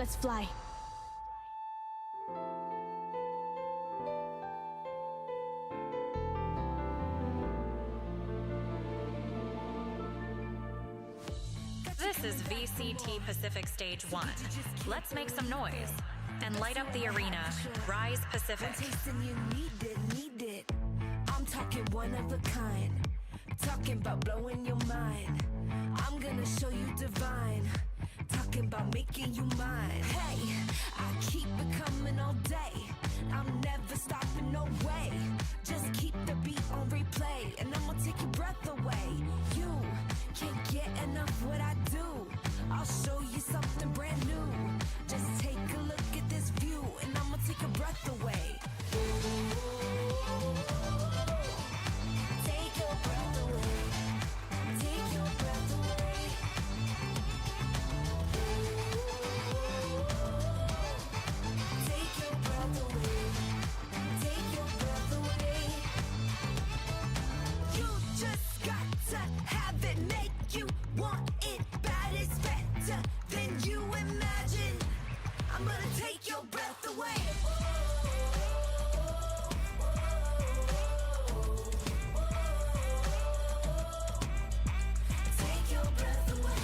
Let's fly. This is VCT Pacific Stage 1. Let's make some noise and light up the arena. Rise Pacific. You need it. I'm talking one of a kind. Talking about blowing your mind. I'm gonna show you divine. Talking about making you mine. Hey, I keep it coming all day. I'm never stopping, no way. Just keep the beat on replay, and I'm gonna take your breath away. You can't get enough what I do. I'll show you something brand new. Just take a look at this view, and I'm gonna take your breath away. Take your breath away. Take your breath away. Take your breath away. Take your breath away. You just got to have it, make you want it bad. It's better than you imagine. I'm gonna take your breath away. Take your breath away.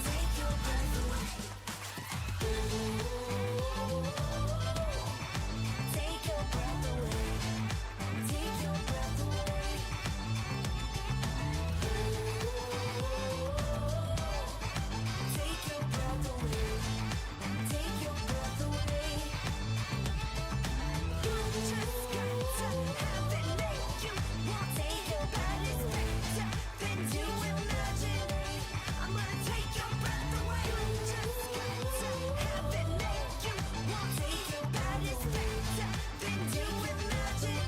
Take your breath away. Take your breath away. Take your breath away. Take your breath away. Take your breath away. You just got to have it, make you want take your bad is better than you imagine. I'm gonna take your breath away. You just got to have it, make you want take your bad is better than you imagine.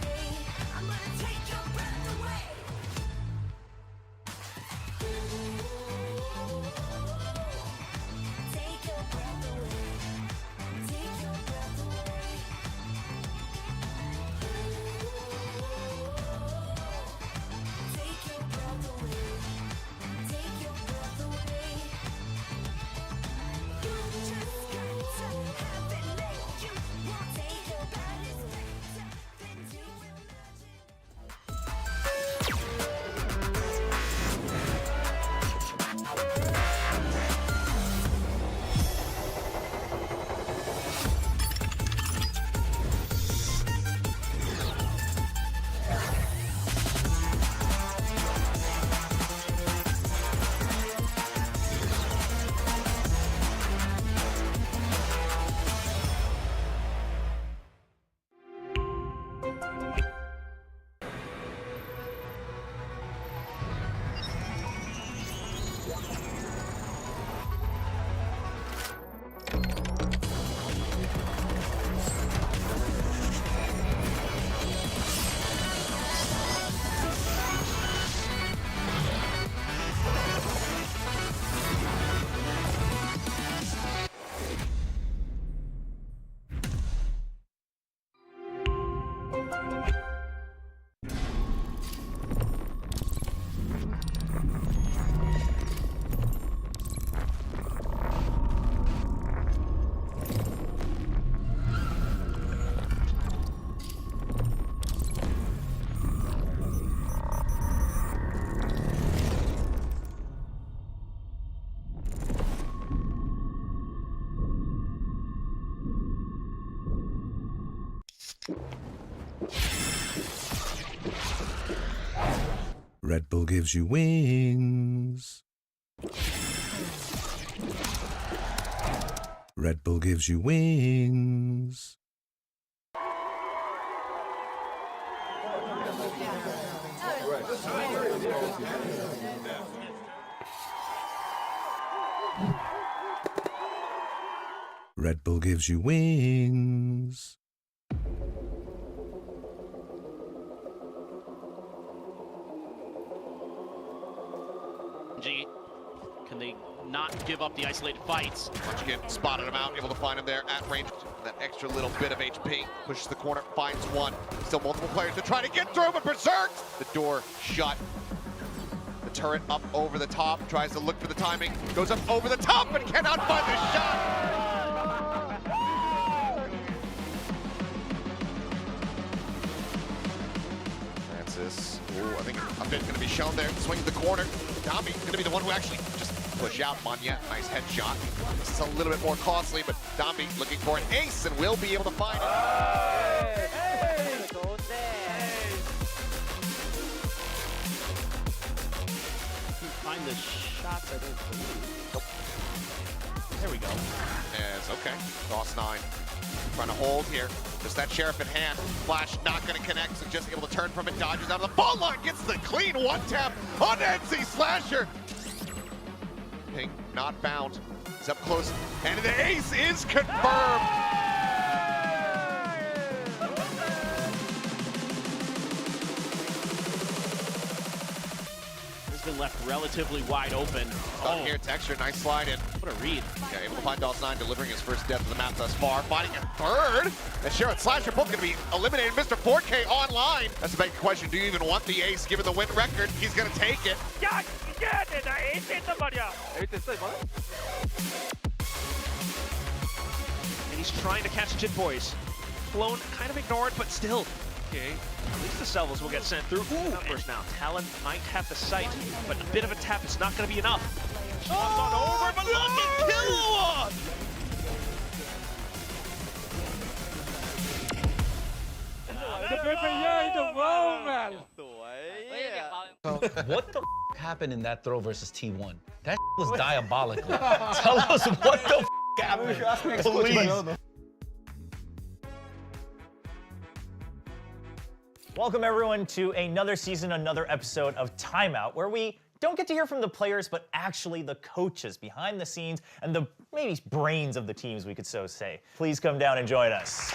I'm gonna take your breath away. Take your breath away. Take your breath away. Take your breath away. Take your breath away. You just got to have it, make you want take your bad is better than you imagine. Red Bull gives you wings. Red Bull gives you wings. Red Bull gives you wings. Can they not give up the isolated fights? Once again, spotted him out, able to find him there at range. That extra little bit of HP. Pushes the corner, finds one. Still multiple players to try to get through, but Berserk! The door shut. The turret up over the top, tries to look for the timing, goes up over the top, but cannot find the shot! Francis, ooh, I think a bit gonna be shown there, swings the corner. Dami gonna be the one who actually just push out Manya, nice headshot. This is a little bit more costly, but Dami looking for an ace and will be able to find it. Find the shots, I don't believe. Nope. There we go. Yes, okay. Toss 9. Trying to hold here. Just that Sheriff in hand. Flash not going to connect, so just able to turn from it. Dodges out of the ball line. Gets the clean one tap on NC Slasher. Ping not bound. He's up close. And the ace is confirmed. Been left relatively wide open. Stuck here, Texture, nice slide in. What a read. Yeah, able to find Dals 9, delivering his first death of the map thus far. Finding a third. And Sheriff and Slash are both going to be eliminated. Mr. 4K online. That's a big question. Do you even want the ace given the win record? He's going to take it. 야, 이겨야 돼. 나 에이스 했단 말이야. 에이스 했어, 이번에? And he's trying to catch Jit Boys. Flown, kind of ignored, but still. Okay, at least the Selvos will get sent through. Ooh, first now. Talon might have the sight, but a bit of a tap is not going to be enough. Shots on over, but look at Killua! The prepare in the world, man. What the happened in that throw versus T1? That was diabolical. Tell us what the happened, please. Welcome everyone to another season, another episode of Timeout, where we don't get to hear from the players, but actually the coaches behind the scenes and the maybe brains of the teams, we could so say. Please come down and join us.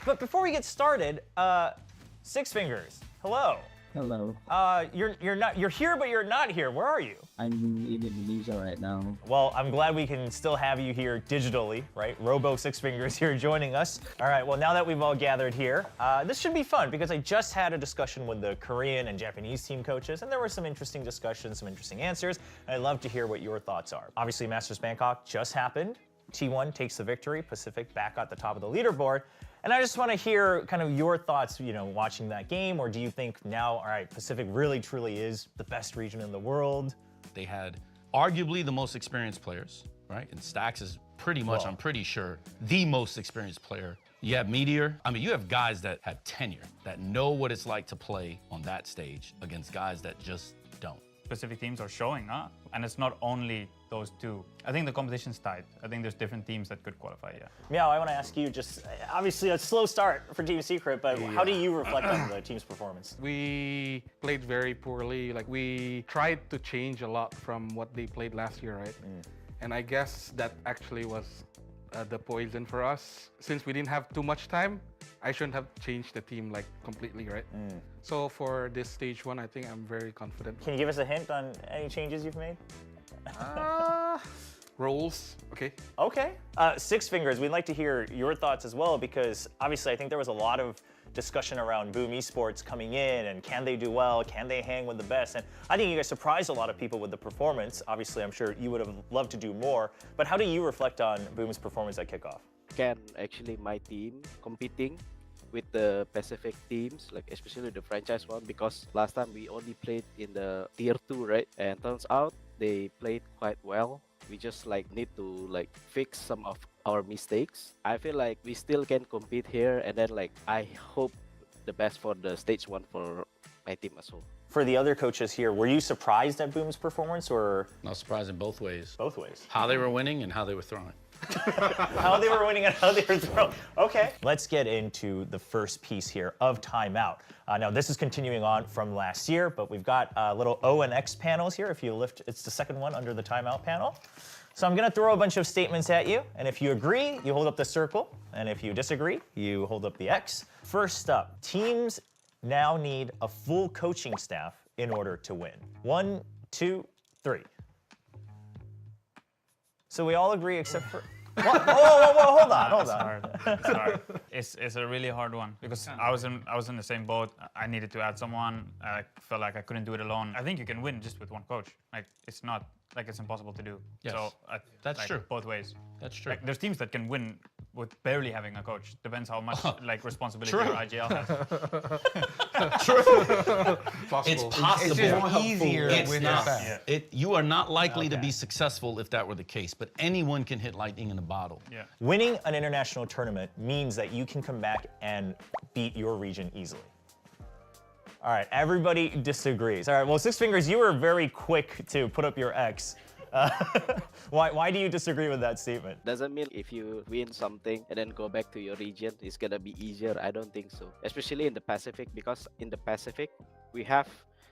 But before we get started, Six Fingers, hello. Hello. You're here, but you're not here. Where are you? I'm in Indonesia right now. Well, I'm glad we can still have you here digitally, right? Robo Six Fingers here joining us. All right, well, now that we've all gathered here, this should be fun because I just had a discussion with the Korean and Japanese team coaches, and there were some interesting discussions, some interesting answers, and I'd love to hear what your thoughts are. Obviously, Masters Bangkok just happened. T1 takes the victory, Pacific back at the top of the leaderboard. And I just want to hear kind of your thoughts, you know, watching that game, or do you think now, all right, Pacific really truly is the best region in the world? They had arguably the most experienced players, right? And Stax is pretty much, I'm pretty sure, the most experienced player. You have Meteor. I mean, you have guys that have tenure, that know what it's like to play on that stage against guys that just don't. Specific teams are showing up, and it's not only those two. I think the competition's tight. I think there's different teams that could qualify, yeah. Meow, I want to ask you, just obviously a slow start for Team Secret, but how do you reflect on the team's performance? We played very poorly. Like, we tried to change a lot from what they played last year, right? And I guess that actually was the poison for us. Since we didn't have too much time, I shouldn't have changed the team like completely, right? So for this stage 1, I think I'm very confident. Can you give us a hint on any changes you've made? Roles, okay. Okay. Six Fingers, we'd like to hear your thoughts as well, because obviously I think there was a lot of discussion around Boom Esports coming in and can they do well, can they hang with the best? And I think you guys surprised a lot of people with the performance. Obviously, I'm sure you would have loved to do more, but how do you reflect on Boom's performance at kickoff? Can actually my team competing with the Pacific teams, like especially the franchise one, because last time we only played in the tier 2, right? And turns out they played quite well. We just like need to like fix some of our mistakes. I feel like we still can compete here, and then like I hope the best for the stage 1 for my team as well. For the other coaches here, were you surprised at Boom's performance, or? Not surprising both ways. Both ways. How they were winning and how they were throwing. How they were winning and how they were throwing. Okay. Let's get into the first piece here of Timeout. Now, this is continuing on from last year, but we've got little O and X panels here. If you lift, it's the second one under the Timeout panel. So I'm going to throw a bunch of statements at you, and if you agree, you hold up the circle, and if you disagree, you hold up the X. First up, teams now need a full coaching staff in order to win. 1, 2, 3. So we all agree except for. What? Whoa, hold on. It's hard. It's a really hard one because I was in the same boat. I needed to add someone. I felt like I couldn't do it alone. I think you can win just with one coach. Like it's not like it's impossible to do. Yes. So That's like, true. Both ways. That's true. Like, there's teams that can win with barely having a coach. Depends how much like responsibility True. your IGL has. It's possible. It's easier It's with not. that. You are not likely to be successful if that were the case, but anyone can hit lightning in a bottle. Yeah. Winning an international tournament means that you can come back and beat your region easily. All right, everybody disagrees. All right, well, Six Fingers, you were very quick to put up your X. Why do you disagree with that statement? Doesn't mean if you win something and then go back to your region, it's gonna be easier. I don't think so. Especially in the Pacific, because in the Pacific, we have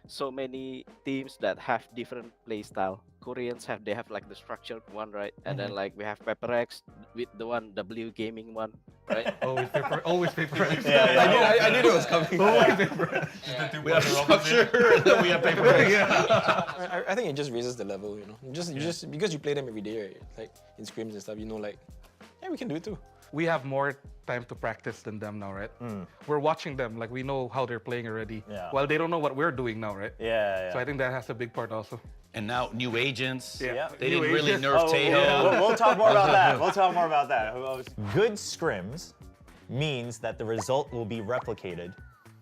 so many teams that have different play style. Koreans they have like the structured one, right? And then like we have Pepper X with the one W Gaming one, right? Always paper. I knew it was coming. Always paper. We have structure, and then we have paper. I think it just raises the level, you know. Just because you play them every day, right? Like in scrims and stuff, you know, like, yeah, we can do it too. We have more time to practice than them now, right? We're watching them, like we know how they're playing already. Yeah. While they don't know what we're doing now, right? Yeah. So I think that has a big part also. And now new agents. Yeah. They New didn't really agents. nerf Tejo. We'll talk more about that. Good scrims means that the result will be replicated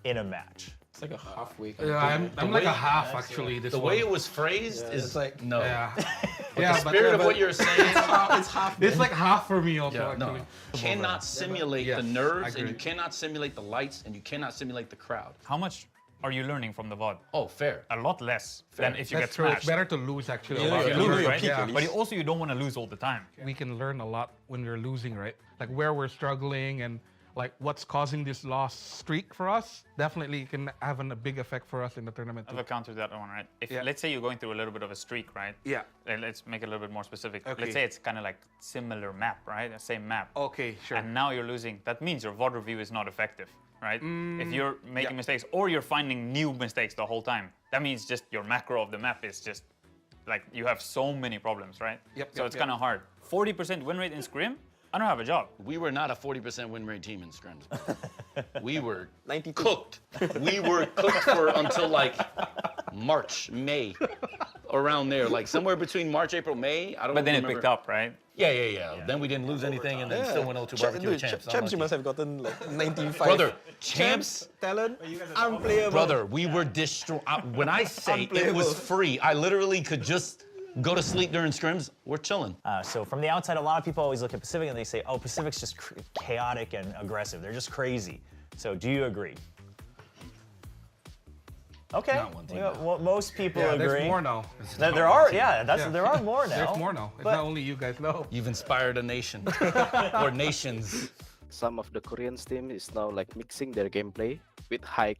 in a match. It's like a halfway. Yeah, I'm like a half actually. This The one. way it was phrased is it's like- no. Yeah. But the spirit of what you're saying. It's half. It's like half for me also Yeah, actually. no. Cannot simulate Yes, the I nerves, and agree. you cannot simulate the lights, and you cannot simulate the crowd. How much are you learning from the VOD? Oh, fair. A lot less than if you That's get true. smashed. It's better to lose actually. Yeah, a lot. you You lose, your right? peak at But least. also you don't want to lose all the time. We can learn a lot when we're losing, right? Like where we're struggling and like what's causing this loss streak for us. Definitely can have a big effect for us in the tournament I too. have a counter to that one, right? If Yeah. let's say you're going through a little bit of a streak, right? Yeah. Let's make it a little bit more specific. Okay. Let's say it's kind of like similar map, right? The same map. Okay, sure. And now you're losing. That means your VOD review is not effective, right? If you're making yeah. mistakes or you're finding new mistakes the whole time, that means just your macro of the map is just like you have so many problems, right? So it's kind of hard. 40% win rate in scrim. I don't have a job. We were not a 40% win rate team in scrims. We were 92. cooked. We were cooked for until like March, May, around there, like somewhere between March, April, May. I don't. But then it remember. picked up, right? Yeah. Then we didn't lose anything, and then still went 0-2 barbecue with champs. Champs, you must have gotten like 95. Brother, champs. talent, unplayable. Brother, we were destroyed. When I say it was Unplayable. free, I literally could just go to sleep during scrims. We're chilling. So from the outside, a lot of people always look at Pacific and they say, oh, Pacific's just chaotic and aggressive. They're just crazy. So do you agree? Okay. Not one team. Well, most people Yeah, agree. there's more now. There are, there are more now. There's more now. It's not only you guys know. You've inspired a nation, or nations. Some of the Korean team is now like mixing their gameplay with high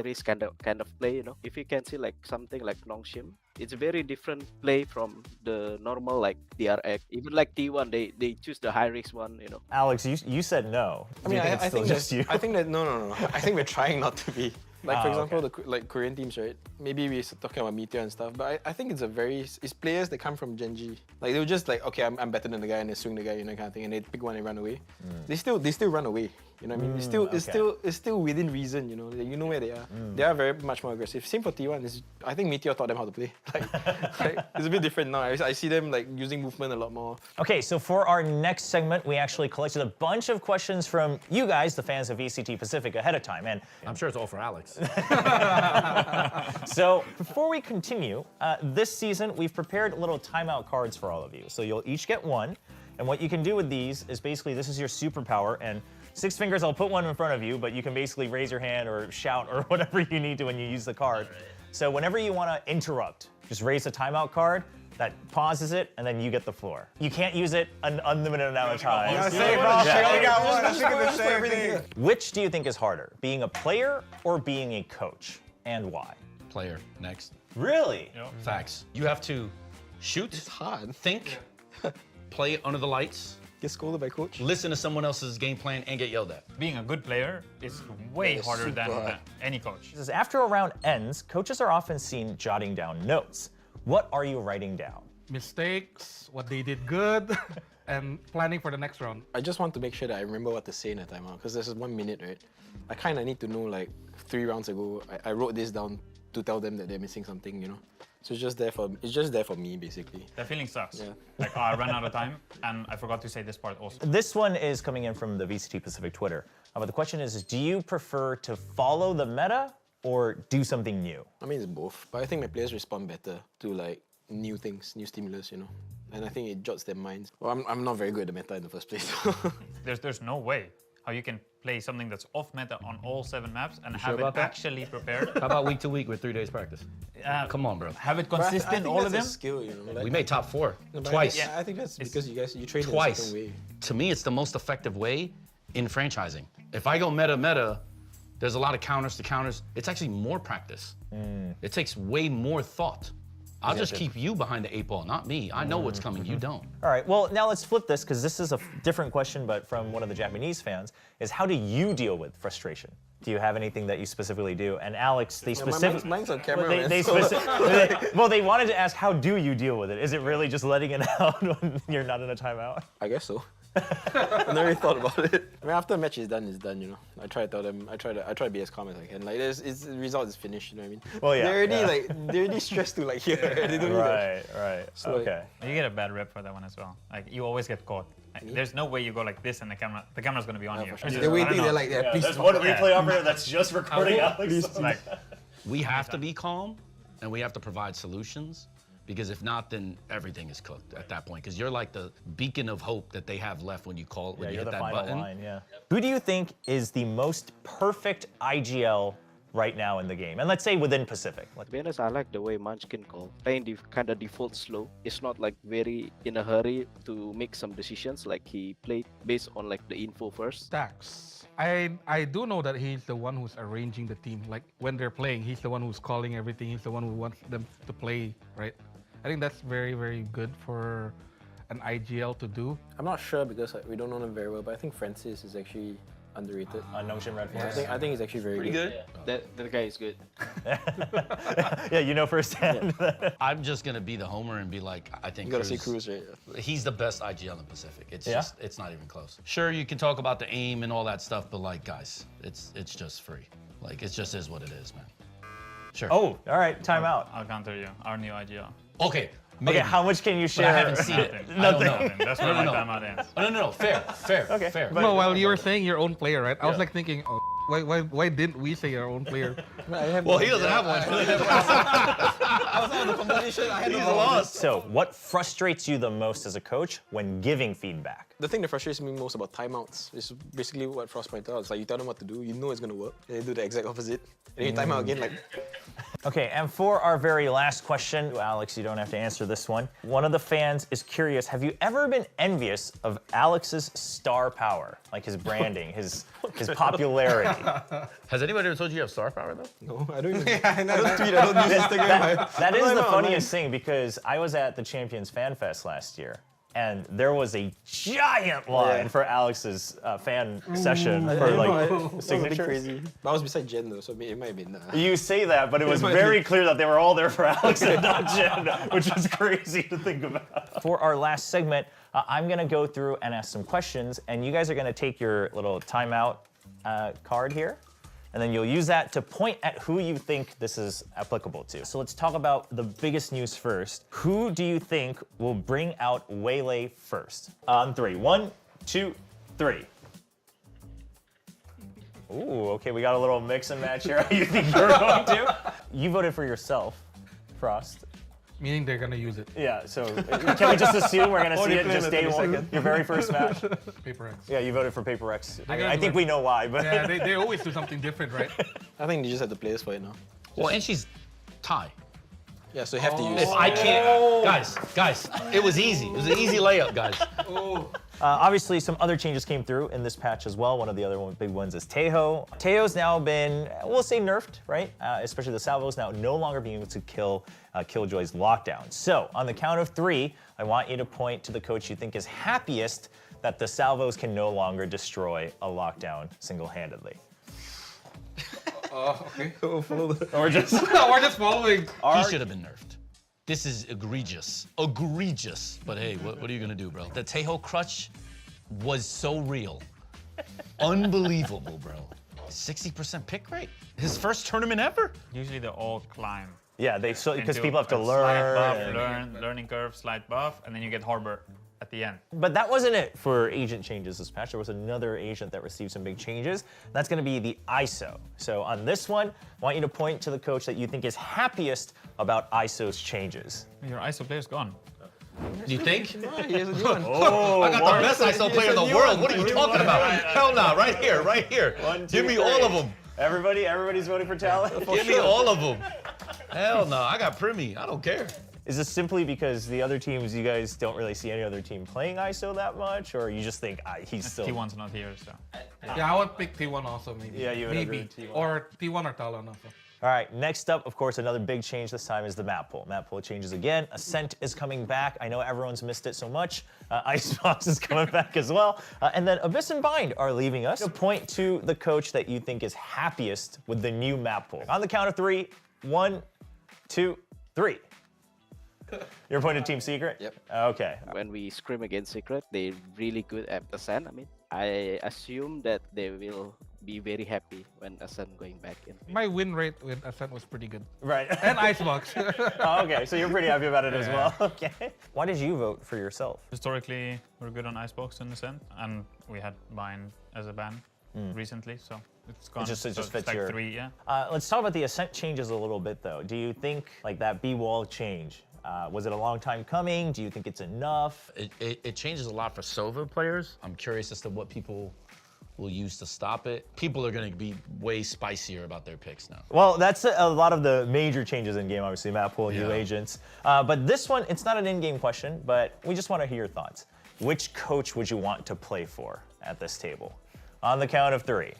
risk kind of play. You know, if you can see like something like Nongshim, it's a very different play from the normal like DRX. Even like T1, they choose the high risk one. You know. Alex, you said no. I mean, Do you I it's think still just you. I think that no. I think we're trying not to be. Like for example, okay. the like Korean teams, right? Maybe we're talking about Meteor and stuff, but I think it's players that come from Gen G. Like they were just like, okay, I'm better than the guy, and they swing the guy, you know, kind of thing, and they pick one and run away. They still run away. You know what I mean? It's still within reason. You know, you know where they are. They are very much more aggressive. Same for T1. I think Meteor taught them how to play. Like it's a bit different now. I see them like using movement a lot more. Okay, so for our next segment, we actually collected a bunch of questions from you guys, the fans of VCT Pacific, ahead of time, and I'm sure it's all for Alex. so before we continue, this season we've prepared little timeout cards for all of you. So you'll each get one, and what you can do with these is basically this is your superpower, and Six Fingers, I'll put one in front of you, but you can basically raise your hand or shout or whatever you need to when you use the card. So whenever you want to interrupt, just raise a timeout card. That pauses it, and then you get the floor. You can't use it an unlimited amount of times. Which do you think is harder, being a player or being a coach, and why? Player, next. Really? Facts. You have to shoot, It's hard. think, play under the lights, Get scolded by coach. listen to someone else's game plan, and get yelled at. Being a good player is way That is harder than super hard. any coach. After a round ends, coaches are often seen jotting down notes. What are you writing down? mistakes, what they did good, and planning for the next round. I just want to make sure that I remember what to say in a timeout, because this is 1 minute, right? I kind of need to know, like, 3 rounds ago, I wrote this down to tell them that they're missing something, you know? So it's just there for me, basically. That feeling sucks. Yeah. Like, oh, I ran out of time, and I forgot to say this part also. This one is coming in from the VCT Pacific Twitter. But the question is, do you prefer to follow the meta or do something new? I mean, it's both, but I think my players respond better to, like, new things, new stimulus, you know? And I think it jots their minds. Well, I'm not very good at the meta in the first place. There's no way how you can play something that's off meta on all 7 maps and You have sure it about that? actually prepared. How about week to week with 3 days practice? Come on, bro. Have it But I consistent, think all of that's them. a skill, you know? Like, We made top 4 no, but twice. I think that's because you train in a Twice. certain way. To me, it's the most effective way in franchising. If I go meta, there's a lot of counters to counters. It's actually more practice. It takes way more thought. I'll just keep you behind the 8 ball, not me. I know what's coming, you don't. All right, well, now let's flip this, because this is a different question, but from one of the Japanese fans, is how do you deal with frustration? Do you have anything that you specifically do? And Alex, they specifically... Mine's on camera, Well, man. well, they wanted to ask, how do you deal with it? Is it really just letting it out when you're not in a timeout? I guess so. I never really thought about it. I mean, after a match is done, you know. I try to tell them, I try to be as calm as I can. Like, the result is finished, you know what I mean? Well, yeah. They're already stressed to, like, here. They don't Right. So, okay. You get a bad rep for that one as well. Like, you always get caught. Like, there's no way you go like this and the camera's gonna be on you. Sure. They're waiting, they're like, please. There's one replay operator that's just recording Alex. Like, We have to be calm, and we have to provide solutions, because if not, then everything is cooked at that point, because you're like the beacon of hope that they have left when you call, when you you're hit the that final button. line, yeah. Who do you think is the most perfect IGL right now in the game? And let's say within Pacific. To be honest, I like the way Munchkin call. Playing kind of default slow. It's not like very in a hurry to make some decisions. Like he played based on like the info first. Stacks. I do know that he's the one who's arranging the team. Like when they're playing, he's the one who's calling everything. He's the one who wants them to play, right? I think that's very, very good for an IGL to do. I'm not sure because we don't know them very well, but I think Francis is actually underrated. Notion Red Force. I think he's actually very good. That guy is good. Yeah, you know firsthand. Yeah. I'm just gonna be the homer and be like, I think You gotta say Cruz, right? he's the best IGL in the Pacific. It's Yeah? just, it's not even close. Sure, you can talk about the aim and all that stuff, but like, guys, it's just free. Like, it just is what it is, man. Sure. Oh, all right, time out. I'll counter you. Our new IGL. Okay. Maybe. Okay, how much can you But share? I haven't seen it. Nothing. I don't know. Nothing. That's where my timeout ends. Oh, no, fair, Okay, fair. but- No, while you were saying your own player, right? I was like thinking, oh, why didn't we say our own player? Well, he doesn't have one. I was on the competition. I had He's lost. So, what frustrates you the most as a coach when giving feedback? The thing that frustrates me most about timeouts is basically what Frost pointed out. It's like you tell them what to do, you know it's gonna work, and they do the exact opposite. And then you time out again, like. Okay, and for our very last question, Alex, you don't have to answer this one. One of the fans is curious, have you ever been envious of Alex's star power? Like his branding, his popularity? Has anybody ever told you have star power, though? No, I don't even. I don't tweet, I don't use Instagram. That is the funniest thing, because I was at the Champions Fan Fest last year, and there was a giant line for Alex's fan session for like signature. Crazy. But I was beside Jen though, so it might have been. You say that, but it was very clear that they were all there for Alex and not Jen, which was crazy to think about. For our last segment, I'm gonna go through and ask some questions, and you guys are gonna take your little timeout card here, and then you'll use that to point at who you think this is applicable to. So let's talk about the biggest news first. Who do you think will bring out Waylay first? On 3. 1, 2, 3. Ooh, okay, we got a little mix and match here. You think you're going to? You voted for yourself, Frost. Meaning they're gonna use it. Yeah, so can we just assume we're gonna see it just day one? Your very first match? Paper X. Yeah, you voted for Paper X. I gonna do think it. we know why, but Yeah, they always do something different, right? I think they just have the players for it now. Well, and she's Thai. Yeah, so you have to use. If I can't, guys, it was easy. It was an easy layup, guys. obviously some other changes came through in this patch as well. One of the other big ones is Teho. Teho's now been, we'll say, nerfed, right? Especially the salvos now no longer being able to kill Killjoy's lockdown. So on the count of 3, I want you to point to the coach you think is happiest that the salvos can no longer destroy a lockdown single-handedly. Oh, okay. Or just we're just following. He should have been nerfed. This is egregious. Egregious. But hey, what are you gonna do, bro? The Tejo crutch was so real. Unbelievable, bro. 60% pick rate. His first tournament ever. Usually they all climb. Yeah, because into people have to a slight buff, learn. learning curve, slight buff, and then you get Harbor at the end. But that wasn't it for agent changes this patch. There was another agent that received some big changes. That's going to be the ISO. So on this one, I want you to point to the coach that you think is happiest about ISO's changes. Your ISO player's gone. You think? Oh, I got the best ISO player in the world. What are you talking about? Hell nah, right here, right here. Give me all of them. Everybody's voting for Talon? Give me all of them. Hell no, I got Primi. I don't care. Is this simply because the other teams, you guys don't really see any other team playing ISO that much, or you just think he's still... T1's not here, so... Yeah, I would pick T1 also, maybe. Yeah, you would agree maybe. with T1. Or T1 or Talon also. All right, next up, of course, another big change this time is the map pool. Map pool changes again. Ascent is coming back. I know everyone's missed it so much. Icebox is coming back as well. And then Abyss and Bind are leaving us. Point to the coach that you think is happiest with the new map pool. On the count of 3, 1, 2, 3. You're pointing to Team Secret? Yep. Okay. When we scrim against Secret, they're really good at Ascent. I mean, I assume that they will be very happy when Ascent going back in. My win rate with Ascent was pretty good. Right. And Icebox. Oh, okay, so you're pretty happy about it as well. Okay. Why did you vote for yourself? Historically, we're good on Icebox in Ascent, and we had Bind as a ban recently, so it's gone. It just so fits like your... 3, yeah. Let's talk about the Ascent changes a little bit, though. Do you think, like, that B-wall change, was it a long time coming? Do you think it's enough? It changes a lot for Sova players. I'm curious as to what people will use to stop it. People are going to be way spicier about their picks now. Well, that's a lot of the major changes in game, obviously, map pool, new agents. But this one, it's not an in-game question, but we just want to hear your thoughts. Which coach would you want to play for at this table? On the count of 3.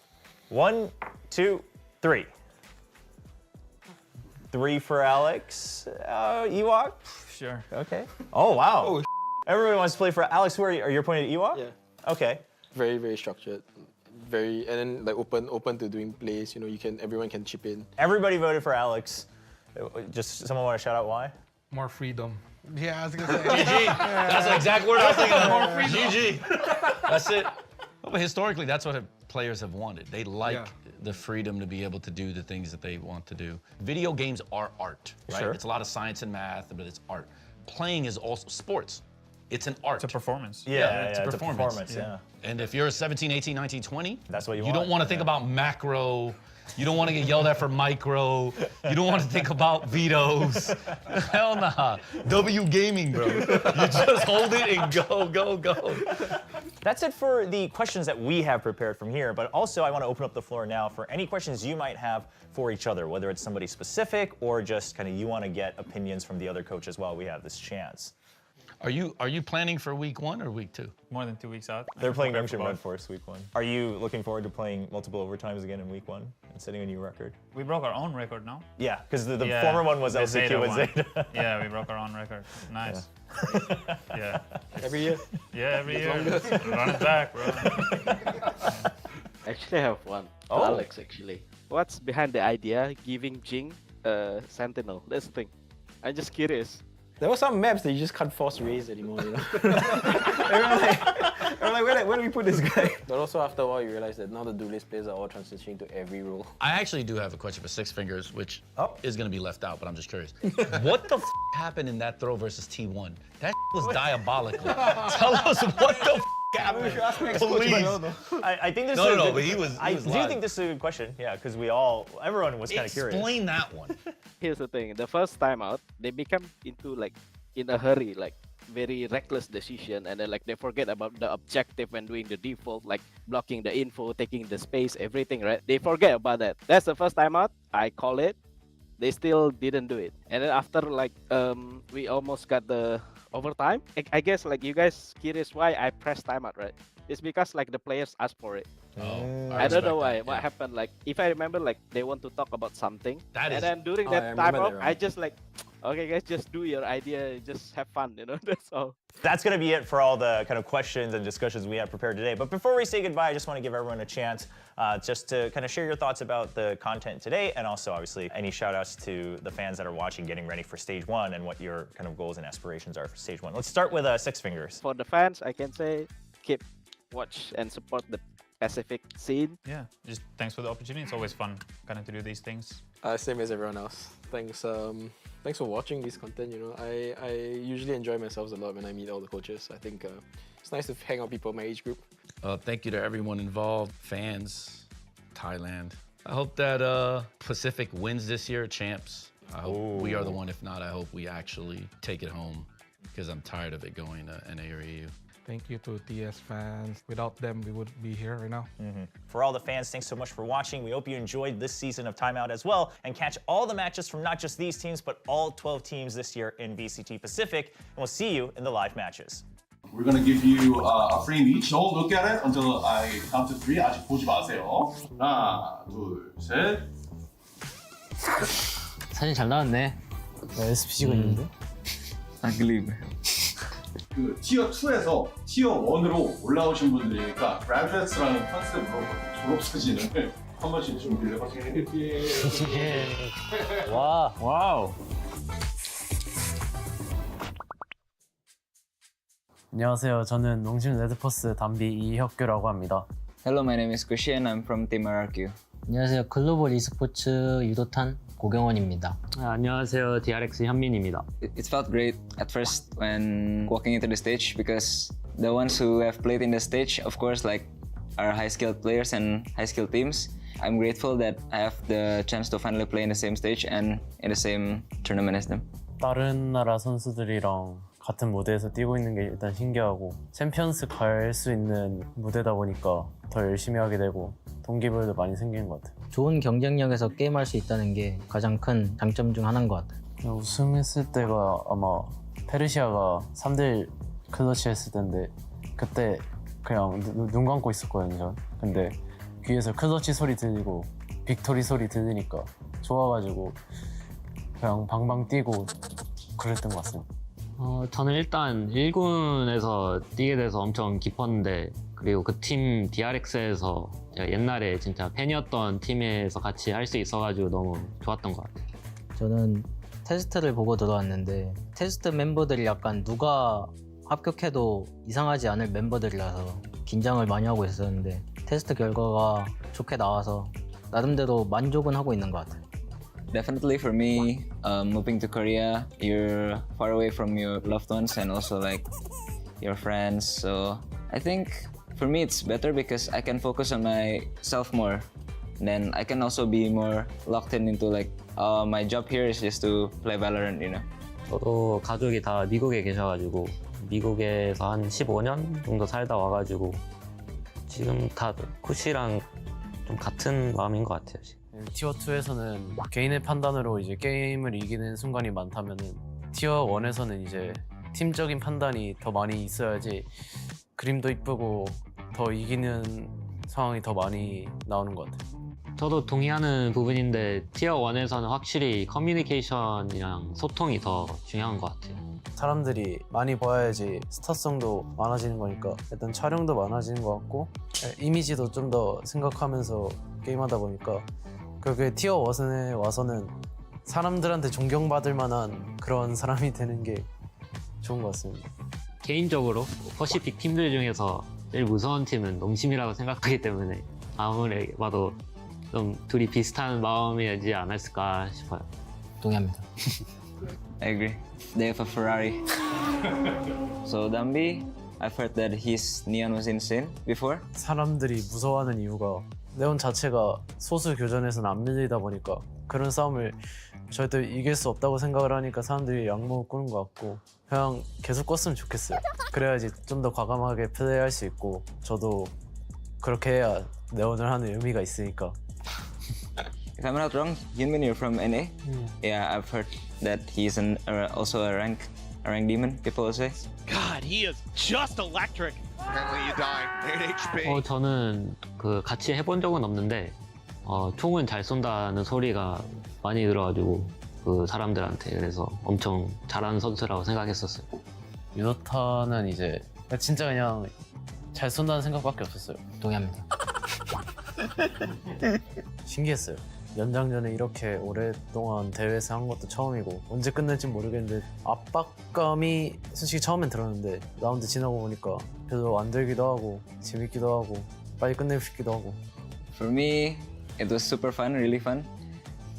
1, 2, 3. 3 for Alex. Ewok? Sure. Okay. Oh, wow. Oh, everybody wants to play for Alex. Who are you pointing at Ewok? Yeah. Okay. Very, very structured. And then like open to doing plays. You know, everyone can chip in. Everybody voted for Alex. Just someone want to shout out why? More freedom. Yeah, I was gonna say. GG. That's the exact word I was thinking of. More freedom. GG. That's it. But historically, that's what players have wanted. They like the freedom to be able to do the things that they want to do. Video games are art, right? Sure. It's a lot of science and math, but it's art. Playing is also sports. It's an art. It's a performance. It's a performance. Yeah. And if you're 17, 18, 19, 20, that's what you don't want to think about macro. You don't want to get yelled at for micro. You don't want to think about vetoes. Hell nah. W gaming, bro. You just hold it and go. That's it for the questions that we have prepared from here, but also I want to open up the floor now for any questions you might have for each other, whether it's somebody specific or just kind of you want to get opinions from the other coaches while we have this chance. Are you planning for week 1 or week 2? More than 2 weeks out. They're playing Youngster Red Force week 1. Are you looking forward to playing multiple overtimes again in week 1 and setting a new record? We broke our own record now. Yeah, because the former one was LCQ with ZETA. Yeah, we broke our own record. Nice. Yeah. Every year? Yeah, every year. Run it back, bro. Actually, I have one. For Alex, actually. What's behind the idea giving Jing a Sentinel? That's the thing. I'm just curious. There were some maps that you just can't force raise anymore, you know? Everyone like, where do we put this guy? But also after a while you realize that now the duelist players are all transitioning to every role. I actually do have a question for Six Fingers, which is going to be left out, but I'm just curious. What the happened in that throw versus T1? That was diabolical. Tell us what the happened. Please. I think this is No, but he was I do live. think this is a good question, yeah, because everyone was kind of curious. Explain that one. Here's the thing. The first time out, they become into like in a hurry, like very reckless decision, and then like they forget about the objective when doing the default, like blocking the info, taking the space, everything, right? They forget about that. That's the first time out. I call it. They still didn't do it. And then after like we almost got the overtime. I guess like you guys curious why I pressed timeout, right? It's because like the players asked for it. I don't know why. What happened? Like if I remember, like they want to talk about something, and then during that timeout, I just like Okay, guys, just do your idea, just have fun, that's all. That's going to be it for all the kind of questions and discussions we have prepared today. But before we say goodbye, I just want to give everyone a chance just to kind of share your thoughts about the content today, and also obviously any shout outs to the fans that are watching, getting ready for stage 1, and what your kind of goals and aspirations are for stage 1. Let's start with Six Fingers. For the fans, I can say keep watch and support the Pacific scene. Yeah, just thanks for the opportunity. It's always fun kind of to do these things. Same as everyone else. Thanks for watching this content, I usually enjoy myself a lot when I meet all the coaches. I think it's nice to hang out with people my age group. Thank you to everyone involved, fans, Thailand. I hope that Pacific wins this year, champs. I hope we are the one. If not, I hope we actually take it home because I'm tired of it going to NA or EU. Thank you to TS fans. Without them, we wouldn't be here right now. For all the fans, thanks so much for watching. We hope you enjoyed this season of Timeout as well, and catch all the matches from not just these teams, but all 12 teams this year in VCT Pacific. And we'll see you in the live matches. We're gonna give you a frame each. Don't look at it until I count to 3. 아직 보지 마세요. 하나, 둘, 셋. 사진 잘 나왔네. SPC가 있는데? I believe. 그 티어 2에서 티어 1으로 올라오신 분들이니까 graduates라는 컨셉으로 졸업 사진을 한 번씩 준비를 해봤습니다. 와, 와우. 안녕하세요. 저는 농심 레드포스 담비 이혁규라고 합니다. Hello, my name is Christian. I'm from Team RRQ. 안녕하세요. 글로벌 e스포츠 유도탄 고경원입니다. 안녕하세요. DRX 현민입니다. It felt great at first when walking into the stage because the ones who have played in the stage, of course, like are high-skilled players and high-skilled teams. I'm grateful that I have the chance to finally play in the same stage and in the same tournament as them. 다른 나라 선수들이랑 같은 무대에서 뛰고 있는 게 일단 신기하고 챔피언스 갈 수 있는 무대다 보니까 더 열심히 하게 되고 동기부여도 많이 생기는 것 같아요. 좋은 경쟁력에서 게임할 수 있다는 게 가장 큰 장점 중 하나인 것 같아요. 우승했을 때가 아마 페르시아가 3대1 클러치 했을 텐데 그때 그냥 눈 감고 있었거든요. 전. 근데 귀에서 클러치 소리 들리고 빅토리 소리 들리니까 좋아가지고 그냥 방방 뛰고 그랬던 것 같습니다. 저는 일단 1군에서 뛰게 돼서 엄청 기뻤는데 그리고 그 팀 DRX에서 제가 옛날에 진짜 팬이었던 팀에서 같이 할 수 있어가지고 너무 좋았던 것 같아요. 저는 테스트를 보고 들어왔는데 테스트 멤버들이 약간 누가 합격해도 이상하지 않을 멤버들이라서 긴장을 많이 하고 있었는데 테스트 결과가 좋게 나와서 나름대로 만족은 하고 있는 것 같아요. Definitely for me, moving to Korea, you're far away from your loved ones and also like your friends. So I think for me it's better because I can focus on myself more. Then I can also be more locked into like my job here is just to play VALORANT, 저도 가족이 다 미국에 계셔가지고 미국에서 한 15년 정도 살다 와가지고 지금 다 쿠시랑 좀 같은 마음인 것 같아요. 티어 2에서는 개인의 판단으로 이제 게임을 이기는 순간이 많다면은 티어 1에서는 이제 팀적인 판단이 더 많이 있어야지 그림도 이쁘고 더 이기는 상황이 더 많이 나오는 것 같아요. 저도 동의하는 부분인데 티어 1에서는 확실히 커뮤니케이션이랑 소통이 더 중요한 것 같아요. 사람들이 많이 봐야지 스타성도 많아지는 거니까 일단 촬영도 많아지는 것 같고 이미지도 좀 더 생각하면서 게임하다 보니까 그게 티어 1에 와서는 사람들한테 존경받을 만한 그런 사람이 되는 게 좋은 것 같습니다. 개인적으로 퍼시픽 팀들 중에서 제일 무서운 팀은 농심이라고 생각하기 때문에 아무리 봐도 좀 둘이 비슷한 마음이지 않았을까 싶어요. 동의합니다. I agree. They have a Ferrari. So Dambi, I've heard that his neon was insane before. 사람들이 무서워하는 이유가 네온 자체가 소수 교전에서는 안 밀리다 보니까 그런 싸움을 절대 이길 수 없다고 생각을 하니까 사람들이 양목을 꾸는 것 같고 그냥 계속 껐으면 좋겠어요. 그래야지 좀 더 과감하게 플레이할 수 있고 저도 그렇게 해야 네온을 하는 의미가 있으니까. If I'm not wrong, Hyunmin, you're from NA? Yeah, I've heard that he's also a rank demon, people will say. God, he is just electric. Apparently you died. 8 HP. 저는 그 같이 해본 적은 없는데 총은 잘 쏜다는 소리가 많이 들어가지고 그 사람들한테. 그래서 엄청 잘하는 선수라고 생각했었어요. 유도타는 이제 진짜 그냥 잘 쏜다는 생각밖에 없었어요. 동의합니다. 신기했어요. 연장전에 이렇게 오랫동안 대회에서 한 것도 처음이고 언제 끝날지 모르겠는데 압박감이 솔직히 처음엔 들었는데 라운드 지나고 보니까 별로 안 들기도 하고 재밌기도 하고 빨리 끝내고 싶기도 하고. For me, it was super fun, really fun.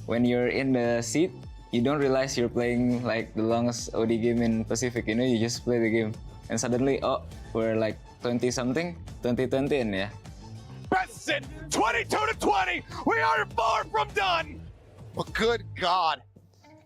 When you're in the seat, you don't realize you're playing like the longest OD game in Pacific. You know, you just play the game, and suddenly, oh, we're like 20 something, 2020, and yeah. Best in 22-20. We are far from done. But good God.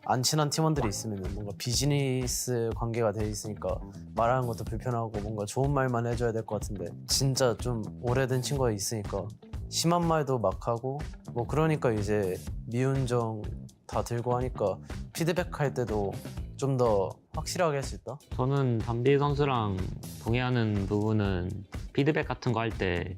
안 친한 팀원들이 있으면 뭔가 비즈니스 관계가 돼 있으니까 말하는 것도 불편하고 뭔가 좋은 말만 해줘야 될 것 같은데 진짜 좀 오래된 친구가 있으니까 심한 말도 막 하고 뭐 그러니까 이제 미운정 다 들고 하니까 피드백 할 때도 좀 더 확실하게 할 수 있다? 저는 담비 선수랑 동의하는 부분은 피드백 같은 거 할 때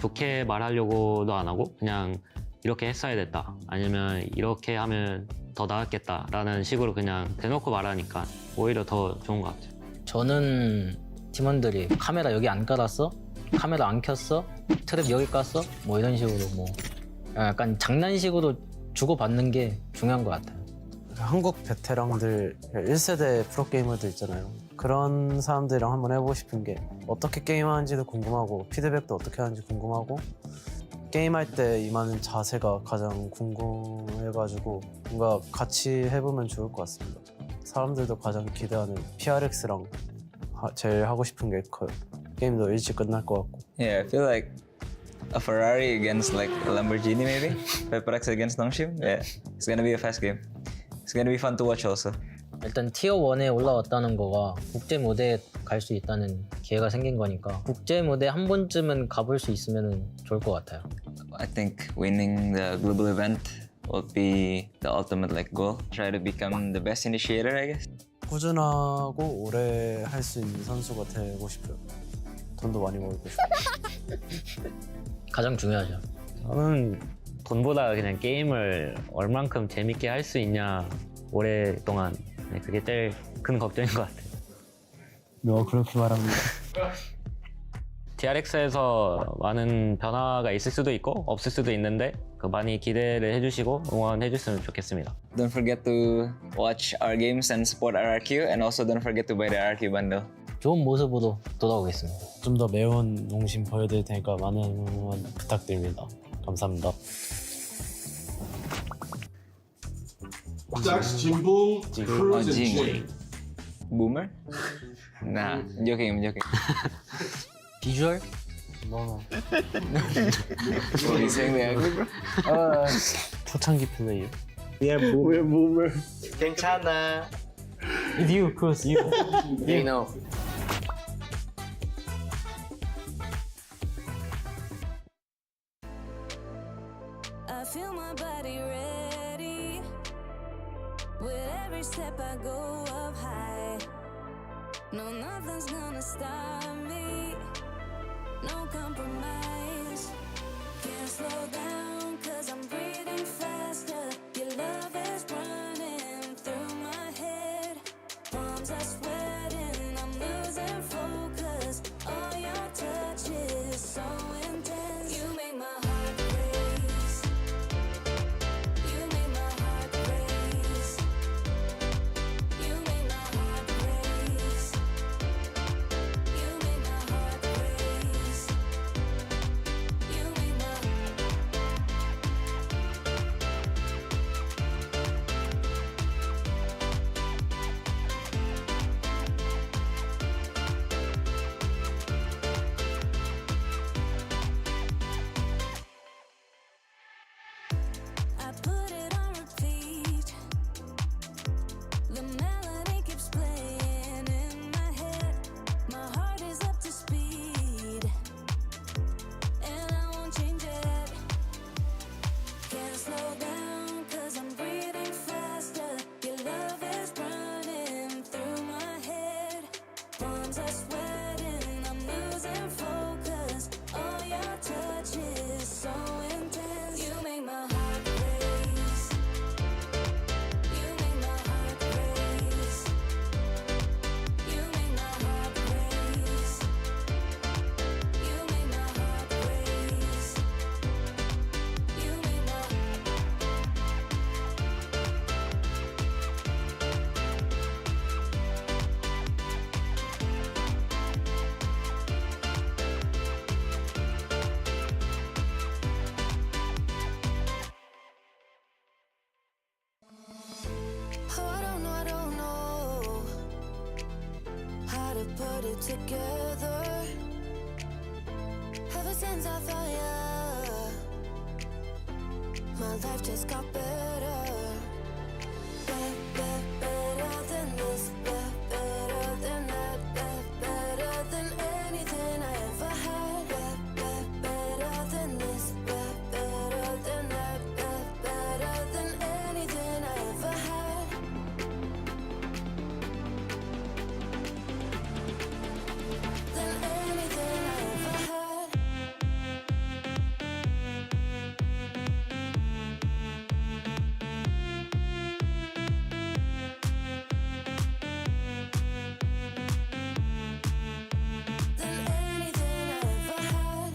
좋게 말하려고도 안 하고 그냥 이렇게 했어야 됐다 아니면 이렇게 하면 더 나았겠다 라는 식으로 그냥 대놓고 말하니까 오히려 더 좋은 것 같아요. 저는 팀원들이 카메라 여기 안 깔았어? 카메라 안 켰어? 트랩 여기 깠어? 뭐 이런 식으로 뭐 약간 장난식으로 주고받는 게 중요한 것 같아요. 한국 베테랑들 1세대 프로게이머들 있잖아요. 그런 사람들이랑 한번 해보고 싶은 게 어떻게 게임하는지도 궁금하고 피드백도 어떻게 하는지 궁금하고 게임할 때 임하는 자세가 가장 궁금해가지고 뭔가 같이 해보면 좋을 것 같습니다. 사람들도 가장 기대하는 PRX랑 제일 하고 싶은 게 커요. 게임도 일찍 끝날 것 같고. Yeah, I feel like a Ferrari against like a Lamborghini maybe. Pepperex against Nongshim. Yeah, it's gonna be a fast game. It's gonna be fun to watch also. 일단 티어 1에 올라왔다는 거가 국제 무대에 갈 수 있다는 기회가 생긴 거니까 국제 무대 한 번쯤은 가볼 수 있으면 좋을 것 같아요. I think winning the global event would be the ultimate like goal. Try to become the best initiator, I guess. 꾸준하고 오래 할 수 있는 선수가 되고 싶어요. 돈도 많이 벌고 싶어요. 가장 중요하죠. 저는 돈보다 그냥 게임을 얼만큼 재밌게 할 수 있냐 오랫동안 그게 제일 큰 걱정인 것 같아요. 너 그렇게 말합니다. DRX에서 많은 변화가 있을 수도 있고 없을 수도 있는데 많이 기대를 해주시고 응원해줬으면 좋겠습니다. Don't forget to watch our games and support RRQ, and also don't forget to buy the RRQ bundle. 좋은 모습으로 돌아오겠습니다. 좀 더 매운 농심 보여드릴 테니까 많은 응원 부탁드립니다. 감사합니다. Jax, Jimbum, Cruz, and Jay. Boomer? Nah, I'm joking. 비주얼? No. What are you saying there, bro? 초창기 플레이어. We're boomer. 괜찮아. It's you, Cruz, you. You know. I feel my body ready. With every step I go up high. No, nothing's gonna stop me. No compromise. Can't slow down, cause I'm breathing faster. Your love is running through my head. Palms are sweating, I'm losing focus. All your touch is so intense. You make my heart race. You make my heart race. You make my heart race. You make my heart race. You make my I put it on repeat. The melody keeps playing in my head. My heart is up to speed, and I won't change it. Can't slow down, cause I'm breathing faster. Your love is running through my head. Palms are sweating, I'm losing focus. All your touch is so intense. You make my heart race. how to put it together. Ever since I found ya, my life just got better. Better than this, better than that, better than anything I ever had. Better than this, better than that, better than anything I ever had. Than anything I ever had. Than anything I ever had.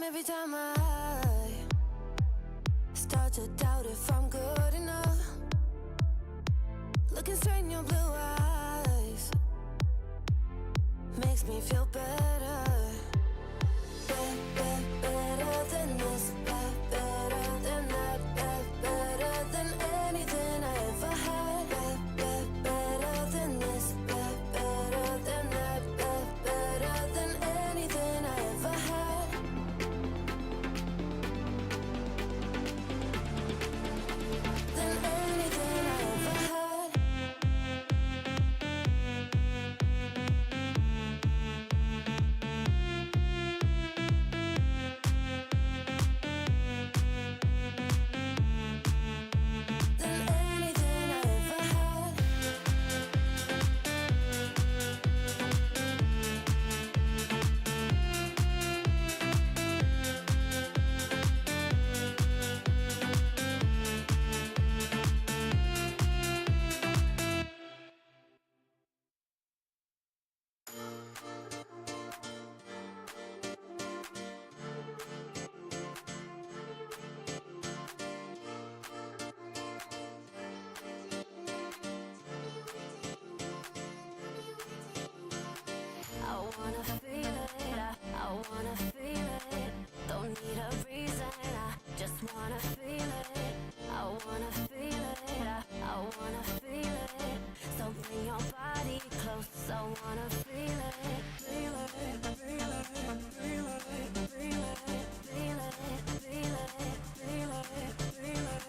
Every time I start to doubt if I'm good enough, looking straight in your blue eyes makes me feel better. Better than this, better than that, better than anything I ever had. Better than this, better than that, better than anything I ever had. Than anything I ever had. Than anything I ever had. I wanna feel it, I wanna feel it. Don't need a reason, I just wanna feel it. I wanna feel it, I wanna feel it. So bring your body close, I wanna feel it. Feel it, feel it, feel it, feel it, feel it, feel it, feel it, feel it, feel it, feel it,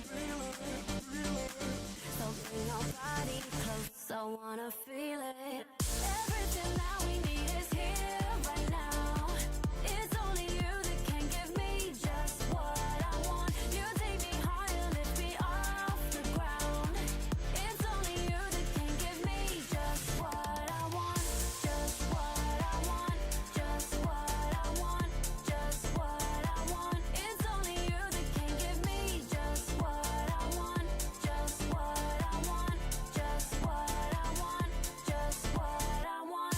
feel it, feel it. So bring your body close, I wanna feel it. Everything that we need is here right now. It's only you that can give me just what I want. You take me higher, lift me off the ground. It's only you that can give me just what I want. Just what I want. Just what I want. Just what I want. It's only you that can give me just what I want. Just what I want. Just what I want. Just what I want.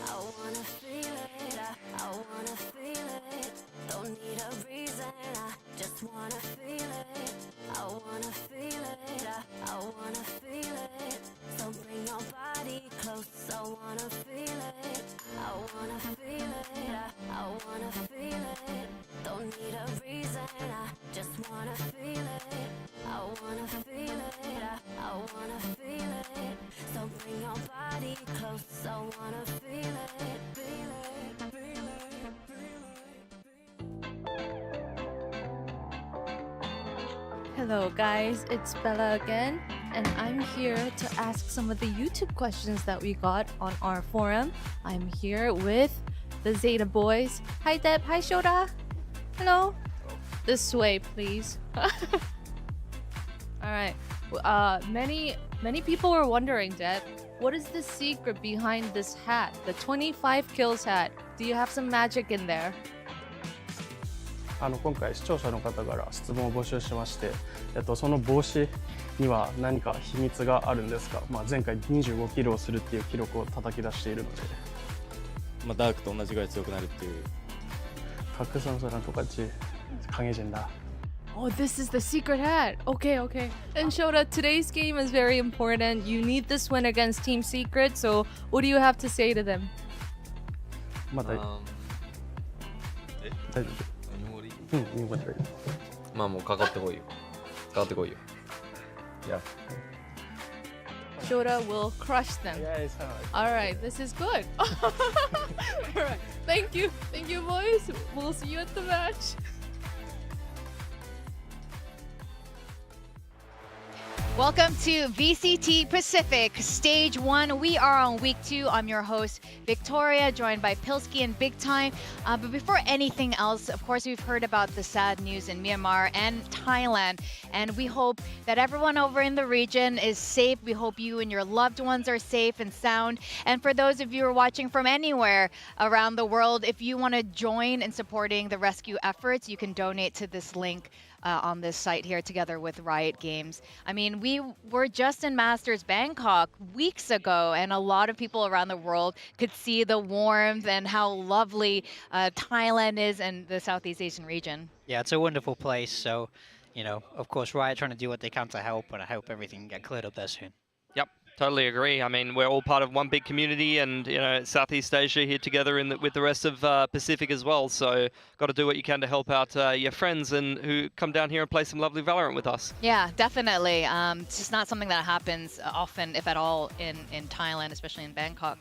I wanna feel it, I wanna feel it. Don't need a reason, I just wanna feel it. I wanna feel it, I wanna feel it. So bring your body close, I wanna feel it. I wanna feel it, I wanna feel it. Don't need a reason, I just wanna feel it. I wanna feel it, I wanna feel it. So bring your body close, I wanna feel it. Feel it, feel it, feel it. Hello guys, it's Bella again, and I'm here to ask some of the YouTube questions that we got on our forum. I'm here with the Zeta boys. Hi Deb, hi Shoda. Hello. This way, please. Alright. Many Many people were wondering, Deb, what is the secret behind this hat, the 25 kills hat? Do you have some magic in there? 今回視聴者の方から質問を募集しまして、その帽子には何か秘密があるんですか？前回25キロをするっていう記録を叩き出しているので。ダークと同じぐらい強くなるっていう。각선수랑 똑같이 강해진다. Oh, this is the secret hat. Okay, okay. And Shota, today's game is very important. You need this win against Team Secret. So, what do you have to say to them? 大丈夫。もうかかってこいよ。かかってこいよ。Yeah. Shota will crush them. All right, this is good. All right, thank you, boys. We'll see you at the match. Welcome to VCT Pacific Stage 1. We are on week 2. I'm your host, Victoria, joined by Pilsky and Big Time. But before anything else, of course, we've heard about the sad news in Myanmar and Thailand. And we hope that everyone over in the region is safe. We hope you and your loved ones are safe and sound. And for those of you who are watching from anywhere around the world, if you want to join in supporting the rescue efforts, you can donate to this link on this site here together with Riot Games. I mean, we were just in Masters Bangkok weeks ago, and a lot of people around the world could see the warmth and how lovely Thailand is and the Southeast Asian region. Yeah, it's a wonderful place. So, you know, of course, Riot trying to do what they can to help, but I hope everything can get cleared up there soon. Yep, totally agree. I mean, we're all part of one big community, and you know, Southeast Asia here together with the rest of Pacific as well. So, got to do what you can to help out your friends and who come down here and play some lovely Valorant with us. Yeah, definitely. It's just not something that happens often, if at all, in Thailand, especially in Bangkok.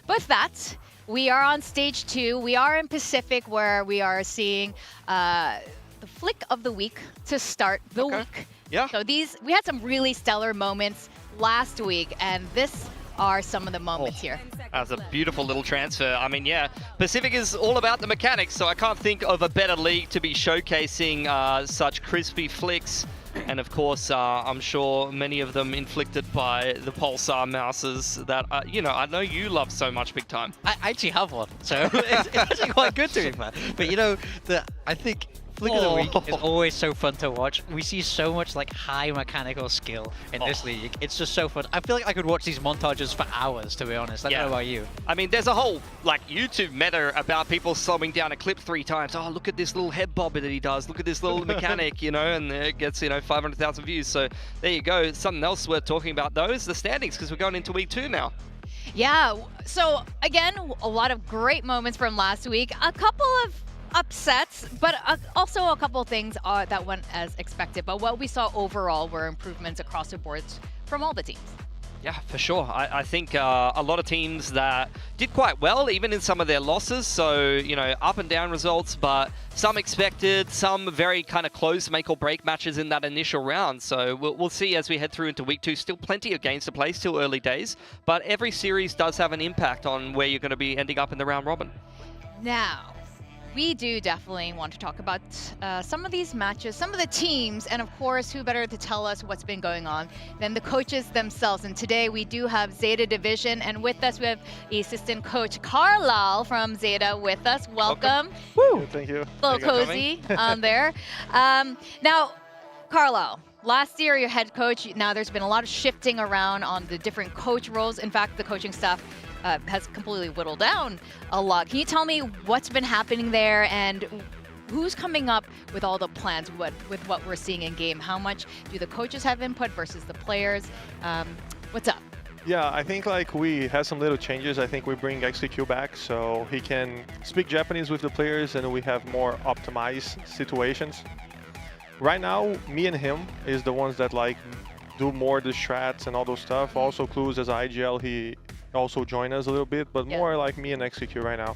But with that, we are on stage 2. We are in Pacific, where we are seeing the flick of the week to start the week. Yeah. So we had some really stellar moments last week, and this are some of the moments here. That's a beautiful little transfer. I mean, yeah, Pacific is all about the mechanics, so I can't think of a better league to be showcasing such crispy flicks. And of course, I'm sure many of them inflicted by the Pulsar mouses that, you know, I know you love so much, Big Time. I actually have one, so it's actually quite good to be fair. But you know, I think Flick of the Week is always so fun to watch. We see so much like high mechanical skill in this league. It's just so fun. I feel like I could watch these montages for hours, to be honest. I don't know about you. I mean, there's a whole like YouTube meta about people slowing down a clip 3 times. Oh, look at this little head bob that he does. Look at this little mechanic, you know, and it gets, you know, 500,000 views. So there you go. Something else worth talking about, though, is the standings, because we're going into week 2 now. Yeah, so again, a lot of great moments from last week. A couple of upsets, but also a couple of things that went as expected. But what we saw overall were improvements across the boards from all the teams. Yeah, for sure. I think a lot of teams that did quite well, even in some of their losses. So, you know, up and down results, but some expected, some very kind of close make or break matches in that initial round. So we'll see as we head through into week 2. Still plenty of games to play, still early days. But every series does have an impact on where you're going to be ending up in the round robin. Now, we do definitely want to talk about some of these matches, some of the teams, and of course, who better to tell us what's been going on than the coaches themselves. And today we do have ZETA Division, and with us we have assistant coach Carlisle from ZETA with us. Welcome. Woo! Thank you. A little cozy on there. Now, Carlisle, last year your head coach. Now there's been a lot of shifting around on the different coach roles. In fact, the coaching staff has completely whittled down a lot. Can you tell me what's been happening there and who's coming up with all the plans with what we're seeing in game? How much do the coaches have input versus the players? What's up? Yeah, I think like we had some little changes. I think we bring XQQ back so he can speak Japanese with the players and we have more optimized situations. Right now, me and him is the ones that like do more the strats and all those stuff. Also, Clues as IGL, he also join us a little bit, but more like me and XQQ right now.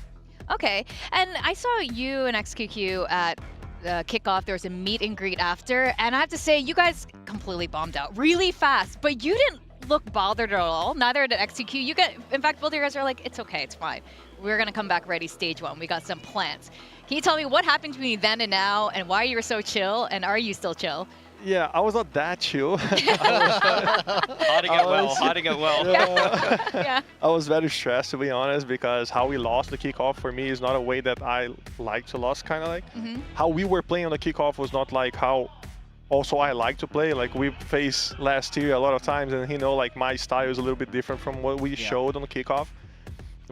Okay, and I saw you and XQQ at kickoff. There was a meet and greet after, and I have to say, you guys completely bombed out really fast, but you didn't look bothered at all. Neither did XQQ. In fact, both of you guys are like, it's okay, it's fine. We're gonna come back ready stage 1. We got some plans. Can you tell me what happened between then and now, and why you were so chill, and are you still chill? Yeah, I was not that chill. Hiding it well, hiding it well. Yeah. I was very stressed, to be honest, because how we lost the kickoff for me is not a way that I like to lose, kind of like. How we were playing on the kickoff was not like how also I like to play. Like we faced last year a lot of times, and like my style is a little bit different from what we showed on the kickoff.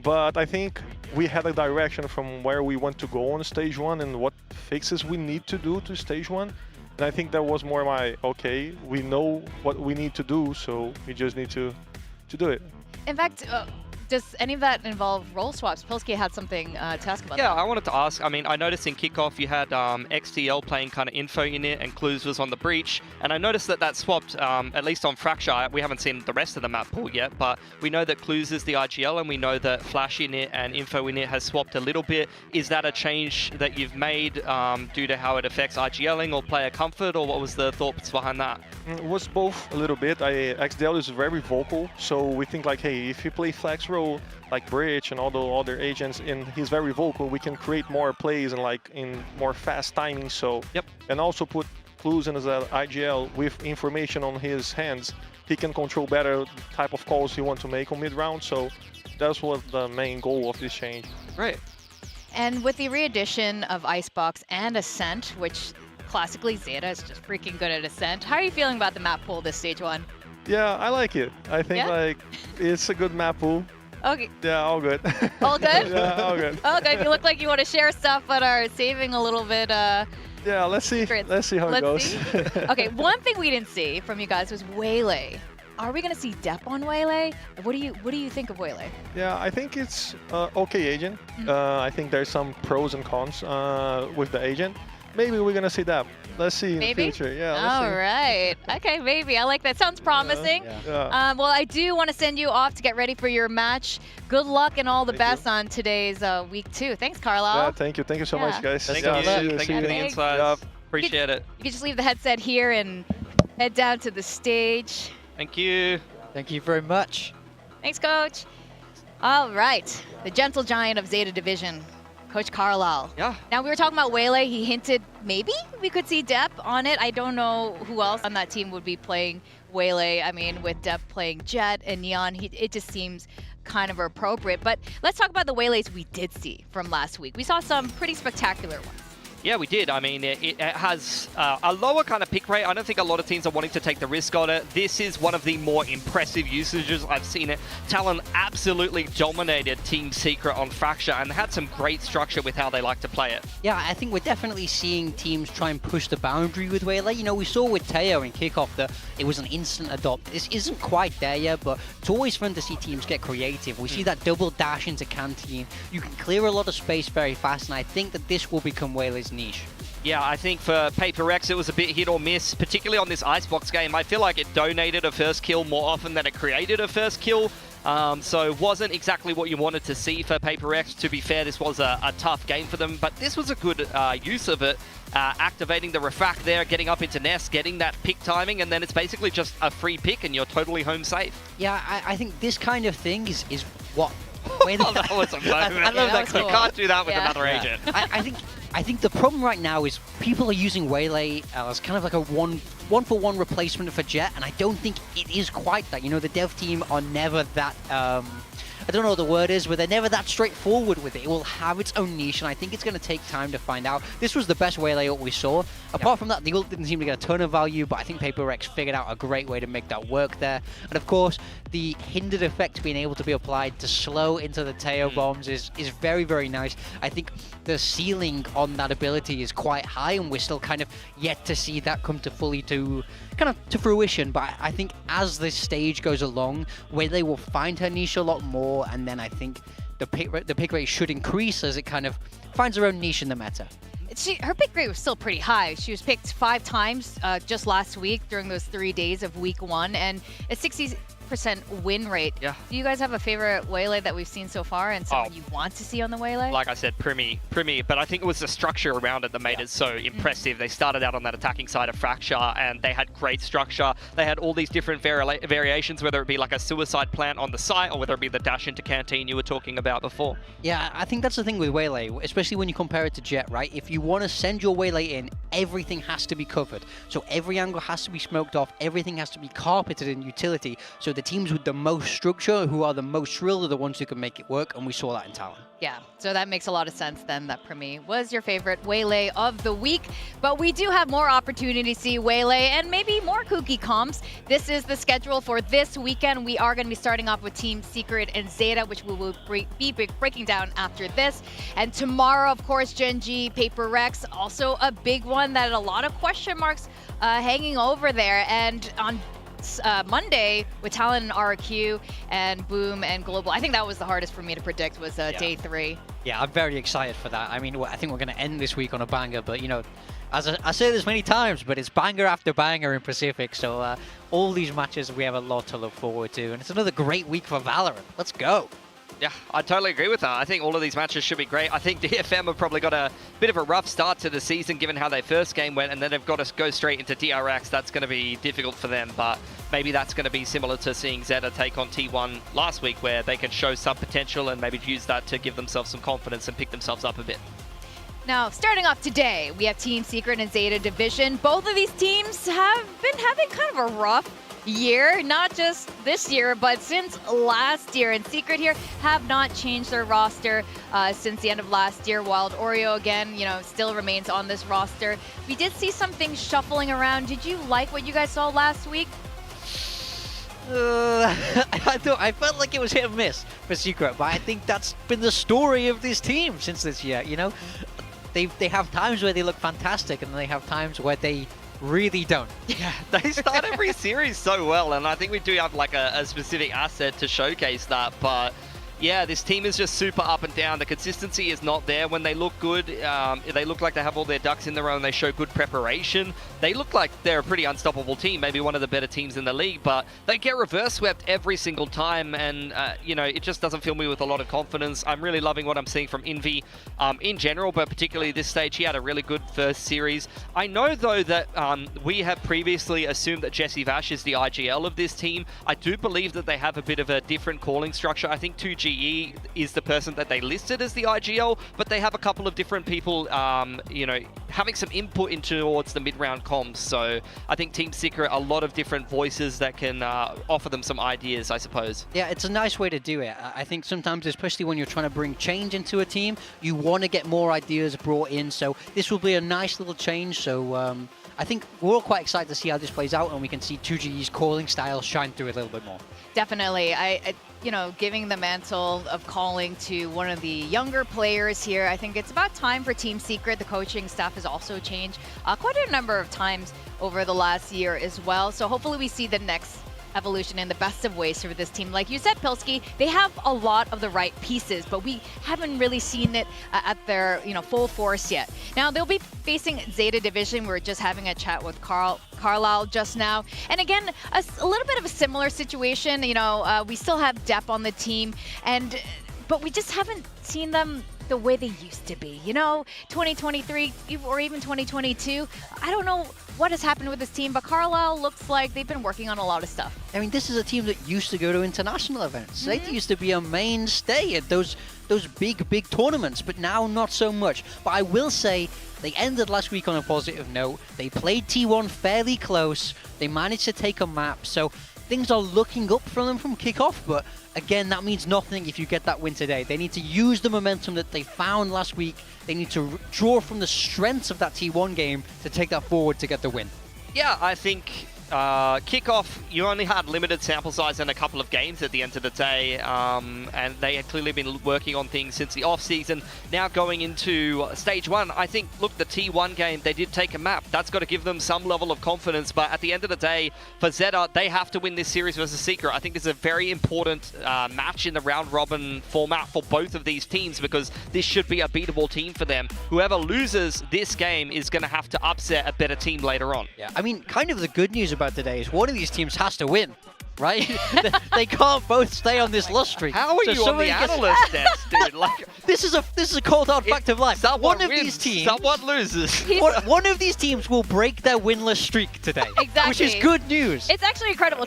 But I think we had a direction from where we want to go on stage 1 and what fixes we need to do to stage 1. And I think that was more my, okay, we know what we need to do, so we just need to do it. In fact, does any of that involve role swaps? Pilsky had something to ask about that. Yeah, I wanted to ask, I mean, I noticed in kickoff you had XTL playing kind of info in it and Clues was on the breach. And I noticed that swapped, at least on Fracture. We haven't seen the rest of the map pool yet, but we know that Clues is the IGL and we know that Flash in it and info in it has swapped a little bit. Is that a change that you've made due to how it affects IGLing or player comfort, or what was the thoughts behind that? It was both a little bit. XDL is very vocal, so we think like, hey, if you play Flex role like Bridge and all the other agents, and he's very vocal, we can create more plays and like in more fast timing. So and also put Clues in as an IGL with information on his hands. He can control better the type of calls he wants to make on mid round. So that's what the main goal of this change. Right. And with the re-addition of Icebox and Ascent, which classically ZETA is just freaking good at Ascent, how are you feeling about the map pool this stage 1? Yeah, I like it. I think like it's a good map pool. Okay. Yeah, all good. All good? Yeah, all good. Oh, good. You look like you want to share stuff, but are saving a little bit. Yeah, let's see. Let's see how it goes. Okay, one thing we didn't see from you guys was Waylay. Are we gonna see Depp on Waylay? What do you think of Waylay? Yeah, I think it's okay agent. I think there's some pros and cons with the agent. Maybe we're gonna see that. Let's see in the future. Yeah. All right. Okay, maybe. I like that. Sounds promising. Well, I do want to send you off to get ready for your match. Good luck and all the best on today's week 2. Thanks, Carlisle. Yeah, thank you. Thank you so much, guys. Thank you. Thank you for the insights. Appreciate it. You can just leave the headset here and head down to the stage. Thank you. Thank you very much. Thanks, Coach. All right. The gentle giant of ZETA Division, Coach Carlisle. Yeah. Now, we were talking about Waylay. He hinted maybe we could see Depp on it. I don't know who else on that team would be playing Waylay. I mean, with Depp playing Jet and Neon, it just seems kind of appropriate. But let's talk about the Waylays we did see from last week. We saw some pretty spectacular ones. Yeah, we did. I mean, it has a lower kind of pick rate. I don't think a lot of teams are wanting to take the risk on it. This is one of the more impressive usages I've seen it. Talon absolutely dominated Team Secret on Fracture and had some great structure with how they like to play it. Yeah, I think we're definitely seeing teams try and push the boundary with Waylay. You know, we saw with Teo in kickoff that it was an instant adopt. This isn't quite there yet, but it's always fun to see teams get creative. We see that double dash into Canteen. You can clear a lot of space very fast, and I think that this will become Waylay's niche. Yeah, I think for Paper Rex, it was a bit hit or miss, particularly on this Icebox game. I feel like it donated a first kill more often than it created a first kill. So it wasn't exactly what you wanted to see for Paper Rex. To be fair, this was a tough game for them, but this was a good use of it. Activating the refract there, getting up into Nest, getting that pick timing, and then it's basically just a free pick and you're totally home safe. Yeah, I think this kind of thing is what... that was a moment. I love that. Cool. You can't do that with another agent. I think the problem right now is people are using Waylay as kind of like a one-for-one replacement for Jet, and I don't think it is quite that. You know, the dev team are never that, I don't know what the word is, but they're never that straightforward with it. It will have its own niche, and I think it's going to take time to find out. This was the best Waylay ult we saw. Apart from that, the ult didn't seem to get a ton of value, but I think Paper Rex figured out a great way to make that work there. And of course, the hindered effect being able to be applied to slow into the Teo bombs is very, very nice. I think the ceiling on that ability is quite high, and we're still kind of yet to see that come to to fruition. But I think as this stage goes along, Waylay will find her niche a lot more, and then I think the pick rate should increase as it kind of finds her own niche in the meta. Her pick rate was still pretty high. She was picked 5 times just last week during those 3 days of week 1, and at 60 win rate. Yeah. Do you guys have a favorite Waylay that we've seen so far and someone you want to see on the Waylay? Like I said, Primi, but I think it was the structure around it that made it so impressive. They started out on that attacking side of Fracture, and they had great structure. They had all these different variations, whether it be like a suicide plant on the site, or whether it be the dash into canteen you were talking about before. Yeah, I think that's the thing with Waylay, especially when you compare it to Jet, right? If you want to send your Waylay in, everything has to be covered. So every angle has to be smoked off, everything has to be carpeted in utility. So the teams with the most structure, who are the most thrilled, are the ones who can make it work, and we saw that in Talon. Yeah, so that makes a lot of sense then that Primi was your favorite Waylay of the week. But we do have more opportunity to see Waylay and maybe more kooky comps. This is the schedule for this weekend. We are going to be starting off with Team Secret and ZETA, which we will be breaking down after this. And tomorrow, of course, Gen G, Paper Rex, also a big one that a lot of question marks hanging over there. And on Monday with Talon and RQ and Boom and Global. I think that was the hardest for me to predict was day 3. Yeah, I'm very excited for that. I mean, I think we're going to end this week on a banger, but you know, as I say this many times, but it's banger after banger in Pacific. So all these matches, we have a lot to look forward to, and it's another great week for Valorant. Let's go. Yeah, I totally agree with that. I think all of these matches should be great. I think DFM have probably got a bit of a rough start to the season given how their first game went, and then they've got to go straight into DRX. That's going to be difficult for them, but maybe that's going to be similar to seeing ZETA take on T1 last week, where they can show some potential and maybe use that to give themselves some confidence and pick themselves up a bit. Now, starting off today, we have Team Secret and ZETA Division. Both of these teams have been having kind of a rough year, not just this year, but since last year. And Secret here have not changed their roster since the end of last year. Wild Oreo, again, you know, still remains on this roster. We did see some things shuffling around. Did you like what you guys saw last week? I felt like it was hit and miss for Secret, but I think that's been the story of this team since this year. You know, they have times where they look fantastic, and they have times where they really don't. Yeah, they start every series so well, and I think we do have like a specific asset to showcase that, but yeah, this team is just super up and down. The consistency is not there when they look good. They look like they have all their ducks in the row and they show good preparation. They look like they're a pretty unstoppable team, maybe one of the better teams in the league, but they get reverse swept every single time, and you know, it just doesn't fill me with a lot of confidence. I'm really loving what I'm seeing from Envy in general, but particularly this stage, he had a really good first series. I know though that we have previously assumed that Jesse Vash is the IGL of this team. I do believe that they have a bit of a different calling structure. I think 2GE is the person that they listed as the IGL, but they have a couple of different people, you know, having some input into towards the mid-round comms. So I think Team Secret, a lot of different voices that can offer them some ideas, I suppose. Yeah, it's a nice way to do it. I think sometimes, especially when you're trying to bring change into a team, you want to get more ideas brought in. So this will be a nice little change. So I think we're all quite excited to see how this plays out, and we can see 2GE's calling style shine through a little bit more. Definitely. You know, giving the mantle of calling to one of the younger players here, I think it's about time for Team Secret. The coaching staff has also changed quite a number of times over the last year as well. So hopefully we see the next evolution in the best of ways for this team. Like you said, Pilski, they have a lot of the right pieces, but we haven't really seen it at their, you know, full force yet. Now they'll be facing ZETA Division. We were just having a chat with Carlisle just now, and again, a little bit of a similar situation. You know, we still have Depp on the team, but we just haven't seen them the way they used to be. You know, 2023 or even 2022. I don't know what has happened with this team, but Carlisle looks like they've been working on a lot of stuff. I mean, this is a team that used to go to international events. ZETA used to be a mainstay at those big tournaments, but now not so much. But I will say, they ended last week on a positive note. They played T1 fairly close. They managed to take a map, so things are looking up for them from kickoff, but again, that means nothing if you get that win today. They need to use the momentum that they found last week. They need to draw from the strengths of that T1 game to take that forward to get the win. Yeah, I think kickoff, you only had limited sample size in a couple of games at the end of the day, and they had clearly been working on things since the off-season. Now going into stage 1, I think, look, the T1 game, they did take a map. That's got to give them some level of confidence, but at the end of the day, for ZETA, they have to win this series versus Secret. I think this is a very important match in the round-robin format for both of these teams, because this should be a beatable team for them. Whoever loses this game is going to have to upset a better team later on. Yeah, I mean, kind of the good news about today is one of these teams has to win. right? They can't both stay on this loss streak. How are So you on somebody the gets- analyst desk, dude? Like, This is a cold hard fact of life. someone One of wins, these teams, someone loses. one of these teams will break their winless streak today. Exactly. Which is good news. It's actually incredible.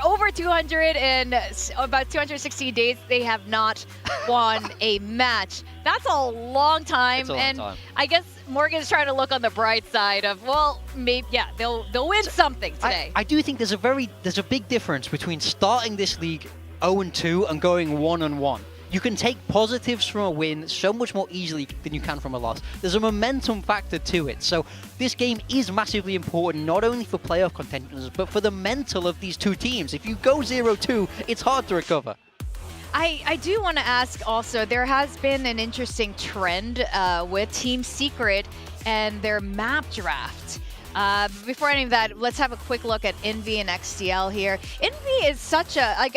Over 200 in about 216 days, they have not won a match. That's a long time. It's a long and time. I guess Morgan's trying to look on the bright side of, well, maybe, yeah, they'll win something today. I do think there's a big difference between starting this league 0-2 and going 1-1. You can take positives from a win so much more easily than you can from a loss. There's a momentum factor to it. So this game is massively important, not only for playoff contenders, but for the mental of these two teams. If you go 0-2, it's hard to recover. I do want to ask also, there has been an interesting trend with Team Secret and their map draft. Before any of that, let's have a quick look at Envy and XTL here. Envy is such a, like,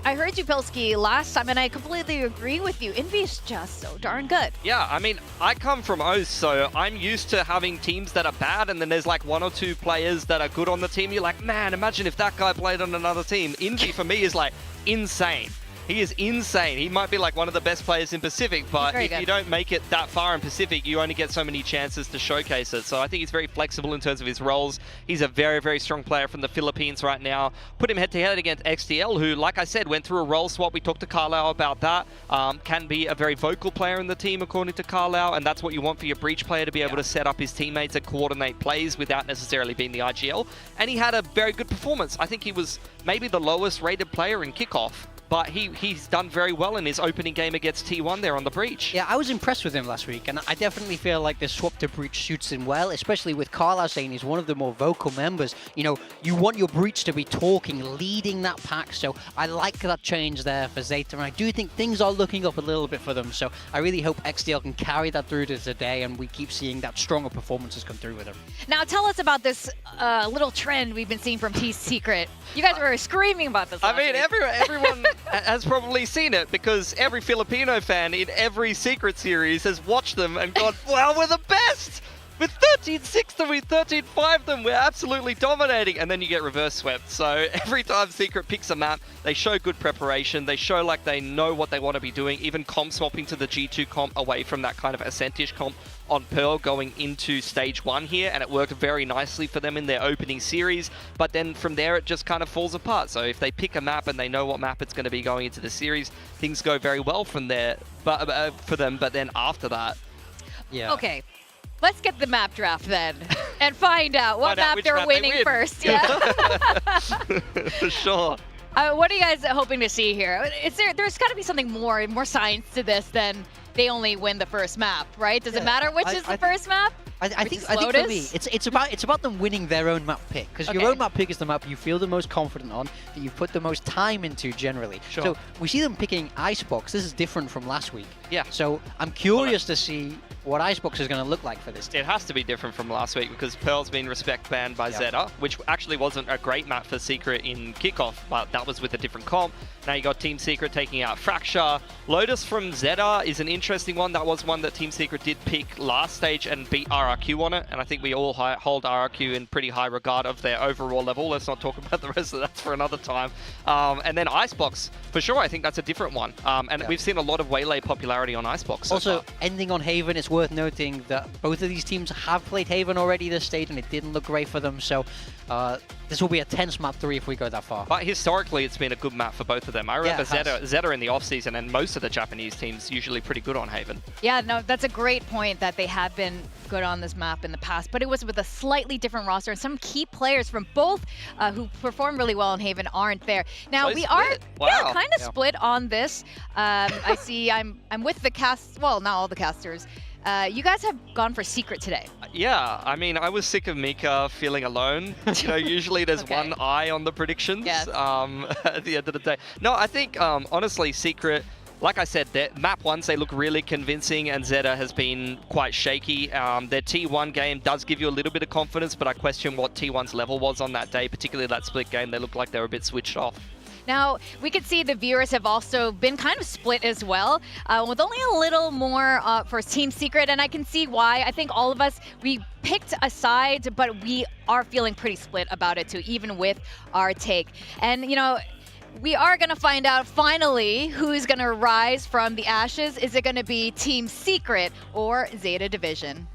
I heard you, Pilski, last time, and I completely agree with you. Envy is just so darn good. Yeah, I mean, I come from O's, so I'm used to having teams that are bad, and then there's like 1 or 2 players that are good on the team. You're like, man, imagine if that guy played on another team. Envy, for me, is like insane. He is insane. He might be like one of the best players in Pacific, but if you don't make it that far in Pacific, you only get so many chances to showcase it. So I think he's very flexible in terms of his roles. He's a very, very strong player from the Philippines right now. Put him head-to-head against XTL, who, like I said, went through a role swap. We talked to Carlisle about that. Can be a very vocal player in the team, according to Carlisle, and that's what you want for your Breach player, to be able to set up his teammates and coordinate plays without necessarily being the IGL. And he had a very good performance. I think he was maybe the lowest rated player in kickoff, but he's done very well in his opening game against T1 there on the Breach. Yeah, I was impressed with him last week, and I definitely feel like the swap to Breach suits him well, especially with Carlisle saying he's one of the more vocal members. You know, you want your Breach to be talking, leading that pack, so I like that change there for ZETA, and I do think things are looking up a little bit for them, so I really hope XDL can carry that through to today, and we keep seeing that stronger performances come through with them. Now tell us about this little trend we've been seeing from Team Secret. You guys were screaming about this I last mean, week. everyone has probably seen it, because every Filipino fan in every Secret series has watched them and gone, wow, we're the best! With 13-6 them, with 13-5 them, we're absolutely dominating. And then you get reverse swept. So every time Secret picks a map, they show good preparation. They show like they know what they want to be doing. Even comp swapping to the G2 comp away from that kind of Ascentish comp on Pearl going into stage 1 here, and it worked very nicely for them in their opening series, but then from there it just kind of falls apart. So if they pick a map and they know what map it's going to be going into the series, things go very well from there for them, but then after that... Yeah. Okay, let's get the map draft then and find out what map they're winning first. Yeah. For sure. What are you guys hoping to see here? There's got to be something more science to this than they only win the first map, right? Does it matter which is the first map? I think for me, it's about them winning their own map pick, because your own map pick is the map you feel the most confident on, that you put the most time into generally. Sure. So we see them picking Icebox. This is different from last week. Yeah. So I'm curious to see what Icebox is going to look like for this team. It has to be different from last week, because Pearl's been respect banned by ZETA, which actually wasn't a great map for Secret in kickoff, but that was with a different comp. Now you got Team Secret taking out Fracture. Lotus from ZETA is an interesting one. That was one that Team Secret did pick last stage and beat RRQ on it, and I think we all hold RRQ in pretty high regard of their overall level. Let's not talk about the rest of that for another time. And then Icebox, for sure, I think that's a different one. And we've seen a lot of Waylay popularity on Icebox so Also, far. ending on Haven, it's worth noting that both of these teams have played Haven already this stage, and it didn't look great for them, so this will be a tense map 3 if we go that far. But historically, it's been a good map for both of them. I remember ZETA in the off-season, and most of the Japanese teams usually pretty good on Haven. Yeah, no, that's a great point that they have been good on this map in the past, but it was with a slightly different roster, and some key players from both who performed really well in Haven aren't there. Now, So we split. are kind of split on this. I see I'm with the cast, well, not all the casters. You guys have gone for Secret today. Yeah, I mean, I was sick of Mika feeling alone. You know, usually there's one eye on the predictions at the end of the day. No, I think, honestly, Secret, like I said, map ones, they look really convincing, and ZETA has been quite shaky. Their T1 game does give you a little bit of confidence, but I question what T1's level was on that day, particularly that split game. They looked like they were a bit switched off. Now, we could see the viewers have also been kind of split as well, with only a little more for Team Secret, and I can see why. I think all of us, we picked a side, but we are feeling pretty split about it too, even with our take. And, you know, we are going to find out finally who's going to rise from the ashes. Is it going to be Team Secret or ZETA Division?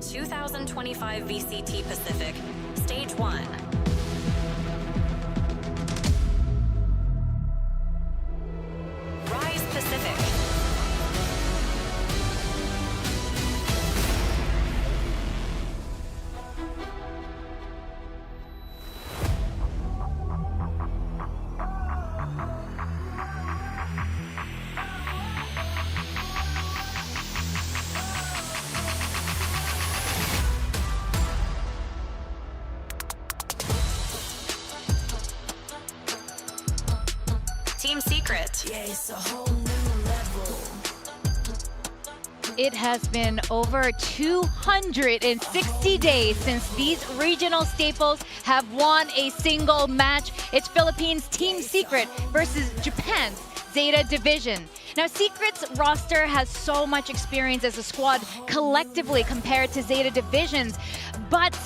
...2025 VCT Pacific, Stage 1. Rise Pacific. Team Secret. Yeah, it's a whole new level. It has been over 260 days since these regional staples have won a single match. It's Philippines Team Secret versus Japan's ZETA Division. Now, Secret's roster has so much experience as a squad collectively compared to ZETA Division's, but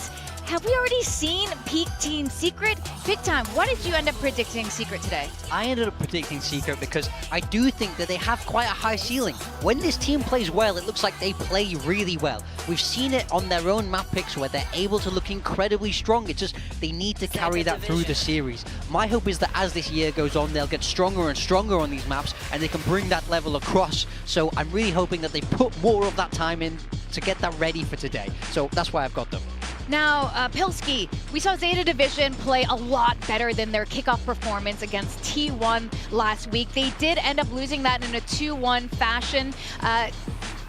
have we already seen peak Team Secret? Big Time, what did you end up predicting Secret today? I ended up predicting Secret because I do think that they have quite a high ceiling. When this team plays well, it looks like they play really well. We've seen it on their own map picks where they're able to look incredibly strong. It's just they need to carry that through the series. My hope is that as this year goes on, they'll get stronger and stronger on these maps and they can bring that level across. So I'm really hoping that they put more of that time in to get that ready for today. So that's why I've got them. Now, Pilski, we saw ZETA Division play a lot better than their kickoff performance against T1 last week. They did end up losing that in a 2-1 fashion.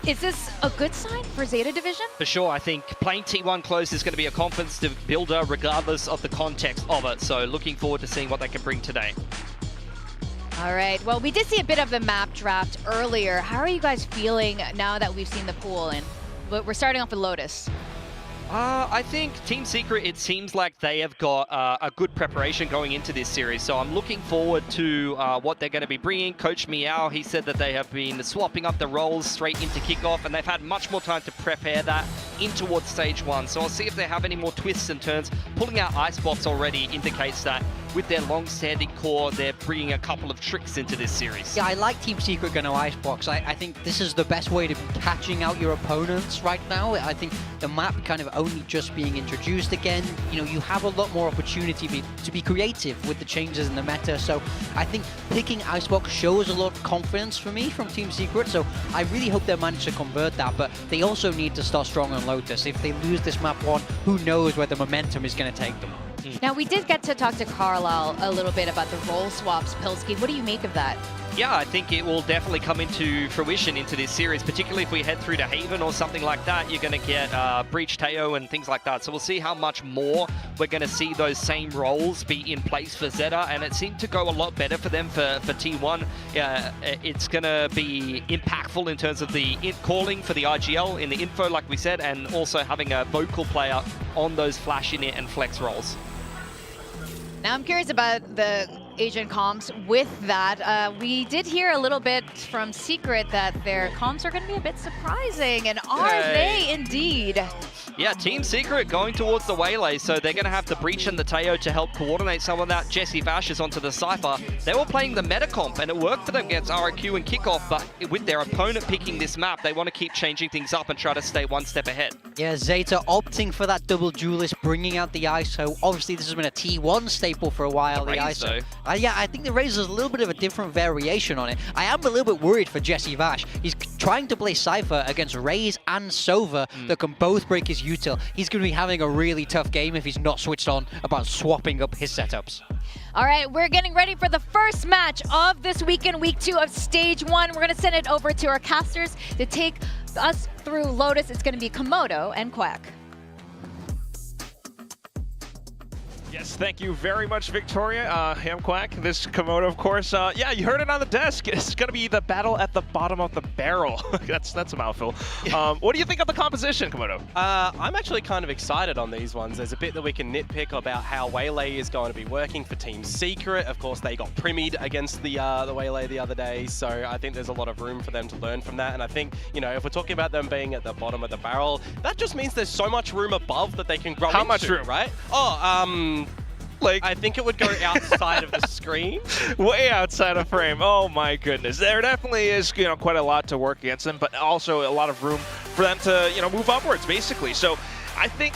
Is this a good sign for ZETA Division? For sure, I think playing T1 close is going to be a confidence builder regardless of the context of it. So looking forward to seeing what they can bring today. All right, well, we did see a bit of the map draft earlier. How are you guys feeling now that we've seen the pool? And we're starting off with Lotus. I think Team Secret, it seems like they have got a good preparation going into this series. So I'm looking forward to what they're going to be bringing. Coach Meow, he said that they have been swapping up the roles straight into kickoff, and they've had much more time to prepare that in towards stage 1. So I'll see if they have any more twists and turns. Pulling out Icebox already indicates that with their long-standing core, they're bringing a couple of tricks into this series. Yeah, I like Team Secret going to Icebox. I think this is the best way to be catching out your opponents right now. I think the map kind of only just being introduced again. You know, you have a lot more opportunity to be creative with the changes in the meta. So I think picking Icebox shows a lot of confidence for me from Team Secret. So I really hope they manage to convert that. But they also need to start strong on Lotus. If they lose this map 1, who knows where the momentum is going to take them. Now, we did get to talk to Carlisle a little bit about the role swaps. Pilski, what do you make of that? Yeah, I think it will definitely come into fruition into this series, particularly if we head through to Haven or something like that. You're going to get Breach Teo and things like that. So we'll see how much more we're going to see those same roles be in place for ZETA, and it seemed to go a lot better for them for T1. It's going to be impactful in terms of the calling for the IGL in the info, like we said, and also having a vocal player on those flash in it and flex roles. Now I'm curious about the Asian comps with that. We did hear a little bit from Secret that their comps are going to be a bit surprising, and are they indeed? Yeah, Team Secret going towards the Waylay, so they're going to have the Breach and the Teo to help coordinate some of that. Jesse Vash is onto the Cypher. They were playing the meta comp, and it worked for them against RQ and Kickoff, but with their opponent picking this map, they want to keep changing things up and try to stay one step ahead. Yeah, ZETA opting for that double duelist, bringing out the ISO. Obviously, this has been a T1 staple for a while, the ISO. Yeah, I think the Razor is a little bit of a different variation on it. I am a little bit worried for Jesse Vash. He's trying to play Cypher against Raze and Sova that can both break his util. He's going to be having a really tough game if he's not switched on about swapping up his setups. All right, we're getting ready for the first match of this weekend, week 2 of stage 1. We're going to send it over to our casters to take us through Lotus. It's going to be Komodo and Quack. Yes, thank you very much, Victoria. I'm Quack, this Komodo, of course. Yeah, you heard it on the desk. It's going to be the battle at the bottom of the barrel. That's a mouthful. What do you think of the composition, Komodo? I'm actually kind of excited on these ones. There's a bit that we can nitpick about how Waylay is going to be working for Team Secret. Of course, they got primmied against the Waylay the other day, so I think there's a lot of room for them to learn from that. And I think, you know, if we're talking about them being at the bottom of the barrel, that just means there's so much room above that they can grow into. How much room? Right? I think it would go outside of the screen. Way outside of frame. Oh my goodness. There definitely is, you know, quite a lot to work against them, but also a lot of room for them to, you know, move upwards, basically. So I think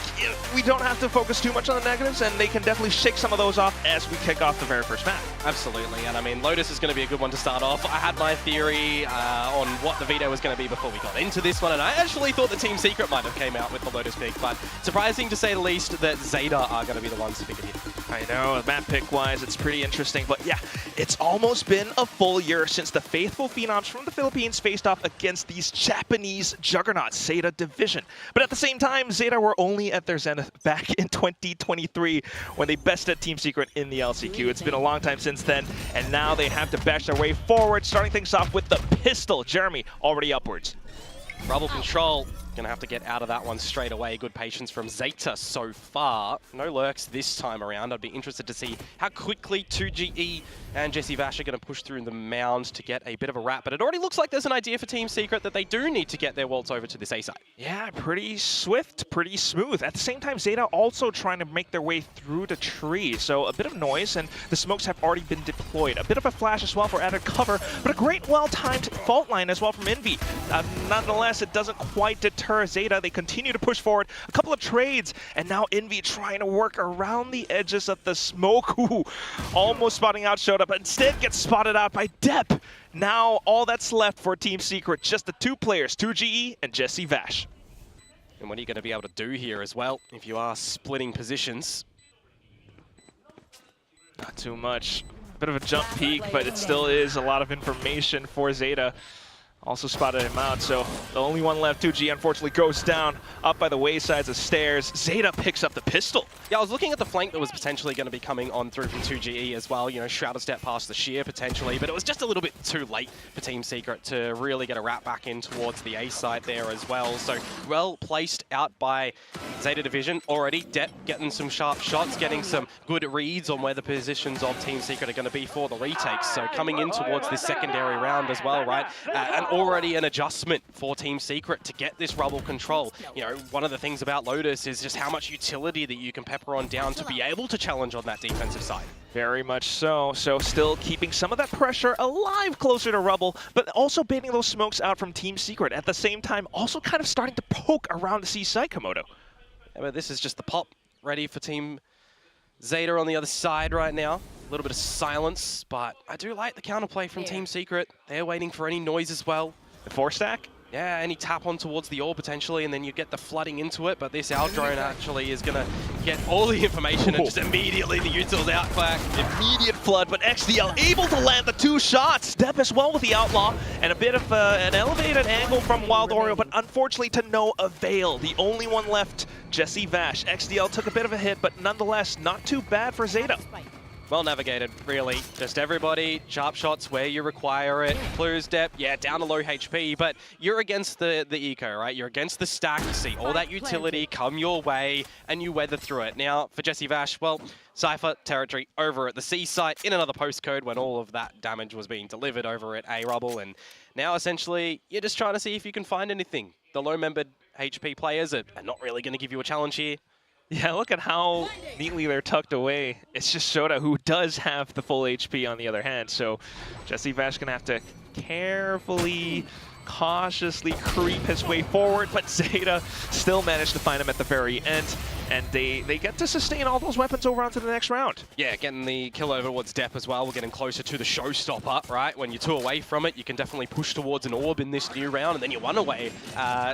we don't have to focus too much on the negatives, and they can definitely shake some of those off as we kick off the very first map. Absolutely, and I mean, Lotus is going to be a good one to start off. I had my theory on what the veto was going to be before we got into this one, and I actually thought the Team Secret might have came out with the Lotus pick, but surprising to say the least that ZETA are going to be the ones to pick it here. I know, map pick-wise, it's pretty interesting, but yeah, it's almost been a full year since the faithful Phenoms from the Philippines faced off against these Japanese juggernauts, ZETA Division. But at the same time, ZETA were only at their zenith back in 2023 when they bested Team Secret in the LCQ. It's been a long time since then, and now they have to bash their way forward, starting things off with the pistol. Jeremy already upwards. Rubble control, gonna have to get out of that one straight away. Good patience from ZETA so far. No lurks this time around. I'd be interested to see how quickly 2GE and Jesse Vash are gonna push through the mound to get a bit of a wrap. But it already looks like there's an idea for Team Secret that they do need to get their waltz over to this A side. Yeah, pretty swift, pretty smooth. At the same time, ZETA also trying to make their way through the tree. So a bit of noise, and the smokes have already been deployed. A bit of a flash as well for added cover, but a great well-timed fault line as well from Envy. Nonetheless, it doesn't quite deter ZETA. They continue to push forward. A couple of trades, and now Envy trying to work around the edges of the smoke. Ooh, almost spotting out showed up, but instead gets spotted out by Depp. Now all that's left for Team Secret, just the two players, 2GE and Jesse Vash. And what are you going to be able to do here as well if you are splitting positions? Not too much. A bit of a jump peak, but it still is a lot of information for ZETA. Also spotted him out, so the only one left, 2G, unfortunately goes down up by the waysides of stairs. ZETA picks up the pistol. Yeah, I was looking at the flank that was potentially going to be coming on through from 2GE as well. You know, shrouded step past the sheer potentially, but it was just a little bit too late for Team Secret to really get a wrap back in towards the A site there as well. So well placed out by ZETA Division already. Depp getting some sharp shots, getting some good reads on where the positions of Team Secret are going to be for the retakes. So coming in towards this secondary round as well, right? And already an adjustment for Team Secret to get this rubble control. You know, one of the things about Lotus is just how much utility that you can pepper on down to be able to challenge on that defensive side. Very much so. So still keeping some of that pressure alive closer to rubble, but also baiting those smokes out from Team Secret. At the same time, also kind of starting to poke around the C side, Komodo. Yeah, but this is just the pop ready for Team ZETA on the other side right now. A little bit of silence, but I do like the counterplay from Team Secret. They're waiting for any noise as well. The 4-stack? Yeah, any tap on towards the orb potentially, and then you get the flooding into it, but this out drone actually is going to get all the information and just immediately the util's out, Quack. Immediate flood, but XDL able to land the 2 shots. Step as well with the Outlaw, and a bit of an elevated angle from Wild Oreo, but unfortunately to no avail. The only one left, Jesse Vash. XDL took a bit of a hit, but nonetheless, not too bad for ZETA. Well navigated, really. Just everybody, sharp shots where you require it. Clues, depth, yeah, down to low HP, but you're against the eco, right? You're against the stack. You see all that utility come your way, and you weather through it. Now, for Jesse Vash, well, Cypher territory over at the C site in another postcode when all of that damage was being delivered over at A Rubble, and now essentially you're just trying to see if you can find anything. The low-membered HP players are not really going to give you a challenge here. Yeah, look at how neatly they're tucked away. It's just Shota who does have the full HP on the other hand, so Jesse Vash gonna have to carefully, cautiously creep his way forward, but ZETA still managed to find him at the very end, and they get to sustain all those weapons over onto the next round. Yeah, getting the kill over towards Depp as well. We're getting closer to the showstopper, right? When you're 2 away from it, you can definitely push towards an orb in this new round, and then you're 1 away.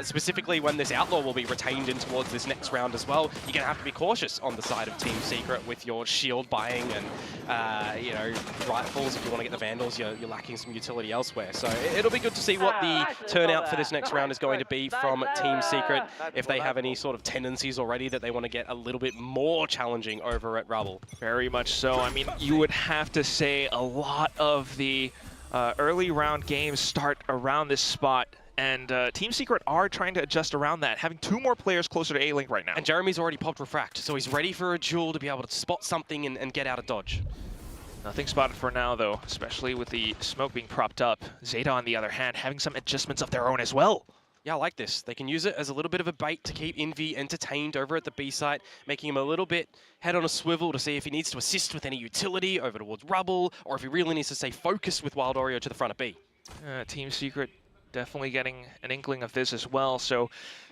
Specifically when this Outlaw will be retained in towards this next round as well, you're going to have to be cautious on the side of Team Secret with your shield buying and, you know, rifles. If you want to get the Vandals, you're lacking some utility elsewhere. So it'll be good to see what the turnout for this next round is going to be from Team Secret, if they have any sort of tendencies already that they want to get a little bit more challenging over at Rubble. Very much so. I mean, you would have to say a lot of the early round games start around this spot, and Team Secret are trying to adjust around that, having 2 more players closer to A-Link right now. And Jeremy's already popped Refract, so he's ready for a duel to be able to spot something and get out of dodge. Nothing spotted for now, though, especially with the smoke being propped up. ZETA, on the other hand, having some adjustments of their own as well. Yeah, I like this. They can use it as a little bit of a bait to keep Envy entertained over at the B site, making him a little bit head on a swivel to see if he needs to assist with any utility over towards Rubble, or if he really needs to stay focused with Wild Oreo to the front of B. Team Secret definitely getting an inkling of this as well, so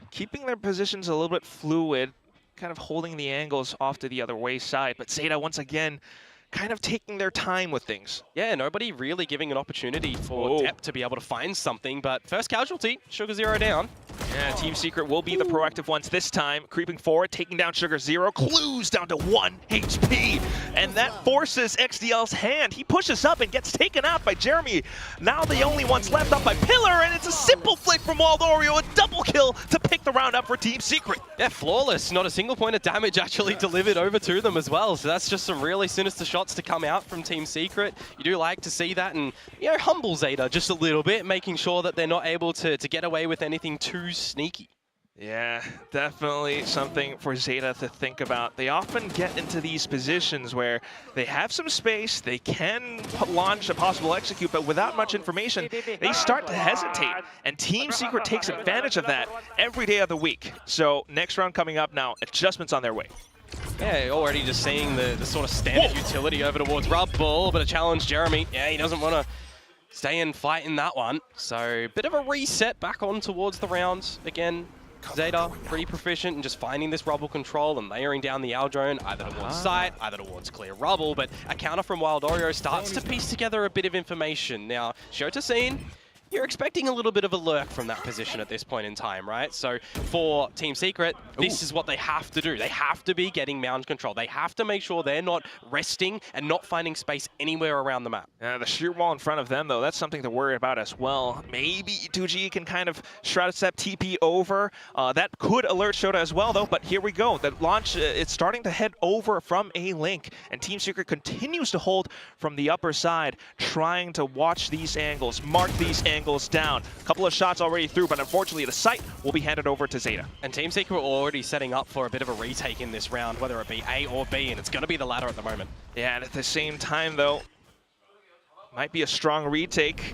keeping their positions a little bit fluid, kind of holding the angles off to the other way side, but ZETA once again kind of taking their time with things. Yeah, nobody really giving an opportunity for Depp to be able to find something, but first casualty, Sugar Zero down. Yeah, Team Secret will be the proactive ones this time, creeping forward, taking down Sugar Zero, Clues down to 1 HP, and that forces XDL's hand. He pushes up and gets taken out by Jeremy. Now the only ones left up by Pillar, and it's a simple flick from Wild Oreo, a double kill to pick the round up for Team Secret. Yeah, flawless. Not a single point of damage actually delivered over to them as well, so that's just some really sinister shots to come out from Team Secret. You do like to see that, and, you know, humble ZETA just a little bit, making sure that they're not able to get away with anything too sneaky. Yeah, definitely something for ZETA to think about. They often get into these positions where they have some space, they can launch a possible execute, but without much information, they start to hesitate. And Team Secret takes advantage of that every day of the week. So next round coming up now, adjustments on their way. Yeah, already just seeing the sort of standard utility over towards Rubble, but a challenge Jeremy. Yeah, he doesn't want to stay and fight in that one. So bit of a reset back on towards the rounds. Again, ZETA pretty proficient in just finding this Rubble control and layering down the Aldrone either towards site, either towards clear Rubble, but a counter from Wild Oreo starts to piece together a bit of information. Now, Shota scene, you're expecting a little bit of a lurk from that position at this point in time, right? So for Team Secret, this is what they have to do. They have to be getting mound control. They have to make sure they're not resting and not finding space anywhere around the map. The sheer wall in front of them, though, that's something to worry about as well. Maybe 2G can kind of Shrouded Step TP over. That could alert Shota as well, though, but here we go. The launch, it's starting to head over from A-Link, and Team Secret continues to hold from the upper side, trying to watch these angles, mark these angles down. A couple of shots already through, but unfortunately the site will be handed over to ZETA. And Team Secret are already setting up for a bit of a retake in this round, whether it be A or B, and it's going to be the latter at the moment. Yeah, and at the same time, though, might be a strong retake.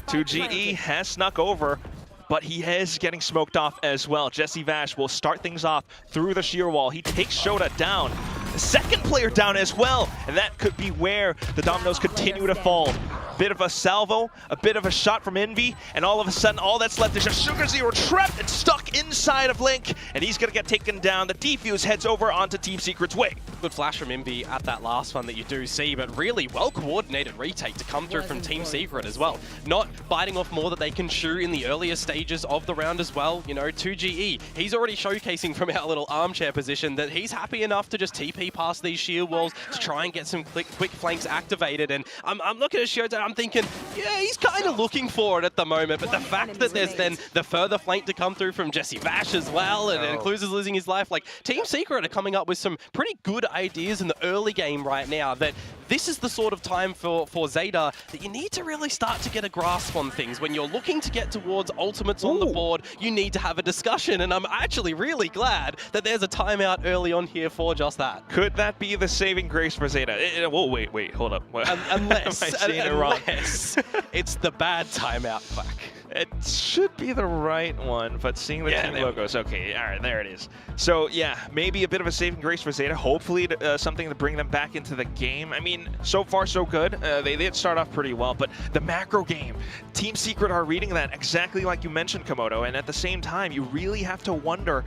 2GE has snuck over, but he is getting smoked off as well. Jesse Vash will start things off through the sheer wall. He takes Shota down. The second player down as well, and that could be where the dominoes continue to fall. Bit of a salvo, a bit of a shot from Envy, and all of a sudden all that's left is just Sugar Zero trapped and stuck inside of Link, and he's gonna get taken down. The defuse heads over onto Team Secret's way. Good flash from Envy at that last one that you do see, but really well-coordinated retake to come through from Team Secret as well. Not biting off more that they can chew in the earlier stages of the round as well. You know, 2GE, he's already showcasing from our little armchair position that he's happy enough to just TP past these shield walls to try and get some quick flanks activated. And I'm looking at Shota, I'm thinking, yeah, he's kind of looking for it at the moment, but the fact that there's then the further flank to come through from Jesse Vash as well, and Clues is losing his life, like, Team Secret are coming up with some pretty good ideas in the early game right now that this is the sort of time for ZETA that you need to really start to get a grasp on things. When you're looking to get towards ultimates on the board, you need to have a discussion, and I'm actually really glad that there's a timeout early on here for just that. Could that be the saving grace for ZETA? Whoa, wait, hold up. Unless, Am I seeing it wrong? It's the bad timeout, Quack. It should be the right one, but seeing the team logos, okay, all right, there it is. So yeah, maybe a bit of a saving grace for ZETA. Hopefully something to bring them back into the game. I mean, so far so good. They did start off pretty well, but the macro game, Team Secret are reading that exactly like you mentioned, Komodo, and at the same time, you really have to wonder,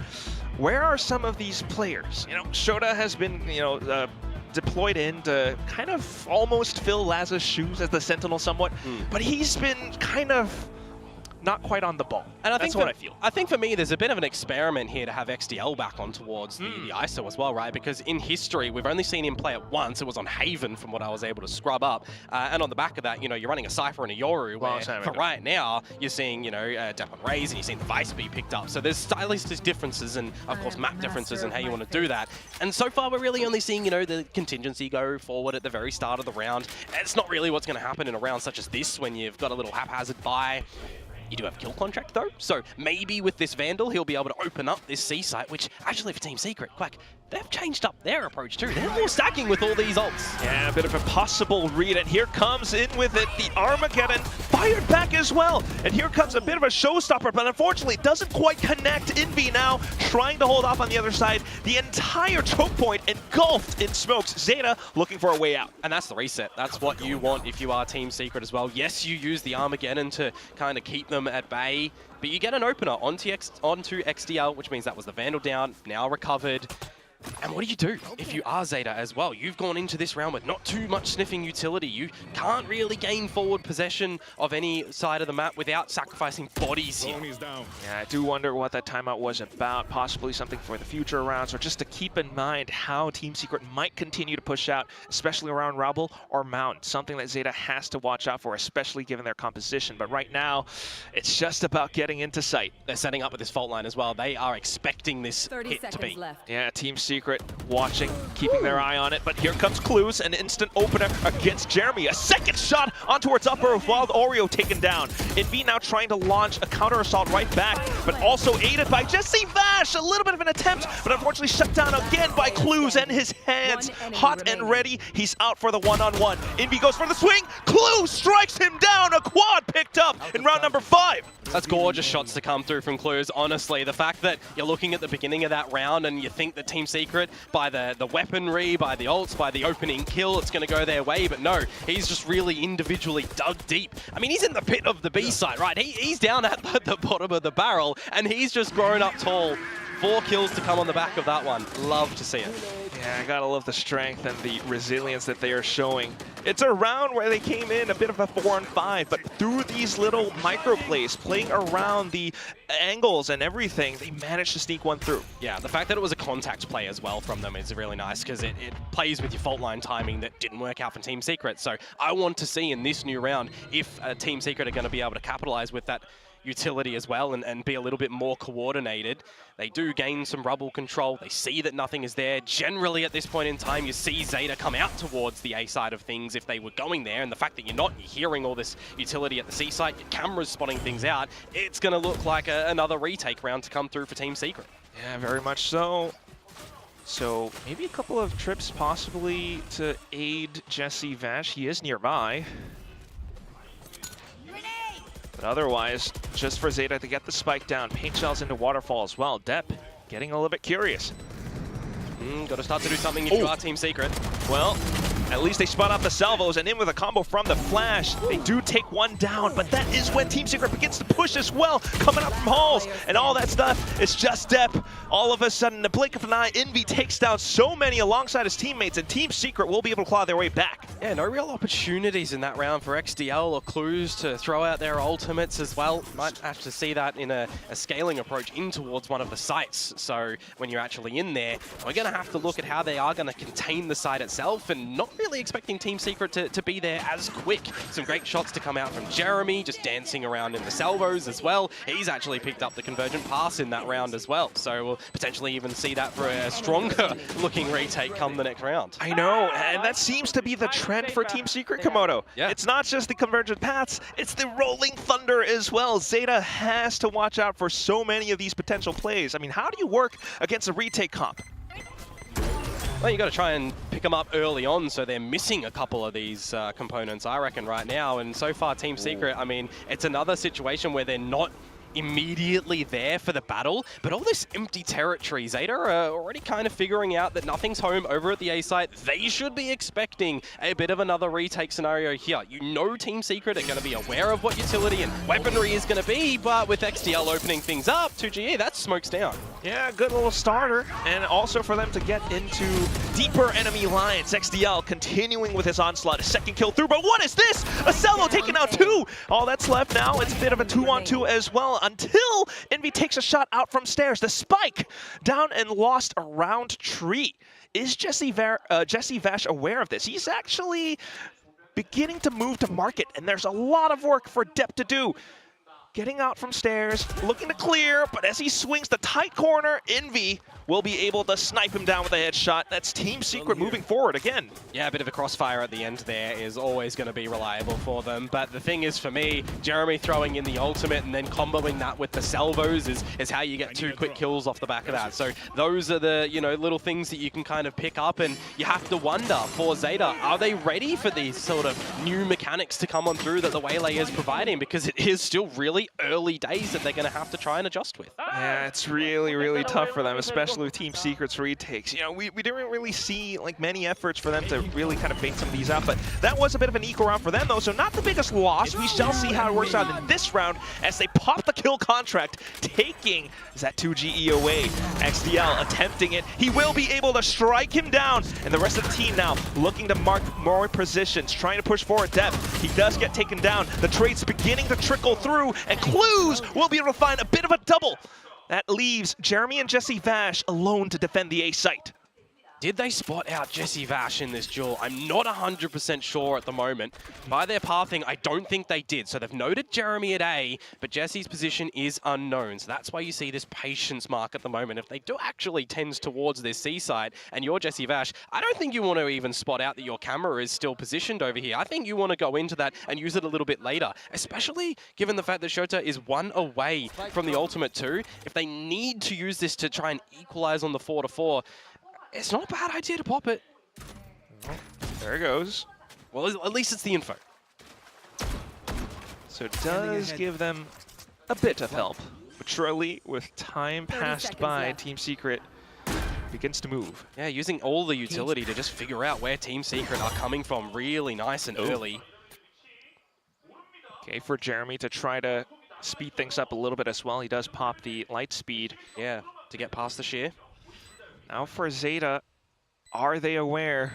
where are some of these players? You know, Shota has been, deployed in to kind of almost fill Laz's shoes as the Sentinel somewhat, but he's been kind of not quite on the ball. And I think that's what I feel. I think for me, there's a bit of an experiment here to have XDL back on towards the ISO as well, right? Because in history, we've only seen him play it once. It was on Haven from what I was able to scrub up. And on the back of that, you're running a Cypher and a Yoru, where for right now, you're seeing, Depp on Raze, and you're seeing the Vice be picked up. So there's stylistic differences and, of course, map differences in how you want to do that. And so far, we're really only seeing, the contingency go forward at the very start of the round. And it's not really what's going to happen in a round such as this, when you've got a little haphazard buy. You do have kill contract though, so maybe with this Vandal he'll be able to open up this C site, which actually for Team Secret, Quack, they've changed up their approach too. They're more stacking with all these ults. Yeah, a bit of a possible read, and here comes in with it the Armageddon, fired back as well. And here comes a bit of a showstopper, but unfortunately it doesn't quite connect. Envy now trying to hold off on the other side. The entire choke point engulfed in smokes. ZETA looking for a way out. And that's the reset. That's what you want if you are Team Secret as well. Yes, you use the Armageddon to kind of keep them at bay, but you get an opener onto XDL, which means that was the Vandal down, now recovered. And what do you do if you are ZETA as well? You've gone into this round with not too much sniffing utility. You can't really gain forward possession of any side of the map without sacrificing bodies here. Yeah, I do wonder what that timeout was about. Possibly something for the future rounds, or just to keep in mind how Team Secret might continue to push out, especially around Rubble or Mount. Something that ZETA has to watch out for, especially given their composition. But right now, it's just about getting into sight. They're setting up with this fault line as well. They are expecting this hit to be. Yeah, Team Secret watching, keeping their eye on it, but here comes Clues, an instant opener against Jeremy. A second shot on towards upper with Wild Oreo taken down. Envy now trying to launch a counter assault right back, but also aided by Jesse Vash. A little bit of an attempt, but unfortunately shut down again by Clues and his hands. Hot and ready, he's out for the one-on-one. Envy goes for the swing, Clues strikes him down. A quad picked up in round number 5. That's gorgeous shots to come through from Clues, honestly. The fact that you're looking at the beginning of that round and you think that Team Secret, by the weaponry, by the ults, by the opening kill, it's going to go their way, but no, he's just really individually dug deep. I mean, he's in the pit of the B site, right? He's down at the bottom of the barrel, and he's just grown up tall. 4 kills to come on the back of that one. Love to see it. Yeah, I gotta love the strength and the resilience that they are showing. It's a round where they came in a bit of a 4-on-5, but through these little micro plays, playing around the angles and everything, they managed to sneak one through. Yeah, the fact that it was a contact play as well from them is really nice, because it plays with your fault line timing that didn't work out for Team Secret. So I want to see in this new round if Team Secret are going to be able to capitalize with that utility as well and be a little bit more coordinated. They do gain some rubble control. They see that nothing is there. Generally at this point in time, you see ZETA come out towards the A side of things if they were going there, and the fact that you're not, you're hearing all this utility at the C site, your camera's spotting things out, it's going to look like another retake round to come through for Team Secret. Yeah, very much so. So maybe a couple of trips possibly to aid Jesse Vash. He is nearby. But otherwise, just for ZETA to get the spike down, paint shells into waterfall as well. Depp getting a little bit curious. Got to start to do something if you are Team Secret. Well, at least they spot out the salvos, and in with a combo from the flash. They do take one down, but that is when Team Secret begins to push as well, coming up from halls, and all that stuff. It's just Depp. All of a sudden, in the blink of an eye, Envy takes down so many alongside his teammates, and Team Secret will be able to claw their way back. Yeah, no real opportunities in that round for XDL or Clues to throw out their ultimates as well. Might have to see that in a scaling approach in towards one of the sites. So when you're actually in there, we're going to have to look at how they are going to contain the site itself and not really expecting Team Secret to be there as quick. Some great shots to come out from Jeremy, just dancing around in the salvos as well. He's actually picked up the convergent pass in that round as well, so we'll potentially even see that for a stronger looking retake come the next round. I know, and that seems to be the trend for Team Secret, Komodo. Yeah. It's not just the convergent paths, it's the rolling thunder as well. ZETA has to watch out for so many of these potential plays. I mean, how do you work against a retake comp? Well, you got to try and pick them up early on, so they're missing a couple of these components, I reckon, right now. And so far, Team Secret, I mean, it's another situation where they're not immediately there for the battle, but all this empty territory, ZETA are already kind of figuring out that nothing's home over at the A site. They should be expecting a bit of another retake scenario here. You know Team Secret are going to be aware of what utility and weaponry is going to be, but with XDL opening things up, 2GE, that smokes down. Yeah, good little starter, and also for them to get into deeper enemy lines. XDL continuing with his onslaught, a second kill through, but what is this? A Cello taking out 2! All that's left now, it's a bit of a 2-on-2 as well, until Envy takes a shot out from stairs. The spike down and lost around tree. Is Jesse Vash aware of this? He's actually beginning to move to market, and there's a lot of work for Depp to do. Getting out from stairs, looking to clear, but as he swings the tight corner, Envy will be able to snipe him down with a headshot. That's Team Secret moving forward again. Yeah, a bit of a crossfire at the end there is always going to be reliable for them. But the thing is, for me, Jeremy throwing in the ultimate and then comboing that with the salvos is how you get 2 quick kills off the back of that. So those are the, you know, little things that you can kind of pick up, and you have to wonder for ZETA, are they ready for these sort of new mechanics to come on through that the Waylay is providing? Because it is still really early days that they're going to have to try and adjust with. Yeah, it's really, really tough for them, especially with Team Secret's retakes. You know, we didn't really see like many efforts for them to really kind of bait some of these out, but that was a bit of an eco round for them though, so not the biggest loss. We shall see how it works out in this round as they pop the kill contract, taking that 2GE away. XDL attempting it. He will be able to strike him down, and the rest of the team now looking to mark more positions, trying to push forward depth. He does get taken down. The trade's beginning to trickle through, and Clues will be able to find a bit of a double. That leaves Jeremy and Jesse Vash alone to defend the A site. Did they spot out Jesse Vash in this duel? I'm not 100% sure at the moment. By their pathing, I don't think they did. So they've noted Jeremy at A, but Jesse's position is unknown. So that's why you see this patience mark at the moment. If they do actually tend towards this C side and you're Jesse Vash, I don't think you want to even spot out that your camera is still positioned over here. I think you want to go into that and use it a little bit later, especially given the fact that Shota is 1 away from the ultimate too. If they need to use this to try and equalize on the 4-4, it's not a bad idea to pop it. There it goes. Well, at least it's the info. So it does give them a bit of help. But surely, with time passed by, Team Secret begins to move. Yeah, using all the utility to just figure out where Team Secret are coming from really nice and early. Okay, for Jeremy to try to speed things up a little bit as well. He does pop the light speed. Yeah, to get past the shear. Now for ZETA, are they aware?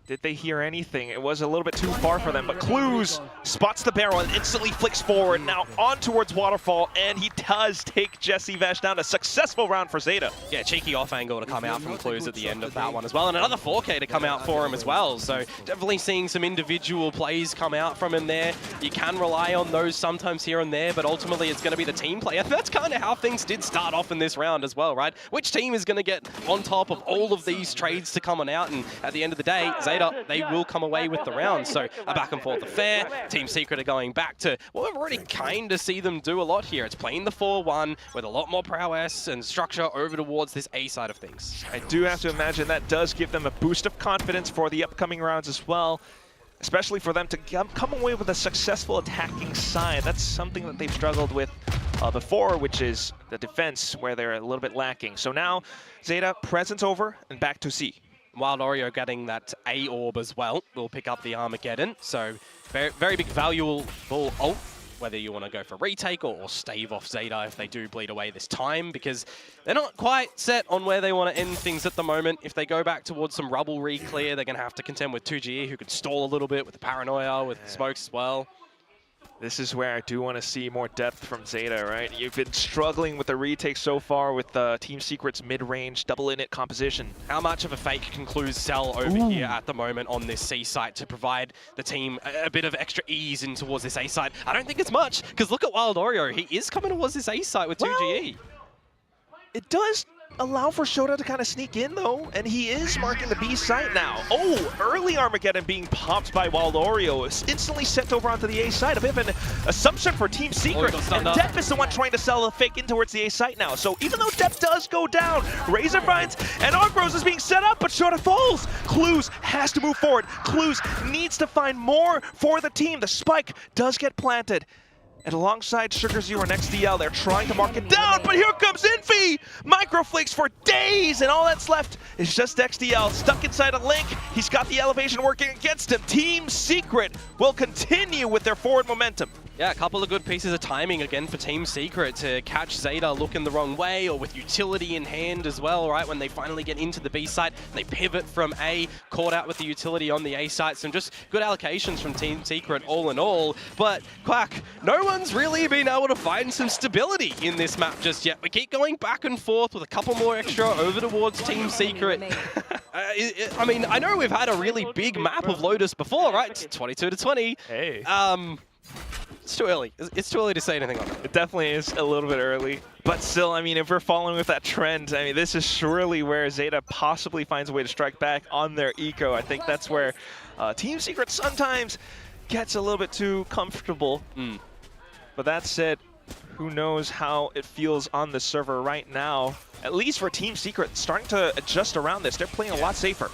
Did they hear anything? It was a little bit too far for them, but Clues spots the barrel and instantly flicks forward. Now on towards Waterfall, and he does take Jesse Vash down. A successful round for ZETA. Yeah, cheeky off angle to come out from Clues at the end of that one as well, and another 4K to come out for him as well. So definitely seeing some individual plays come out from him there. You can rely on those sometimes here and there, but ultimately it's going to be the team play. And that's kind of how things did start off in this round as well, right? Which team is going to get on top of all of these trades to come on out? And at the end of the day, ZETA, they will come away with the round. So a back and forth affair. Team Secret are going back to what we've already kind of see them do a lot here. It's playing the 4-1 with a lot more prowess and structure over towards this A side of things. I do have to imagine that does give them a boost of confidence for the upcoming rounds as well, especially for them to come away with a successful attacking side. That's something that they've struggled with before, which is the defense, where they're a little bit lacking. So now ZETA presence over and back to C. Wild Oreo getting that A orb as well will pick up the Armageddon. So very, very big valuable ult, whether you want to go for retake or stave off ZETA if they do bleed away this time, because they're not quite set on where they want to end things at the moment. If they go back towards some rubble re-clear, they're going to have to contend with 2GE, who could stall a little bit with the paranoia, with smokes as well. This is where I do want to see more depth from ZETA, right? You've been struggling with the retake so far with Team Secret's mid-range double init composition. How much of a fake can Clues sell over here at the moment on this C site to provide the team a bit of extra ease in towards this A site? I don't think it's much, because look at Wild Oreo. He is coming towards this A site with 2GE. It does allow for Shota to kind of sneak in, though, and he is marking the B site now. Oh, early Armageddon being popped by Wild Oreo. It's instantly sent over onto the A site. A bit of an assumption for Team Secret. And Depp is the one trying to sell a fake in towards the A site now. So even though Depp does go down, Razor Vines and Argros is being set up, but Shota falls. Clues has to move forward. Clues needs to find more for the team. The spike does get planted. And alongside Sugar Zero and XDL, they're trying to mark it down, but here comes Infi! Microflakes for days, and all that's left is just XDL stuck inside a link. He's got the elevation working against him. Team Secret will continue with their forward momentum. Yeah, a couple of good pieces of timing again for Team Secret to catch ZETA looking the wrong way, or with utility in hand as well, right? When they finally get into the B site, they pivot from A, caught out with the utility on the A site. Some just good allocations from Team Secret all in all. But Quack, no one's really been able to find some stability in this map just yet. We keep going back and forth with a couple more extra over towards Team Secret. I mean, I know we've had a really big map of Lotus before, right? 22-20. Hey. It's too early. It's too early to say anything on it. It definitely is a little bit early. But still, I mean, if we're following with that trend, I mean, this is surely where ZETA possibly finds a way to strike back on their eco. I think that's where Team Secret sometimes gets a little bit too comfortable. But that said, who knows how it feels on the server right now. At least for Team Secret, starting to adjust around this. They're playing a lot safer.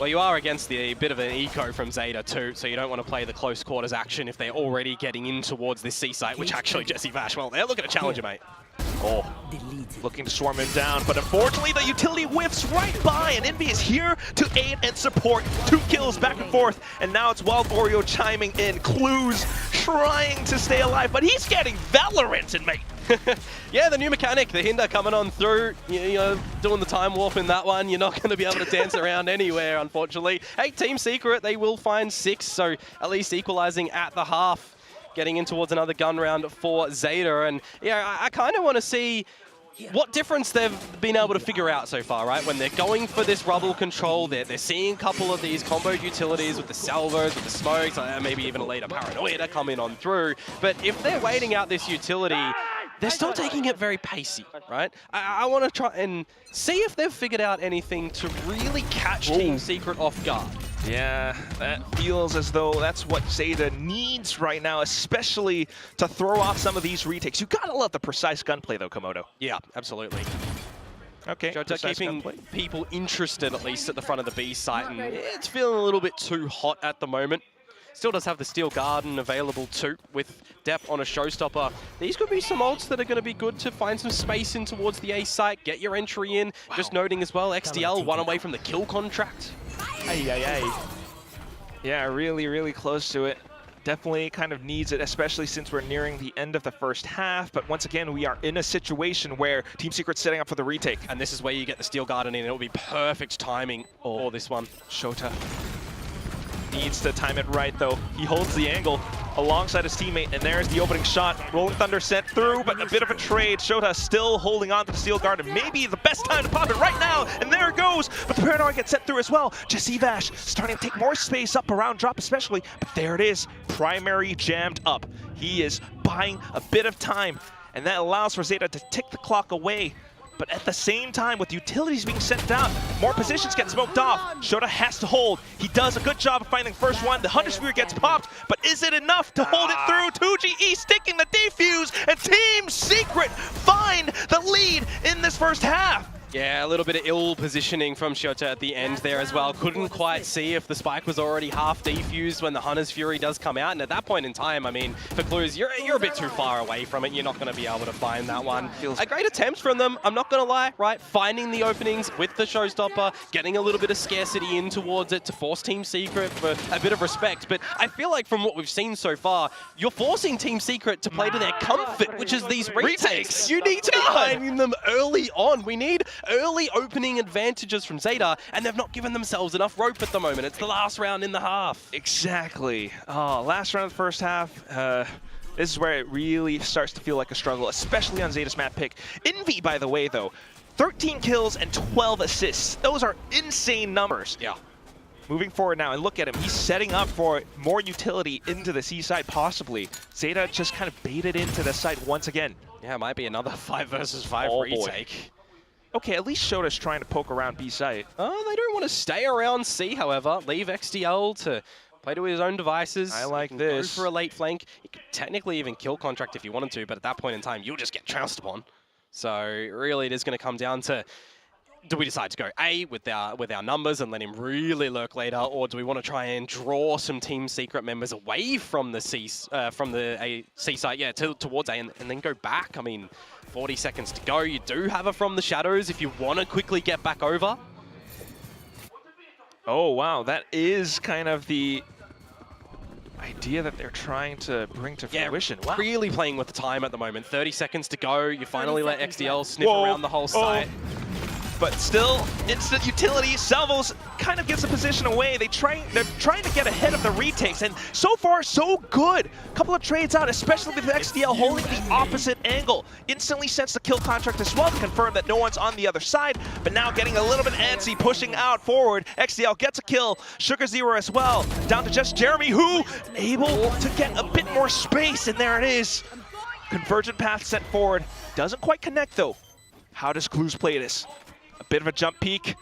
Well, you are against the bit of an eco from ZETA too, so you don't want to play the close quarters action if they're already getting in towards this C site, which actually Jesse Vash, well, they're looking to challenge you, mate. Oh, looking to swarm him down, but unfortunately the utility whiffs right by, and Envy is here to aid and support. 2 kills back and forth, and now it's Wild Oreo chiming in. Clues trying to stay alive, but he's getting Valorant in, mate. Yeah, the new mechanic, the Hinder coming on through, you know, doing the time warp in that one. You're not going to be able to dance around anywhere, unfortunately. Hey, Team Secret, they will find 6, so at least equalizing at the half. Getting in towards another gun round for ZETA, and yeah, I kind of want to see what difference they've been able to figure out so far, right? When they're going for this rubble control, they're seeing a couple of these combo utilities with the salvos, with the smokes, maybe even a later paranoia to come in on through. But if they're waiting out this utility, they're still taking it very pacey, right? I want to try and see if they've figured out anything to really catch Team Secret off guard. Yeah, that feels as though that's what ZETA needs right now, especially to throw off some of these retakes. You gotta love the precise gunplay though, Komodo. Yeah, absolutely. Okay, Jota keeping people interested at least at the front of the B site, and it's feeling a little bit too hot at the moment. Still does have the Steel Garden available too, with Depp on a showstopper. These could be some ults that are going to be good to find some space in towards the A site, get your entry in. Wow. Just noting as well, XDL 1 away from the kill contract. Yeah, really, really close to it. Definitely kind of needs it, especially since we're nearing the end of the first half. But once again, we are in a situation where Team Secret's setting up for the retake. And this is where you get the Steel Garden in. It'll be perfect timing for this one. Shota needs to time it right, though. He holds the angle alongside his teammate, and there's the opening shot. Rolling Thunder sent through, but a bit of a trade. Shota still holding on to the Steel Garden. Maybe the best time to pop it right now, and there it goes. But the Paranoia gets sent through as well. Jesse Vash starting to take more space up around drop especially, but there it is. Primary jammed up. He is buying a bit of time, and that allows for ZETA to tick the clock away. But at the same time, with utilities being sent down, more positions get smoked off. Shota has to hold. He does a good job of finding the first one. The Hunter Spear gets popped, but is it enough to hold it through? 2GE sticking the defuse, and Team Secret find the lead in this first half. Yeah, a little bit of ill positioning from Shota at the end there as well. Couldn't quite see if the spike was already half defused when the Hunter's Fury does come out. And at that point in time, I mean, for Clues, you're a bit too far away from it. You're not going to be able to find that one. A great attempt from them, I'm not going to lie, right? Finding the openings with the showstopper, getting a little bit of scarcity in towards it to force Team Secret for a bit of respect. But I feel like from what we've seen so far, you're forcing Team Secret to play to their comfort, which is these retakes. You need to be finding them early on. We need early opening advantages from ZETA, and they've not given themselves enough rope at the moment. It's the last round in the half. Exactly. Oh, last round of the first half. This is where it really starts to feel like a struggle, especially on Zeta's map pick. Envy, by the way, though, 13 kills and 12 assists. Those are insane numbers. Yeah. Moving forward now, and look at him. He's setting up for more utility into the C side, possibly. Zeta just kind of baited into the side once again. Yeah, it might be another 5 versus 5 retake. Okay, at least Shota's trying to poke around B site. Oh, they don't want to stay around C, however. Leave XDL to play to his own devices. I like this. Go for a late flank. You could technically even kill Contract if you wanted to, but at that point in time, you'll just get trounced upon. So really, it is going to come down to, do we decide to go A with our numbers and let him really lurk later, or do we want to try and draw some Team Secret members away from the C site, towards A, and then go back? I mean, 40 seconds to go. You do have a From the Shadows if you want to quickly get back over. Oh, wow. That is kind of the idea that they're trying to bring to fruition. Wow. Really playing with the time at the moment. 30 seconds to go. You finally let XDL sniff around the whole site. But still, instant utility. Salvos kind of gets the position away. They're trying to get ahead of the retakes, and so far, so good. A couple of trades out, especially with XDL holding the opposite angle. Instantly sends the kill contract as well to confirm that no one's on the other side, but now getting a little bit antsy, pushing out forward. XDL gets a kill. Sugar Zero as well. Down to just Jeremy, who able to get a bit more space, and there it is. Convergent path sent forward. Doesn't quite connect, though. How does Clues play this? A bit of a jump peek,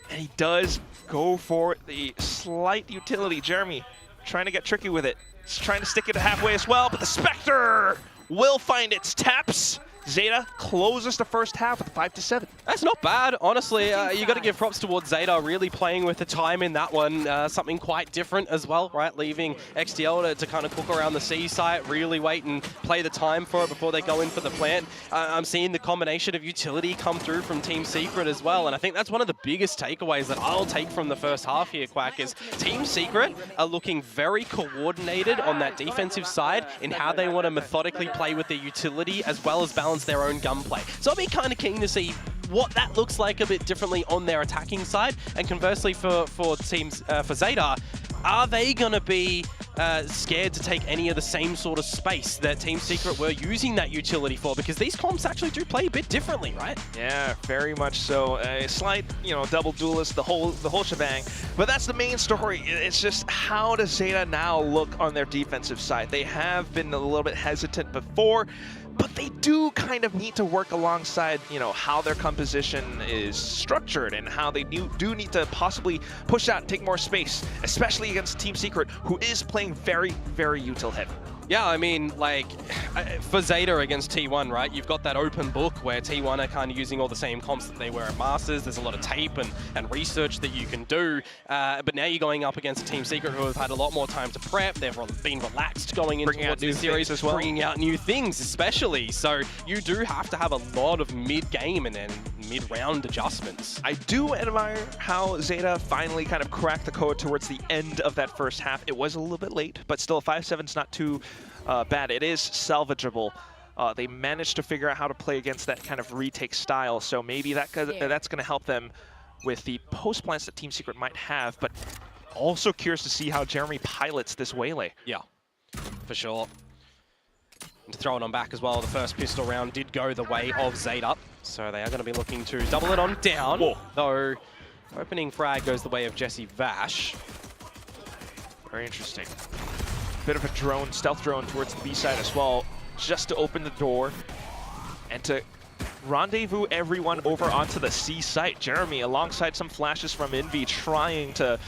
and he does go for the slight utility. Jeremy trying to get tricky with it. He's trying to stick it halfway as well, but the Spectre will find its taps. Zeta closes the first half with 5-7. That's not bad, honestly. You got to give props towards Zeta, really playing with the time in that one. Something quite different as well, right? Leaving XDL to kind of cook around the C site, really wait and play the time for it before they go in for the plant. I'm seeing the combination of utility come through from Team Secret as well, and I think that's one of the biggest takeaways that I'll take from the first half here, Quack, is Team Secret are looking very coordinated on that defensive side in how they want to methodically play with their utility as well as balance their own gunplay. So I'll be kind of keen to see what that looks like a bit differently on their attacking side. And conversely for Zeta, are they going to be scared to take any of the same sort of space that Team Secret were using that utility for? Because these comps actually do play a bit differently, right? Yeah, very much so. A slight, double duelist, the whole shebang. But that's the main story. It's just how does Zeta now look on their defensive side? They have been a little bit hesitant before, but they do kind of need to work alongside, how their composition is structured and how they do need to possibly push out and take more space, especially against Team Secret, who is playing very, very util heavy. Yeah, I mean, like, for Zeta against T1, right, you've got that open book where T1 are kind of using all the same comps that they were at Masters. There's a lot of tape and research that you can do, but now you're going up against Team Secret, who have had a lot more time to prep. They've been relaxed going into the series, as well. Bringing out new things, especially. So you do have to have a lot of mid-game and then mid-round adjustments. I do admire how Zeta finally kind of cracked the code towards the end of that first half. It was a little bit late, but still 5-7's not too bad. It is salvageable. They managed to figure out how to play against that kind of retake style, so maybe that's going to help them with the post plans that Team Secret might have, but also curious to see how Jeremy pilots this waylay. Yeah, for sure. And to throw it on back as well, the first pistol round did go the way of Zeta, so they are going to be looking to double it on down. Whoa. Though opening frag goes the way of Jesse Vash. Very interesting. Bit of a drone, stealth drone towards the B side as well, just to open the door and to rendezvous everyone over onto the C site. Jeremy, alongside some flashes from Envy, trying to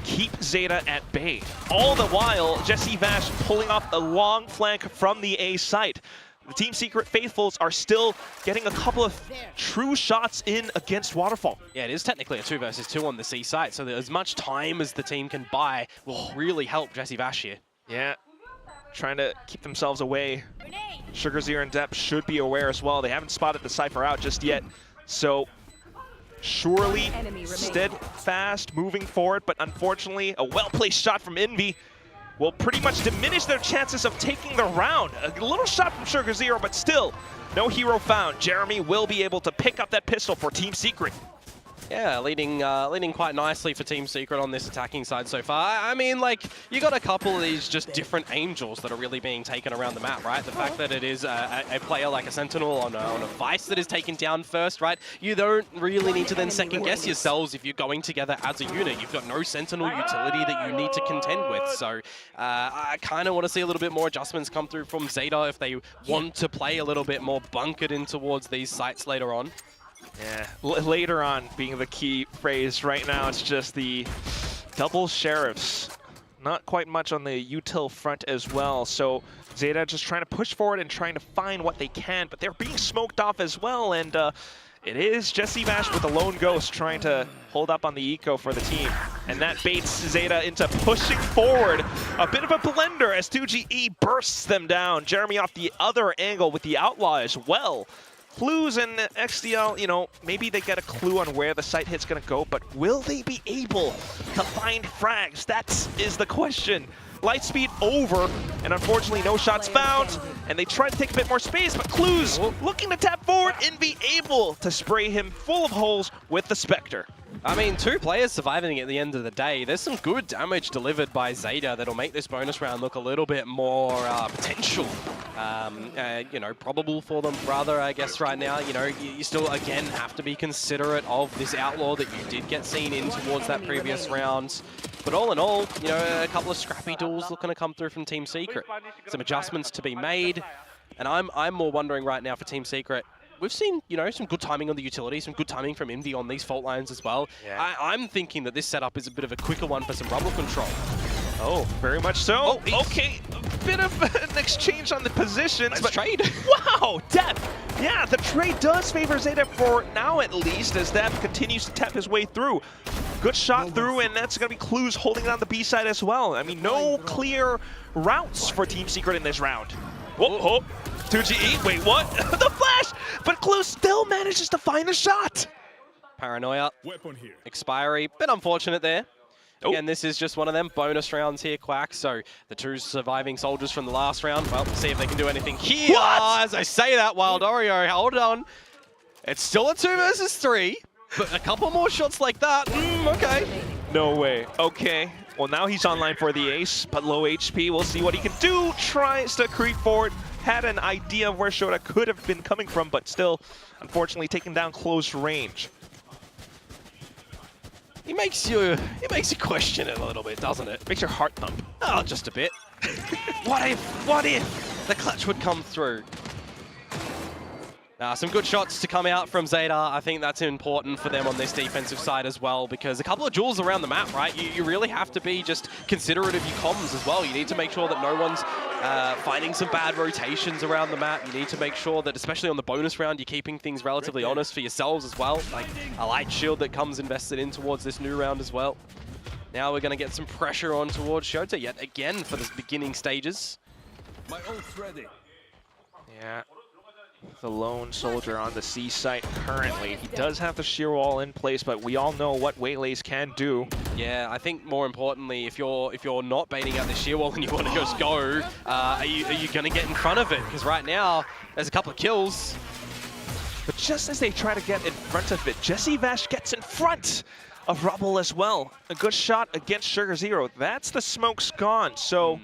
keep Zeta at bay. All the while, Jesse Vash pulling off a long flank from the A site. The Team Secret faithfuls are still getting a couple of true shots in against Waterfall. Yeah, it is technically a 2 versus 2 on the C site, so as much time as the team can buy will really help Jesse Vash here. Yeah, trying to keep themselves away. Sugar Zero and Depp should be aware as well. They haven't spotted the Cypher out just yet, so surely steadfast moving forward, but unfortunately a well-placed shot from Envy will pretty much diminish their chances of taking the round. A little shot from Sugar Zero, but still no hero found. Jeremy will be able to pick up that pistol for Team Secret. Yeah, leading quite nicely for Team Secret on this attacking side so far. I mean, like, you got a couple of these just different angels that are really being taken around the map, right? The fact that it is a player like a Sentinel on a Vice that is taken down first, right? You don't really need to then second guess yourselves if you're going together as a unit. You've got no Sentinel utility that you need to contend with. So I kind of want to see a little bit more adjustments come through from ZETA if they want to play a little bit more bunkered in towards these sites later on. Yeah, later on being the key phrase. Right now it's just the double sheriffs. Not quite much on the util front as well. So ZETA just trying to push forward and trying to find what they can, but they're being smoked off as well. And it is Jesse Vash with a lone ghost trying to hold up on the eco for the team. And that baits ZETA into pushing forward. A bit of a blender as 2GE bursts them down. Jeremy off the other angle with the outlaw as well. Clues and XDL, you know, maybe they get a clue on where the site hit's gonna go, but will they be able to find frags? That is the question. Lightspeed over, and unfortunately no shots found, and they try to take a bit more space, but Clues looking to tap forward and be able to spray him full of holes with the Spectre. I mean, 2 players surviving at the end of the day. There's some good damage delivered by ZETA that'll make this bonus round look a little bit more potential. You know, probable for them, rather, I guess, right now. You know, you still, again, have to be considerate of this outlaw that you did get seen in towards that previous round. But all in all, you know, a couple of scrappy duels looking to come through from Team Secret. Some adjustments to be made. And I'm more wondering right now for Team Secret, we've seen, you know, some good timing on the utility, some good timing from Envy on these fault lines as well. Yeah. I'm thinking that this setup is a bit of a quicker one for some rubble control. Oh, very much so. Oh, okay, a bit of an exchange on the positions. Nice trade. Wow, Depth. Yeah, the trade does favor ZETA for now at least, as Depth continues to tap his way through. Good shot through, and that's going to be Clues holding down the B side as well. I mean, no clear routes for Team Secret in this round. Whoa, whoa. 2GE, wait, what? The flash! But Clues still manages to find the shot. Paranoia. Expiry, bit unfortunate there. Again, this is just one of them bonus rounds here, Quack. So the 2 surviving soldiers from the last round, well, we'll see if they can do anything here. What? As I say that, Wild Oreo, hold on. It's still a 2 versus 3, but a couple more shots like that, okay. No way, okay. Well, now he's online for the ace, but low HP. We'll see what he can do. Tries to creep forward. Had an idea of where Shota could have been coming from, but still, unfortunately, taken down close range. It makes you question it a little bit, doesn't it? Makes your heart thump. Oh, just a bit. What if the clutch would come through? Some good shots to come out from ZETA. I think that's important for them on this defensive side as well, because a couple of duels around the map, right? You really have to be just considerate of your comms as well. You need to make sure that no one's finding some bad rotations around the map. You need to make sure that, especially on the bonus round, you're keeping things relatively honest for yourselves as well. Like a light shield that comes invested in towards this new round as well. Now we're going to get some pressure on towards Shota yet again for the beginning stages. My ult's ready. Yeah. The lone soldier on the C site currently. He does have the shear wall in place, but we all know what waylays can do. Yeah, I think more importantly, if you're not baiting out the shear wall and you want to just go, are you going to get in front of it? Because right now, there's a couple of kills. But just as they try to get in front of it, Jesse Vash gets in front of Rubble as well. A good shot against Sugar Zero. That's the smoke's gone. So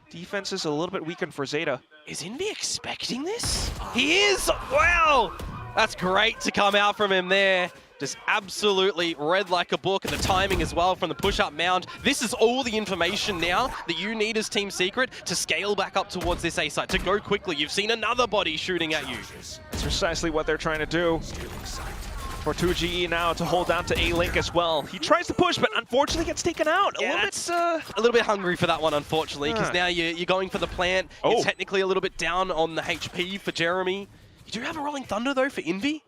defense is a little bit weakened for ZETA. Is Envy expecting this? He is! Wow! That's great to come out from him there. Just absolutely read like a book, and the timing as well from the push-up mound. This is all the information now that you need as Team Secret to scale back up towards this A site, to go quickly. You've seen another body shooting at you. That's precisely what they're trying to do. For 2GE now to hold down to A-Link as well. He tries to push, but unfortunately gets taken out. A little bit hungry for that one, unfortunately, because now you're going for the plant. You're technically a little bit down on the HP for Jeremy. You do have a Rolling Thunder, though, for Envy.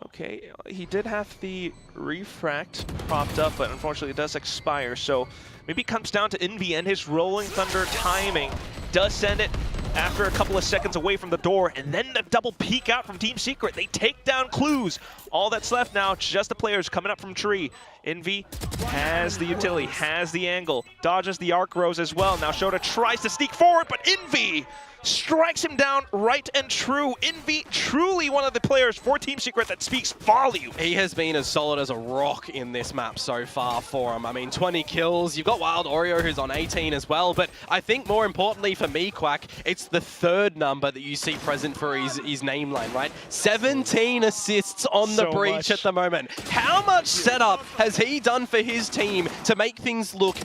Okay, he did have the refract propped up, but unfortunately it does expire. So maybe it comes down to Envy and his Rolling Thunder timing. Does send it after a couple of seconds away from the door, and then the double peek out from Team Secret. They take down Clues All that's left now, just the players coming up from tree. Envy has the utility, has the angle, dodges the arc rose as well. Now Shota tries to sneak forward, but Envy strikes him down right and true. Envy, truly one of the players for Team Secret that speaks volume. He has been as solid as a rock in this map so far for him. I mean, 20 kills. You've got Wild Oreo, who's on 18 as well. But I think more importantly for me, Quack, it's the third number that you see present for his name line, right? 17 assists on the breach at the moment. How much setup has he done for his team to make things look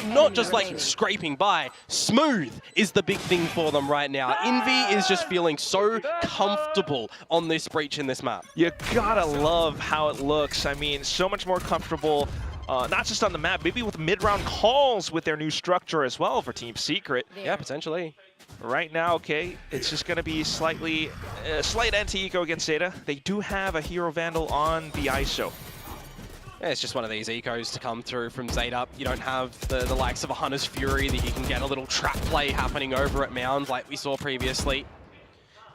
not just like scraping by? Smooth is the big thing for them right now. Envy is just feeling so comfortable on this breach in this map. You gotta love how it looks. I mean, so much more comfortable, not just on the map, maybe with mid-round calls with their new structure as well for Team Secret. Yeah, potentially. Right now, okay, it's just gonna be slight anti-eco against ZETA. They do have a Hero Vandal on the ISO. Yeah, it's just one of these ecos to come through from ZETA. You don't have the likes of a Hunter's Fury that you can get a little trap play happening over at Mound like we saw previously.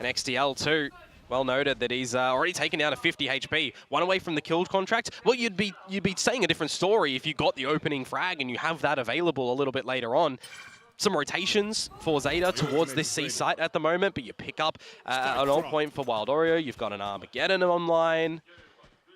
And XDL too, well noted that he's already taken down a 50 HP. One away from the killed contract. Well, you'd be saying a different story if you got the opening frag and you have that available a little bit later on. Some rotations for ZETA towards this C site at the moment, but you pick up an all point for Wild Oreo. You've got an Armageddon online.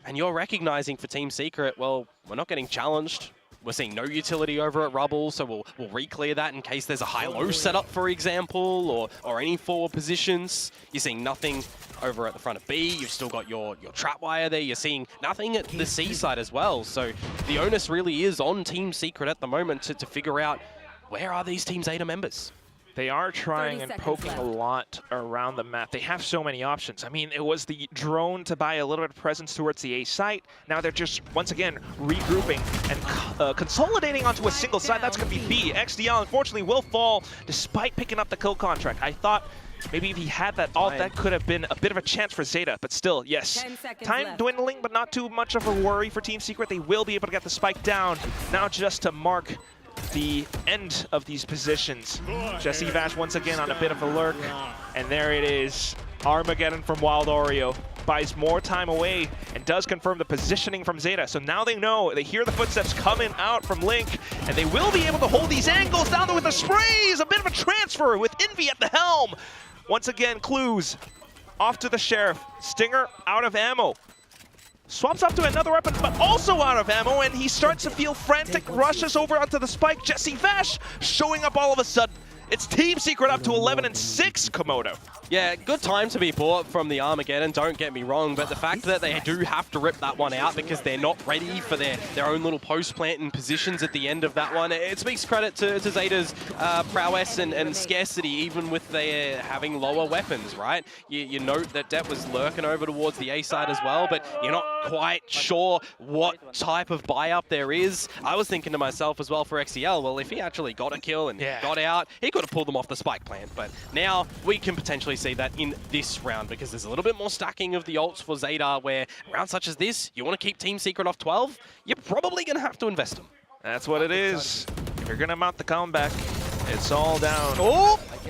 And you're recognizing for Team Secret, well, we're not getting challenged. We're seeing no utility over at Rubble, so we'll re-clear that in case there's a high-low setup, for example, or any forward positions. You're seeing nothing over at the front of B. You've still got your trap wire there. You're seeing nothing at the C side as well. So the onus really is on Team Secret at the moment to figure out where are these Team ZETA members. They are trying and poking a lot around the map. They have so many options. I mean, it was the drone to buy a little bit of presence towards the A site. Now they're just, once again, regrouping and consolidating onto a single side. That's going to be B. XDL, unfortunately, will fall despite picking up the kill contract. I thought maybe if he had that ult, that could have been a bit of a chance for ZETA. But still, yes. Time dwindling, but not too much of a worry for Team Secret. They will be able to get the spike down. Now just to mark the end of these positions. Jesse Vash once again on a bit of a lurk, and there it is. Armageddon from Wild Oreo buys more time away and does confirm the positioning from ZETA. So now they know, they hear the footsteps coming out from Link, and they will be able to hold these angles down there with the sprays. A bit of a transfer with Envy at the helm. Once again, Clues off to the Sheriff. Stinger out of ammo. Swaps up to another weapon, but also out of ammo, and he starts to feel frantic, rushes over onto the spike. Jesse Vash showing up all of a sudden. It's Team Secret up to 11-6, Komodo. Yeah, good time to be bought from the Armageddon, don't get me wrong, but the fact that they do have to rip that one out because they're not ready for their own little post-planting positions at the end of that one, it speaks credit to ZETA's prowess and scarcity, even with their having lower weapons, right? You note that Det was lurking over towards the A side as well, but you're not quite sure what type of buy-up there is. I was thinking to myself as well for XCL, well, if he actually got a kill and got out, he could have pulled them off the spike plant, but now we can potentially see that in this round because there's a little bit more stacking of the ults for ZETA, where rounds such as this, you want to keep Team Secret off 12, you're probably going to have to invest them. That's what it is. If you're going to mount the comeback, it's all down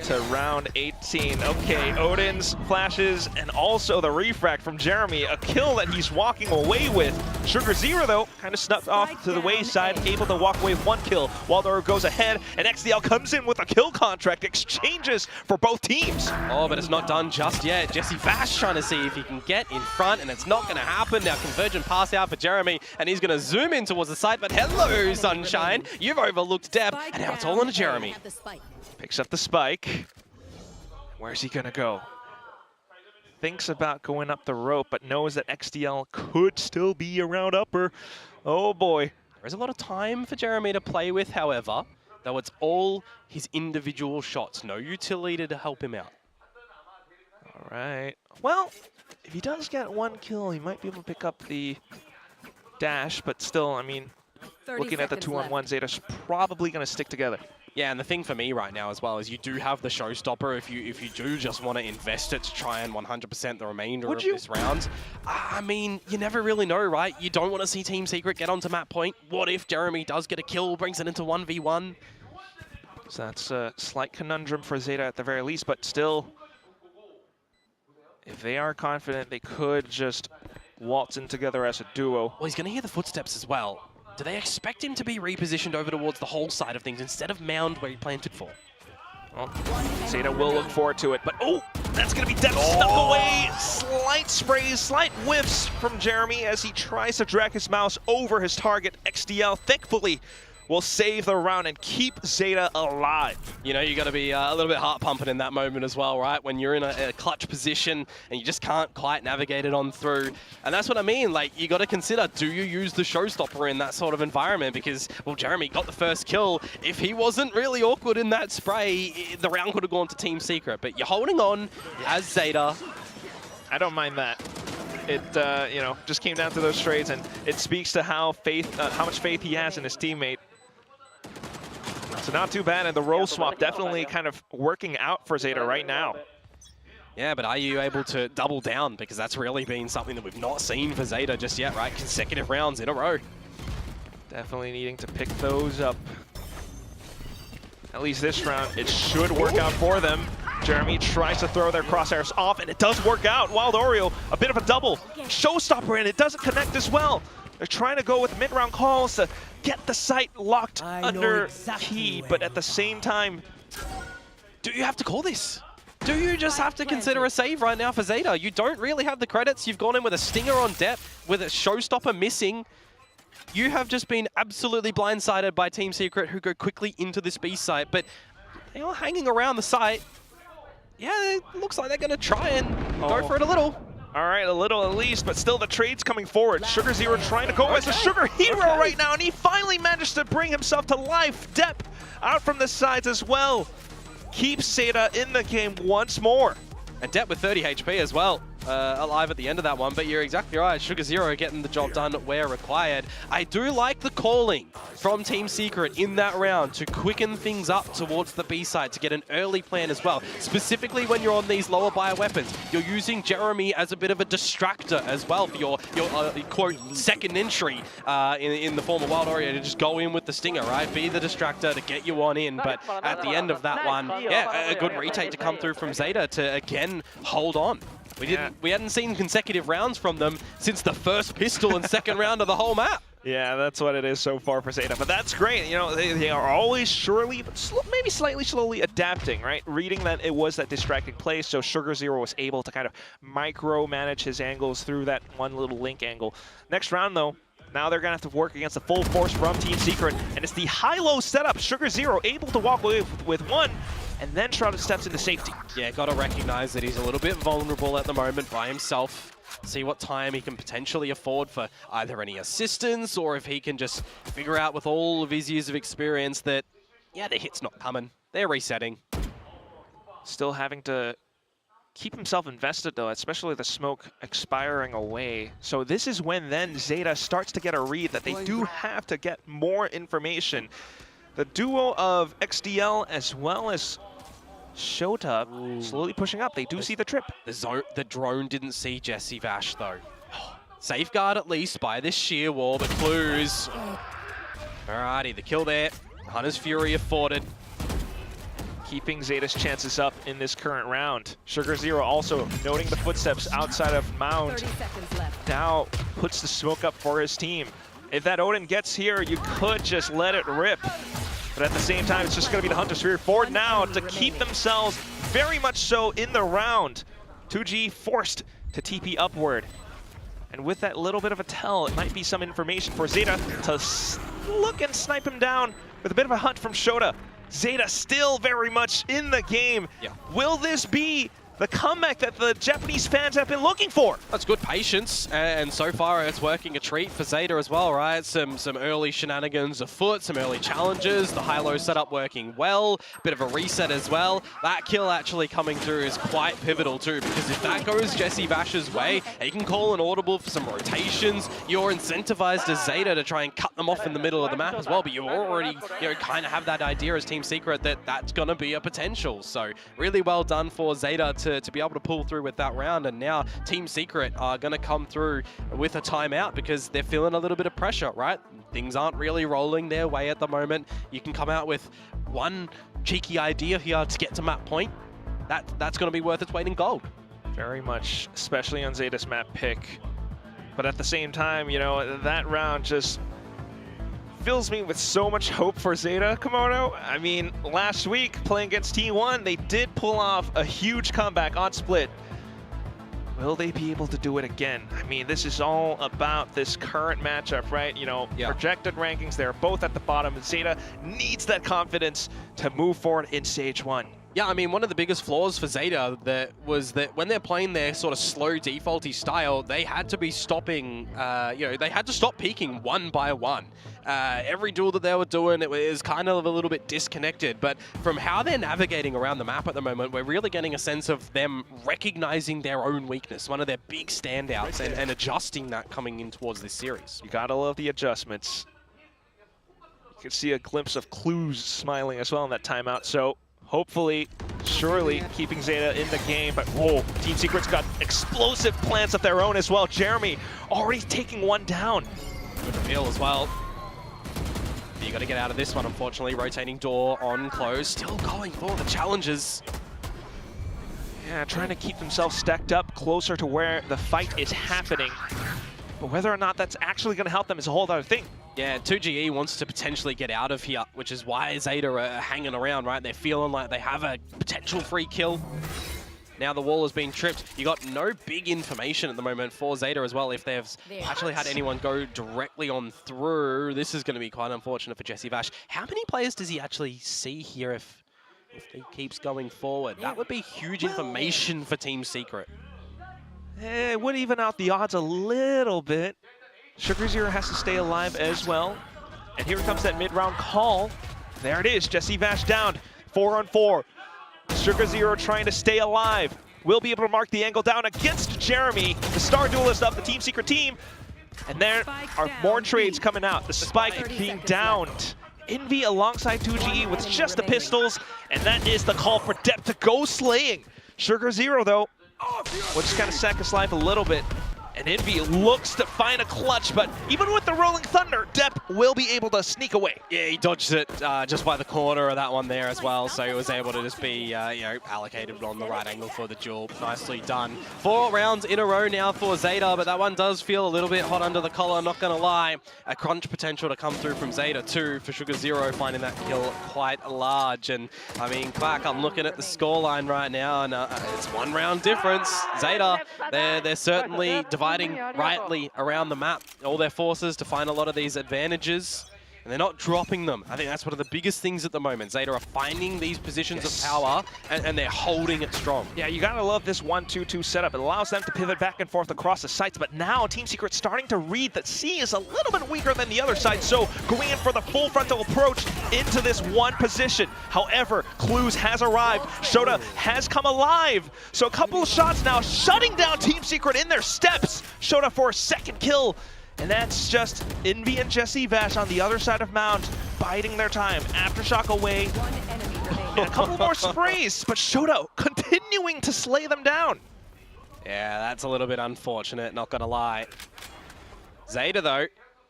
to round 18. Okay, Odin's flashes and also the refract from Jeremy. A kill that he's walking away with. Sugar Zero, though, kind of snuffed off to the wayside, able to walk away with one kill. Waldor goes ahead, and XDL comes in with a kill contract. Exchanges for both teams. Oh, but it's not done just yet. Jesse Vash trying to see if he can get in front, and it's not going to happen. Now, convergent pass out for Jeremy, and he's going to zoom in towards the site, but hello, Sunshine. You've overlooked Deb, and now it's all on to Jeremy. Picks up the spike. Where's he gonna go? Thinks about going up the rope, but knows that XDL could still be around upper. Oh boy. There is a lot of time for Jeremy to play with, however, though it's all his individual shots. No utility to help him out. All right. Well, if he does get one kill, he might be able to pick up the dash, but still, I mean, looking at the 2-on-1, ZETA's probably gonna stick together. Yeah, and the thing for me right now as well is you do have the showstopper if you do just want to invest it to try and 100% the remainder of this round. I mean, you never really know, right? You don't want to see Team Secret get onto map point. What if Jeremy does get a kill, brings it into 1v1? So that's a slight conundrum for ZETA at the very least, but still, if they are confident, they could just waltz in together as a duo. Well, he's going to hear the footsteps as well. Do they expect him to be repositioned over towards the whole side of things instead of mound where he planted for? Well, ZETA will look forward to it, but oh, that's going to be Death snuck away. Slight sprays, slight whiffs from Jeremy as he tries to drag his mouse over his target. XDL thankfully will save the round and keep ZETA alive. You know, you got to be a little bit heart pumping in that moment as well, right? When you're in a clutch position and you just can't quite navigate it on through. And that's what I mean. Like, you got to consider, do you use the showstopper in that sort of environment? Because, well, Jeremy got the first kill. If he wasn't really awkward in that spray, the round could have gone to Team Secret. But you're holding on as ZETA. I don't mind that. It, you know, just came down to those trades, and it speaks to how much faith he has in his teammate. So not too bad, and the role swap definitely kind of working out for ZETA right now. Yeah, but are you able to double down? Because that's really been something that we've not seen for ZETA just yet, right? Consecutive rounds in a row. Definitely needing to pick those up. At least this round, it should work out for them. Jeremy tries to throw their crosshairs off, and it does work out. Wild Oreo, a bit of a double showstopper, and it doesn't connect as well. They're trying to go with mid-round calls to get the site locked under key, but at the same time, do you have to call this? Do you just have to consider a save right now for ZETA? You don't really have the credits. You've gone in with a stinger on depth, with a showstopper missing. You have just been absolutely blindsided by Team Secret, who go quickly into this B site, but they are hanging around the site. Yeah, it looks like they're going to try and go for it a little. All right, a little at least, but still the trade's coming forward. Sugar Zero trying to go as a Sugar Hero right now, and he finally managed to bring himself to life. Depp out from the sides as well. Keeps ZETA in the game once more. And Depp with 30 HP as well, alive at the end of that one, but you're exactly right. Sugar Zero getting the job done where required. I do like the calling from Team Secret in that round to quicken things up towards the B side to get an early plan as well. Specifically when you're on these lower buyer weapons, you're using Jeremy as a bit of a distractor as well for your quote second entry in the form of Wild Oreo to just go in with the stinger, right? Be the distractor to get you on in, but at the end of that one, yeah, a good retake to come through from ZETA to again hold on. We hadn't seen consecutive rounds from them since the first pistol and second round of the whole map. Yeah, that's what it is so far for ZETA, but that's great. You know, they are always surely, but maybe slightly slowly adapting, right? Reading that it was that distracting play, so Sugar Zero was able to kind of micro-manage his angles through that one little link angle. Next round, though, now they're going to have to work against the full force from Team Secret, and it's the high-low setup. Sugar Zero able to walk away with one, and then Shrouded steps into safety. Yeah, got to recognize that he's a little bit vulnerable at the moment by himself. See what time he can potentially afford for either any assistance or if he can just figure out with all of his years of experience that, yeah, the hit's not coming. They're resetting. Still having to keep himself invested, though, especially the smoke expiring away. So this is when then ZETA starts to get a read that they do have to get more information. The duo of XDL as well as Shota slowly pushing up. They do see the trip. The drone didn't see Jesse Vash, though. Safeguard at least by this sheer wall, but clues. Alrighty, the kill there. Hunter's Fury afforded. Keeping ZETA's chances up in this current round. Sugar Zero also noting the footsteps outside of Mound. Now puts the smoke up for his team. If that Odin gets here, you could just let it rip. But at the same time, it's just going to be the Hunter's Fury for now to keep themselves very much so in the round. 2G forced to TP upward. And with that little bit of a tell, it might be some information for ZETA to look and snipe him down with a bit of a hunt from Shota. ZETA still very much in the game. Yeah. Will this be the comeback that the Japanese fans have been looking for? That's good patience, and so far it's working a treat for ZETA as well, right? Some early shenanigans afoot, some early challenges, the high-low setup working well, bit of a reset as well. That kill actually coming through is quite pivotal too, because if that goes Jesse Vash's way, he can call an audible for some rotations. You're incentivized as ZETA to try and cut them off in the middle of the map as well, but you already kind of have that idea as Team Secret that that's going to be a potential. So really well done for ZETA to be able to pull through with that round, and now Team Secret are going to come through with a timeout because they're feeling a little bit of pressure, right? Things aren't really rolling their way at the moment. You can come out with one cheeky idea here to get to map point. That's going to be worth its weight in gold. Very much, especially on ZETA's map pick. But at the same time, you know, that round just fills me with so much hope for ZETA, Komodo. I mean, last week, playing against T1, they did pull off a huge comeback on Split. Will they be able to do it again? I mean, this is all about this current matchup, right? You know, projected rankings, they're both at the bottom, and ZETA needs that confidence to move forward in Stage 1. Yeah, I mean, one of the biggest flaws for ZETA was that when they're playing their sort of slow defaulty style, they had to be stopping, you know, they had to stop peaking one by one. Every duel that they were doing, it was kind of a little bit disconnected. But from how they're navigating around the map at the moment, we're really getting a sense of them recognizing their own weakness, one of their big standouts, and adjusting that coming in towards this series. You gotta love the adjustments. You can see a glimpse of Clues smiling as well in that timeout. So hopefully, surely keeping ZETA in the game, but whoa, Team Secret's got explosive plans of their own as well. Jeremy already taking one down. Good reveal as well. You got to get out of this one, unfortunately. Rotating door on close, still going for the challenges. Yeah, trying to keep themselves stacked up closer to where the fight is happening. But whether or not that's actually going to help them is a whole other thing. Yeah, 2GE wants to potentially get out of here, which is why ZETA are hanging around, right? They're feeling like they have a potential free kill. Now the wall has been tripped. You got no big information at the moment for ZETA as well. If they've actually had anyone go directly on through, this is going to be quite unfortunate for Jesse Vash. How many players does he actually see here if he keeps going forward? That would be huge information for Team Secret. It would even out the odds a little bit. Sugar Zero has to stay alive as well. And here comes that mid-round call. There it is, Jesse Vash down, 4-on-4. Sugar Zero trying to stay alive. Will be able to mark the angle down against Jeremy, the star duelist of the Team Secret team. And there are more trades coming out. The spike being downed. Envy alongside 2GE with just the pistols. And that is the call for Depp to go slaying. Sugar Zero, though, will just kind of sack his life a little bit. And Envy looks to find a clutch, but even with the Rolling Thunder, Depp will be able to sneak away. Yeah, he dodged it just by the corner of that one there as well, so he was able to just be, you know, allocated on the right angle for the duel. Nicely done. 4 rounds in a row now for ZETA, but that one does feel a little bit hot under the collar, not going to lie. A crunch potential to come through from ZETA too, for Sugar Zero finding that kill quite large. And, I mean, Clark, I'm looking at the scoreline right now, and it's 1 round difference. ZETA, they're certainly dividing rightly around the map, all their forces to find a lot of these advantages, and they're not dropping them. I think that's one of the biggest things at the moment. ZETA are finding these positions of power, and they're holding it strong. Yeah, you gotta love this 1-2-2 setup. It allows them to pivot back and forth across the sites, but now Team Secret's starting to read that C is a little bit weaker than the other side, so going in for the full frontal approach into this one position. However, Clues has arrived. Shota has come alive. So a couple of shots now, shutting down Team Secret in their steps. Shota for a second kill. And that's just Envy and Jesse Vash on the other side of Mound, biding their time. Aftershock away. And a couple more sprays, but Shota continuing to slay them down. Yeah, that's a little bit unfortunate, not gonna lie. ZETA, though,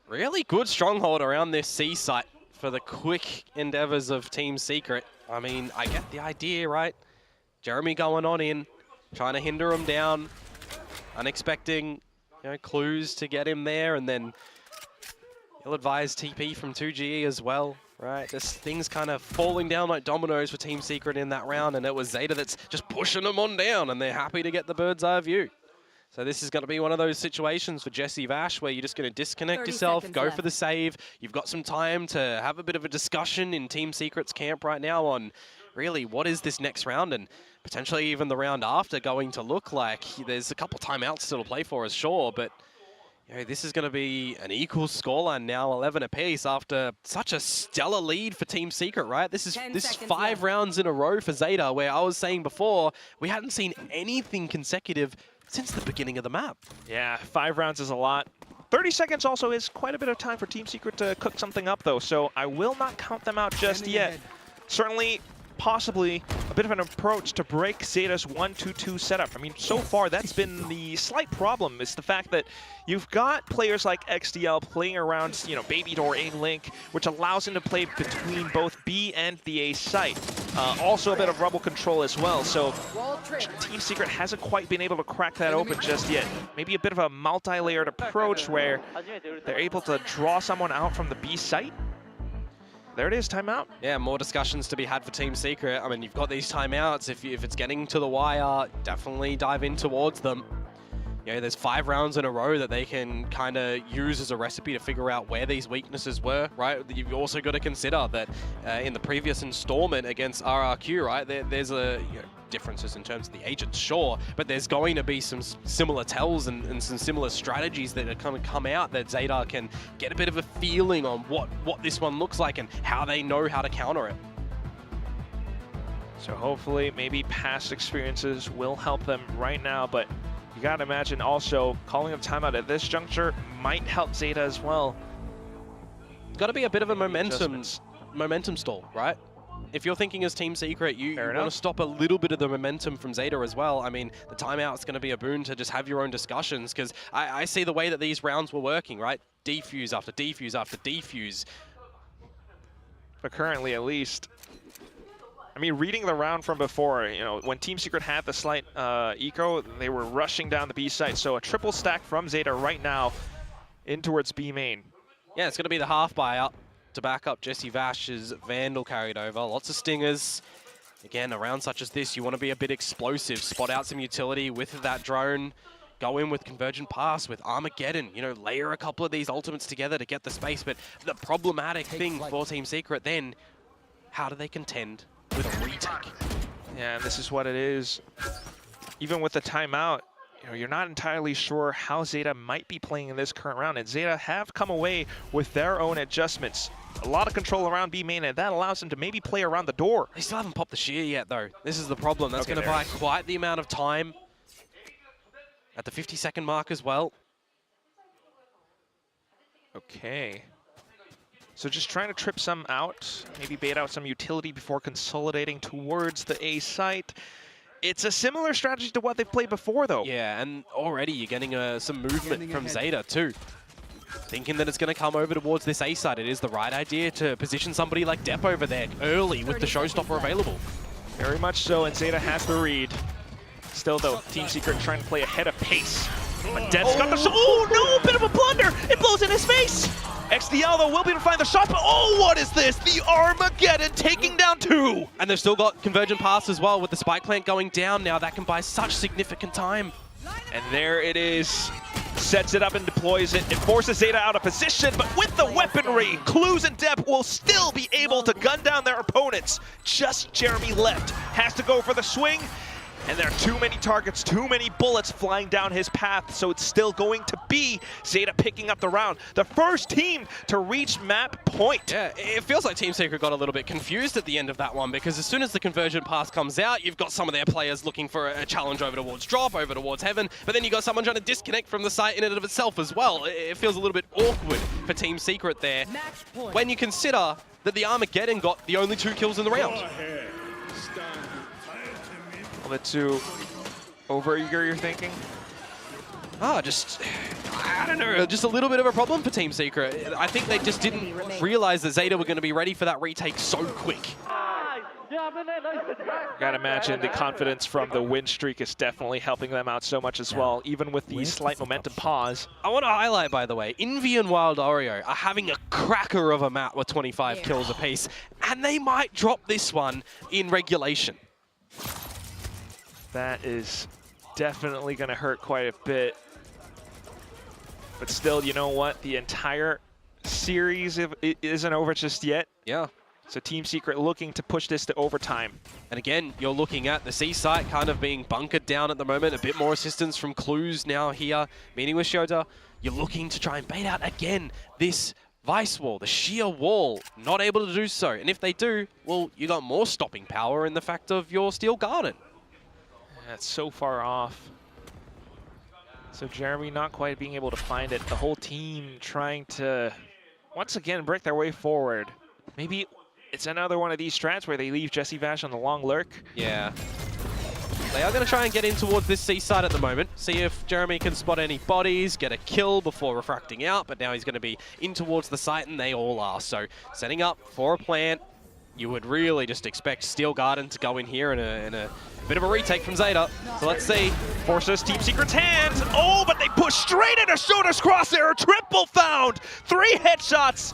really good stronghold around this C site for the quick endeavors of Team Secret. I mean, I get the idea, right? Jeremy going on in, trying to hinder him down, unexpecting, you know, Clues to get him there, and then ill-advised TP from 2GE as well, right? Just things kind of falling down like dominoes for Team Secret in that round, and it was ZETA that's just pushing them on down, and they're happy to get the bird's eye view. So this is going to be one of those situations for Jesse Vash where you're just going to disconnect yourself, go for the save. You've got some time to have a bit of a discussion in Team Secret's camp right now on really what is this next round, and potentially even the round after going to look like. There's a couple timeouts still to play for us, sure, but you know, this is going to be an equal scoreline now, 11 apiece after such a stellar lead for Team Secret, right? This is 5 rounds in a row for ZETA, where I was saying before, we hadn't seen anything consecutive since the beginning of the map. Yeah, 5 rounds is a lot. 30 seconds also is quite a bit of time for Team Secret to cook something up, though, so I will not count them out just yet. Certainly, possibly a bit of an approach to break ZETA's 1-2-2 setup. I mean, so far that's been the slight problem, is the fact that you've got players like XDL playing around, you know, Baby Door, A-Link, which allows him to play between both B and the A site. Also a bit of rubble control as well, so Team Secret hasn't quite been able to crack that open just yet. Maybe a bit of a multi-layered approach where they're able to draw someone out from the B site. There it is, timeout. Yeah, more discussions to be had for Team Secret. I mean, you've got these timeouts. If it's getting to the wire, definitely dive in towards them. You know, there's 5 rounds in a row that they can kind of use as a recipe to figure out where these weaknesses were, right? You've also got to consider that in the previous installment against RRQ, right, there's differences in terms of the agents, sure, but there's going to be some similar tells and some similar strategies that are going to come out that ZETA can get a bit of a feeling on what this one looks like and how they know how to counter it. So hopefully maybe past experiences will help them right now, but you gotta imagine also calling a timeout at this juncture might help ZETA as well. Got to be a bit of a momentum stall, right? If you're thinking as Team Secret, you want to stop a little bit of the momentum from ZETA as well. I mean, the timeout's going to be a boon to just have your own discussions, because I see the way that these rounds were working, right? Defuse after defuse after defuse. But currently, at least, I mean, reading the round from before, you know, when Team Secret had the slight eco, they were rushing down the B site. So a triple stack from ZETA right now in towards B main. Yeah, it's going to be the half buyout to back up Jesse Vash's Vandal carried over. Lots of stingers. Again, a round such as this, you want to be a bit explosive. Spot out some utility with that drone. Go in with Convergent Pass, with Armageddon. You know, layer a couple of these ultimates together to get the space. But the problematic thing for Team Secret then, how do they contend with a retake? Yeah, and this is what it is. Even with the timeout, you know, you're not entirely sure how ZETA might be playing in this current round, and ZETA have come away with their own adjustments. A lot of control around B main, and that allows them to maybe play around the door. They still haven't popped the shear yet, though. This is the problem. That's going to buy quite the amount of time at the 50-second mark as well. Okay. So just trying to trip some out, maybe bait out some utility before consolidating towards the A site. It's a similar strategy to what they've played before, though. Yeah, and already you're getting some movement from ZETA, too. Thinking that it's going to come over towards this A side. It is the right idea to position somebody like Depp over there early with the showstopper available. Very much so, and ZETA has the read. Still, though, Team Secret trying to play ahead of pace. But Depp's got the shot. Oh, no! Bit of a blunder! It blows in his face! XDL, though, will be able to find the shot, but oh, what is this? The Armageddon taking down 2! And they've still got Convergent Pass as well, with the Spike Plant going down now. That can buy such significant time. And there it is. Sets it up and deploys it. It forces ZETA out of position, but with the weaponry, Clues and Depp will still be able to gun down their opponents. Just Jeremy left. Has to go for the swing. And there are too many targets, too many bullets flying down his path, so it's still going to be ZETA picking up the round. The first team to reach map point. Yeah, it feels like Team Secret got a little bit confused at the end of that one, because as soon as the Convergent Pass comes out, you've got some of their players looking for a challenge over towards Drop, over towards Heaven, but then you've got someone trying to disconnect from the site in and of itself as well. It feels a little bit awkward for Team Secret there, when you consider that the Armageddon got the only 2 kills in the round. A bit too over-eager, you're thinking? I don't know, just a little bit of a problem for Team Secret. I think they just didn't realize that ZETA were going to be ready for that retake so quick. Gotta imagine the confidence from the win streak is definitely helping them out so much as well, even with the slight momentum pause. I want to highlight, by the way, Envy and Wild Oreo are having a cracker of a map with 25 kills apiece, and they might drop this one in regulation. That is definitely going to hurt quite a bit. But still, you know what? The entire series isn't over just yet. Yeah. So Team Secret looking to push this to overtime. And again, you're looking at the C site kind of being bunkered down at the moment. A bit more assistance from Clues now here, meeting with Shota. You're looking to try and bait out again this Vice Wall, the sheer wall. Not able to do so. And if they do, well, you got more stopping power in the fact of your Steel Garden. That's so far off. So Jeremy not quite being able to find it. The whole team trying to, once again, break their way forward. Maybe it's another one of these strats where they leave Jesse Vash on the long lurk. Yeah. They are going to try and get in towards this seaside at the moment. See if Jeremy can spot any bodies, get a kill before refracting out. But now he's going to be in towards the site, and they all are. So setting up for a plant. You would really just expect Steel Garden to go in here in a bit of a retake from ZETA. So let's see. Forces Team Secret's hands. Oh, but they push straight into Shoda's crosshair. Triple found. 3 headshots.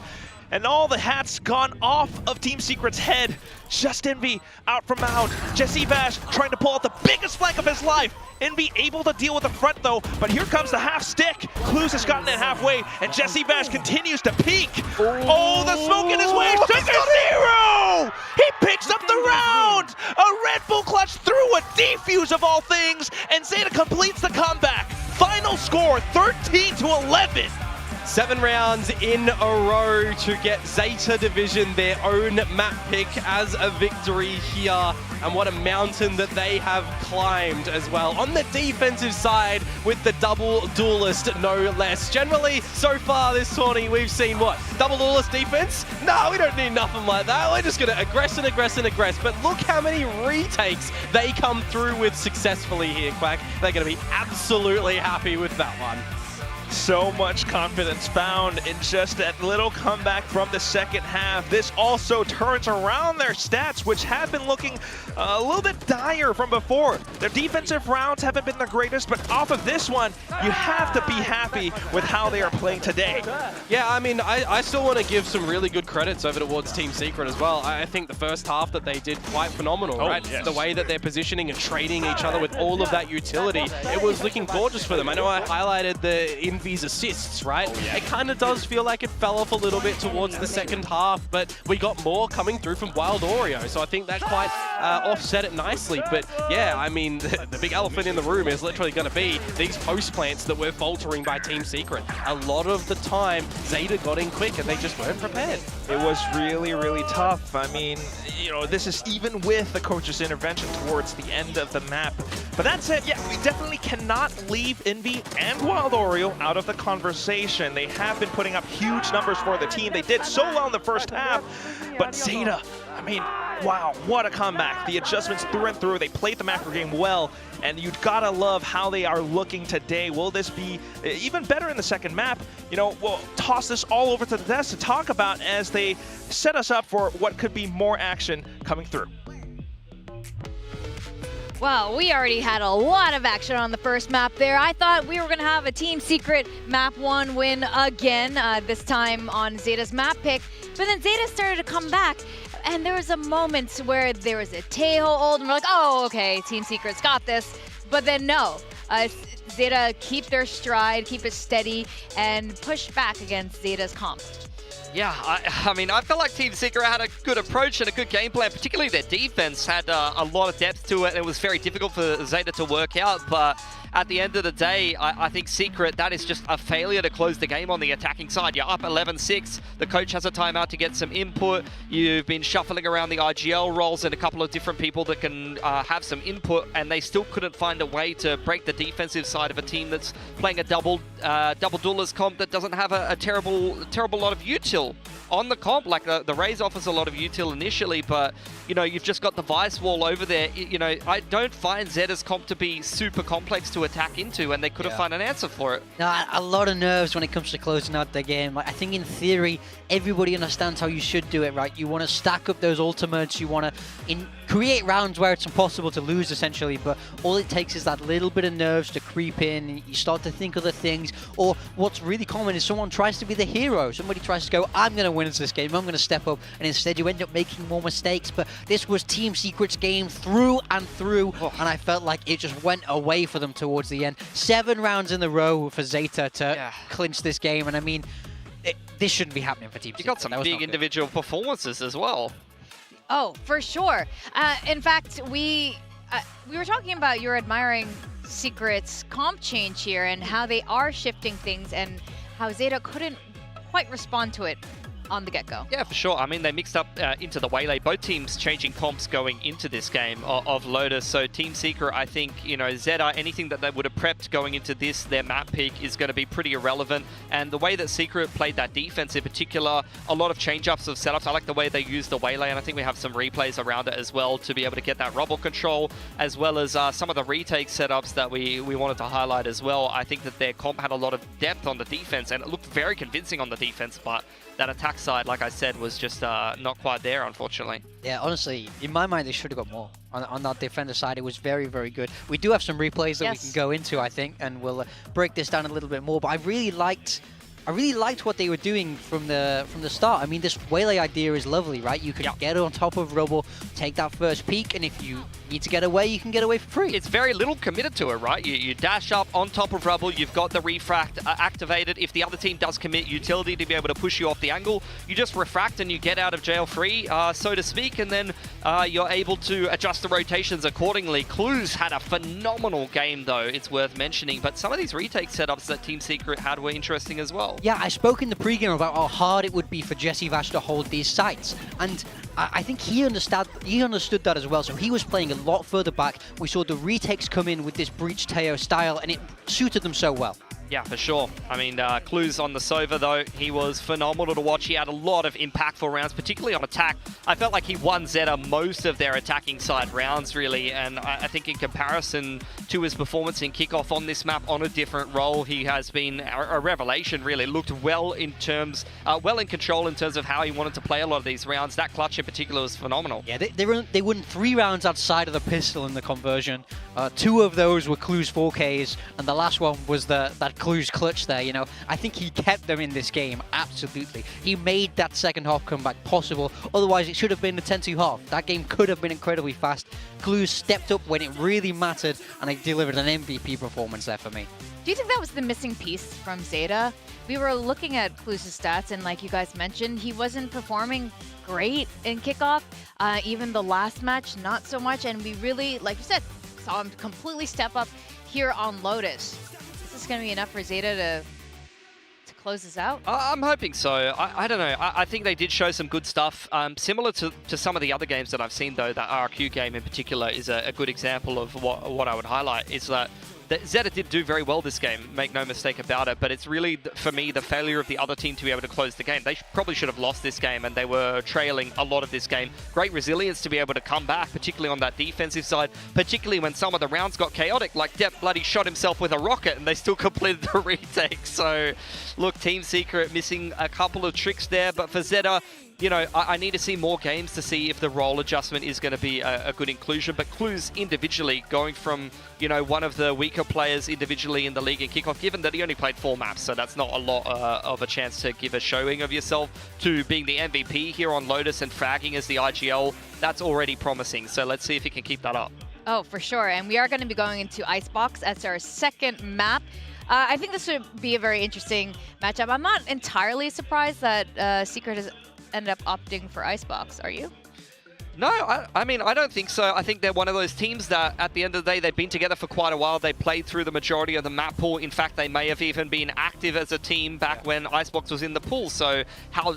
And all the hats gone off of Team Secret's head. Just Envy out from Mound. Jesse Vash trying to pull out the biggest flank of his life. Envy able to deal with the front though, but here comes the half stick. Clues has gotten it halfway, and Jesse Vash continues to peek. Oh, the smoke in his way. Sugar Zero! He picks up the round! A Red Bull clutch through a defuse of all things, and ZETA completes the comeback. Final score, 13-11. 7 rounds in a row to get ZETA Division their own map pick as a victory here. And what a mountain that they have climbed as well. On the defensive side with the double duelist, no less. Generally, so far this tourney, we've seen what? Double duelist defense? No, we don't need nothing like that. We're just going to aggress and aggress and aggress. But look how many retakes they come through with successfully here, Quack. They're going to be absolutely happy with that one. So much confidence found in just that little comeback from the second half. This also turns around their stats, which have been looking a little bit dire from before. Their defensive rounds haven't been the greatest, but off of this one, you have to be happy with how they are playing today. Yeah, I mean, I still want to give some really good credits over towards Team Secret as well. I think the first half that they did quite phenomenal, right? Yes. The way that they're positioning and trading each other with all of that utility, it was looking gorgeous for them. I know I highlighted the Envy's assists, right? It kind of does feel like it fell off a little bit towards the second half, but we got more coming through from Wild Oreo, so I think that quite offset it nicely. But yeah, I mean, the big elephant in the room is literally going to be these post plants that were faltering by Team Secret. A lot of the time, ZETA got in quick and they just weren't prepared. It was really, really tough. I mean, you know, this is even with the coach's intervention towards the end of the map. But that said, yeah, we definitely cannot leave Envy and Wild Oreo out of the conversation. They have been putting up huge numbers for the team. They did so well in the first half, but ZETA, I mean, wow, what a comeback. The adjustments through and through. They played the macro game well, and you've got to love how they are looking today. Will this be even better in the second map? You know, we'll toss this all over to the desk to talk about as they set us up for what could be more action coming through. Well, we already had a lot of action on the first map there. I thought we were going to have a Team Secret map 1 win again, this time on ZETA's map pick. But then ZETA started to come back, and there was a moment where there was a Tejo ult, and we're like, oh, okay, Team Secret's got this. But then no, ZETA keep their stride, keep it steady, and push back against ZETA's comp. Yeah, I mean, I felt like Team Secret had a good approach and a good game plan. Particularly their defense had a lot of depth to it, and it was very difficult for ZETA to work out. But at the end of the day, I think Secret, that is just a failure to close the game on the attacking side. You're up 11-6. The coach has a timeout to get some input. You've been shuffling around the IGL roles and a couple of different people that can have some input, and they still couldn't find a way to break the defensive side of a team that's playing a double duelist comp that doesn't have a terrible lot of util on the comp. Like the Raze offers a lot of util initially, but you know, you've just got the Vice wall over there. You know, I don't find ZETA's comp to be super complex to attack into, and they could have found an answer for it. No, a lot of nerves when it comes to closing out the game. Like, I think in theory, everybody understands how you should do it, right? You want to stack up those ultimates, you want to create rounds where it's impossible to lose, essentially, but all it takes is that little bit of nerves to creep in, and you start to think other things, or what's really common is someone tries to be the hero. Somebody tries to go, I'm going to win this game, I'm going to step up, and instead you end up making more mistakes. But this was Team Secret's game through and through, and I felt like it just went away for them towards the end. 7 rounds in a row for ZETA to clinch this game, and I mean, this shouldn't be happening for Team Secret. You got some big individual performances as well. Oh, for sure. In fact, we were talking about you're admiring Secret's comp change here and how they are shifting things and how ZETA couldn't quite respond to it on the get-go. Yeah, for sure. I mean, they mixed up into the Waylay. Both teams changing comps going into this game of Lotus. So Team Secret, I think, you know, ZETA, anything that they would have prepped going into this, their map pick is going to be pretty irrelevant. And the way that Secret played that defense in particular, a lot of change-ups of setups. I like the way they use the Waylay, and I think we have some replays around it as well to be able to get that rubble control, as well as some of the retake setups that we wanted to highlight as well. I think that their comp had a lot of depth on the defense, and it looked very convincing on the defense, but that attack side, like I said, was just not quite there, unfortunately. Yeah, honestly, in my mind, they should have got more. On that defender side, it was very, very good. We do have some replays that we can go into, I think, and we'll break this down a little bit more. But I really liked what they were doing from the start. I mean, this Waylay idea is lovely, right? You can get on top of rubble, take that first peek, and if you need to get away, you can get away for free. It's very little committed to it, right? You dash up on top of rubble, you've got the refract activated. If the other team does commit utility to be able to push you off the angle, you just refract and you get out of jail free, so to speak, and then you're able to adjust the rotations accordingly. Clues had a phenomenal game, though, it's worth mentioning, but some of these retake setups that Team Secret had were interesting as well. Yeah, I spoke in the pregame about how hard it would be for Jesse Vash to hold these sites, and I think he understood that as well, so he was playing a lot further back. We saw the retakes come in with this Breach Teo style, and it suited them so well. Yeah, for sure. I mean, Clues on the Sova, though, he was phenomenal to watch. He had a lot of impactful rounds, particularly on attack. I felt like he won ZETA most of their attacking side rounds, really, and I think in comparison to his performance in kickoff on this map on a different role, he has been a revelation, really. Looked well in control in terms of how he wanted to play a lot of these rounds. That clutch in particular was phenomenal. Yeah, they won 3 rounds outside of the pistol in the conversion. 2 of those were Clues 4Ks, and the last one was that Clues clutch there, you know. I think he kept them in this game, absolutely. He made that second half comeback possible, otherwise it should have been a 10-2 half. That game could have been incredibly fast. Clues stepped up when it really mattered, and they delivered an MVP performance there for me. Do you think that was the missing piece from ZETA? We were looking at Clues' stats, and like you guys mentioned, he wasn't performing great in kickoff. Even the last match, not so much, and we really, like you said, saw him completely step up here on Lotus. Is this going to be enough for ZETA to close this out? I'm hoping so. I don't know. I think they did show some good stuff. Similar to some of the other games that I've seen, though, that RQ game in particular is a good example of what I would highlight, is that ZETA did do very well this game, make no mistake about it, but it's really, for me, the failure of the other team to be able to close the game. They probably should have lost this game, and they were trailing a lot of this game. Great resilience to be able to come back, particularly on that defensive side, particularly when some of the rounds got chaotic, like Depp bloody shot himself with a rocket, and they still completed the retake. So, look, Team Secret missing a couple of tricks there, but for ZETA, you know, I need to see more games to see if the role adjustment is going to be a good inclusion. But Clues individually, going from, you know, one of the weaker players individually in the league in kickoff, given that he only played 4 maps, so that's not a lot of a chance to give a showing of yourself, to being the MVP here on Lotus and fragging as the IGL, that's already promising. So let's see if he can keep that up. Oh, for sure. And we are going to be going into Icebox as our second map. I think this would be a very interesting matchup. I'm not entirely surprised that Secret has ended up opting for Icebox. Are you? No, I mean, I don't think so. I think they're one of those teams that, at the end of the day, they've been together for quite a while. They played through the majority of the map pool. In fact, they may have even been active as a team back when Icebox was in the pool. So how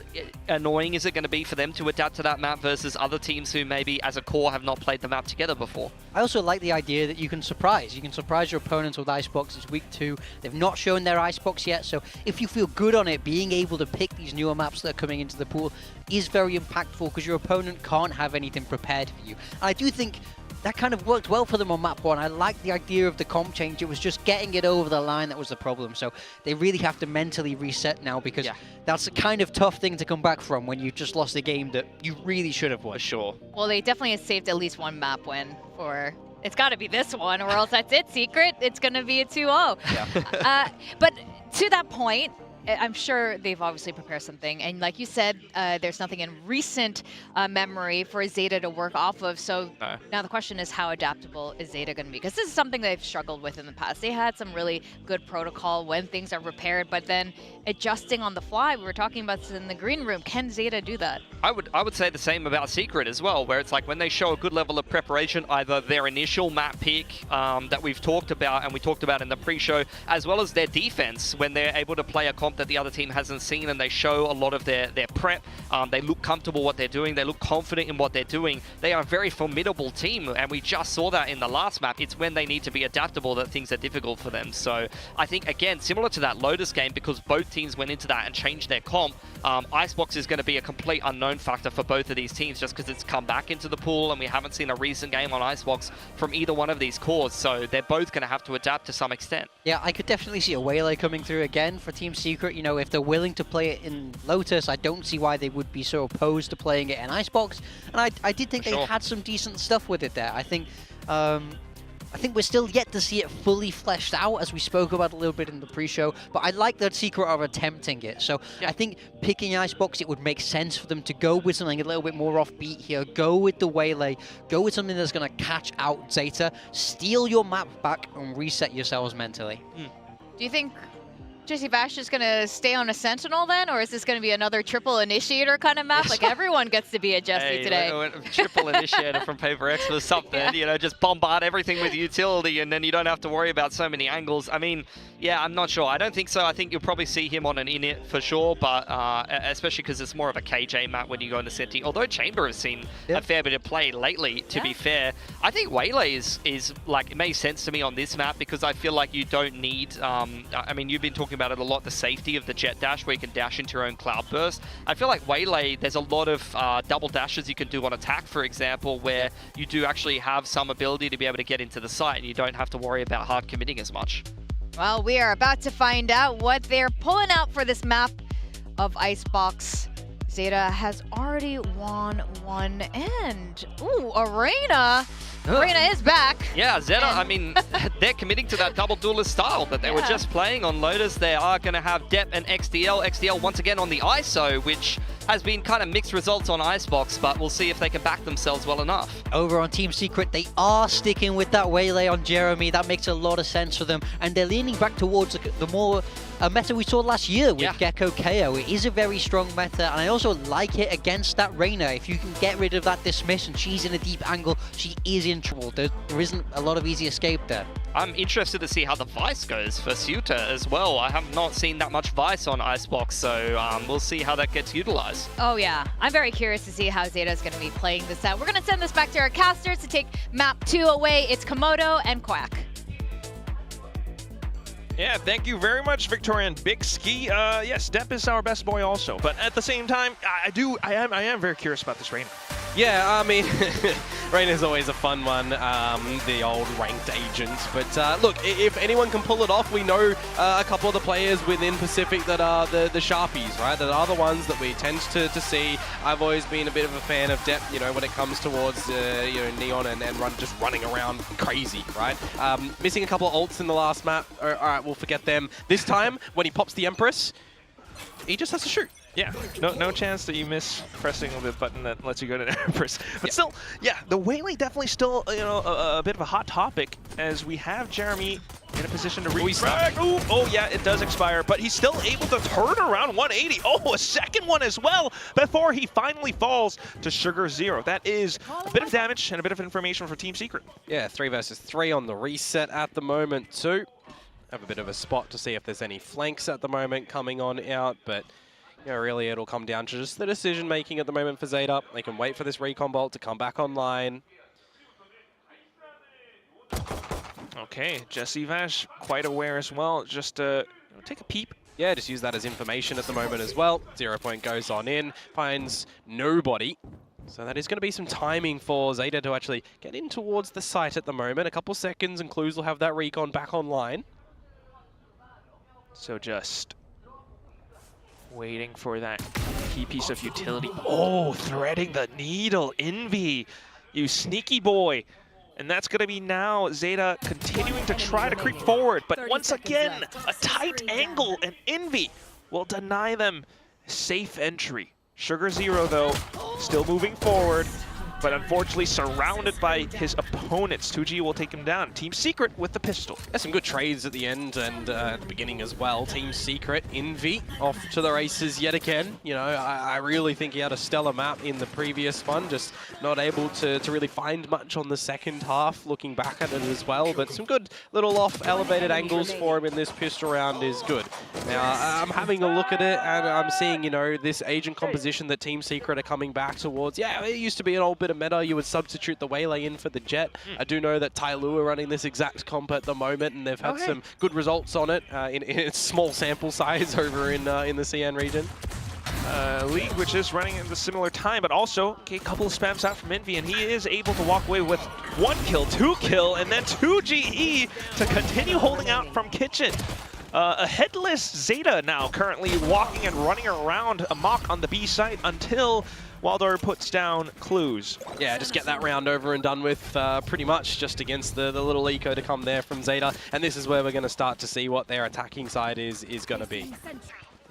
annoying is it going to be for them to adapt to that map versus other teams who maybe, as a core, have not played the map together before? I also like the idea that you can surprise. You can surprise your opponents with Icebox. It's week 2. They've not shown their Icebox yet, so if you feel good on it, being able to pick these newer maps that are coming into the pool is very impactful, because your opponent can't have anything prepared for you. And I do think that kind of worked well for them on map 1. I like the idea of the comp change. It was just getting it over the line that was the problem. So they really have to mentally reset now, because that's a kind of tough thing to come back from when you've just lost a game that you really should have won. For sure. Well, they definitely have saved at least one map win for... It's got to be this one, or else that's it, Secret. It's going to be a 2-0. Yeah. But to that point, I'm sure they've obviously prepared something. And like you said, there's nothing in recent memory for ZETA to work off of. So now the question is, how adaptable is ZETA going to be? Because this is something they've struggled with in the past. They had some really good protocol when things are repaired, but then adjusting on the fly. We were talking about this in the green room. Can ZETA do that? I would say the same about Secret as well, where it's like when they show a good level of preparation, either their initial map pick that we've talked about and we talked about in the pre-show, as well as their defense, when they're able to play a comp comp that the other team hasn't seen, and they show a lot of their prep. They look comfortable what they're doing. They look confident in what they're doing. They are a very formidable team, and we just saw that in the last map. It's when they need to be adaptable that things are difficult for them. So I think, again, similar to that Lotus game, because both teams went into that and changed their comp, Icebox is going to be a complete unknown factor for both of these teams just because it's come back into the pool, and we haven't seen a recent game on Icebox from either one of these cores. So they're both going to have to adapt to some extent. Yeah, I could definitely see a Waylay coming through again for Team Secret. You know, if they're willing to play it in Lotus, I don't see why they would be so opposed to playing it in Icebox. And I did think they had some decent stuff with it there. I think we're still yet to see it fully fleshed out, as we spoke about a little bit in the pre-show, but I like that Secret are attempting it. So I think picking Icebox, it would make sense for them to go with something a little bit more offbeat here, go with the Waylay, go with something that's going to catch out ZETA, steal your map back, and reset yourselves mentally. Do you think Jesse Vash is going to stay on a Sentinel then, or is this going to be another triple initiator kind of map? Like everyone gets to be a Jesse today. Triple initiator from Paper X was something, you know, just bombard everything with utility, and then you don't have to worry about so many angles. I mean, yeah, I'm not sure. I don't think so. I think you'll probably see him on an init for sure, but especially because it's more of a KJ map when you go into Senti. Although Chamber has seen a fair bit of play lately, to be fair. I think Waylay is like, it makes sense to me on this map because I feel like you don't need, I mean, you've been talking about it a lot, the safety of the jet dash where you can dash into your own cloud burst. I feel like Waylay, there's a lot of double dashes you can do on attack, for example, where you do actually have some ability to be able to get into the site and you don't have to worry about hard committing as much. Well, we are about to find out what they're pulling out for this map of Icebox. ZETA has already won one end. Ooh, Arena. Arena is back. Yeah, ZETA, I mean, they're committing to that double duelist style that they were just playing on Lotus. They are going to have Dep and XDL. XDL once again on the ISO, which has been kind of mixed results on Icebox, but we'll see if they can back themselves well enough. Over on Team Secret, they are sticking with that Waylay on Jeremy. That makes a lot of sense for them, and they're leaning back towards the more meta we saw last year with Gecko KO. It is a very strong meta, and I also like it against that Reyna. If you can get rid of that dismiss and she's in a deep angle, she is in trouble. There isn't a lot of easy escape there. I'm interested to see how the Vice goes for ZETA as well. I have not seen that much Vice on Icebox, so we'll see how that gets utilized. Oh yeah, I'm very curious to see how ZETA is going to be playing this out. We're going to send this back to our casters to take map 2 away. It's Komodo and Quack. Yeah, thank you very much, Victorian Big Ski. Yes, Dep is our best boy also, but at the same time, I am very curious about this Reyna. Yeah, I mean, Reyna's always a fun one, the old ranked agent. But look, if anyone can pull it off, we know a couple of the players within Pacific that are the Sharpies, right? That are the ones that we tend to see. I've always been a bit of a fan of Dep, you know, when it comes towards you know, Neon and just running around crazy, right? Missing a couple of ults in the last map. All right, we'll forget them. This time, when he pops the Empress, he just has to shoot. Yeah, no chance that you miss pressing the button that lets you go to the Empress. But still, yeah, the Waylay definitely still, you know, a bit of a hot topic as we have Jeremy in a position to refrag. Oh yeah, it does expire, but he's still able to turn around 180. Oh, a second one as well before he finally falls to Sugar Zero. That is a bit of damage and a bit of information for Team Secret. Yeah, 3 versus 3 on the reset at the moment too. Have a bit of a spot to see if there's any flanks at the moment coming on out, but you know, really it'll come down to just the decision making at the moment for ZETA. They can wait for this recon bolt to come back online. Okay, Jesse Vash quite aware as well. Just take a peep. Yeah, just use that as information at the moment as well. 0 point goes on in, finds nobody. So that is going to be some timing for ZETA to actually get in towards the site at the moment. A couple seconds and Clues will have that recon back online. So just waiting for that key piece of utility. Oh, threading the needle. Envy, you sneaky boy. And that's going to be now ZETA continuing to try to creep forward. But once again, a tight angle, and Envy will deny them safe entry. Sugar Zero, though, still moving forward. but unfortunately surrounded by his opponents. 2G will take him down. Team Secret with the pistol. There's some good trades at the end and at the beginning as well. Team Secret, Envy, off to the races yet again. You know, I really think he had a stellar map in the previous one, just not able to really find much on the second half, looking back at it as well. But some good little off elevated angles for him in this pistol round is good. Now, I'm having a look at it and I'm seeing, you know, this agent composition that Team Secret are coming back towards. Yeah, it used to be an old bit of meta. You would substitute the Waylay in for the Jet. I do know that Tyloo are running this exact comp at the moment, and they've had some good results on it in its small sample size over in the CN region. League, which is running in the similar time, but also a couple of spams out from Envy, and he is able to walk away with 1 kill, 2 kill, and then 2 GE to continue holding out from Kitchen. A headless ZETA now currently walking and running around amok on the B site until Waldor puts down clues. Yeah, just get that round over and done with pretty much just against the little eco to come there from ZETA. And this is where we're going to start to see what their attacking side is going to be.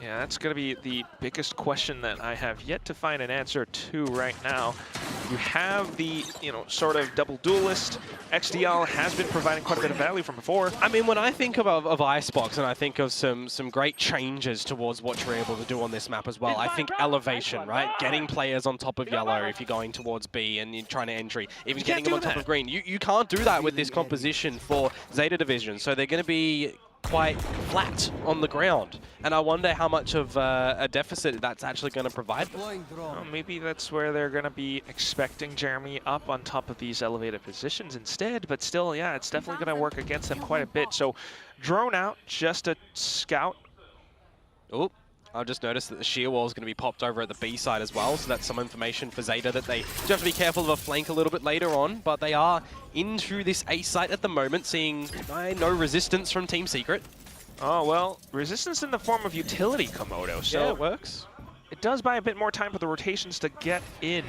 Yeah, that's going to be the biggest question that I have yet to find an answer to right now. You have the, you know, sort of double duelist. XDL has been providing quite a bit of value from before. I mean, when I think of Icebox and I think of some great changes towards what you're able to do on this map as well, I think elevation, right? Getting players on top of yellow if you're going towards B and you're trying to entry. Even getting them on top of green. You can't do that with this composition for ZETA Division, so they're going to be quite flat on the ground. And I wonder how much of a deficit that's actually going to provide them. Well, maybe that's where they're going to be expecting Jeremy up on top of these elevated positions instead, but still, yeah, it's definitely going to work against them quite a bit. So, drone out, just a scout. Oh, I've just noticed that the shear wall is going to be popped over at the B side as well, so that's some information for ZETA that they do have to be careful of a flank a little bit later on, but they are in through this A site at the moment, seeing no resistance from Team Secret. Oh, well, resistance in the form of utility, Komodo, so yeah, it works. It does buy a bit more time for the rotations to get in.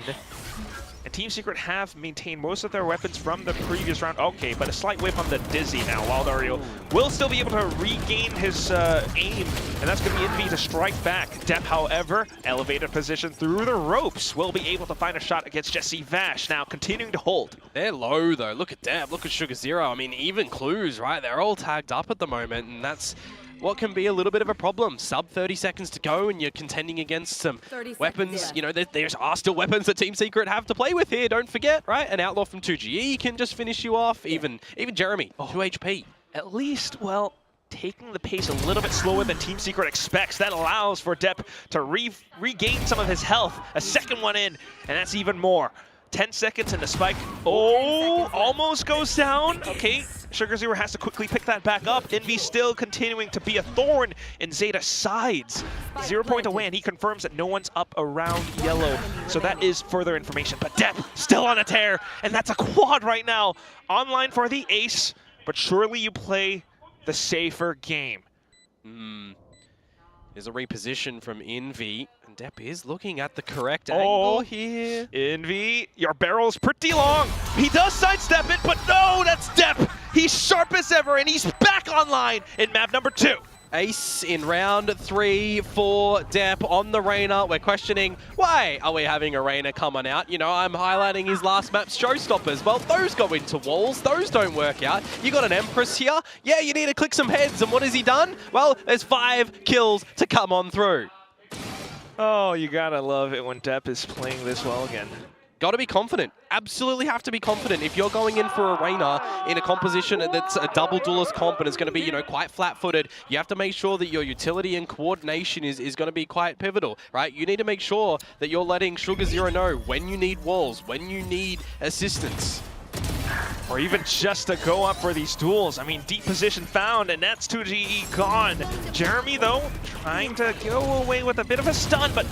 And Team Secret have maintained most of their weapons from the previous round. Okay, but a slight whip on the Dizzy now. Waldario will still be able to regain his aim, and that's going to be Envy to strike back. Depp, however, elevated position through the ropes, will be able to find a shot against Jesse Vash. Now continuing to hold. They're low, though. Look at Depp, look at Sugar Zero. I mean, even Clues, right? They're all tagged up at the moment, and that's what can be a little bit of a problem. Sub 30 seconds to go and you're contending against some weapons. You know, there are still weapons that Team Secret have to play with here, don't forget, right? An Outlaw from 2GE can just finish you off. Even Jeremy, 2 HP. At least, well, taking the pace a little bit slower than Team Secret expects. That allows for Depp to regain some of his health. A second one in, and that's even more. 10 seconds and the spike. Oh, almost goes down. Okay, Sugar Zero has to quickly pick that back up. Envy still continuing to be a thorn in ZETA's sides. 0 point away, and he confirms that no one's up around yellow. So that is further information. But Depp still on a tear, and that's a quad right now. Online for the ace, but surely you play the safer game. There's a reposition from Envy, and Depp is looking at the correct angle here. Envy, your barrel's pretty long. He does sidestep it, but no, that's Depp. He's sharp as ever, and he's back online in map number 2. Ace in round 3 for Depp on the Reyna. We're questioning, why are we having a Reyna coming out? You know, I'm highlighting his last map's showstoppers. Well, those go into walls. Those don't work out. You got an Empress here. Yeah, you need to click some heads. And what has he done? Well, there's 5 kills to come on through. Oh, you gotta love it when Depp is playing this well again. Got to be confident. Absolutely have to be confident. If you're going in for a Reyna in a composition that's a double duelist comp and it's going to be, you know, quite flat-footed, you have to make sure that your utility and coordination is going to be quite pivotal, right? You need to make sure that you're letting Sugar Zero know when you need walls, when you need assistance. Or even just to go up for these duels. I mean, deep position found, and that's 2GE gone. Jeremy, though, trying to go away with a bit of a stun, but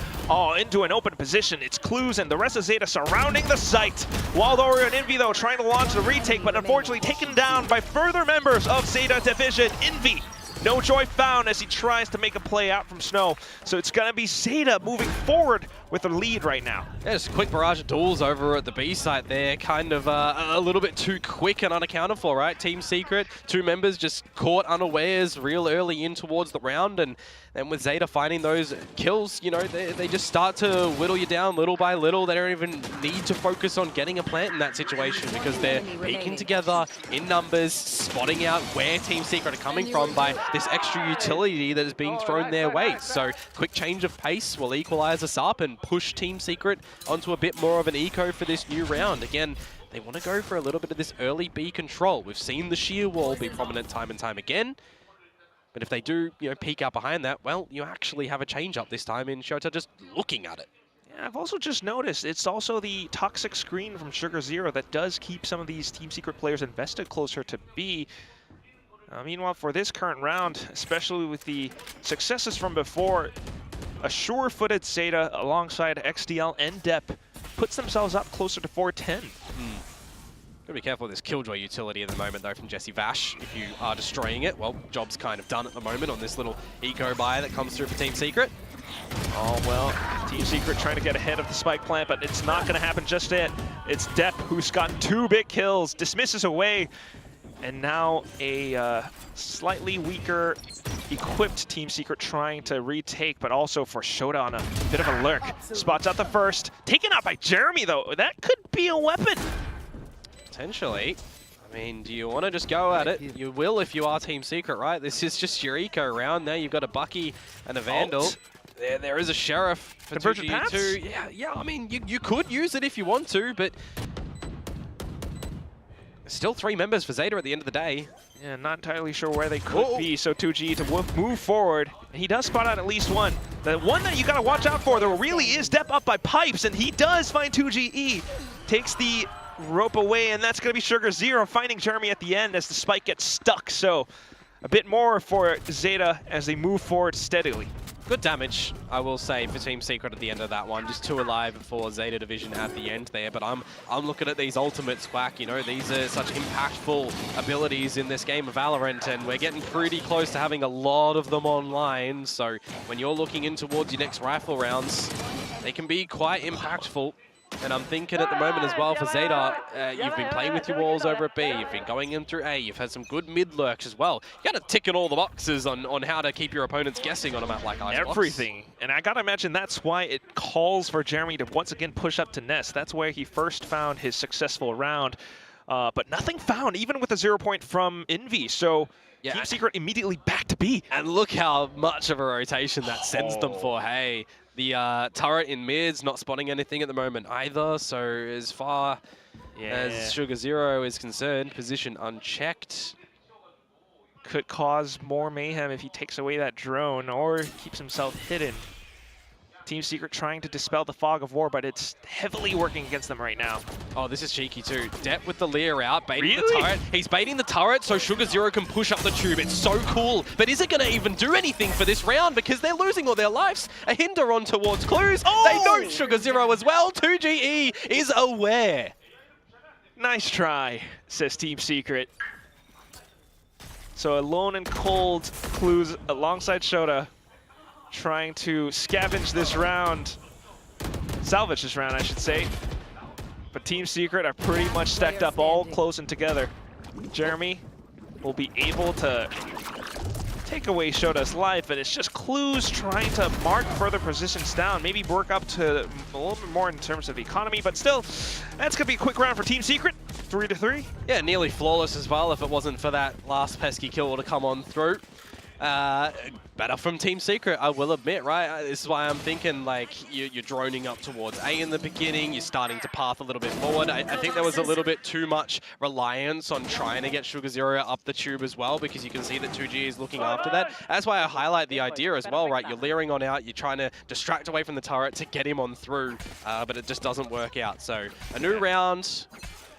into an open position. It's Clues and the rest of ZETA surrounding the site. Waldario and Envy, though, trying to launch the retake, but unfortunately taken down by further members of ZETA Division. Envy No joy found as he tries to make a play out from Snow. So it's going to be ZETA moving forward with the lead right now. Yeah, just a quick barrage of duels over at the B site there. Kind of a little bit too quick and unaccounted for, right? Team Secret, 2 members just caught unawares real early in towards the round. And then with ZETA finding those kills, you know, they just start to whittle you down little by little. They don't even need to focus on getting a plant in that situation because they're peeking together in numbers, spotting out where Team Secret are coming from by this extra utility that is being thrown their way. So quick change of pace will equalize us up and push Team Secret onto a bit more of an eco for this new round. Again, they want to go for a little bit of this early B control. We've seen the shear wall be prominent time and time again. But if they do, you know, peek out behind that, well, you actually have a change up this time in Shota just looking at it. Yeah, I've also just noticed it's also the toxic screen from Sugar Zero that does keep some of these Team Secret players invested closer to B. Meanwhile, for this current round, especially with the successes from before, a sure-footed ZETA alongside XDL and Dep puts themselves up closer to 410. Gotta be careful with this Killjoy utility at the moment, though, from Jesse Vash. If you are destroying it, well, job's kind of done at the moment on this little eco buy that comes through for Team Secret. Oh, well, Team Secret trying to get ahead of the spike plant, but it's not going to happen just yet. It's Dep who's gotten 2 big kills, dismisses away, and now a slightly weaker equipped Team Secret trying to retake, but also for Shota on a bit of a lurk. Spots out the first. Taken out by Jeremy, though. That could be a weapon. Potentially. I mean, do you want to just go at it? You will if you are Team Secret, right? This is just your eco round. Now you've got a Bucky and a Vandal. There is a Sheriff for 2G2. Yeah, I mean, you could use it if you want to, but still 3 members for ZETA at the end of the day. Yeah, not entirely sure where they could be, so 2G to move forward. He does spot out at least one. The one that you gotta watch out for, though, really is Dep up by pipes, and he does find 2GE. Takes the rope away, and that's gonna be Sugar Zero finding Jeremy at the end as the spike gets stuck. So a bit more for ZETA as they move forward steadily. Good damage, I will say, for Team Secret at the end of that one. Just 2 alive for ZETA Division at the end there. But I'm looking at these ultimates, Quack. You know, these are such impactful abilities in this game of Valorant, and we're getting pretty close to having a lot of them online. So when you're looking in towards your next rifle rounds, they can be quite impactful. And I'm thinking at the moment as well for ZETA, you've been playing with your walls over at B, you've been going in through A, you've had some good mid lurks as well. You gotta tick in all the boxes on how to keep your opponents guessing on a map like Icebox. Everything. And I gotta imagine that's why it calls for Jeremy to once again push up to Nest. That's where he first found his successful round. But nothing found, even with a 0 point from Envy. So yeah, Team Secret immediately back to B. And look how much of a rotation that sends them for. Hey, the turret in mid's not spotting anything at the moment either. So as far as Sugar Zero is concerned, position unchecked. Could cause more mayhem if he takes away that drone or keeps himself hidden. Team Secret trying to dispel the fog of war, but it's heavily working against them right now. Oh, this is cheeky too. Dep with the Leer out, baiting the turret. He's baiting the turret so Sugar Zero can push up the tube. It's so cool. But is it going to even do anything for this round? Because they're losing all their lives. A hinder on towards Clues. Oh! They know Sugar Zero as well. 2GE is aware. Nice try, says Team Secret. So alone and cold, Clues alongside Shota, trying to scavenge this round, salvage this round, I should say. But Team Secret are pretty much stacked up all close and together. Jeremy will be able to take away Shota's life, and it's just Clues trying to mark further positions down, maybe work up to a little bit more in terms of economy, but still, that's gonna be a quick round for Team Secret. 3-3. Yeah, nearly flawless as well if it wasn't for that last pesky kill to come on through. Better from Team Secret, I will admit, right? This is why I'm thinking, like, you're droning up towards A in the beginning, you're starting to path a little bit forward. I think there was a little bit too much reliance on trying to get Sugar Zero up the tube as well, because you can see that 2G is looking after that. That's why I highlight the idea as well, right? You're leering on out, you're trying to distract away from the turret to get him on through, but it just doesn't work out. So, a new round.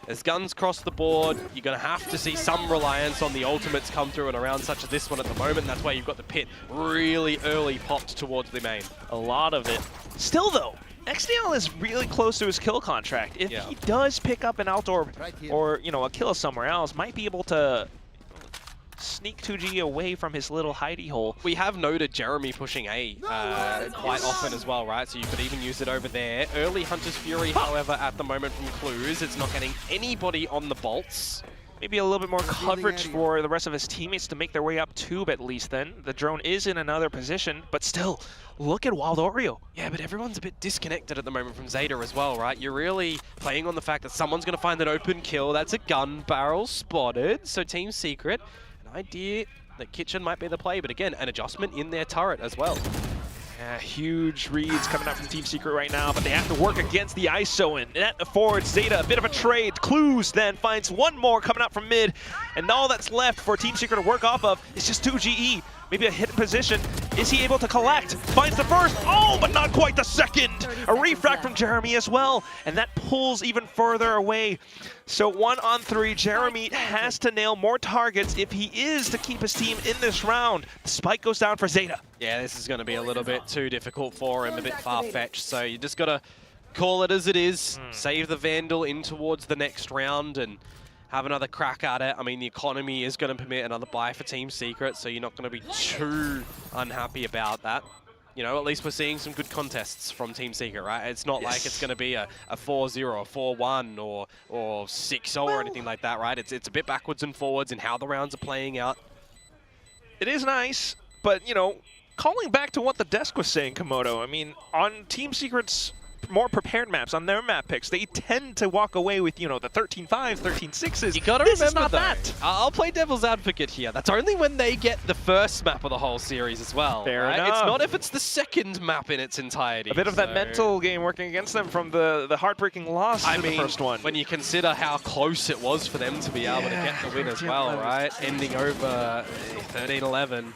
As guns cross the board, you're going to have to see some reliance on the ultimates come through in a round such as this one at the moment. That's why you've got the pit really early popped towards the main. A lot of it. Still though, XDL is really close to his kill contract. If he does pick up an outdoor or, you know, a kill somewhere else, might be able to sneak 2G away from his little hidey hole. We have noted Jeremy pushing A quite often as well, right? So you could even use it over there. Early Hunter's Fury, however, at the moment from Clues, it's not getting anybody on the bolts. Maybe a little bit more coverage for the rest of his teammates to make their way up tube at least then. The drone is in another position, but still, look at Wild Oreo. Yeah, but everyone's a bit disconnected at the moment from ZETA as well, right? You're really playing on the fact that someone's going to find an open kill. That's a gun barrel spotted. So Team Secret, an idea that Kitchen might be the play, but again, an adjustment in their turret as well. Yeah, huge reads coming out from Team Secret right now, but they have to work against the ISO, and that affords ZETA a bit of a trade. Clues then finds one more coming out from mid, and all that's left for Team Secret to work off of is just 2GE. Maybe a hidden position. Is he able to collect? Finds the first. Oh, but not quite the second. A refract from Jeremy as well, and that pulls even further away. So 1-on-3, Jeremy has to nail more targets if he is to keep his team in this round. The spike goes down for ZETA. Yeah, this is going to be a little bit too difficult for him, a bit far-fetched. So you just got to call it as it is, save the Vandal in towards the next round, and have another crack at it. I mean, the economy is going to permit another buy for Team Secret, so you're not going to be too unhappy about that. You know, at least we're seeing some good contests from Team Secret, right? It's not like it's going to be a 4-0, a 4-1, or 6-0 or anything like that, right? It's a bit backwards and forwards in how the rounds are playing out. It is nice, but, you know, calling back to what the desk was saying, Komodo, I mean, on Team Secret's more prepared maps, on their map picks, they tend to walk away with, you know, the 13-5s, 13-6s. You gotta remember that. I'll play devil's advocate here. That's only when they get the first map of the whole series as well. Fair right? enough. It's not if it's the second map in its entirety. A bit of that mental game working against them from the heartbreaking loss in the first one. When you consider how close it was for them to be able to get the win as well, right? Ending over 13-11.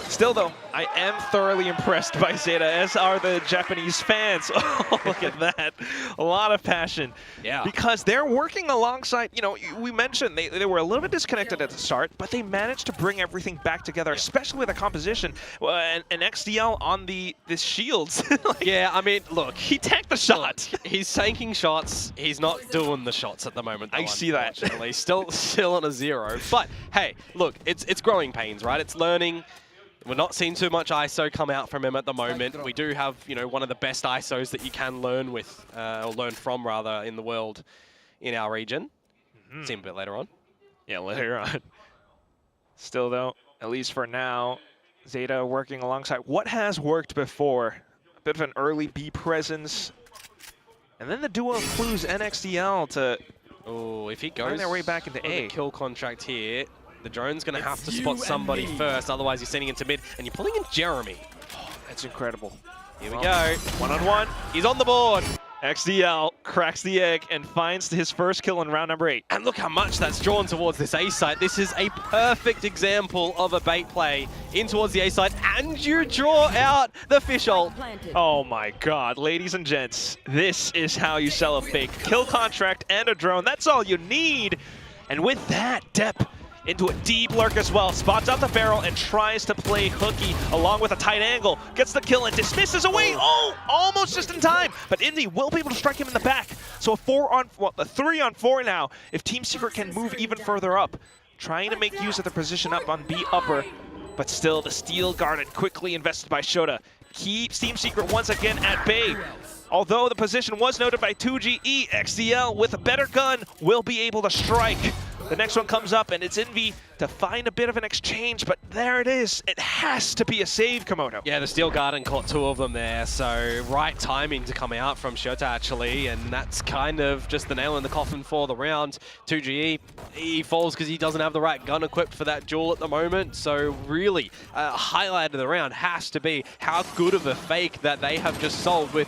Still, though, I am thoroughly impressed by ZETA, as are the Japanese fans. Oh, look at that. A lot of passion. Yeah. Because they're working alongside, you know, we mentioned they were a little bit disconnected at the start, but they managed to bring everything back together, especially with the composition. And XDL on the shields. Yeah, I mean, look. He tanked the shot. Look, he's tanking shots. He's not doing the shots at the moment, though, I see that. Still on a 0. But, hey, look, it's growing pains, right? It's learning. We're not seeing too much ISO come out from him at the moment. We do have, you know, one of the best ISOs that you can learn with, or learn from, rather, in the world in our region. See him a bit later on. Yeah, later on. Still, though, at least for now, ZETA working alongside what has worked before. A bit of an early B presence. And then the duo of Clues and XDL to if he goes find their way back into A. Kill contract here. The drone's going to have to spot somebody first, otherwise you're sending into mid, and you're pulling in Jeremy. Oh, that's incredible. Here we go. One-on-one. He's on the board. XDL cracks the egg and finds his first kill in round number 8. And look how much that's drawn towards this A site. This is a perfect example of a bait play in towards the A site, and you draw out the fish ult. Oh my god, ladies and gents, this is how you sell a fake kill contract and a drone. That's all you need. And with that, Depp into a deep lurk as well, spots out the barrel and tries to play hooky along with a tight angle, gets the kill and dismisses away. Oh, almost just in time, but Indy will be able to strike him in the back. So a 3-on-4 now, if Team Secret can move even further up, trying to make use of the position up on B upper, but still the steel guarded, quickly invested by Shota. Keeps Team Secret once again at bay. Although the position was noted by 2GE, XDL with a better gun will be able to strike. The next one comes up, and it's Envy to find a bit of an exchange, but there it is. It has to be a save, Komodo. Yeah, the Steel Garden caught 2 of them there, so right timing to come out from Shota, actually, and that's kind of just the nail in the coffin for the round. 2GE, he falls because he doesn't have the right gun equipped for that duel at the moment, so really, highlight of the round has to be how good of a fake that they have just sold with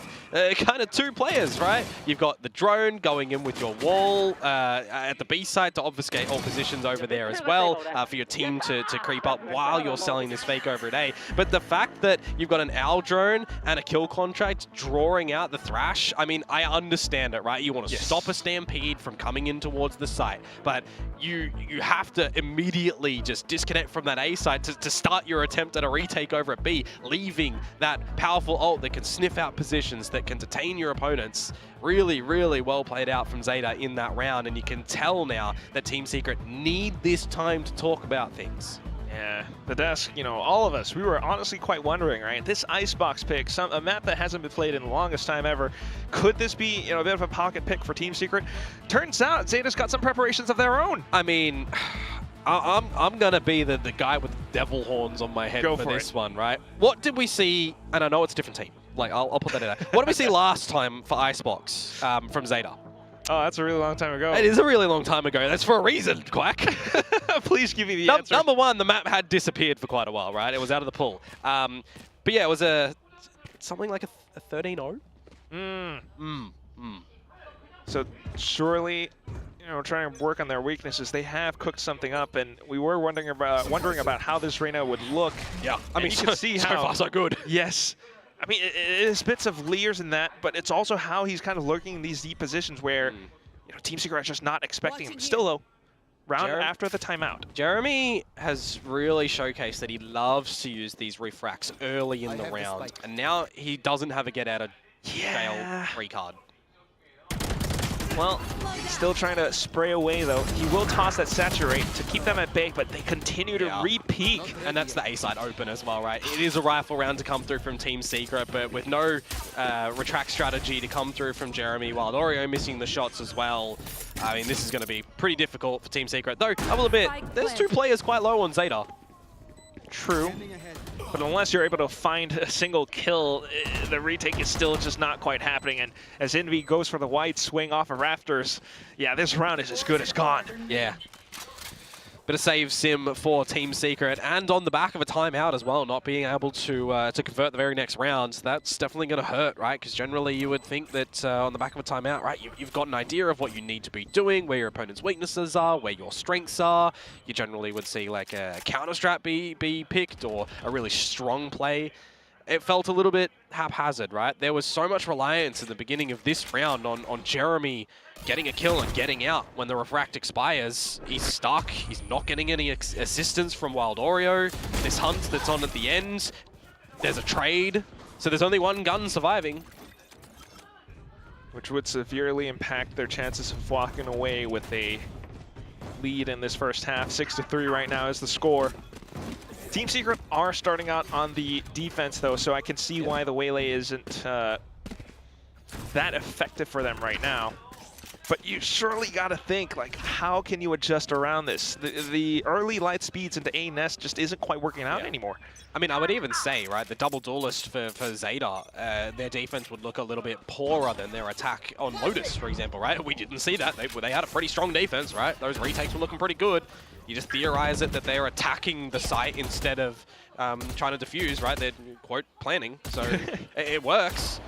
kind of 2 players, right? You've got the drone going in with your wall at the B side to obfuscate all positions over there as well, for your team to creep up while you're selling this fake over at A. But the fact that you've got an owl drone and a kill contract drawing out the Thrash, I mean, I understand it, right? You want to stop a Stampede from coming in towards the site, but you have to immediately just disconnect from that A site to start your attempt at a retake over at B, leaving that powerful ult that can sniff out positions, that can detain your opponents really, really well played out from ZETA in that round, and you can tell now that Team Secret need this time to talk about things. Yeah, the desk, you know, all of us, we were honestly quite wondering, right? This Icebox pick, a map that hasn't been played in the longest time ever, could this be, you know, a bit of a pocket pick for Team Secret? Turns out ZETA's got some preparations of their own. I mean, I'm gonna be the guy with devil horns on my head for this one, right? What did we see? And I know it's a different team. Like, I'll put that in there. What did we see last time for Icebox from ZETA? Oh, that's a really long time ago. It is a really long time ago. That's for a reason, Quack. Please give me the answer. Number one, the map had disappeared for quite a while, right? It was out of the pool. But yeah, it was something like a 13-0. So surely, you know, trying to work on their weaknesses. They have cooked something up, and we were wondering about how this Reyna would look. Yeah, I mean, you can see so how far so good. Yes. I mean, it is bits of Leers in that, but it's also how he's kind of lurking in these deep positions where, you know, Team Secret is just not expecting him. Still, though, round after the timeout. Jeremy has really showcased that he loves to use these refracts early in the round, and now he doesn't have a get out of jail free card. Well, still trying to spray away, though. He will toss that Saturate to keep them at bay, but they continue to re-peak. And that's the A-side open as well, right? It is a rifle round to come through from Team Secret, but with no retract strategy to come through from Jeremy, while Oreo missing the shots as well. I mean, this is going to be pretty difficult for Team Secret. Though, I will admit, there's two players quite low on ZETA. True. But unless you're able to find a single kill, the retake is still just not quite happening. And as Envy goes for the wide swing off of Rafters, yeah, this round is as good as gone. Yeah. Bit of save sim for Team Secret, and on the back of a timeout as well, not being able to convert the very next round. That's definitely going to hurt, right? Because generally you would think that on the back of a timeout, right, you've got an idea of what you need to be doing, where your opponent's weaknesses are, where your strengths are. You generally would see like a counter strat be picked, or a really strong play. It felt a little bit haphazard, right? There was so much reliance in the beginning of this round on Jeremy getting a kill and getting out. When the refract expires, he's stuck. He's not getting any assistance from Wild Oreo. This hunt that's on at the end, there's a trade. So there's only one gun surviving. Which would severely impact their chances of walking away with a lead in this first half. 6-3 right now is the score. Team Secret are starting out on the defense, though, so I can see why the Waylay isn't that effective for them right now. But you surely got to think, like, how can you adjust around this? The early light speeds into A nest just isn't quite working out anymore. I mean, I would even say, right, the double duelist for ZETA, their defense would look a little bit poorer than their attack on Lotus, for example, right? We didn't see that. They had a pretty strong defense, right? Those retakes were looking pretty good. You just theorize it that they're attacking the site instead of trying to defuse, right? They're, quote, planning. So it works.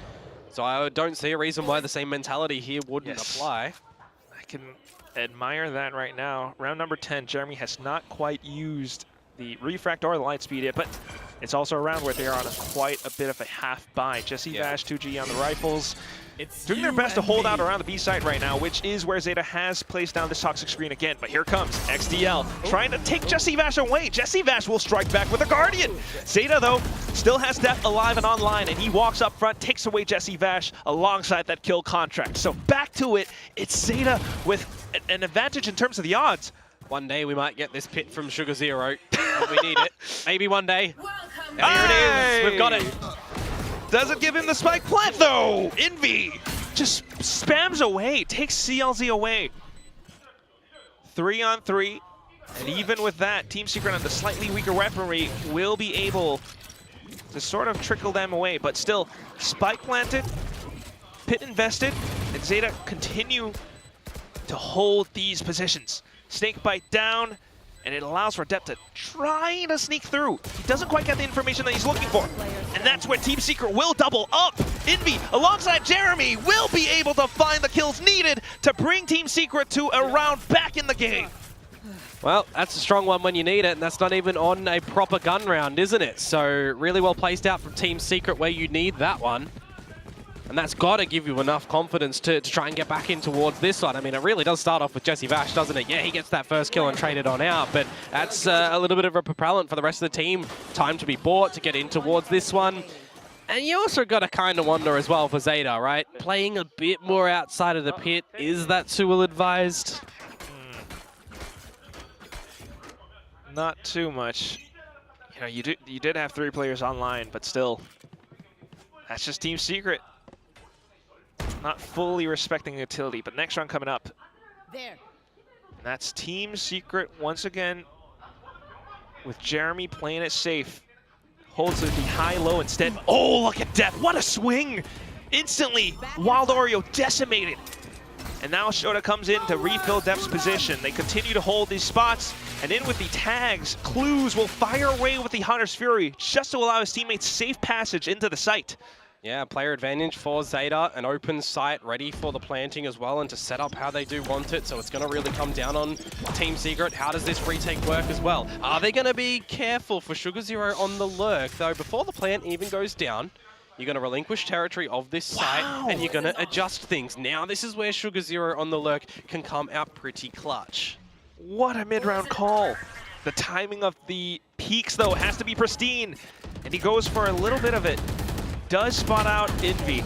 So I don't see a reason why the same mentality here wouldn't apply. I can admire that right now. Round number 10, Jeremy has not quite used the refract or the light speed yet, but it's also a round where they are on quite a bit of a half buy. Jesse Vash, 2G on the rifles. Doing their best to hold out around the B site right now, which is where ZETA has placed down this toxic screen again. But here comes XDL, trying to take Jesse Vash away. Jesse Vash will strike back with a Guardian. ZETA, though, still has Death alive and online, and he walks up front, takes away Jesse Vash alongside that kill contract. So back to it. It's ZETA with an advantage in terms of the odds. One day we might get this pit from Sugar Zero. We need it. Maybe one day. And here it is. We've got it. Doesn't give him the spike plant, though. Envy just spams away, takes CLZ away. 3-on-3, and even with that, Team Secret on the slightly weaker weaponry will be able to sort of trickle them away, but still, spike planted, pit invested, and ZETA continue to hold these positions. Snake bite down, and it allows for Depp to try to sneak through. He doesn't quite get the information that he's looking for. And that's where Team Secret will double up. Envy, alongside Jeremy, will be able to find the kills needed to bring Team Secret to a round back in the game. Well, that's a strong one when you need it, and that's not even on a proper gun round, isn't it? So really well placed out from Team Secret where you need that one. And that's got to give you enough confidence to try and get back in towards this one. I mean, it really does start off with Jesse Vash, doesn't it? Yeah, he gets that first kill and traded on out, but that's a little bit of a propellant for the rest of the team. Time to be bought to get in towards this one. And you also got to kind of wonder as well for ZETA, right? Playing a bit more outside of the pit, is that too ill-advised? Not too much. You know, you did have 3 players online, but still, that's just Team Secret. Not fully respecting utility, but next round coming up. There. And that's Team Secret once again, with Jeremy playing it safe. Holds the high-low instead. Oh, look at Death. What a swing! Instantly, Wild Oreo decimated. And now Shota comes in to refill Death's position. They continue to hold these spots. And in with the tags, Clues will fire away with the Hunter's Fury just to allow his teammates safe passage into the site. Yeah, player advantage for ZETA, an open site ready for the planting as well and to set up how they do want it. So it's going to really come down on Team Secret. How does this retake work as well? Are they going to be careful for Sugar Zero on the lurk? Though before the plant even goes down, you're going to relinquish territory of this site and you're going to adjust things. Now this is where Sugar Zero on the lurk can come out pretty clutch. What a mid-round call. The timing of the peaks, though, has to be pristine. And he goes for a little bit of it. Does spot out Envy.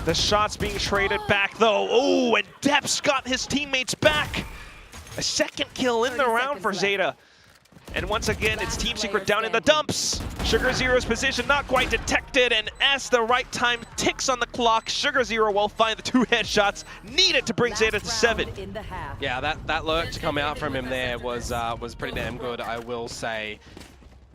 The shot's being traded back, though. Oh, and Depp's got his teammates back. A second kill in the round for ZETA. And once again, it's Team Secret down in the dumps. Sugar Zero's position not quite detected, and as the right time ticks on the clock, Sugar Zero will find the 2 headshots needed to bring ZETA to 7. Yeah, that lurk to come out from him there was pretty damn good, I will say.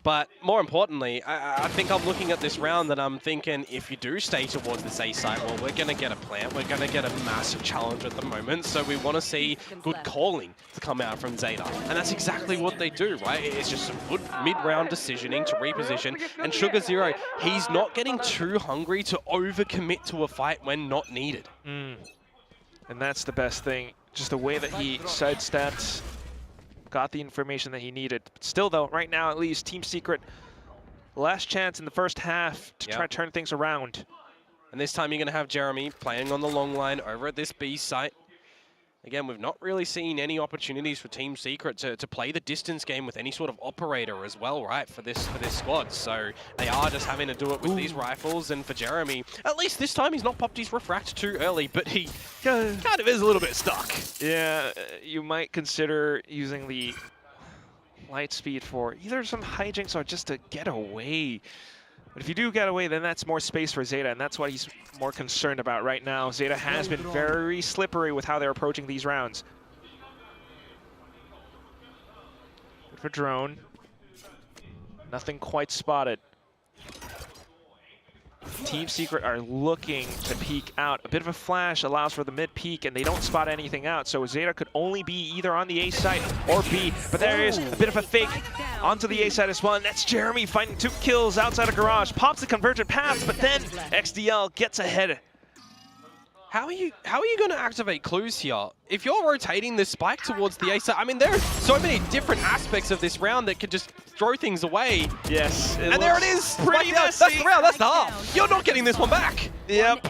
But more importantly, I think I'm looking at this round and I'm thinking, if you do stay towards this A site, well, we're going to get a plant. We're going to get a massive challenge at the moment. So we want to see good calling to come out from ZETA. And that's exactly what they do, right? It's just some good mid-round decisioning to reposition. And Sugar Zero, he's not getting too hungry to overcommit to a fight when not needed. And that's the best thing. Just the way that he sidestepped, got the information that he needed. But still, though, right now, at least, Team Secret, last chance in the first half to try to turn things around. And this time you're going to have Jeremy playing on the long line over at this B site. Again, we've not really seen any opportunities for Team Secret to play the distance game with any sort of operator as well, right, for this squad. So they are just having to do it with these rifles. And for Jeremy, at least this time he's not popped his refract too early, but he kind of is a little bit stuck. Yeah, you might consider using the light speed for either some hijinks or just to get away. But if you do get away, then that's more space for ZETA, and that's what he's more concerned about right now. ZETA has been very slippery with how they're approaching these rounds. Good for drone. Nothing quite spotted. Team Secret are looking to peek out. A bit of a flash allows for the mid peek, and they don't spot anything out. So ZETA could only be either on the A site or B. But there is a bit of a fake onto the A site as well. And that's Jeremy finding 2 kills outside of Garage. Pops the convergent path, but then XDL gets ahead. How are you going to activate Clues here? If you're rotating this spike towards the A site, I mean, there are so many different aspects of this round that could just throw things away. Yes. And there it is. Pretty that's the round. That's the half. You're not getting this one back. Yep.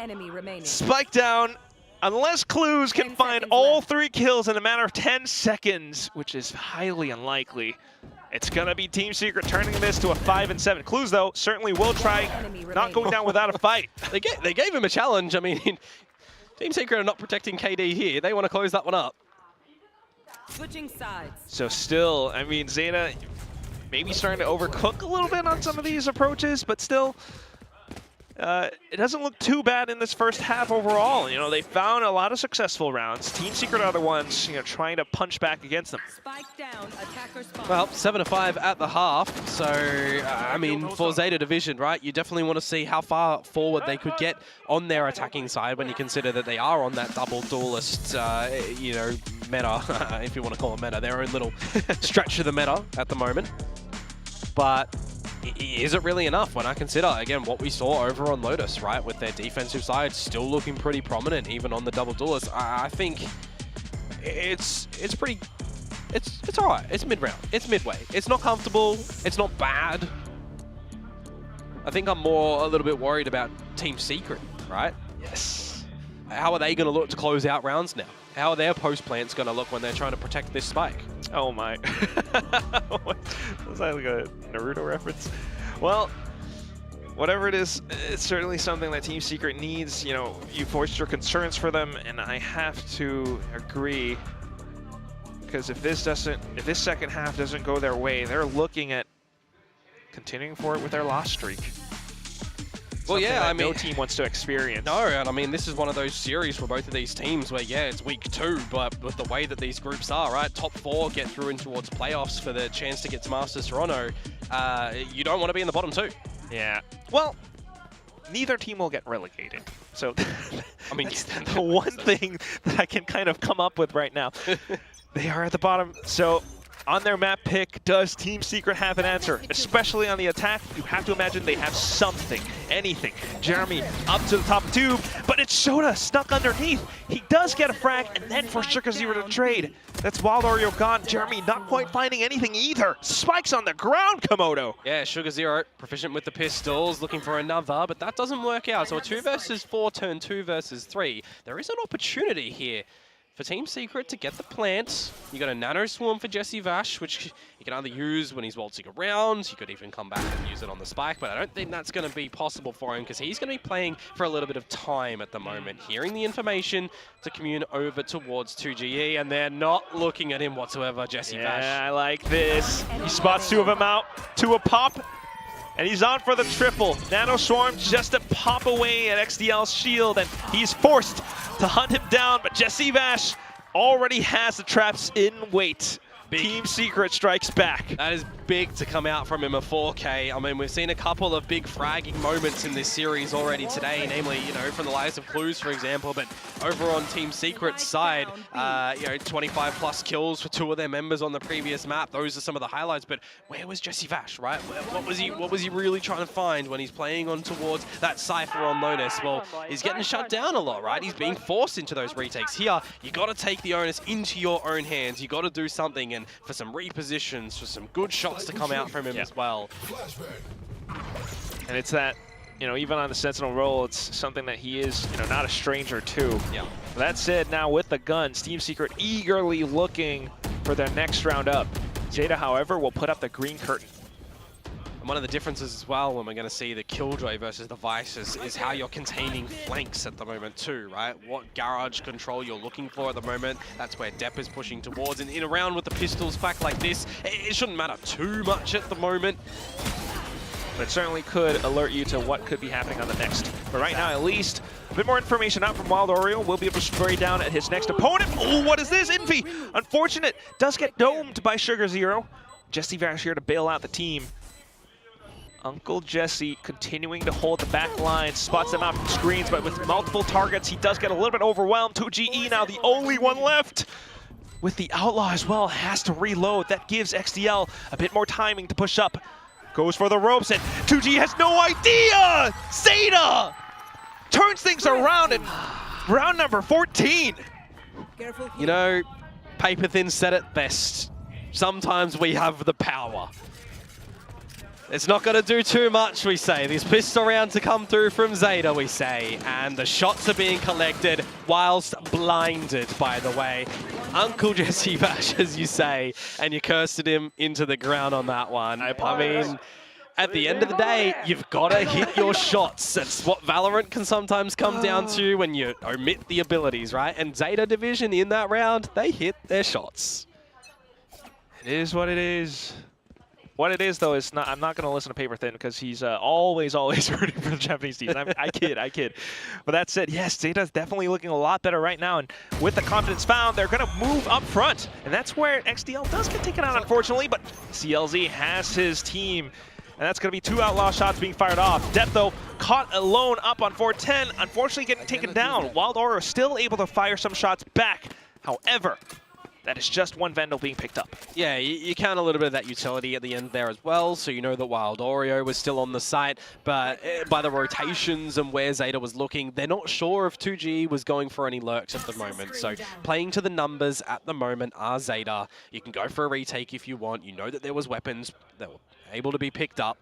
Spike down. Unless Clues can find all 3 kills in a matter of 10 seconds, which is highly unlikely. It's going to be Team Secret turning this to a 5-7. Clues, though, certainly will try not going down without a fight. They gave him a challenge. I mean, Team Secret are not protecting KD here. They want to close that one up. Switching sides. So still, I mean, ZETA maybe starting to overcook a little bit on some of these approaches, but still, it doesn't look too bad in this first half overall. You know, they found a lot of successful rounds. Team Secret are the ones, you know, trying to punch back against them. Spike down, attacker spawn. Well, 7-5 at the half. So, I mean, for ZETA Division, right, you definitely want to see how far forward they could get on their attacking side when you consider that they are on that double duelist, you know, meta, if you want to call it meta, their own little stretch of the meta at the moment. But is it really enough when I consider, again, what we saw over on Lotus, right, with their defensive side still looking pretty prominent, even on the double duelist? I think it's pretty, it's all right. It's mid-round. It's midway. It's not comfortable. It's not bad. I think I'm a little bit worried about Team Secret, right? Yes. How are they going to look to close out rounds now? How are their post plants going to look when they're trying to protect this spike? Oh my. Was that like a Naruto reference? Well, whatever it is, it's certainly something that Team Secret needs. You know, you voiced your concerns for them, and I have to agree. Because if this second half doesn't go their way, they're looking at continuing forward with their loss streak. Well, yeah, I mean, no team wants to experience. No, and I mean, this is one of those series for both of these teams where, yeah, it's week 2, but with the way that these groups are, right, top 4 get through in towards playoffs for the chance to get to Masters Toronto. You don't want to be in the bottom 2. Yeah. Well, neither team will get relegated. So, I mean, that's the one thing that I can kind of come up with right now. They are at the bottom. So, on their map pick, does Team Secret have an answer? Especially on the attack, you have to imagine they have something, anything. Jeremy up to the top tube, but it's Soda stuck underneath. He does get a frag, and then for Sugar Zero to trade. That's Wild Oreo gone. Jeremy not quite finding anything either. Spikes on the ground, Komodo. Yeah, Sugar Zero, proficient with the pistols, looking for another, but that doesn't work out. So a 2 versus 4 turn 2 versus 3. There is an opportunity here for Team Secret to get the plant. You got a Nano Swarm for Jesse Vash, which you can either use when he's waltzing around. You could even come back and use it on the spike, but I don't think that's going to be possible for him because he's going to be playing for a little bit of time at the moment, hearing the information to commune over towards 2GE, and they're not looking at him whatsoever, Jesse Vash. Yeah, I like this. He spots 2 of them out to a pop, and he's on for the triple. Nano Swarm just a pop away at XDL's shield, and he's forced to hunt him down, but Jesse Vash already has the traps in wait. Team Secret strikes back. That is big to come out from him, a 4K. I mean, we've seen a couple of big fragging moments in this series already today, namely, you know, from the likes of Clues, for example, but over on Team Secret's side, you know, 25 plus kills for 2 of their members on the previous map. Those are some of the highlights, but where was Jesse Vash, right? What was he really trying to find when he's playing on towards that Cypher on Lotus? Well, he's getting shut down a lot, right? He's being forced into those retakes. Here, you got to take the onus into your own hands. You got to do something, and for some repositions, for some good shots to come out from him as well. And it's that, you know, even on the Sentinel role, it's something that he is, you know, not a stranger to. Yeah. That said, now with the guns, Team Secret eagerly looking for their next round up. ZETA, however, will put up the green curtain. And one of the differences as well when we're going to see the Killjoy versus the Vice is how you're containing flanks at the moment too, right? What garage control you're looking for at the moment. That's where Depp is pushing towards. And in a round with the pistols back like this, it shouldn't matter too much at the moment. But it certainly could alert you to what could be happening on the next. But right now, at least, a bit more information out from Wild Oreo. We'll be able to spray down at his next opponent. Oh, what is this? Envy! Unfortunate. Does get domed by Sugar Zero. Jesse Vash here to bail out the team. Uncle Jesse continuing to hold the back line, spots them out from screens, but with multiple targets, he does get a little bit overwhelmed. 2GE now the only one left. With the Outlaw as well, has to reload. That gives XDL a bit more timing to push up. Goes for the ropes, and 2G has no idea! ZETA turns things around in round number 14. You know, Paper Thin said it best. Sometimes we have the power. It's not going to do too much, we say. This pistol round to come through from ZETA, we say. And the shots are being collected whilst blinded, by the way. Uncle Jesse Vash, as you say, and you cursed him into the ground on that one. I mean, at the end of the day, you've got to hit your shots. That's what Valorant can sometimes come down to when you omit the abilities, right? And ZETA Division in that round, they hit their shots. It is what it is. What it is, though, is not. I'm not going to listen to Paper Thin because he's always rooting for the Japanese team. I kid. But that said, yes, ZETA's definitely looking a lot better right now. And with the confidence found, they're going to move up front. And that's where XDL does get taken out, unfortunately. But CLZ has his team. And that's going to be 2 Outlaw shots being fired off. Depp, though, caught alone up on 410. Unfortunately, getting taken down. Wild Oreo still able to fire some shots back. However, that is just 1 Vandal being picked up. Yeah, you count a little bit of that utility at the end there as well, so you know that Wild Oreo was still on the site, but by the rotations and where ZETA was looking, they're not sure if 2G was going for any lurks at the moment. So playing to the numbers at the moment are ZETA. You can go for a retake if you want. You know that there was weapons that were able to be picked up.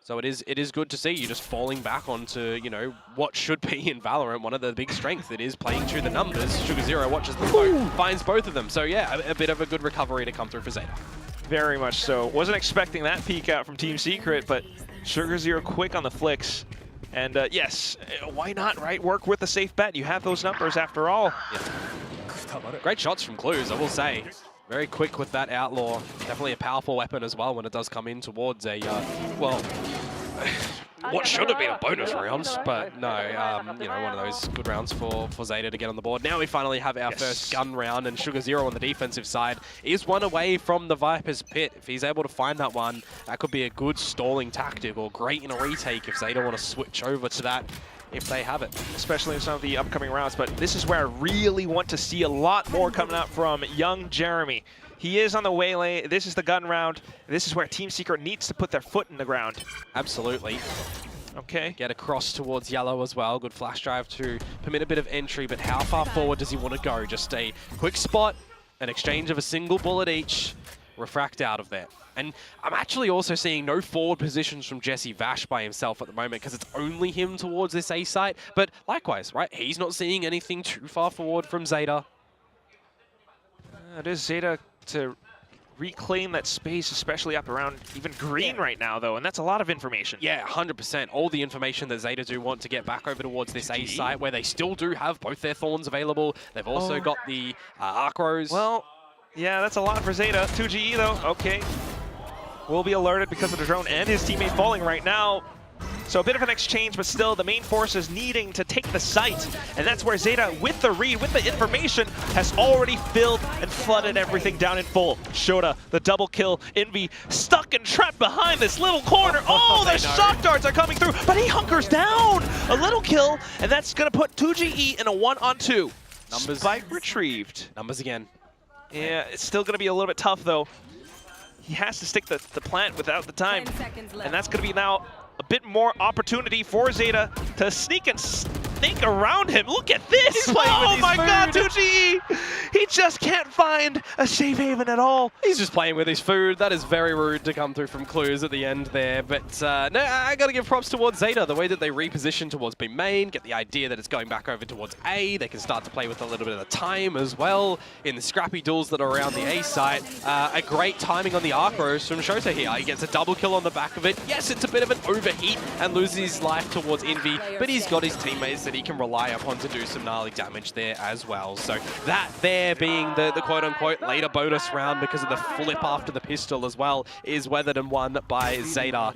So it is good to see you just falling back onto, you know, what should be in Valorant one of the big strengths. It is playing to the numbers. Sugar Zero watches the boat, finds both of them. So yeah, a bit of a good recovery to come through for ZETA. Very much so. Wasn't expecting that peek out from Team Secret, but Sugar Zero quick on the flicks. And yes, why not, right? Work with a safe bet. You have those numbers after all. Yeah. Great shots from Clues, I will say. Very quick with that Outlaw. Definitely a powerful weapon as well when it does come in towards a, well, what should have been a bonus round, but no, you know, one of those good rounds for ZETA to get on the board. Now we finally have our first gun round, and Sugar Zero on the defensive side is one away from the Viper's Pit. If he's able to find that one, that could be a good stalling tactic, or great in a retake if ZETA want to switch over to that if they have it. Especially in some of the upcoming rounds, but this is where I really want to see a lot more coming out from young Jeremy. He is on the waylay. This is the gun round. This is where Team Secret needs to put their foot in the ground. Absolutely. Okay. Get across towards Yellow as well. Good flash drive to permit a bit of entry, but how far forward does he want to go? Just a quick spot, an exchange of a single bullet each, refract out of there. And I'm actually also seeing no forward positions from Jesse Vash by himself at the moment because it's only him towards this A site. But likewise, right? He's not seeing anything too far forward from ZETA. It is ZETA to reclaim that space, especially up around even green right now, though, and that's a lot of information. Yeah, 100%. All the information that ZETA do want to get back over towards this A site, where they still do have both their Thorns available. They've also got the Arcros. Well, yeah, that's a lot for ZETA. 2GE, though. Okay. Will be alerted because of the drone and his teammate falling right now. So a bit of an exchange, but still the main force is needing to take the site. And that's where ZETA, with the read, with the information, has already filled and flooded everything down in full. Shota, the double kill. Envy stuck and trapped behind this little corner. Oh, the shock darts are coming through, but he hunkers down. A little kill, and that's going to put 2GE in a 1-on-2. Numbers. Spike retrieved. Numbers again. Yeah, it's still going to be a little bit tough, though. He has to stick the plant without the time. And that's going to be now a bit more opportunity for ZETA to sneak and snake around him. Look at this! Oh my god, 2GE! He just can't find a safe haven at all. He's just playing with his food. That is very rude to come through from Clues at the end there. But no, I got to give props towards ZETA. The way that they reposition towards B main, get the idea that it's going back over towards A. They can start to play with a little bit of the time as well in the scrappy duels that are around the A site. A great timing on the Arcros from Shota here. He gets a double kill on the back of it. Yes, it's a bit of an overheat and loses his life towards Envy, but he's got his teammates that he can rely upon to do some gnarly damage there as well. So that there being the quote-unquote later bonus round because of the flip after the pistol as well is weathered and won by ZETA.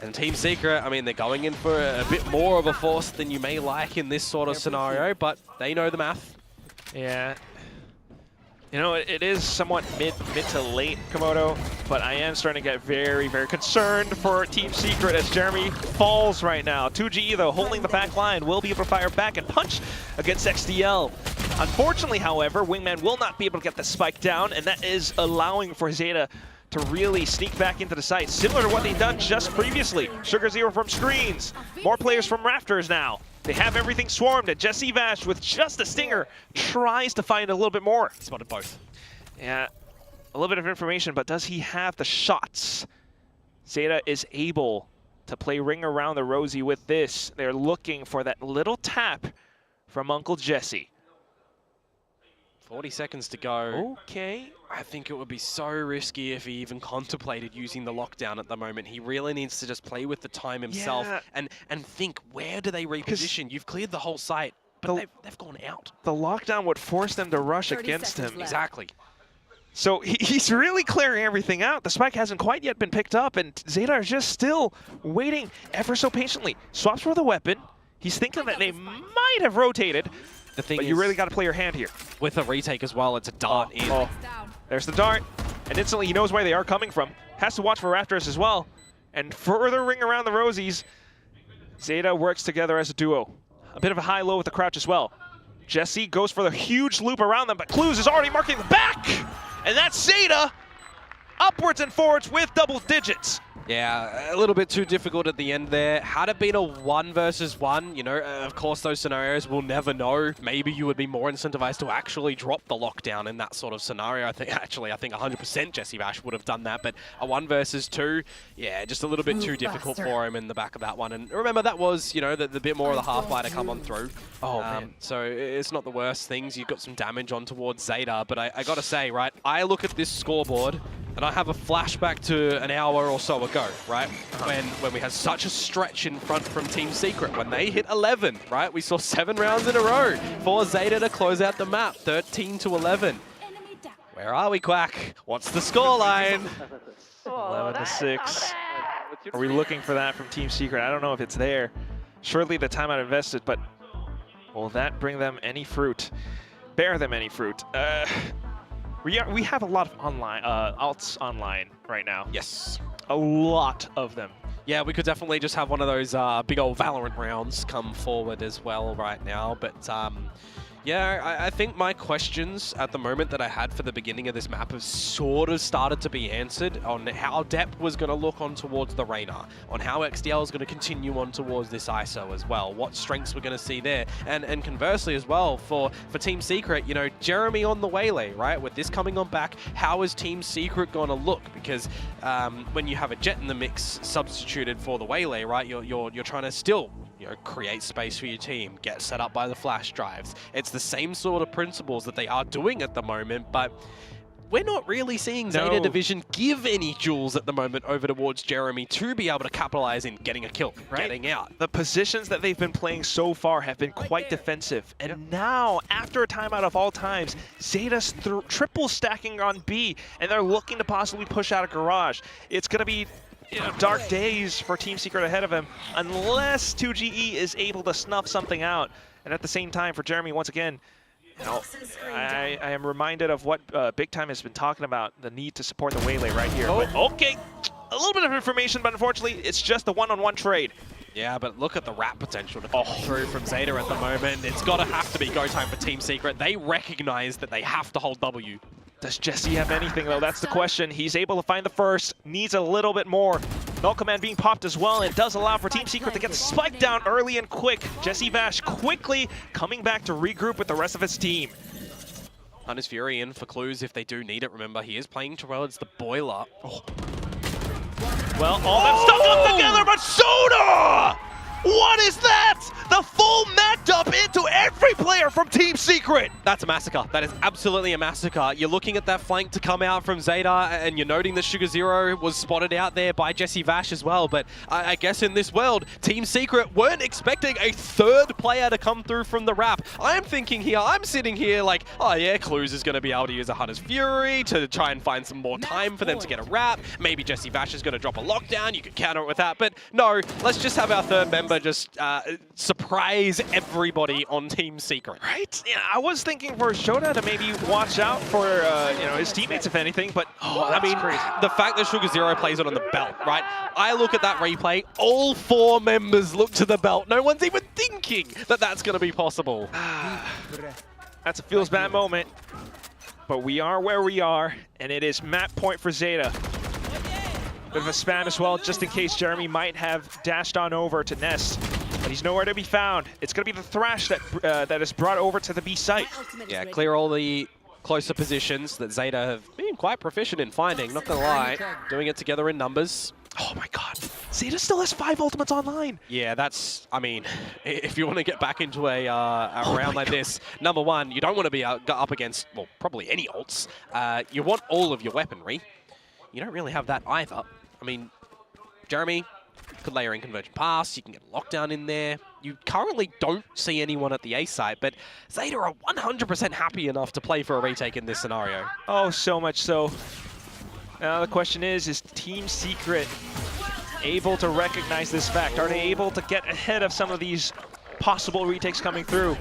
And Team Secret, I mean, they're going in for a bit more of a force than you may like in this sort of scenario, but they know the math. Yeah. You know, it is somewhat mid to late, Komodo, but I am starting to get very, very concerned for Team Secret as Jeremy falls right now. 2GE, though, holding the back line, will be able to fire back and punch against XDL. Unfortunately, however, Wingman will not be able to get the spike down, and that is allowing for ZETA to really sneak back into the site, similar to what they've done just previously. Sugar Zero from screens, more players from rafters now. They have everything swarmed, and Jesse Vash, with just a stinger, tries to find a little bit more. He spotted both. Yeah, a little bit of information, but does he have the shots? ZETA is able to play ring around the rosy with this. They're looking for that little tap from Uncle Jesse. 40 seconds to go. Okay. I think it would be so risky if he even contemplated using the lockdown at the moment. He really needs to just play with the time himself and think, where do they reposition? You've cleared the whole site, but they've gone out. The lockdown would force them to rush against him. Exactly. So he's really clearing everything out. The spike hasn't quite yet been picked up, and ZETA is just still waiting ever so patiently. Swaps for the weapon. He's thinking that they might have rotated. The thing but you really got to play your hand here. With a retake as well, it's a dart in. Oh. There's the dart, and instantly he knows where they are coming from. Has to watch for Raptors as well. And further ring around the Rosies. ZETA works together as a duo. A bit of a high-low with the crouch as well. Jesse goes for the huge loop around them, but Clues is already marking the back! And that's ZETA! Upwards and forwards with double digits. Yeah, a little bit too difficult at the end there. Had it been a 1 versus 1, you know, of course those scenarios we'll never know. Maybe you would be more incentivized to actually drop the lockdown in that sort of scenario. I think 100% Jesse Vash would have done that, but a 1 versus 2, yeah, just a little bit too difficult for him in the back of that one. And remember, that was, you know, the bit more of the half-light to come on through. Oh, man. So it's not the worst things. You've got some damage on towards ZETA, but I got to say, right, I look at this scoreboard And I have a flashback to an hour or so ago, right? When we had such a stretch in front from Team Secret. When they hit 11, right? We saw 7 rounds in a row for ZETA to close out the map, 13-11. Where are we, Quack? What's the scoreline? 11-6. Are we looking for that from Team Secret? I don't know if it's there. Surely the timeout invested, but will that bring them any fruit? Bear them any fruit? We have a lot of online alts online right now. Yes. A lot of them. Yeah, we could definitely just have one of those big old Valorant rounds come forward as well right now. But yeah, I think my questions at the moment that I had for the beginning of this map have sort of started to be answered on how Dep was going to look on towards the Reyna, on how XDL is going to continue on towards this ISO as well, what strengths we're going to see there. And conversely as well, for Team Secret, you know, Jeremy on the Waylay, right? With this coming on back, how is Team Secret going to look? Because when you have a Jet in the mix substituted for the Waylay, right, you're trying to still, you know, create space for your team, get set up by the flash drives. It's the same sort of principles that they are doing at the moment, but we're not really seeing ZETA Division give any jewels at the moment over towards Jeremy to be able to capitalize in getting a kill, getting out. The positions that they've been playing so far have been quite defensive. And now, after a timeout of all times, ZETA's triple stacking on B, and they're looking to possibly push out a garage. It's going to be dark days for Team Secret ahead of him, unless 2GE is able to snuff something out. And at the same time, for Jeremy, once again, you know, I am reminded of what Big Time has been talking about, the need to support the Waylay right here. But, okay, a little bit of information, but unfortunately, it's just a one-on-one trade. Yeah, but look at the wrap potential to come through from ZETA at the moment. It's got to have to be go time for Team Secret. They recognize that they have to hold W. Does Jesse have anything, though? That's the question. He's able to find the first, needs a little bit more. Null Command being popped as well, and it does allow for Team Secret to get the spike down early and quick. Jesse Vash quickly coming back to regroup with the rest of his team. Hunter's Fury in for clues if they do need it. Remember, he is playing towards the boiler. Oh. Well, all them stuck up together, but Soda! What is that? The full mat dump into every player from Team Secret. That's a massacre. That is absolutely a massacre. You're looking at that flank to come out from ZETA, and you're noting that Sugar Zero was spotted out there by Jesse Vash as well. But I guess in this world, Team Secret weren't expecting a third player to come through from the wrap. I'm thinking here, I'm sitting here like, oh yeah, Clues is going to be able to use a Hunter's Fury to try and find some more time for them to get a wrap. Maybe Jesse Vash is going to drop a lockdown. You could counter it with that. But no, let's just have our third member just surprise everybody on Team Secret. Right? Yeah, I was thinking for Shoda to maybe watch out for you know, his teammates if anything, but I mean, the fact that Sugar Zero plays it on the belt, right? I look at that replay, all 4 members look to the belt. No one's even thinking that that's going to be possible. That's a feels bad moment, but we are where we are, and it is map point for ZETA. Bit of a spam as well, just in case Jeremy might have dashed on over to Nest. But he's nowhere to be found. It's going to be the Thrash that is brought over to the B site. Yeah, clear all the closer positions that ZETA have been quite proficient in finding, not going to lie. Doing it together in numbers. Oh my god, ZETA still has 5 ultimates online. Yeah, that's, I mean, if you want to get back into a round like this, number one, you don't want to be up against, well, probably any ults. You want all of your weaponry. You don't really have that either. I mean, Jeremy could layer in Convergent Pass, you can get a lockdown in there. You currently don't see anyone at the A site, but ZETA are 100% happy enough to play for a retake in this scenario. Oh, so much so. Now the question is Team Secret able to recognize this fact? Are they able to get ahead of some of these possible retakes coming through?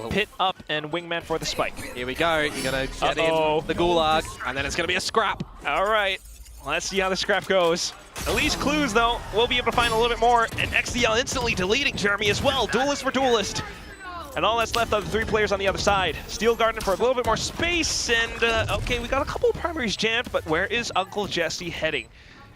Pit up and Wingman for the spike. Here we go. You're going to get in the Gulag, and then it's going to be a scrap. All right. Let's see how the scrap goes. At least Clues, though, we'll be able to find a little bit more. And XDL instantly deleting Jeremy as well. Duelist for Duelist. And all that's left are the 3 players on the other side. Steel Garden for a little bit more space. And, okay, we got a couple of primaries jammed, but where is Uncle Jesse heading?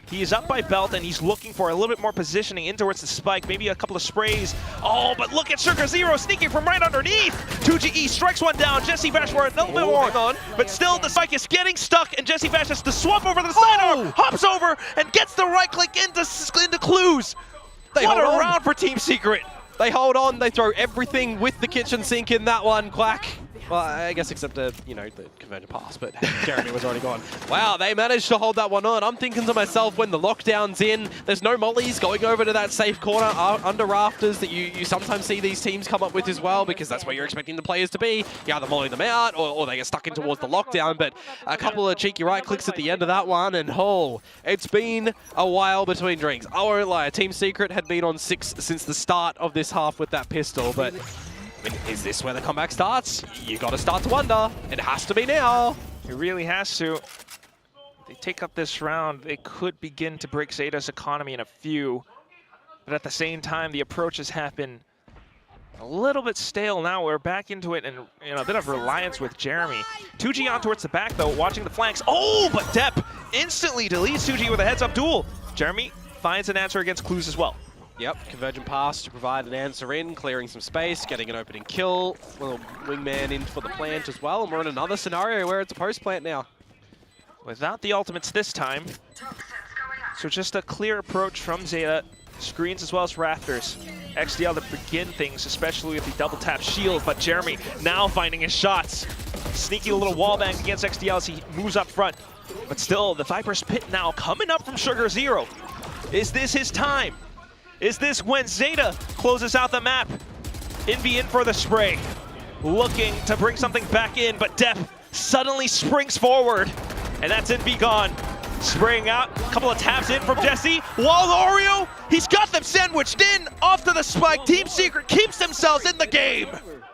He is up by belt, and he's looking for a little bit more positioning in towards the spike. Maybe a couple of sprays. Oh, but look at Sugar Zero sneaking from right underneath. 2GE strikes one down. Jesse Vash for a little bit more. But still, the spike is getting stuck, and Jesse Vash has to swap over to the sidearm. Hops over and gets the right click into Clues. What a round for Team Secret. They hold on. They throw everything with the kitchen sink in that one, Quack. Well, I guess except the convergent pass, but Jeremy was already gone. Wow, they managed to hold that one on. I'm thinking to myself, when the lockdown's in, there's no mollies going over to that safe corner under rafters that you sometimes see these teams come up with as well, because that's where you're expecting the players to be. You either molly them out or they get stuck in towards the lockdown, but a couple of cheeky right clicks at the end of that one, and it's been a while between drinks. I won't lie, Team Secret had been on 6 since the start of this half with that pistol, but I mean, is this where the comeback starts? You got to start to wonder. It has to be now. It really has to. If they take up this round, they could begin to break ZETA's economy in a few. But at the same time, the approaches have been a little bit stale now. We're back into it and a bit of reliance with Jeremy. 2G on towards the back, though, watching the flanks. Oh, but Depp instantly deletes 2G with a heads-up duel. Jeremy finds an answer against Clues as well. Yep, convergent pass to provide an answer in, clearing some space, getting an opening kill. Little wingman in for the plant as well, and we're in another scenario where it's a post plant now. Without the ultimates this time. So just a clear approach from ZETA. Screens as well as rafters. XDL to begin things, especially with the double tap shield, but Jeremy now finding his shots. Sneaky little wallbang against XDL as he moves up front. But still, the Viper's Pit now coming up from Sugar Zero. Is this his time? Is this when ZETA closes out the map? Envy in for the spray. Looking to bring something back in, but Depp suddenly springs forward. And that's Envy gone. Spraying out, a couple of taps in from Jesse. Walorio, he's got them sandwiched in, off to the spike. Team Secret keeps themselves in the game.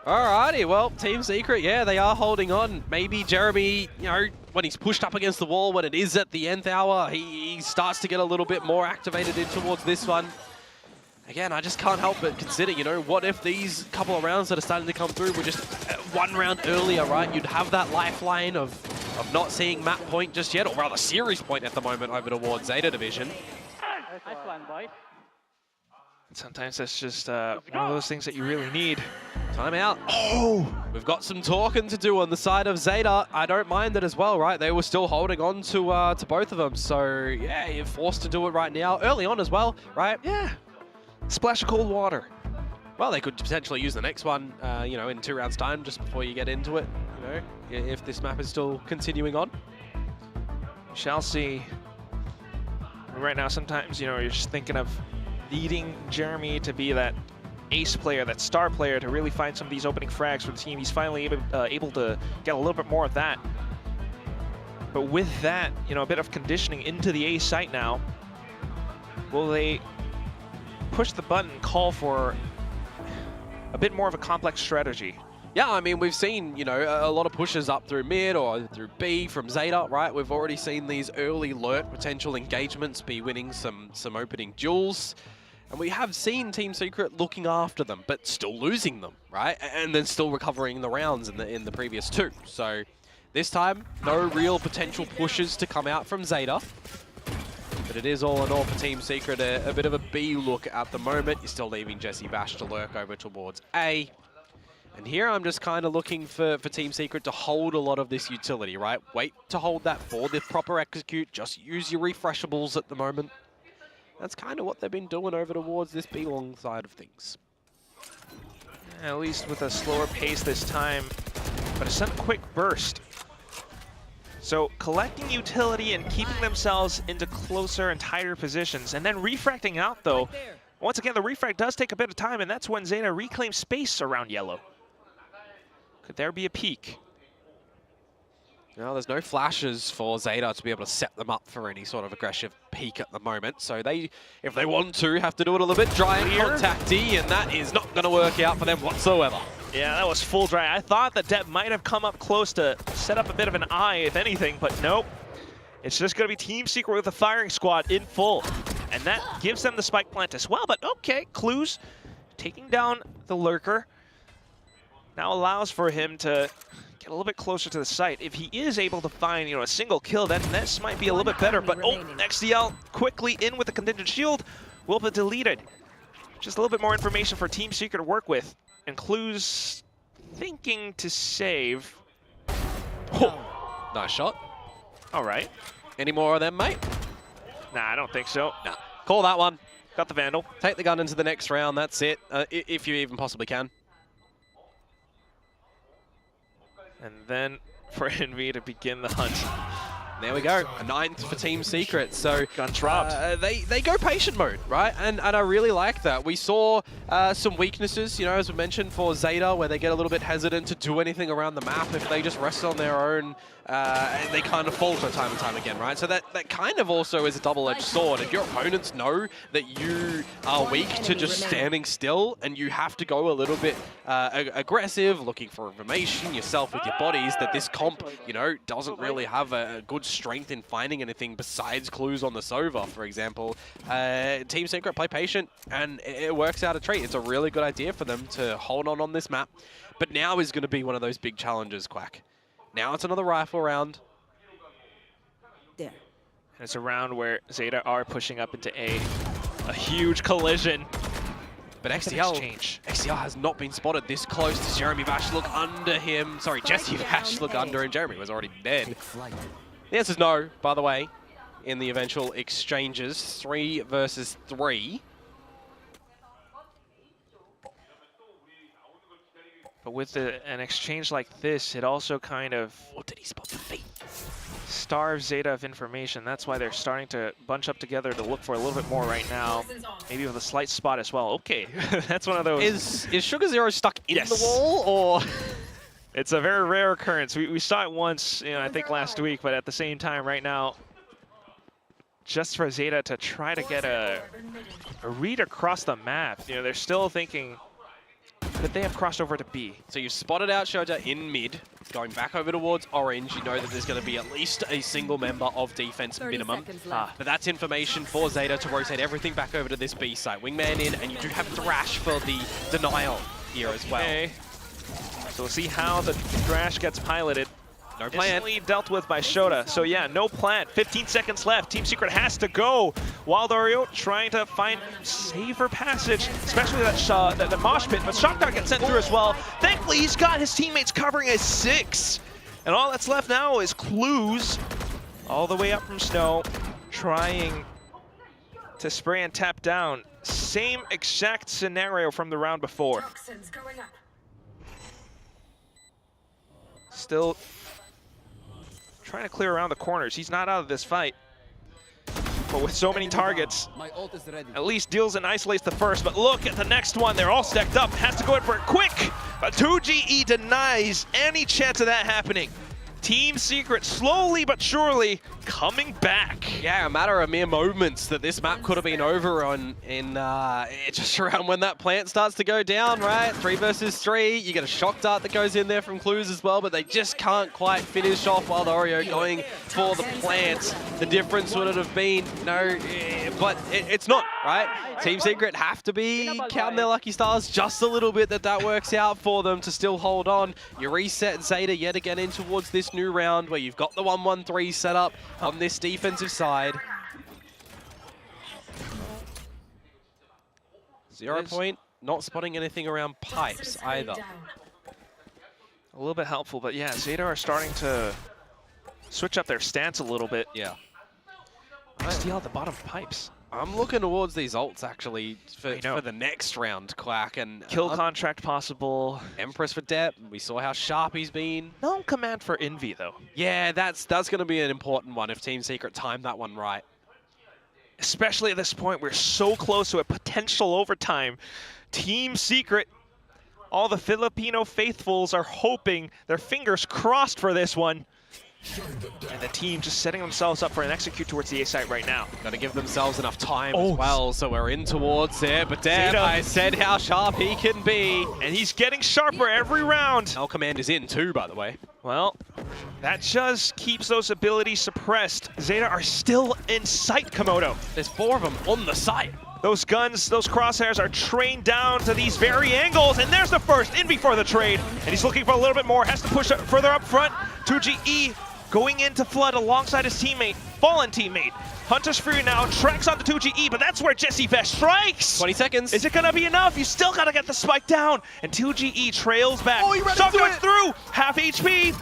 Alrighty, well, Team Secret, yeah, they are holding on. Maybe Jeremy, when he's pushed up against the wall, when it is at the nth hour, he starts to get a little bit more activated in towards this one. Again, I just can't help but consider, what if these couple of rounds that are starting to come through were just one round earlier, right? You'd have that lifeline of not seeing map point just yet, or rather series point at the moment over towards ZETA Division. Sometimes that's just one of those things that you really need. Time out. Oh! We've got some talking to do on the side of ZETA. I don't mind it as well, right? They were still holding on to both of them. So, yeah, you're forced to do it right now. Early on as well, right? Yeah. Splash of cold water. Well, they could potentially use the next one, in 2 rounds' time, just before you get into it, if this map is still continuing on. We shall see. Right now, sometimes, you're just thinking of needing Jeremy to be that ace player, that star player, to really find some of these opening frags for the team. He's finally able to get a little bit more of that. But with that, a bit of conditioning into the A site now, will they push the button, call for a bit more of a complex strategy? Yeah, I mean, we've seen, a lot of pushes up through mid or through B from ZETA, right? We've already seen these early lurk potential engagements be winning some opening duels. And we have seen Team Secret looking after them, but still losing them, right? And then still recovering the rounds in the previous 2. So this time, no real potential pushes to come out from ZETA. But it is all in all for Team Secret a bit of a B look at the moment. You're still leaving Jesse Bash to lurk over towards A. And here I'm just kind of looking for Team Secret to hold a lot of this utility, right? Wait to hold that for the proper execute. Just use your refreshables at the moment. That's kind of what they've been doing over towards this B-long side of things. At least with a slower pace this time, but a sudden quick burst. So collecting utility and keeping themselves into closer and tighter positions, and then refracting out though. Once again, the refract does take a bit of time, and that's when ZETA reclaims space around yellow. Could there be a peek? No, there's no flashes for ZETA to be able to set them up for any sort of aggressive peek at the moment. So they, if they want to, have to do it a little bit dry and contact-y, and that is not going to work out for them whatsoever. Yeah, that was full dry. I thought that Depp might have come up close to set up a bit of an eye, if anything, but nope. It's just going to be Team Secret with the firing squad in full. And that gives them the spike plant as well, but okay, Clues taking down the lurker. Now allows for him to get a little bit closer to the site. If he is able to find, a single kill, then this might be a little bit better. But XDL quickly in with the contingent shield will be deleted. Just a little bit more information for Team Secret to work with. And Clues thinking to save. Oh, nice shot. All right. Any more of them, mate? Nah, I don't think so. Nah. Call that one. Got the Vandal. Take the gun into the next round. That's it. If you even possibly can. And then for Envy to begin the hunt. There we go, a 9th for Team Secret. So gun dropped. They go patient mode, right? And I really like that. We saw some weaknesses, you know, as we mentioned for ZETA, where they get a little bit hesitant to do anything around the map if they just rest on their own. And they kind of falter time and time again, right? So that kind of also is a double-edged sword. If your opponents know that you are weak to just standing still and you have to go a little bit aggressive, looking for information yourself with your bodies, that this comp, you know, doesn't really have a good strength in finding anything besides clues on the Sova, for example. Team Secret play patient and it works out a treat. It's a really good idea for them to hold on this map. But now is going to be one of those big challenges, Quack. Now it's another rifle round. And it's a round where ZETA are pushing up into A. A huge collision. But XCL has not been spotted this close to Jeremy Vash. Look under him. Sorry, Jesse Vash look under him. Jeremy was already dead. The answer's no, by the way, in the eventual exchanges. 3 versus 3. But with an exchange like this, it also kind of did he spot the feet? Starves ZETA of information. That's why they're starting to bunch up together to look for a little bit more right now. Maybe with a slight spot as well. Okay, that's one of those. Is Sugar Zero stuck in the wall, or? It's a very rare occurrence. We saw it once, you know, I think last week, but at the same time right now, just for ZETA to try to get a read across the map, you know, they're still thinking, could they have crossed over to B? So you've spotted out Shota in mid, going back over towards orange. You know that there's going to be at least a single member of defense minimum. But that's information for ZETA to rotate everything back over to this B site. Wingman in, and you do have Thrash for the denial here as well. Okay. So we'll see how the Thrash gets piloted. No plan. Instantly dealt with by Shota. So yeah, no plan. 15 seconds left. Team Secret has to go. Wild Oreo trying to find safer passage, especially that mosh pit. But Shock Dart gets sent through as well. Thankfully, he's got his teammates covering a 6. And all that's left now is Clues all the way up from Snow, trying to spray and tap down. Same exact scenario from the round before. Still trying to clear around the corners. He's not out of this fight. But with so many targets, at least deals and isolates the first. But look at the next one. They're all stacked up. Has to go in for it quick. But 2GE denies any chance of that happening. Team Secret slowly but surely coming back. Yeah, a matter of mere moments that this map could have been over on in just around when that plant starts to go down, right? 3 versus 3. You get a shock dart that goes in there from Clues as well, but they just can't quite finish off Wild Oreo going for the plant. The difference would have been, but it's not, right? Team Secret have to be counting their lucky stars just a little bit that works out for them to still hold on. You reset ZETA yet again in towards this new round where you've got the 1-1-3 set up on this defensive side. 0 point, not spotting anything around pipes either. A little bit helpful, but yeah, ZETA are starting to switch up their stance a little bit. Yeah. Steal at the bottom pipes. I'm looking towards these ults actually for the next round, Quack. And kill contract possible. Empress for Depp. We saw how sharp he's been. No command for Envy though. Yeah, that's going to be an important one if Team Secret timed that one right. Especially at this point, we're so close to a potential overtime. Team Secret, all the Filipino faithfuls are hoping, their fingers crossed for this one. And the team just setting themselves up for an execute towards the A site right now. Got to give themselves enough time as well, so we're in towards there. But Deb, I said how sharp he can be. And he's getting sharper every round. Null command is in too, by the way. Well, that just keeps those abilities suppressed. ZETA are still in sight, Komodo. There's 4 of them on the site. Those guns, those crosshairs are trained down to these very angles, and there's the first Envy for the trade. And he's looking for a little bit more, has to push it further up front. 2GE going into Flood alongside his teammate, fallen teammate. Hunter's Fury now tracks onto 2GE, but that's where Jesse Vest strikes. 20 seconds. Is it gonna be enough? You still gotta get the spike down. And 2GE trails back. Oh, he ran Shock Dart's through, half HP.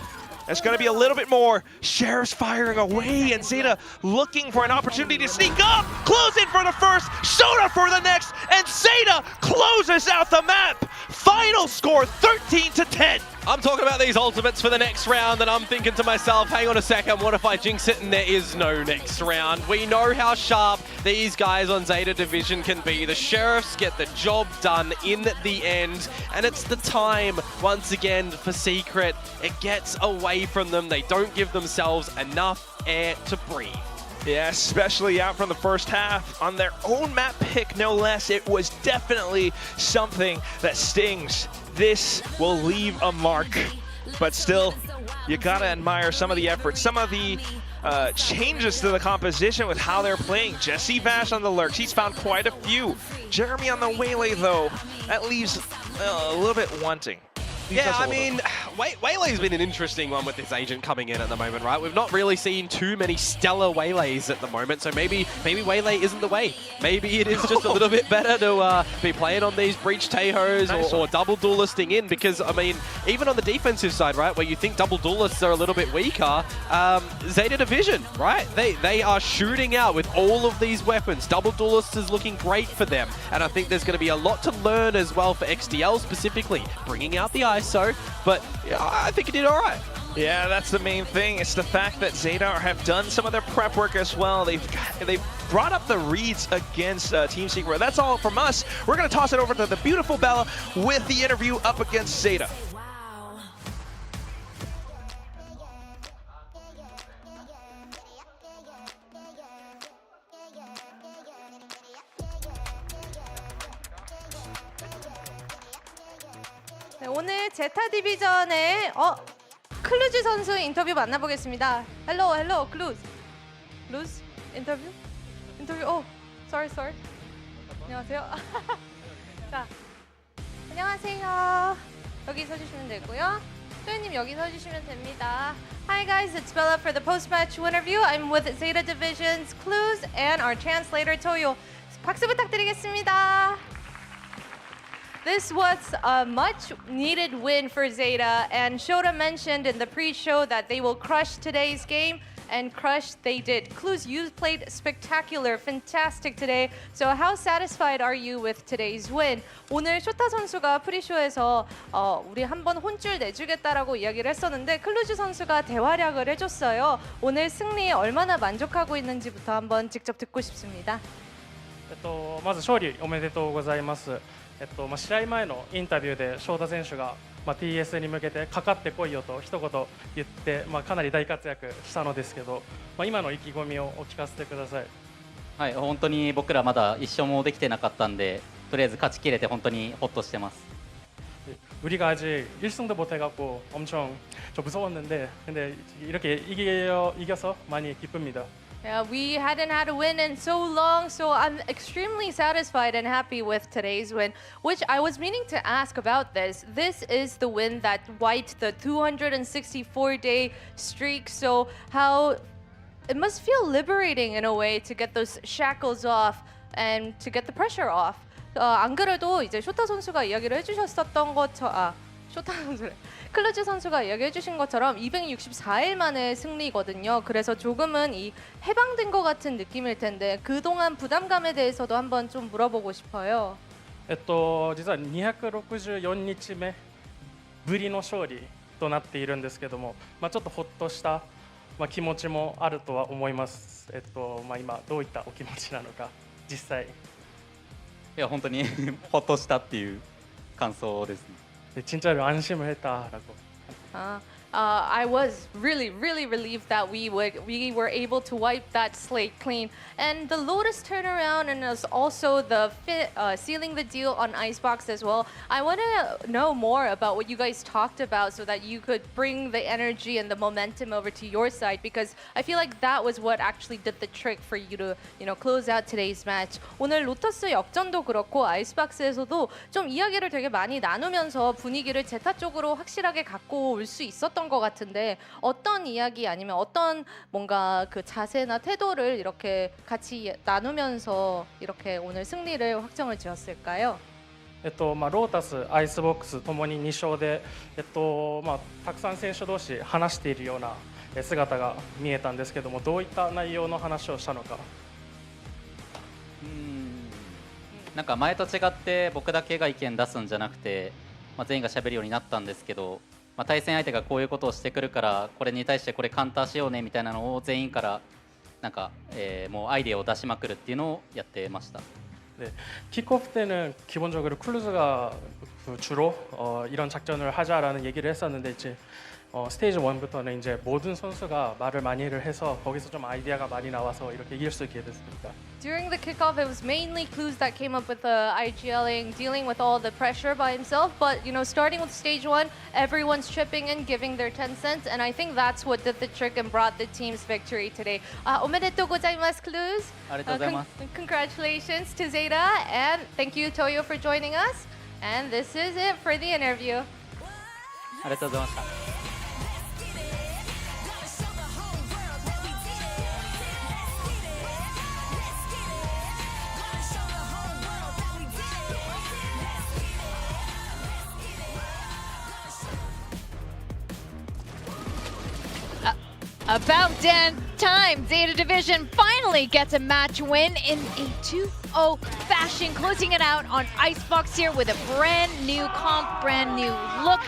There's gonna be a little bit more. Sheriff's firing away, and ZETA looking for an opportunity to sneak up. Close in for the first, Shota for the next, and ZETA closes out the map. Final score 13-10. I'm talking about these ultimates for the next round, and I'm thinking to myself, hang on a second, what if I jinx it and there is no next round? We know how sharp these guys on Zeta Division can be. The Sheriffs get the job done in the end, and it's the time, once again, for Secret. It gets away from them. They don't give themselves enough air to breathe. Yeah, especially out from the first half on their own map pick, no less. It was definitely something that stings. This will leave a mark, but still, you gotta admire some of the effort, some of the changes to the composition with how they're playing. Jesse Vash on the lurks, he's found quite a few. Jeremy on the waylay though, that leaves a little bit wanting. Yeah, I mean, Waylay's been an interesting one with this agent coming in at the moment, right? We've not really seen too many stellar Waylays at the moment, so maybe Waylay isn't the way. Maybe it is just a little bit better to be playing on these Breach Tejos or double duelisting in, because, I mean, even on the defensive side, right, where you think double duelists are a little bit weaker, Zeta Division, right? They are shooting out with all of these weapons. Double duelists is looking great for them, and I think there's going to be a lot to learn as well for XDL specifically, bringing out the ISO, but yeah, I think it did all right. Yeah, that's the main thing. It's the fact that Zeta have done some of their prep work as well. They've brought up the reads against Team Secret. That's all from us. We're going to toss it over to the beautiful Bella with the interview up against Zeta. 네, 오늘 제타 디비전의 클루즈 선수 인터뷰 만나보겠습니다. Hello, 클루즈 인터뷰? sorry. 안녕하세요. 자, 안녕하세요. 여기 서주시면 되고요. 소연님 여기 서주시면 됩니다. Hi guys, it's Bella for the post-match interview. I'm with Zeta Division's Clues and our translator Toyo. 박수 부탁드리겠습니다. This was a much-needed win for Zeta, and Shota mentioned in the pre-show that they will crush today's game, and crush they did. Clues, you played spectacular, fantastic today. So how satisfied are you with today's win? 오늘 쇼타 선수가 프리쇼에서 우리 한번 혼쭐 내주겠다라고 이야기를 했었는데 클루즈 선수가 대활약을 해줬어요. 오늘 승리에 얼마나 만족하고 있는지부터 한번 직접 듣고 싶습니다. まず勝利おめでとうございます。試合前のインタビューで翔太選手が、TS に向けてかかってこいよと一言言って、かなり大活躍したのですけど、今の意気込みをお聞かせてください。はい、本当に僕らまだ一勝もできてなかったんで、とりあえず勝ち切れて本当にホッとしてます。 우리가 아직 1승도 못 해갖고 엄청 좀 무서웠는데, 근데 이렇게 이겨서 많이 기쁩니다. Yeah, we hadn't had a win in so long, so I'm extremely satisfied and happy with today's win, which I was meaning to ask about this. This is the win that wiped the 264-day streak, so how it must feel liberating in a way to get those shackles off and to get the pressure off. 안 그래도 이제 쇼타 선수가 이야기를 해주셨었던 것처럼 쇼타 선수래. 클루즈 선수가 이야기해 주신 것처럼 264일 만에 승리거든요. 그래서 조금은 이 해방된 것 같은 느낌일 텐데 그동안 부담감에 대해서도 한번 좀 물어보고 싶어요. 実は264日目ぶりの勝利となっているんですけども、ちょっとほっとした、気持ちもあるとは思います。今どういったお気持ちなのか実際。いや本当にほっとしたっていう感想ですね。 진짜로 안심을 했다라고. I was really relieved that we were able to wipe that slate clean, and the Lotus turnaround, and also the sealing the deal on Icebox as well. I want to know more about what you guys talked about so that you could bring the energy and the momentum over to your side, because I feel like that was what actually did the trick for you to close out today's match. 오늘 로터스 역전도 그렇고 아이스박스에서도 좀 이야기를 되게 많이 나누면서 분위기를 제타 쪽으로 확실하게 갖고 올 수 있었던 것 같은데 어떤 이야기 아니면 어떤 뭔가 그 자세나 태도를 이렇게 같이 나누면서 이렇게 오늘 승리를 확정을 지었을까요? ロータス、アイスボックスともに2勝で、たくさん選手同士話しているような姿が見えたんですけども、どういった内容の話をしたのか。なんか前と違って僕だけが意見出すんじゃなくて、全員が喋るようになったんですけど、対戦相手がこういうことをしてくるからこれに対してこれカウンターしようねみたいなのを全員からなんか、もうアイデアを出しまくるっていうのをやってました。 네, 킥오프 때는 기본적으로 클루즈가 주로 이런 작전을 하자라는 얘기를 했었는데 이제 스테이지 1부터는 이제 모든 선수가 말을 많이를 해서 거기서 좀 아이디어가 많이 나와서 이렇게 이길 수 있게 됐습니다. During the kickoff, it was mainly Clues that came up with the IGLing, dealing with all the pressure by himself. But you know, starting with stage 1, everyone's chipping in, giving their 10 cents, and I think that's what did the trick and brought the team's victory today. 오메데토 고자이마스, Clues. Congratulations to ZETA, and thank you Toyo for joining us. And this is it for the interview. ありがとうございました。 About damn time, Zeta Division finally gets a match win in a 2-0 fashion, closing it out on Icebox here with a brand new comp, brand new look.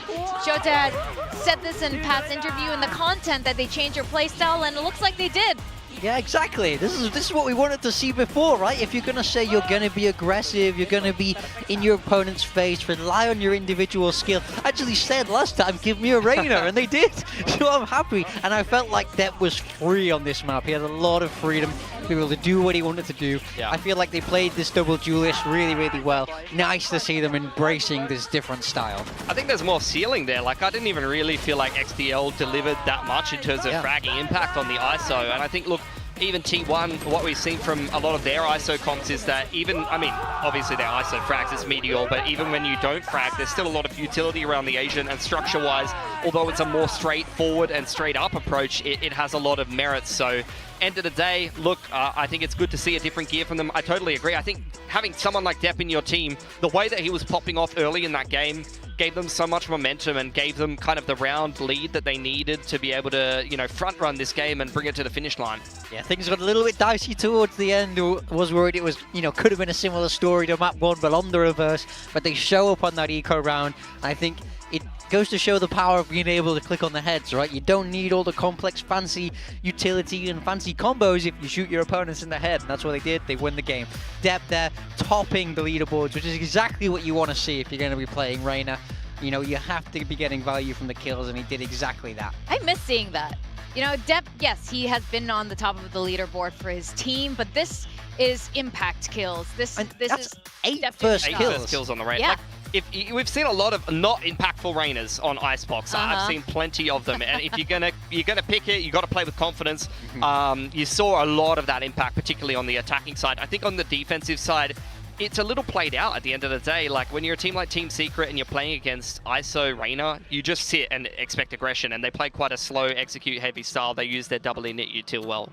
Shota had said this in Pat's interview in the content that they changed their playstyle, and it looks like they did. Yeah, exactly. This is what we wanted to see before, right? If you're gonna say you're gonna be aggressive, you're gonna be in your opponent's face, rely on your individual skill. I actually said last time, give me a Reina, and they did. So I'm happy, and I felt like Depp was free on this map. He had a lot of freedom to be able to do what he wanted to do. Yeah. I feel like they played this double duelist really, really well. Nice to see them embracing this different style. I think there's more ceiling there. Like, I didn't even really feel like XDL delivered that much in terms of fragging impact on the ISO. And I think, look, even T1, what we've seen from a lot of their ISO comps is that even, I mean, obviously their ISO frags is Meteor, but even when you don't frag, there's still a lot of utility around the Asian, and structure-wise, although it's a more straightforward and straight-up approach, it has a lot of merits. So, end of the day, look, I think it's good to see a different gear from them. I totally agree. I think having someone like Depp in your team, the way that he was popping off early in that game, gave them so much momentum and gave them kind of the round lead that they needed to be able to, you know, front run this game and bring it to the finish line. Yeah, things got a little bit dicey towards the end. Was worried it was, you know, could have been a similar story to map 1, but on the reverse. But they show up on that eco round. I think it goes to show the power of being able to click on the heads, right? You don't need all the complex, fancy utility and fancy combos if you shoot your opponents in the head. And that's what they did. They win the game. Depp there, topping the leaderboards, which is exactly what you want to see if you're going to be playing Reina. You know, you have to be getting value from the kills, and he did exactly that. I miss seeing that. You know, Depp, yes, he has been on the top of the leaderboard for his team, but this is impact kills. This is 8 first kills. 8 first kills on the Reina. Yeah. Like, we've seen a lot of not impactful Reinas on Icebox. I've seen plenty of them, and if you're gonna pick it, you got to play with confidence. You saw a lot of that impact, particularly on the attacking side. I think on the defensive side, it's a little played out at the end of the day. Like, when you're a team like Team Secret and you're playing against ISO Reina, you just sit and expect aggression, and they play quite a slow, execute-heavy style. They use their double init util well.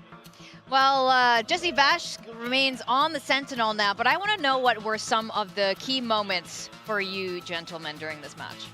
Well, Jesse Vash remains on the Sentinel now, but I want to know what were some of the key moments for you gentlemen during this match.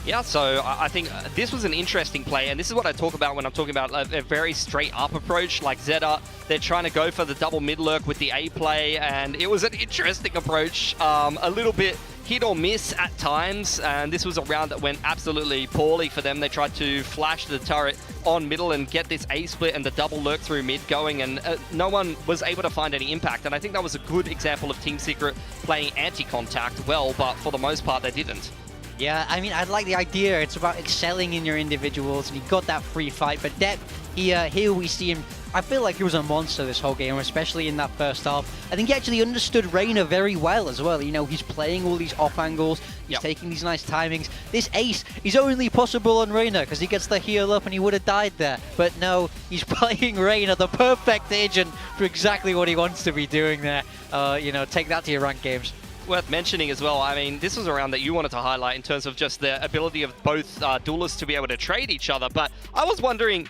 Yeah, so I think this was an interesting play, and this is what I talk about when I'm talking about a very straight-up approach. Like ZETA, they're trying to go for the double mid-lurk with the A play, and it was an interesting approach. A little bit hit or miss at times, and this was a round that went absolutely poorly for them. They tried to flash the turret on middle and get this A split and the double lurk through mid going, and no one was able to find any impact. And I think that was a good example of Team Secret playing anti-contact well, but for the most part, they didn't. Yeah, I mean, I like the idea. It's about excelling in your individuals, and he got that free fight. But Depp, here we see him. I feel like he was a monster this whole game, especially in that first half. I think he actually understood Reina very well as well. You know, he's playing all these off angles. He's taking these nice timings. This ace is only possible on Reina because he gets the heal up and he would have died there. But no, he's playing Reina, the perfect agent for exactly what he wants to be doing there. You know, take that to your ranked games. Worth mentioning as well, I mean, this was a round that you wanted to highlight in terms of just the ability of both duelists to be able to trade each other, but I was wondering,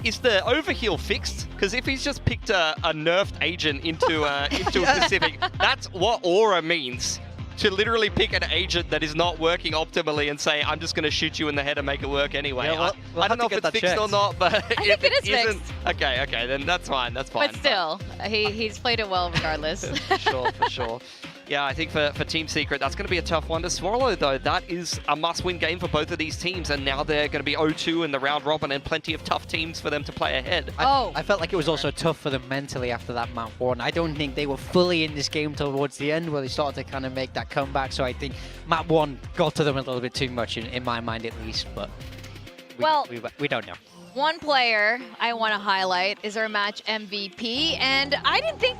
is the overheal fixed? Because if he's just picked a nerfed agent into a specific, that's what aura means. To literally pick an agent that is not working optimally and say, I'm just going to shoot you in the head and make it work aneway. Yeah, I don't know if it's fixed or not, but I think it is isn't, fixed. Okay, then that's fine, that's fine. But still, he's played it well regardless. For sure. Yeah, I think for Team Secret, that's going to be a tough one to swallow, though. That is a must-win game for both of these teams, and now they're going to be 0-2 in the round robin and plenty of tough teams for them to play ahead. I felt like it was also tough for them mentally after that map one. I don't think they were fully in this game towards the end where they started to kind of make that comeback, so I think map one got to them a little bit too much, in my mind at least, but we don't know. One player I want to highlight is our match MVP, and I didn't think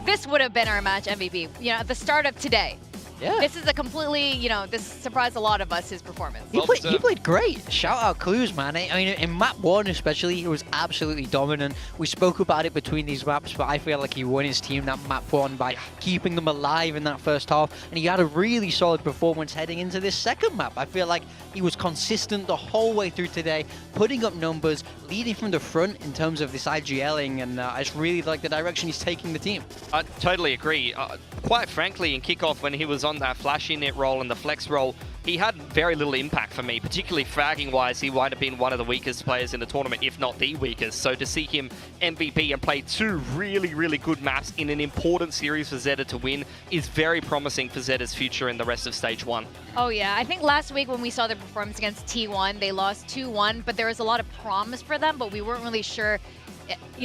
this would have been our match MVP, at the start of today. Yeah. This is a completely, this surprised a lot of us, his performance. He played great. Shout out Clues, man. I mean, in map one especially, he was absolutely dominant. We spoke about it between these maps, but I feel like he won his team that map one by keeping them alive in that first half, and he had a really solid performance heading into this second map. I feel like he was consistent the whole way through today, putting up numbers, leading from the front in terms of this IGLing, and I just really like the direction he's taking the team. I totally agree. Quite frankly, in kickoff, when he was on that flash init role and the flex role, he had very little impact for me, particularly fragging wise. He might have been one of the weakest players in the tournament, if not the weakest. So to see him MVP and play two really, really good maps in an important series for ZETA to win is very promising for ZETA's future in the rest of stage one. Oh yeah, I think last week when we saw their performance against T1, they lost 2-1, but there was a lot of promise for them, but we weren't really sure,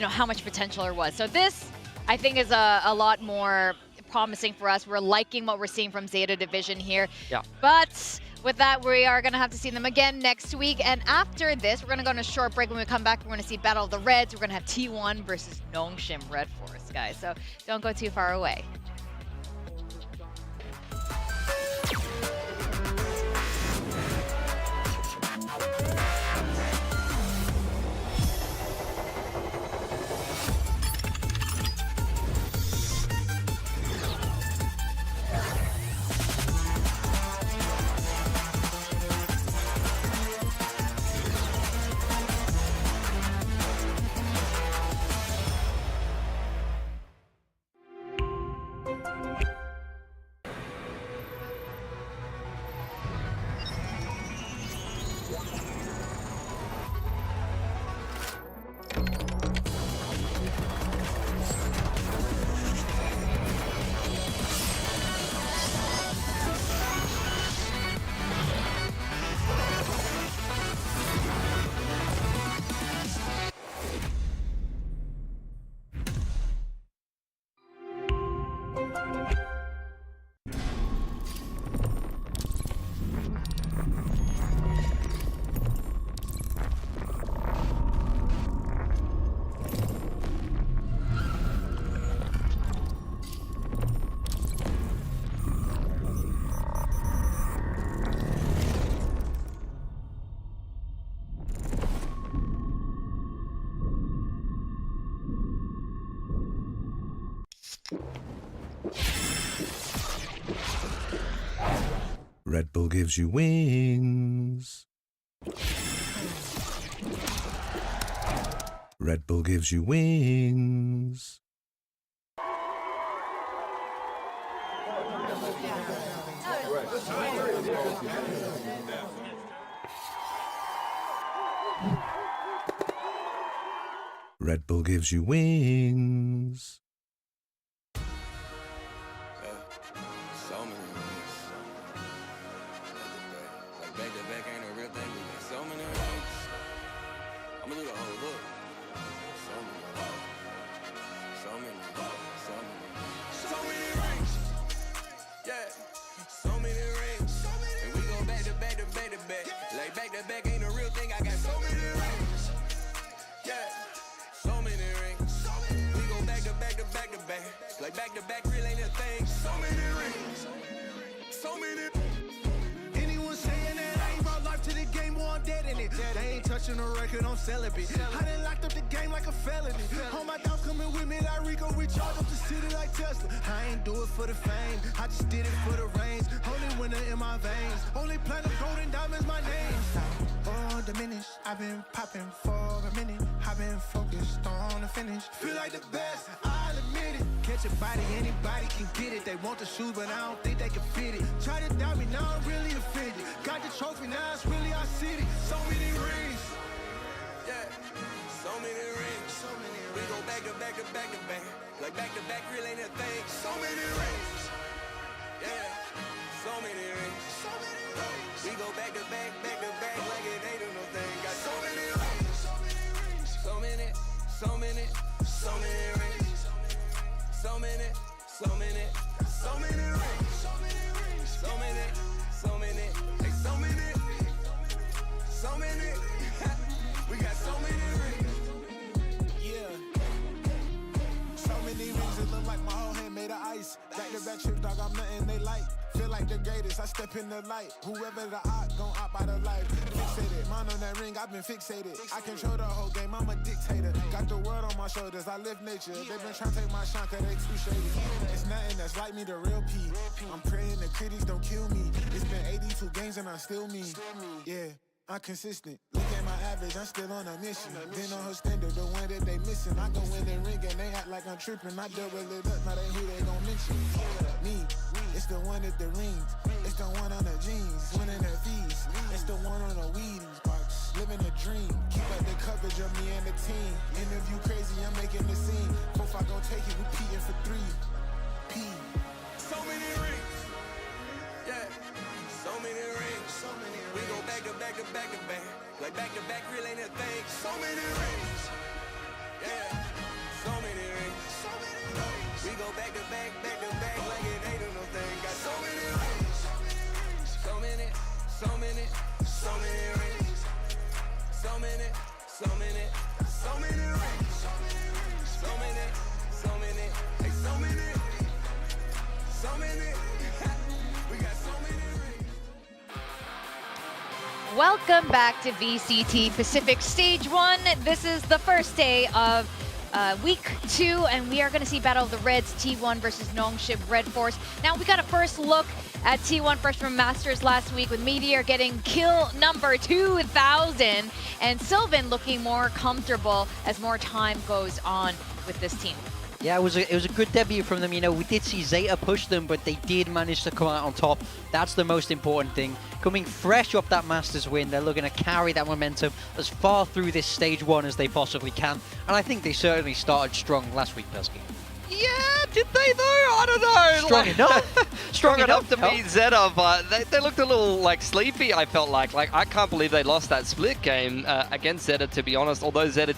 how much potential there was. So this, I think, is a lot more promising for us. We're liking what we're seeing from ZETA Division here. Yeah. But with that, we are going to have to see them again next week. And after this, we're going to go on a short break. When we come back, we're going to see Battle of the Reds. We're going to have T1 versus Nongshim Red Force, guys. So don't go too far away. Red Bull gives you wings. Red Bull gives you wings. Red Bull gives you wings. Touching a record on celibate. I done locked up the game like a felony. All my dogs coming with me like Rico. We charge up the city like Tesla. I ain't do it for the fame. I just did it for the reins. Only winner in my veins. Only platinum, golden diamonds, my name. Oh, diminish. I've been popping for a minute. I've been focused on the finish. Feel like the best, I'll admit it. Catch a body, anybody can get it. They want the shoes, but I don't think they can fit it. Try to doubt me, now I'm really offended. Got the trophy, now it's really our city. So many rings. Yeah, so many rings. So many rings. We go back to back to back to back. Like back to back, really ain't a thing. So many rings. so many rings, so many rings, so many, so many, hey, so many, so many. We got so many rings. Yeah. So many rings, it look like my whole hand made of ice. Back to back trips, dog, I'm nothing they like. Feel like the greatest, I step in the light. Whoever the odd, gon' opt out of life. Fixated, mine on that ring, I've been fixated. I control the whole game, I'm a dictator. Got the world on my shoulders, I live nature. They been trying to take my shine, cause they too shady. It's nothing that's like me, the real P. I'm praying the critics don't kill me. It's been 82 games and I'm still me. Yeah. I'm consistent. Look at my average, I'm still on a mission. Been on her standard, the one that they missing. I go in the ring and they act like I'm tripping. I double it up, now they who they gon' mention. Me, it's the one at the rings. It's the one on the jeans, winning the fees. It's the one on the Wheaties box, living a dream. Keep up the coverage of me and the team. Interview crazy, I'm making the scene. If I gon' take it, repeating for 3. P. So many rings. Yeah, so many rings. So many rings. We go back to back to back to back. Like back to back really ain't a thing. So many rings. Yeah, so many rings. So many rings. We go back to back like it ain't no thing. Got so many rings. So many, so many, so many rings. So many, so many, so many rings. So many, so many, like so many, so many. We got so many rings. Welcome back to VCT Pacific Stage 1. This is the first day of week 2, and we are going to see Battle of the Reds, T1 versus Nongshim Red Force. Now, we got a first look at T1 Freshman Masters last week with Meteor getting kill number 2,000, and Sylvan looking more comfortable as more time goes on with this team. Yeah, it was a good debut from them. You know, we did see ZETA push them, but they did manage to come out on top. That's the most important thing. Coming fresh off that Masters win, they're looking to carry that momentum as far through this Stage 1 as they possibly can. And I think they certainly started strong last week, Persky. Yeah, did they though? I don't know. Strong enough. Strong enough to beat ZETA, but they looked a little like sleepy, I felt like. Like, I can't believe they lost that split game against ZETA, to be honest. Although ZETA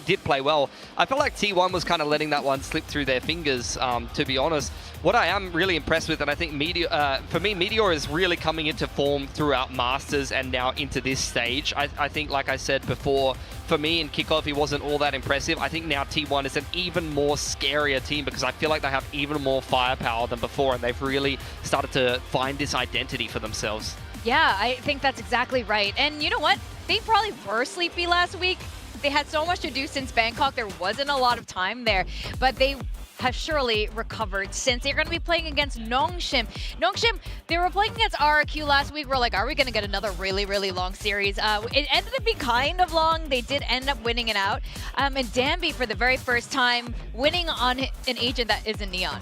did play well. I felt like T1 was kind of letting that one slip through their fingers, to be honest. What I am really impressed with, and I think Meteor, for me, Meteor is really coming into form throughout Masters and now into this stage. I think, like I said before, for me in kickoff, he wasn't all that impressive. I think now T1 is an even more scarier team because I feel like they have even more firepower than before, and they've really started to find this identity for themselves. Yeah, I think that's exactly right. And you know what? They probably were sleepy last week. They had so much to do since Bangkok. There wasn't a lot of time there, but they have surely recovered since. They're going to be playing against Nongshim. Nongshim, they were playing against RRQ last week. We're like, are we going to get another really, really long series? It ended up being kind of long. They did end up winning it out. And Danby, for the very first time, winning on an agent that isn't Neon.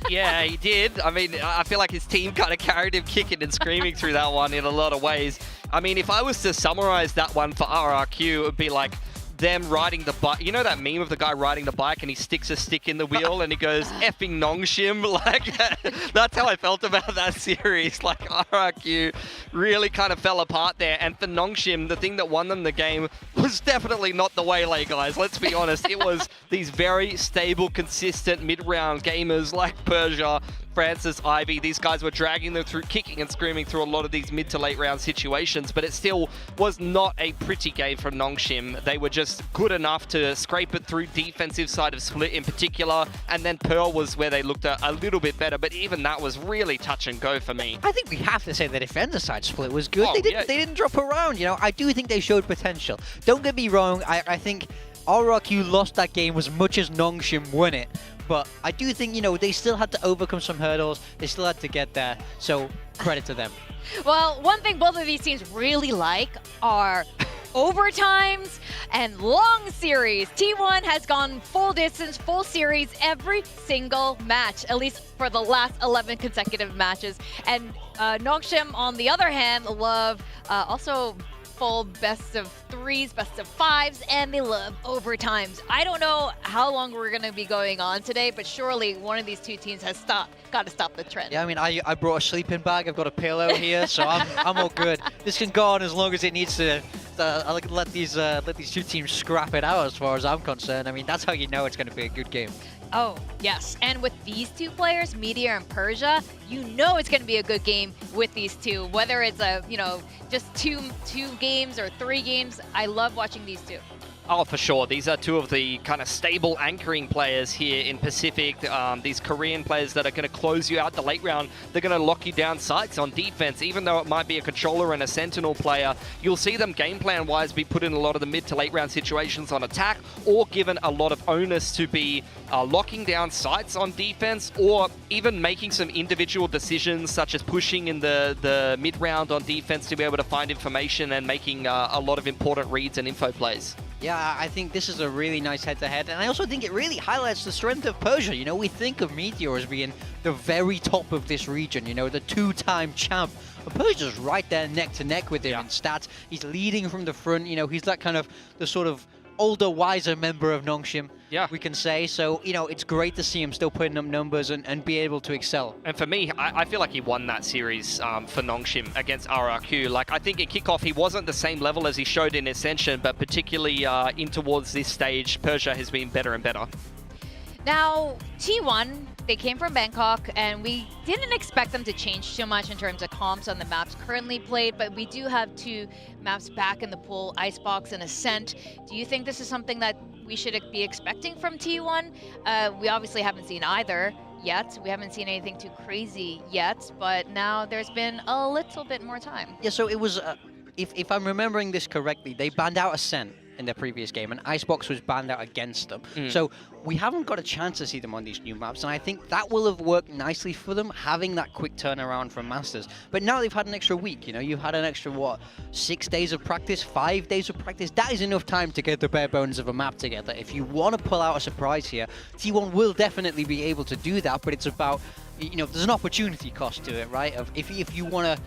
Yeah, he did. I mean, I feel like his team kind of carried him kicking and screaming through that one in a lot of ways. I mean, if I was to summarize that one for RRQ, it would be like them riding the bike. You know that meme of the guy riding the bike and he sticks a stick in the wheel and he goes, effing Nongshim? Like, that's how I felt about that series. Like, RRQ really kind of fell apart there. And for Nongshim, the thing that won them the game was definitely not the Waylay guys. Let's be honest. It was these very stable, consistent mid-round gamers like Persia, Francis, Ivy. These guys were dragging them through, kicking and screaming through a lot of these mid to late round situations, but it still was not a pretty game for Nongshim. They were just good enough to scrape it through defensive side of Split in particular, and then Pearl was where they looked a little bit better, but even that was really touch and go for me. I think we have to say the defender side Split was good. They didn't drop around, you know. I do think they showed potential. Don't get me wrong, I think RRQ lost that game as much as Nongshim won it. But I do think, you know, they still had to overcome some hurdles. They still had to get there. So credit to them. Well, one thing both of these teams really like are overtimes and long series. T1 has gone full distance, full series every single match, at least for the last 11 consecutive matches. And Nongshim, on the other hand, love also full best of 3s, best of 5s, and they love overtimes. I don't know how long we're going to be going on today, but surely one of these two teams has got to stop the trend. Yeah, I mean, I brought a sleeping bag. I've got a pillow here, so I'm all good. This can go on as long as it needs to. Let these two teams scrap it out as far as I'm concerned. I mean, that's how you know it's going to be a good game. Oh, yes. And with these two players, Meteor and Persia, you know it's going to be a good game with these two. Whether it's just two games or 3 games, I love watching these two. Oh, for sure. These are two of the kind of stable anchoring players here in Pacific. These Korean players that are going to close you out the late round. They're going to lock you down sites on defense. Even though it might be a controller and a sentinel player, you'll see them game plan-wise be put in a lot of the mid to late round situations on attack, or given a lot of onus to be locking down sites on defense, or even making some individual decisions such as pushing in the mid round on defense to be able to find information and making a lot of important reads and info plays. Yeah, I think this is a really nice head-to-head, and I also think it really highlights the strength of Persia. You know, we think of Meteor as being the very top of this region, you know, the 2-time champ. But Persia's right there neck to neck with him in stats. He's leading from the front, you know, he's that kind of, the sort of older, wiser member of Nongshim, we can say. So, you know, it's great to see him still putting up numbers and be able to excel. And for me, I feel like he won that series for Nongshim against RRQ. Like, I think in kickoff, he wasn't the same level as he showed in Ascension, but particularly in towards this stage, Persia has been better and better. Now, T1, they came from Bangkok, and we didn't expect them to change too much in terms of comps on the maps currently played, but we do have 2 maps back in the pool, Icebox and Ascent. Do you think this is something that we should be expecting from T1? We obviously haven't seen either yet. We haven't seen anything too crazy yet, but now there's been a little bit more time. Yeah, so it was, if I'm remembering this correctly, they banned out Ascent in their previous game, and Icebox was banned out against them. So we haven't got a chance to see them on these new maps, and I think that will have worked nicely for them, having that quick turnaround from Masters. But now they've had an extra week, you know, you've had an extra, what, 6 days of practice, 5 days of practice. That is enough time to get the bare bones of a map together. If you want to pull out a surprise here, T1 will definitely be able to do that, but it's about, you know, there's an opportunity cost to it, right? If you want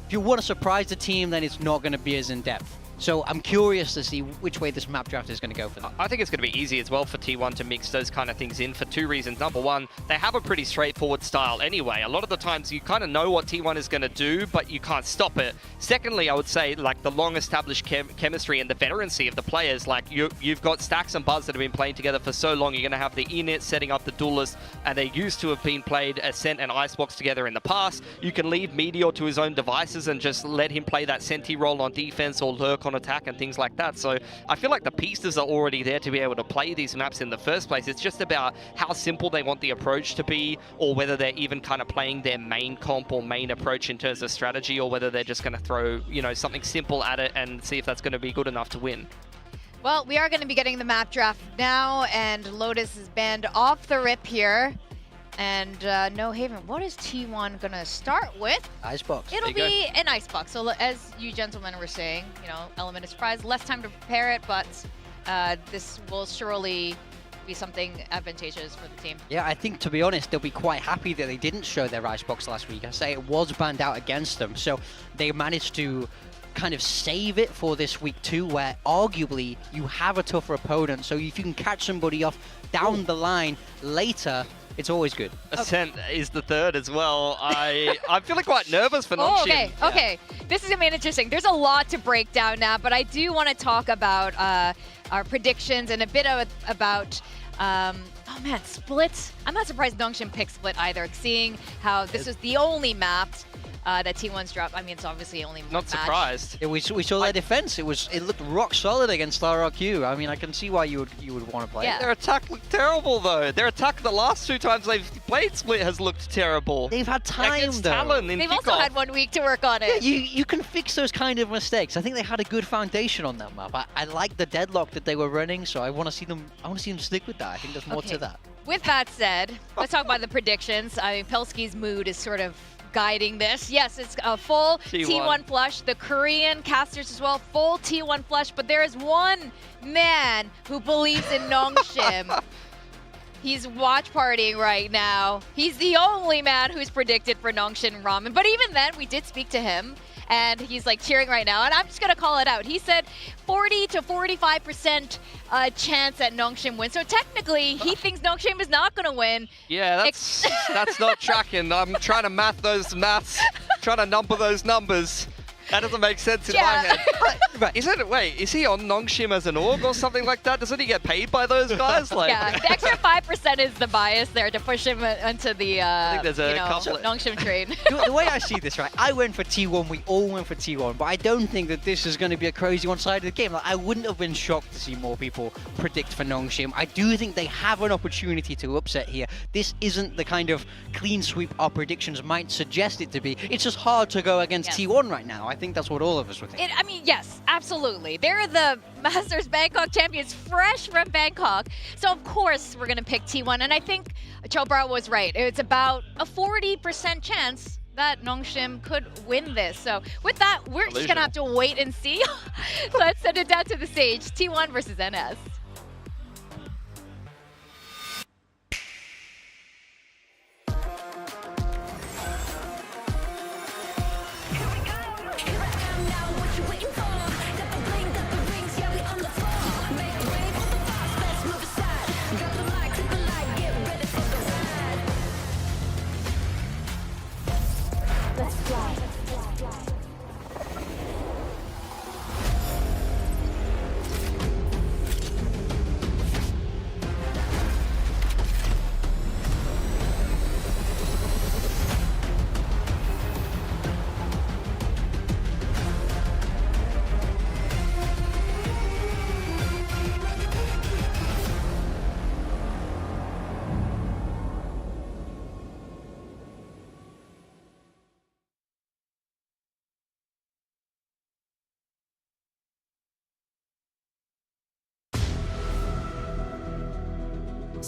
to surprise the team, then it's not going to be as in-depth. So I'm curious to see which way this map draft is going to go for them. I think it's going to be easy as well for T1 to mix those kind of things in for 2 reasons. Number one, they have a pretty straightforward style anyway. A lot of the times you kind of know what T1 is going to do, but you can't stop it. Secondly, I would say like the long-established chemistry and the veterancy of the players. Like you've got Stacks and Buzz that have been playing together for so long. You're going to have the Init setting up the Duelist, and they used to have been played Ascent and Icebox together in the past. You can leave Meteor to his own devices and just let him play that Senti role on defense or lurk on attack and things like that. So I feel like the pieces are already there to be able to play these maps in the first place. It's just about how simple they want the approach to be, or whether they're even kind of playing their main comp or main approach in terms of strategy, or whether they're just going to throw, you know, something simple at it and see if that's going to be good enough to win. Well, we are going to be getting the map draft now, and Lotus is banned off the rip here. And No Haven, what is T1 going to start with? Icebox. It'll be an Icebox. So as you gentlemen were saying, you know, element of surprise, less time to prepare it, but this will surely be something advantageous for the team. Yeah, I think, to be honest, they'll be quite happy that they didn't show their Icebox last week. I say it was banned out against them, so they managed to kind of save it for this week 2, where arguably you have a tougher opponent, so if you can catch somebody off down the line later, it's always good. Ascent is the 3rd as well. I'm feeling quite nervous for Nongshim. Okay. This is going to be interesting. There's a lot to break down now, but I do want to talk about our predictions and a bit about oh man, Split. I'm not surprised Nongshim picked Split either, seeing how this was the only map that T1's dropped. I mean, it's obviously only one Not surprised. Yeah, we saw their defense. It looked rock solid against RRQ. I mean, I can see why you would want to play. Yeah. Their attack looked terrible though. Their attack the last 2 times they've played Split has looked terrible. They've had time against though. Talon in They've kickoff. also had 1 week to work on it. Yeah, you can fix those kind of mistakes. I think they had a good foundation on that map. I like the deadlock that they were running, so I want to see them. stick with that. I think there's more to that. With that said, let's talk about the predictions. I mean, Pelski's mood is sort of guiding this. Yes, it's a full T1 flush. The Korean casters as well, full T1 flush. But there is one man who believes in Nongshim. He's watch partying right now. He's the only man who's predicted for Nongshim Ramen. But even then, we did speak to him, and he's like cheering right now. And I'm just gonna call it out. He said 40 to 45% chance that Nongshim wins. So technically, he thinks Nongshim is not gonna win. Yeah, that's not tracking. I'm trying to math those maths, trying to number those numbers. That doesn't make sense in my head. Wait, is he on Nongshim as an org or something like that? Doesn't he get paid by those guys? Like, yeah, the extra 5% is the bias there to push him into the I think there's a couple Nongshim trade. The way I see this, right, I went for T1, we all went for T1, but I don't think that this is going to be a crazy one-sided game. Like, I wouldn't have been shocked to see more people predict for Nongshim. I do think they have an opportunity to upset here. This isn't the kind of clean sweep our predictions might suggest it to be. It's just hard to go against T1 right now. I think that's what all of us would think. I mean, yes, absolutely. They're the Masters Bangkok champions, fresh from Bangkok. So, of course, we're going to pick T1. And I think Chopra was right. It's about a 40% chance that Nongshim could win this. So, with that, we're just going to have to wait and see. Let's send it down to the stage. T1 versus NS.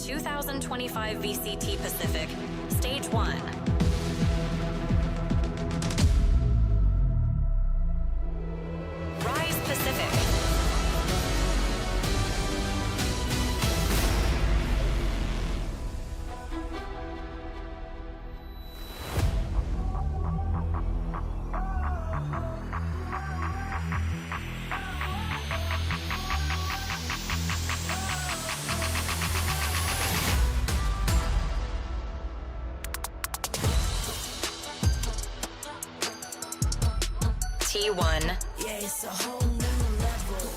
...2025 VCT Pacific, Stage 1. Rise Pacific. T1. Yeah, it's a whole new level.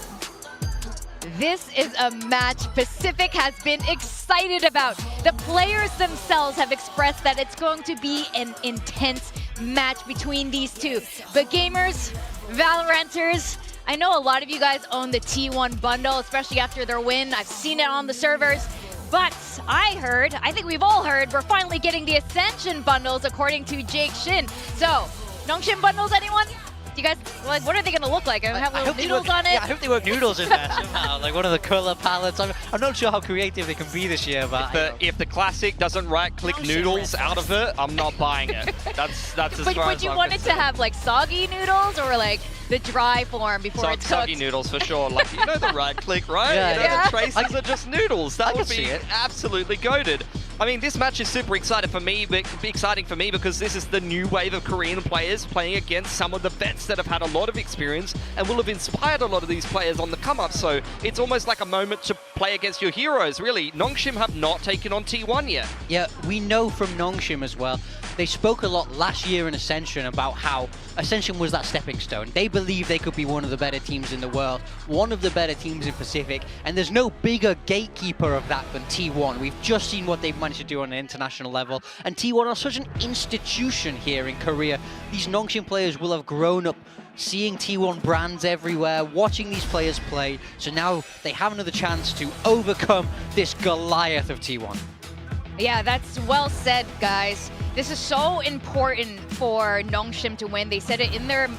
This is a match Pacific has been excited about. The players themselves have expressed that it's going to be an intense match between these two. But gamers, Valoranters, I know a lot of you guys own the T1 bundle, especially after their win. I've seen it on the servers. But I think we've all heard, we're finally getting the Ascension bundles according to Jake Shin. So, Nongshim bundles, anyone? Do you guys, like, what are they going to look like? Have little noodles on it? Yeah, I hope they work noodles in there somehow, like one of the color palettes. I'm not sure how creative they can be this year, but if the classic doesn't right-click noodles out of it, I'm not buying it. That's as far as Would you want it to have like soggy noodles or like the dry form before it's cooked? Soggy noodles for sure. Like, you know the right-click, right? Yeah, the traces are just noodles. That would be absolutely goated. I mean, this match is super exciting for me because this is the new wave of Korean players playing against some of the vets that have had a lot of experience and will have inspired a lot of these players on the come-up. So it's almost like a moment to play against your heroes, really. Nongshim have not taken on T1 yet. Yeah, we know from Nongshim as well. They spoke a lot last year in Ascension about how Ascension was that stepping stone. They believe they could be one of the better teams in the world, one of the better teams in Pacific, and there's no bigger gatekeeper of that than T1. We've just seen what they've managed to do on an international level, and T1 are such an institution here in Korea. These Nongshim players will have grown up seeing T1 brands everywhere, watching these players play, so now they have another chance to overcome this Goliath of T1. Yeah, that's well said, guys. This is so important for Nongshim to win. They said it in their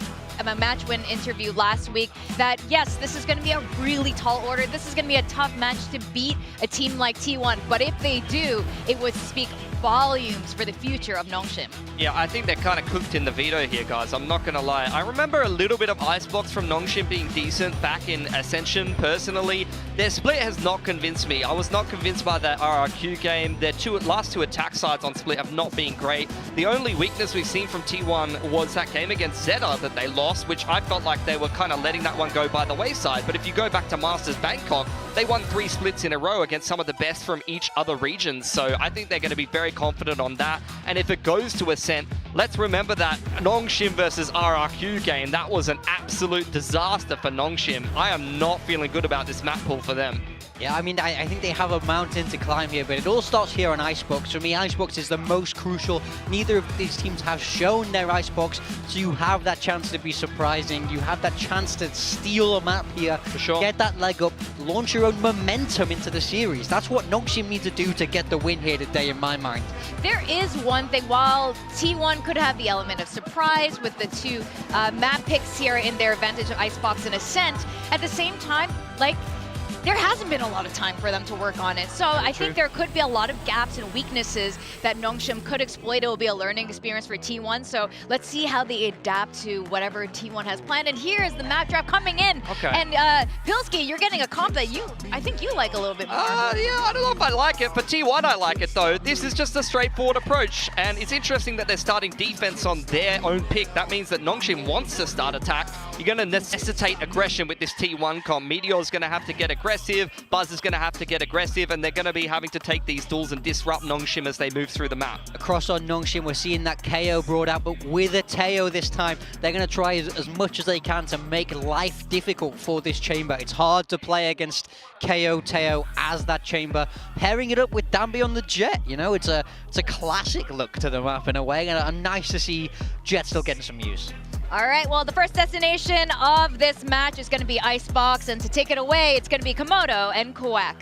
match win interview last week that yes, this is going to be a really tall order. This is going to be a tough match to beat a team like T1. But if they do, it would speak volumes for the future of Nongshim. Yeah, I think they're kind of cooked in the veto here, guys. I'm not going to lie. I remember a little bit of Icebox from Nongshim being decent back in Ascension, personally. Their split has not convinced me. I was not convinced by that RRQ game. Their last two attack sides on split have not been great. The only weakness we've seen from T1 was that game against ZETA that they lost, which I felt like they were kind of letting that one go by the wayside. But if you go back to Masters Bangkok, they won 3 splits in a row against some of the best from each other region. So I think they're going to be very confident on that. And if it goes to Ascent, let's remember that Nongshim versus RRQ game, that was an absolute disaster for Nongshim. I am not feeling good about this map pool for them. Yeah, I mean, I think they have a mountain to climb here, but it all starts here on Icebox. For me, Icebox is the most crucial. Neither of these teams have shown their Icebox, so you have that chance to be surprising. You have that chance to steal a map here, for sure. Get that leg up, launch your own momentum into the series. That's what Nongshim need to do to get the win here today, in my mind. There is one thing, while T1 could have the element of surprise with the 2 map picks here in their advantage of Icebox and Ascent, at the same time, like, there hasn't been a lot of time for them to work on it. So I think there could be a lot of gaps and weaknesses that Nongshim could exploit. It will be a learning experience for T1. So let's see how they adapt to whatever T1 has planned. And here is the map draft coming in. Okay. And Pilsky, you're getting a comp that I think you like a little bit more. Yeah, I don't know if I like it. For T1, I like it though. This is just a straightforward approach. And it's interesting that they're starting defense on their own pick. That means that Nongshim wants to start attack. You're going to necessitate aggression with this T1 comp. Meteor's going to have to get aggressive. Buzz is going to have to get aggressive, and they're going to be having to take these duels and disrupt Nongshim as they move through the map. Across on Nongshim, we're seeing that KO brought out, but with a Teo this time, they're going to try as much as they can to make life difficult for this chamber. It's hard to play against KO Teo as that chamber. Pairing it up with Danby on the Jet, you know, it's a classic look to the map in a way, and nice to see Jet still getting some use. All right, well, the first destination of this match is going to be Icebox, and to take it away, it's going to be Komodo and Kuwak.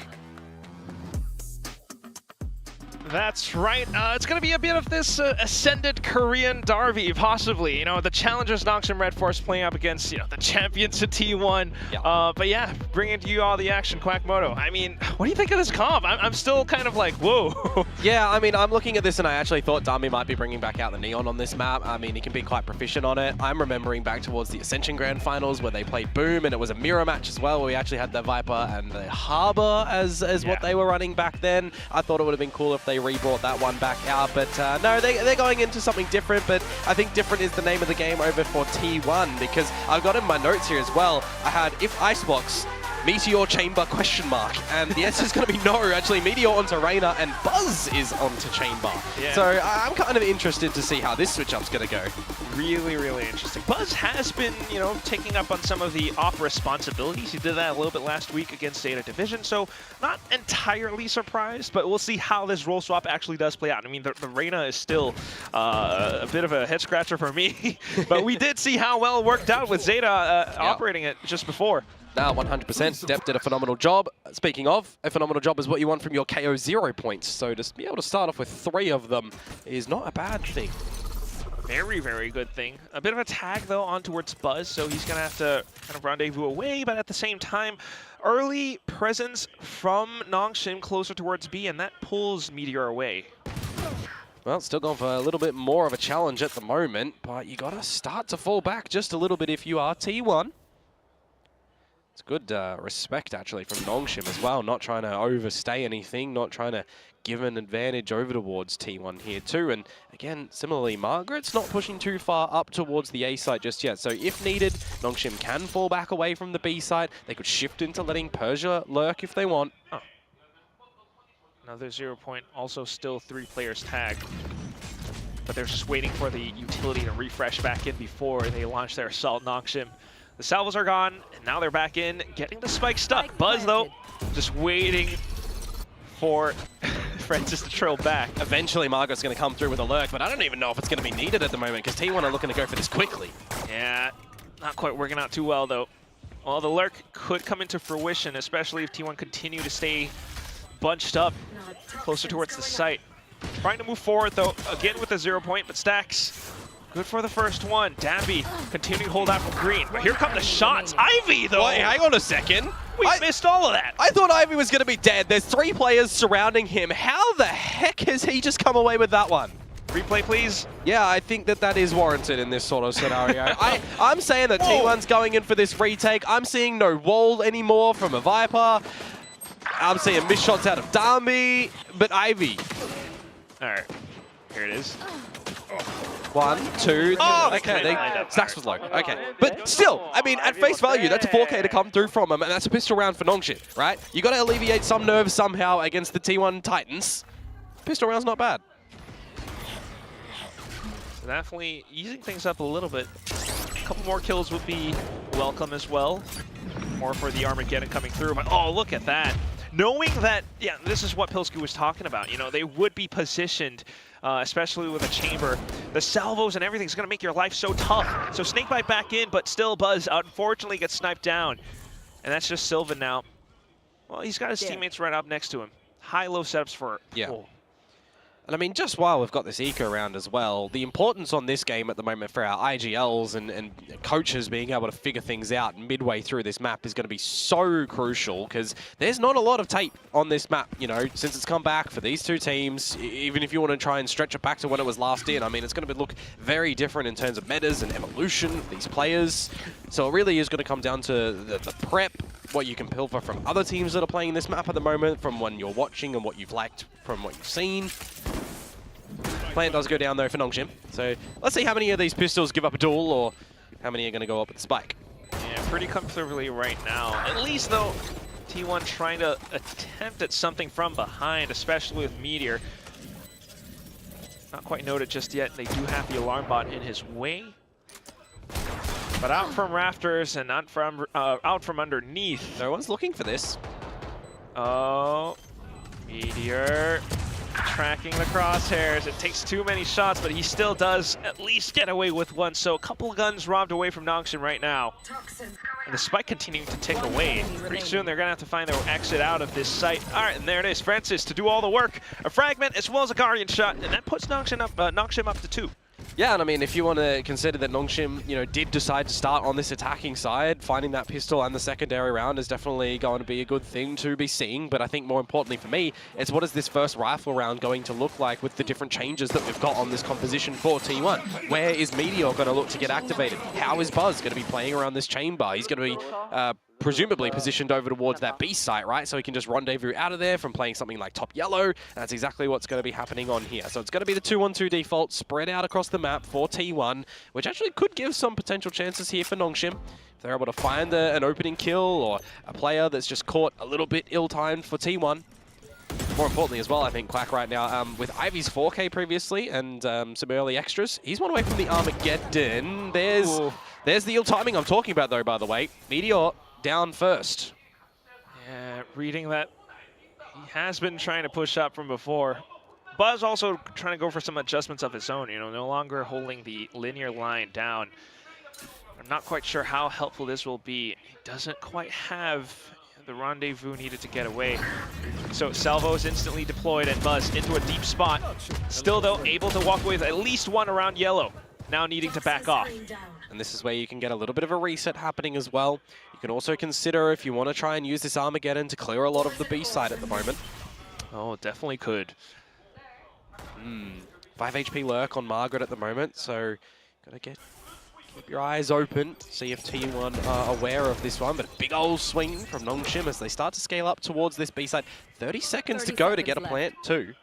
That's right. It's going to be a bit of this ascended Korean derby, possibly. You know, the challengers Nongshim Red Force playing up against, you know, the champions of T1. Yeah. But yeah, bringing to you all the action, Quackmoto. I mean, what do you think of this comp? I'm still kind of like, whoa. Yeah, I mean, I'm looking at this and I actually thought Dami might be bringing back out the Neon on this map. I mean, he can be quite proficient on it. I'm remembering back towards the Ascension Grand Finals where they played Boom, and it was a mirror match as well, where we actually had the Viper and the Harbor as what they were running back then. I thought it would have been cool if they re-brought that one back out, but no, they're going into something different, but I think different is the name of the game over for T1, because I've got in my notes here as well, I had if Icebox, Meteor Chamber question mark, and the answer is going to be no. Actually, Meteor onto Reina and Buzz is onto Chamber. Yeah. So I'm kind of interested to see how this switch up's going to go. Really, really interesting. Buzz has been, you know, taking up on some of the off responsibilities. He did that a little bit last week against ZETA Division, so not entirely surprised, but we'll see how this role swap actually does play out. I mean, the Reina is still a bit of a head scratcher for me, but we did see how well it worked out with ZETA operating it just before. 100%. Dep did a phenomenal job. Speaking of, a phenomenal job is what you want from your KO 0 points. So to be able to start off with 3 of them is not a bad thing. Very, very good thing. A bit of a tag, though, on towards Buzz, so he's going to have to kind of rendezvous away, but at the same time, early presence from Nongshim closer towards B, and that pulls Meteor away. Well, still going for a little bit more of a challenge at the moment, but you got to start to fall back just a little bit if you are T1. It's good respect, actually, from Nongshim as well, not trying to overstay anything, not trying to give an advantage over towards T1 here too. And again, similarly, Margaret's not pushing too far up towards the A side just yet. So if needed, Nongshim can fall back away from the B side. They could shift into letting Persia lurk if they want. Oh. Another 0 point, also still 3 players tagged. But they're just waiting for the utility to refresh back in before they launch their assault. Nongshim. The salvos are gone, and now they're back in, getting the spike stuck. Buzz, though, just waiting for Francis to trail back. Eventually, Margaret's going to come through with a lurk, but I don't even know if it's going to be needed at the moment, because T1 are looking to go for this quickly. Yeah, not quite working out too well, though. Well, the lurk could come into fruition, especially if T1 continue to stay bunched up closer towards the site. Trying to move forward, though, again with a 0 point, but Stacks. Good for the first one. Danby continuing to hold out from Green. But here come the shots. Ivy, though. Wait, hang on a second. We missed all of that. I thought Ivy was going to be dead. There's 3 players surrounding him. How the heck has he just come away with that one? Replay, please. Yeah, I think that is warranted in this sort of scenario. I'm saying that T1's going in for this retake. I'm seeing no wall anymore from a Viper. I'm seeing missed shots out of Danby, but Ivy. All right, here it is. 1, 2. Oh, okay, Stacks was low. Okay, but still, I mean, at face value, that's a 4K to come through from him, and that's a pistol round for Nongshim, right? You got to alleviate some nerves somehow against the T1 Titans. Pistol round's not bad. Definitely easing things up a little bit. A couple more kills would be welcome as well. More for the Armageddon coming through. But oh, look at that. Knowing that, yeah, this is what Pilsky was talking about. You know, they would be positioned, especially with a chamber. The salvos and everything's going to make your life so tough. So Snakebite back in, but still Buzz unfortunately gets sniped down. And that's just Sylvan now. Well, he's got his teammates right up next to him. High-low setups for... Yeah. Oh. And I mean, just while we've got this eco round as well, the importance on this game at the moment for our IGLs and coaches being able to figure things out midway through this map is going to be so crucial, because there's not a lot of tape on this map, you know, since it's come back for these two teams. Even if you want to try and stretch it back to when it was last in, I mean, it's going to look very different in terms of metas and evolution of these players. So it really is going to come down to the prep, what you can pilfer from other teams that are playing this map at the moment, from when you're watching and what you've liked from what you've seen. Plant does go down though for Nongshim. So let's see how many of these pistols give up a duel, or how many are going to go up at the spike. Yeah, pretty comfortably right now. At least though, T1 trying to attempt at something from behind, especially with Meteor. Not quite noted just yet. They do have the alarm bot in his way. But out from rafters and out from underneath. No one's looking for this. Oh, Meteor tracking the crosshairs. It takes too many shots, but he still does at least get away with one. So a couple of guns robbed away from Nongshim right now. And the spike continuing to tick away. Pretty soon they're going to have to find their exit out of this site. All right, and there it is. Francis to do all the work. A fragment as well as a Guardian shot, and that puts Nongshim up to 2. Yeah, and I mean, if you want to consider that Nongshim, you know, did decide to start on this attacking side, finding that pistol and the secondary round is definitely going to be a good thing to be seeing. But I think more importantly for me, it's what is this first rifle round going to look like with the different changes that we've got on this composition for T1? Where is Meteor going to look to get activated? How is Buzz going to be playing around this chamber? He's going to be presumably positioned over towards that B site, right? So he can just rendezvous out of there from playing something like top yellow. And that's exactly what's going to be happening on here. So it's going to be the 2-1-2 default spread out across the map for T1, which actually could give some potential chances here for Nongshim. If they're able to find an opening kill or a player that's just caught a little bit ill-timed for T1. More importantly as well, I think Quack right now, with Ivy's 4K previously and some early extras, he's one away from the Armageddon. There's the ill timing I'm talking about though, by the way. Meteor down first. Yeah, reading that he has been trying to push up from before. Buzz also trying to go for some adjustments of his own, you know, no longer holding the linear line down. I'm not quite sure how helpful this will be. He doesn't quite have the rendezvous needed to get away. So Salvo is instantly deployed and Buzz into a deep spot. Still though, able to walk away with at least one around yellow. Now needing to back off. And this is where you can get a little bit of a reset happening as well. You can also consider if you want to try and use this Armageddon to clear a lot of the B side at the moment. Oh, definitely could. 5 HP lurk on Margaret at the moment, so gotta keep your eyes open, see if T1 are aware of this one. But a big old swing from Nongshim as they start to scale up towards this B side. 30 seconds to go to get a plant too.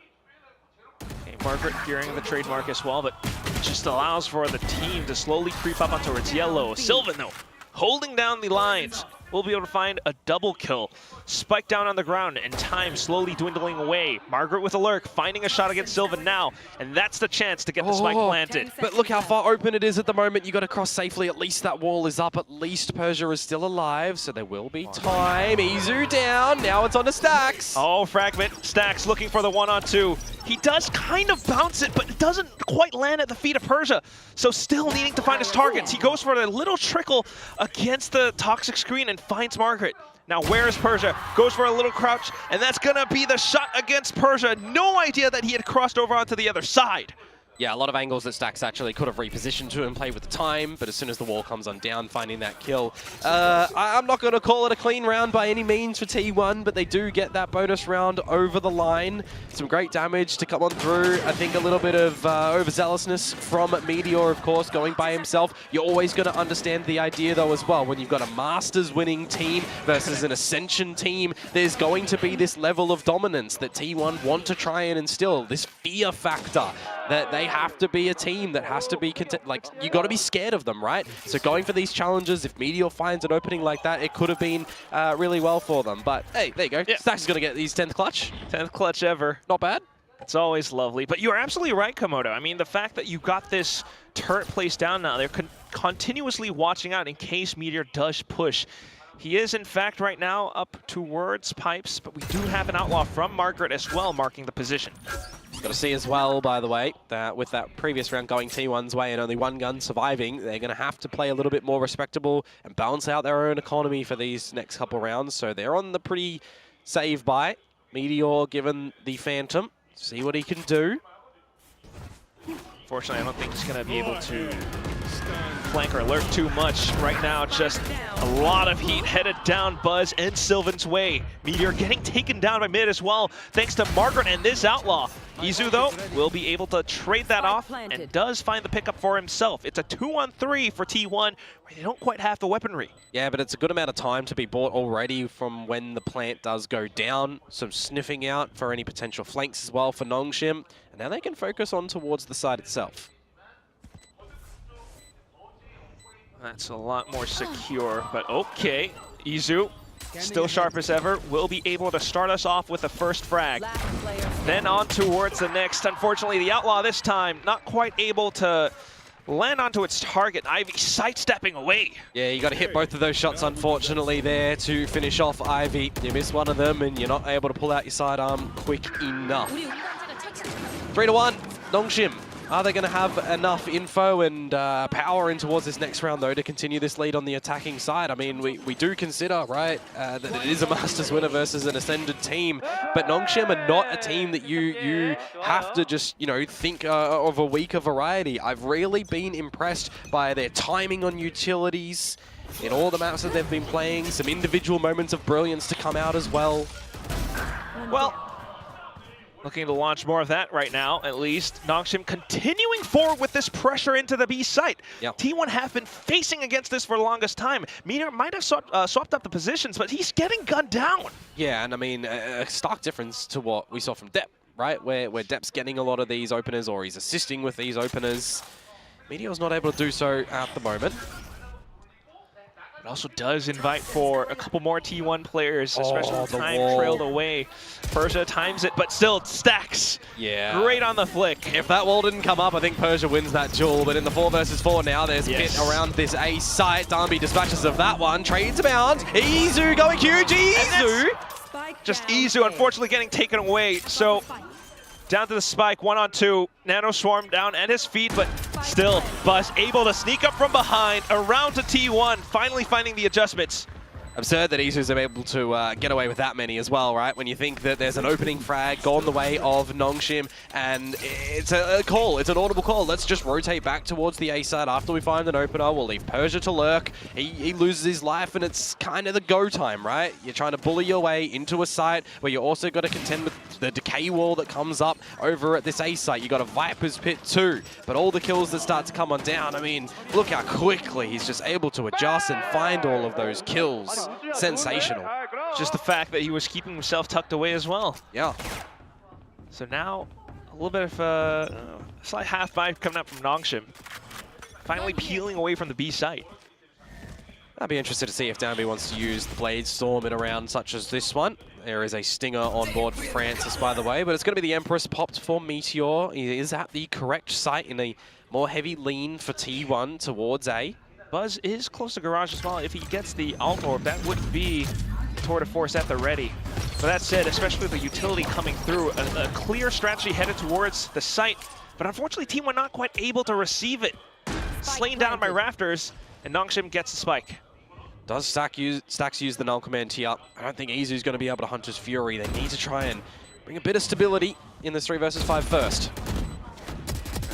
Okay, Margaret fearing the trademark as well, but it just allows for the team to slowly creep up onto its yellow. Sylvan, though, holding down the lines. We'll be able to find a double kill. Spike down on the ground and time slowly dwindling away. Margaret with a lurk, finding a shot against Sylvan now, and that's the chance to get the spike planted. But look how far open it is at the moment. You got to cross safely. At least that wall is up. At least Persia is still alive, so there will be time. Izu down. Now it's on to Stacks. Oh, fragment. Stacks looking for the 1-on-2. He does kind of bounce it, but it doesn't quite land at the feet of Persia. So still needing to find his targets. He goes for a little trickle against the toxic screen and finds Margaret. Now where is Persia? Goes for a little crouch, and that's gonna be the shot against Persia. No idea that he had crossed over onto the other side. Yeah, a lot of angles that Stacks actually could have repositioned to and played with the time, but as soon as the wall comes on down, finding that kill. I'm not going to call it a clean round by any means for T1, but they do get that bonus round over the line. Some great damage to come on through. I think a little bit of overzealousness from Meteor, of course, going by himself. You're always going to understand the idea, though, as well. When you've got a Masters winning team versus an Ascension team, there's going to be this level of dominance that T1 want to try and instill, this fear factor. that they have to be a team that has to be, like, you got to be scared of them, right? So going for these challenges, if Meteor finds an opening like that, it could have been really well for them. But hey, there you go. Yeah. Stacks is going to get his 10th clutch. 10th clutch ever. Not bad. It's always lovely. But you're absolutely right, Komodo. I mean, the fact that you got this turret placed down now, they're continuously watching out in case Meteor does push. He is, in fact, right now up towards Pipes, but we do have an outlaw from Margaret as well, marking the position. Got to see as well, by the way, that with that previous round going T1's way and only one gun surviving, they're going to have to play a little bit more respectable and balance out their own economy for these next couple rounds. So they're on the pretty save buy. Meteor given the Phantom. See what he can do. Fortunately, I don't think he's going to be able to flank or alert too much. Right now, just a lot of heat headed down Buzz and Sylvan's way. Meteor getting taken down by mid as well, thanks to Margaret and this outlaw. Izu, though, will be able to trade that off and does find the pickup for himself. It's a 2-on-3 for T1, where they don't quite have the weaponry. Yeah, but it's a good amount of time to be bought already from when the plant does go down. Some sniffing out for any potential flanks as well for Nongshim. And now they can focus on towards the side itself. That's a lot more secure, but okay. Izu, still sharp as ever, will be able to start us off with the first frag. Then on towards the next. Unfortunately, the outlaw this time not quite able to land onto its target. Ivy sidestepping away. Yeah, you got to hit both of those shots, unfortunately, there to finish off Ivy. You miss one of them, and you're not able to pull out your sidearm quick enough. 3-1, Nongshim. Are they going to have enough info and power in towards this next round, though, to continue this lead on the attacking side? I mean, we do consider, right, that it is a Masters winner versus an Ascended team, but Nongshim are not a team that you have to just, you know, think of a weaker variety. I've really been impressed by their timing on utilities in all the maps that they've been playing, some individual moments of brilliance to come out as well. Well, looking to launch more of that right now, at least. Nongshim continuing forward with this pressure into the B site. Yep. T1 have been facing against this for the longest time. Meteor might have swapped up the positions, but he's getting gunned down. Yeah, and I mean, a stark difference to what we saw from Depp, right? Where Depp's getting a lot of these openers, or he's assisting with these openers. Meteor's not able to do so at the moment. It also does invite for a couple more T1 players, especially with time trailed away. Persia times it, but still stacks. Yeah. Great on the flick. If that wall didn't come up, I think Persia wins that duel. But in the 4 versus 4 now, there's Pit around this A site. Darnby dispatches of that one. Trades abound. Izu going huge. Izu. Just Izu, unfortunately, getting taken away. So down to the spike, 1-on-2. Nano Swarm down at his feet, but still, Buzz able to sneak up from behind, around to T1, finally finding the adjustments. Absurd that Izu's able to get away with that many as well, right? When you think that there's an opening frag gone the way of Nongshim, and it's a call, it's an audible call. Let's just rotate back towards the A side after we find an opener. We'll leave Persia to lurk. He loses his life, and it's kind of the go time, right? You're trying to bully your way into a site where you also got to contend with the decay wall that comes up over at this A site. You got a Viper's Pit too, but all the kills that start to come on down, I mean, look how quickly he's just able to adjust and find all of those kills. Sensational. Just the fact that he was keeping himself tucked away as well. Yeah. So now a little bit of a slight half buy coming up from Nongshim. Finally peeling away from the B site. I'd be interested to see if Darnby wants to use the Blade Storm in a round such as this one. There is a Stinger on board for Francis, by the way, but it's going to be the Empress popped for Meteor. He is at the correct site in a more heavy lean for T1 towards A. Buzz is close to Garage as well. If he gets the Alt Orb, that would be tour de force at the ready. But that said, especially with the utility coming through, a clear strategy headed towards the site. But unfortunately, T1 not quite able to receive it. Slain down by Rafters, and Nongshim gets the spike. Does Stacks use the null command here? I don't think Izu's going to be able to hunt his Fury. They need to try and bring a bit of stability in this 3 versus 5 first.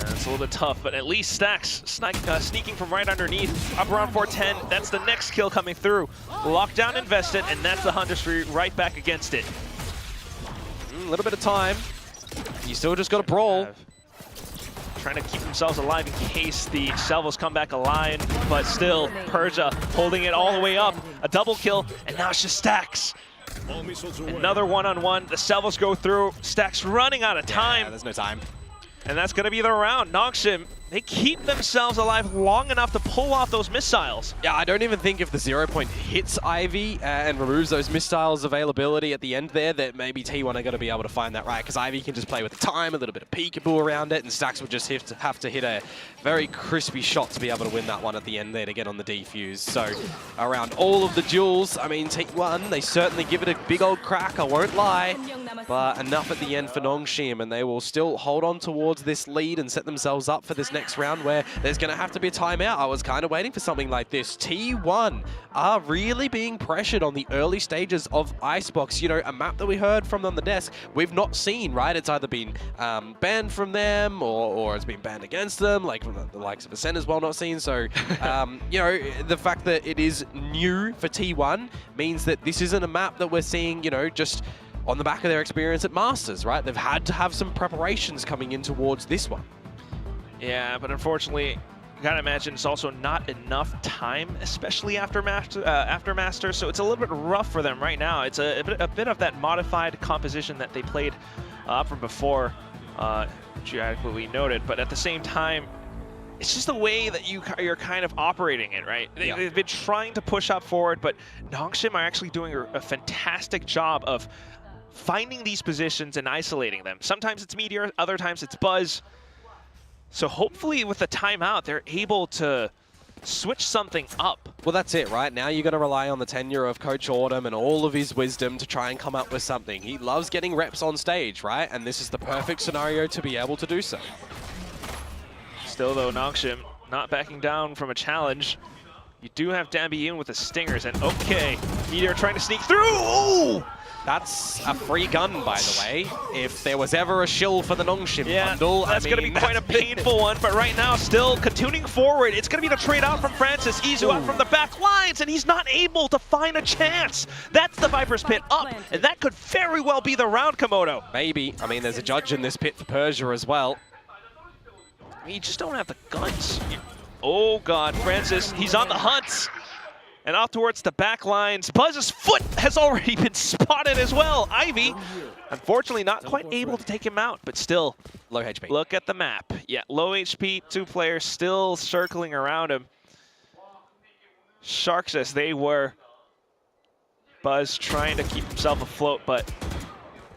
It's a little bit tough, but at least Stacks sneaking from right underneath. Up around 410, that's the next kill coming through. Lockdown invested, and that's the Hunter Street right back against it. A little bit of time. You still just got to brawl. Trying to keep themselves alive in case the Salvos come back alive, but still, Persia holding it all the way up. A double kill, and now it's just Stacks. Another one-on-one. The Salvos go through. Stacks running out of time. Yeah, there's no time. And that's going to be the round. Nongshim, they keep themselves alive long enough to pull off those missiles. Yeah, I don't even think if the 0 point hits Ivy and removes those missiles availability at the end there, that maybe T1 are going to be able to find that right, because Ivy can just play with the time, a little bit of peekaboo around it, and Stax will just have to hit a very crispy shot to be able to win that one at the end there to get on the defuse. So around all of the duels, I mean, T1, they certainly give it a big old crack, I won't lie, but enough at the end for Nongshim, and they will still hold on towards this lead and set themselves up for this next round where there's going to have to be a timeout. I was kind of waiting for something like this. T1 are really being pressured on the early stages of Icebox. You know, a map that we heard from on the desk, we've not seen, right? It's either been banned from them or it's been banned against them, like from the likes of Ascent as well, not seen. So, you know, the fact that it is new for T1 means that this isn't a map that we're seeing, you know, just on the back of their experience at Masters, right? They've had to have some preparations coming in towards this one. Yeah, but unfortunately, you gotta imagine it's also not enough time, especially after Masters, so it's a little bit rough for them right now. It's a bit of that modified composition that they played from before, which you adequately noted, but at the same time, it's just the way that you're kind of operating it, right? They've been trying to push up forward, but Nongshim are actually doing a fantastic job of finding these positions and isolating them. Sometimes it's Meteor, other times it's Buzz. So hopefully with the timeout, they're able to switch something up. Well, that's it, right? Now you're going to rely on the tenure of Coach Autumn and all of his wisdom to try and come up with something. He loves getting reps on stage, right? And this is the perfect scenario to be able to do so. Still though, Nongshim not backing down from a challenge. You do have Dambi in with the stingers, and okay, Meteor trying to sneak through. Ooh! That's a free gun, by the way. If there was ever a shill for the Nongshim bundle, that's going to be quite a painful one, but right now still continuing forward. It's going to be the trade out from Francis. Izu out from the back lines, and he's not able to find a chance. That's the Viper's Pit up, and that could very well be the round, Komodo. Maybe. I mean, there's a judge in this pit for Persia as well. You just don't have the guns. Oh God, Francis, he's on the hunt. And off towards the back lines. Buzz's foot has already been spotted as well. Ivy, unfortunately not quite able to take him out, but still. Low HP. Look at the map. Yeah, low HP, 2 players still circling around him. Sharks as they were. Buzz trying to keep himself afloat, but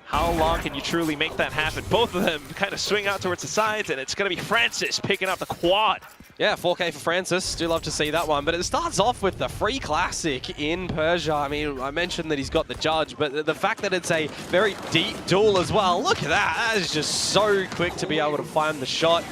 how long can you truly make that happen? Both of them kind of swing out towards the sides, and it's going to be Francis picking up the quad. Yeah, 4K for Francis. Do love to see that one. But it starts off with the free classic in Persia. I mean, I mentioned that he's got the judge, but the fact that it's a very deep duel as well. Look at that. That is just so quick to be able to find the shot.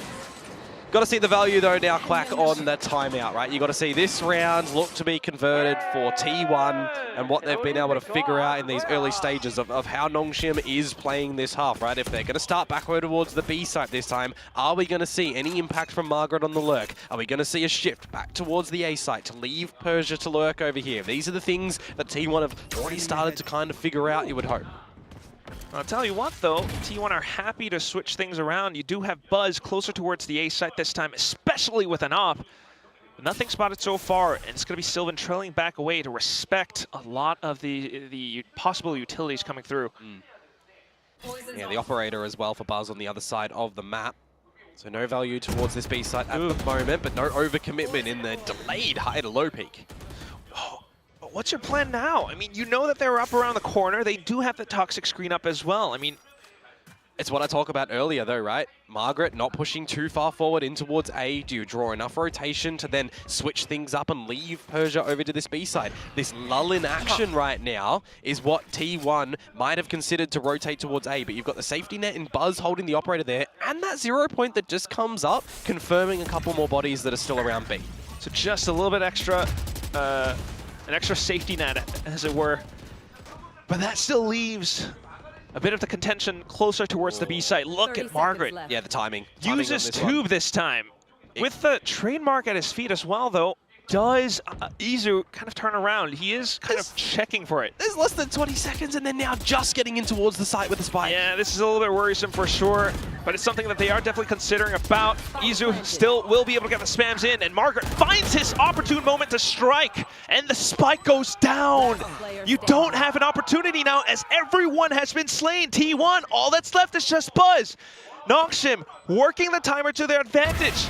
Got to see the value, though, now, Quack, on the timeout, right? You got to see this round look to be converted for T1 and what they've been able to figure out in these early stages of how Nongshim is playing this half, right? If they're going to start backward towards the B site this time, are we going to see any impact from Margaret on the lurk? Are we going to see a shift back towards the A site to leave Persia to lurk over here? These are the things that T1 have already started to kind of figure out, you would hope. I'll tell you what, though, T1 are happy to switch things around. You do have Buzz closer towards the A site this time, especially with an op. Nothing spotted so far, and it's going to be Sylvan trailing back away to respect a lot of the possible utilities coming through. Yeah, the operator as well for Buzz on the other side of the map. So no value towards this B site at the moment, but no overcommitment in the delayed high to low peak. What's your plan now? I mean, you know that they're up around the corner. They do have the toxic screen up as well. I mean, it's what I talked about earlier though, right? Margaret not pushing too far forward in towards A. Do you draw enough rotation to then switch things up and leave Persia over to this B side? This lull in action right now is what T1 might have considered to rotate towards A, but you've got the safety net in Buzz holding the operator there, and that 0 point that just comes up, confirming a couple more bodies that are still around B. So just a little bit extra, an extra safety net, as it were. But that still leaves a bit of the contention closer towards the B site. Look at Margaret. Yeah, the timing. Uses tube this time. With the trademark at his feet as well, though, does Izu kind of turn around? He is kind of checking for it. There's less than 20 seconds and then now just getting in towards the site with the spike. Yeah, this is a little bit worrisome for sure, but it's something that they are definitely considering about. Izu still will be able to get the spams in, and Margaret finds his opportune moment to strike, and the spike goes down. You don't have an opportunity now as everyone has been slain. T1, all that's left is just Buzz. Nongshim working the timer to their advantage.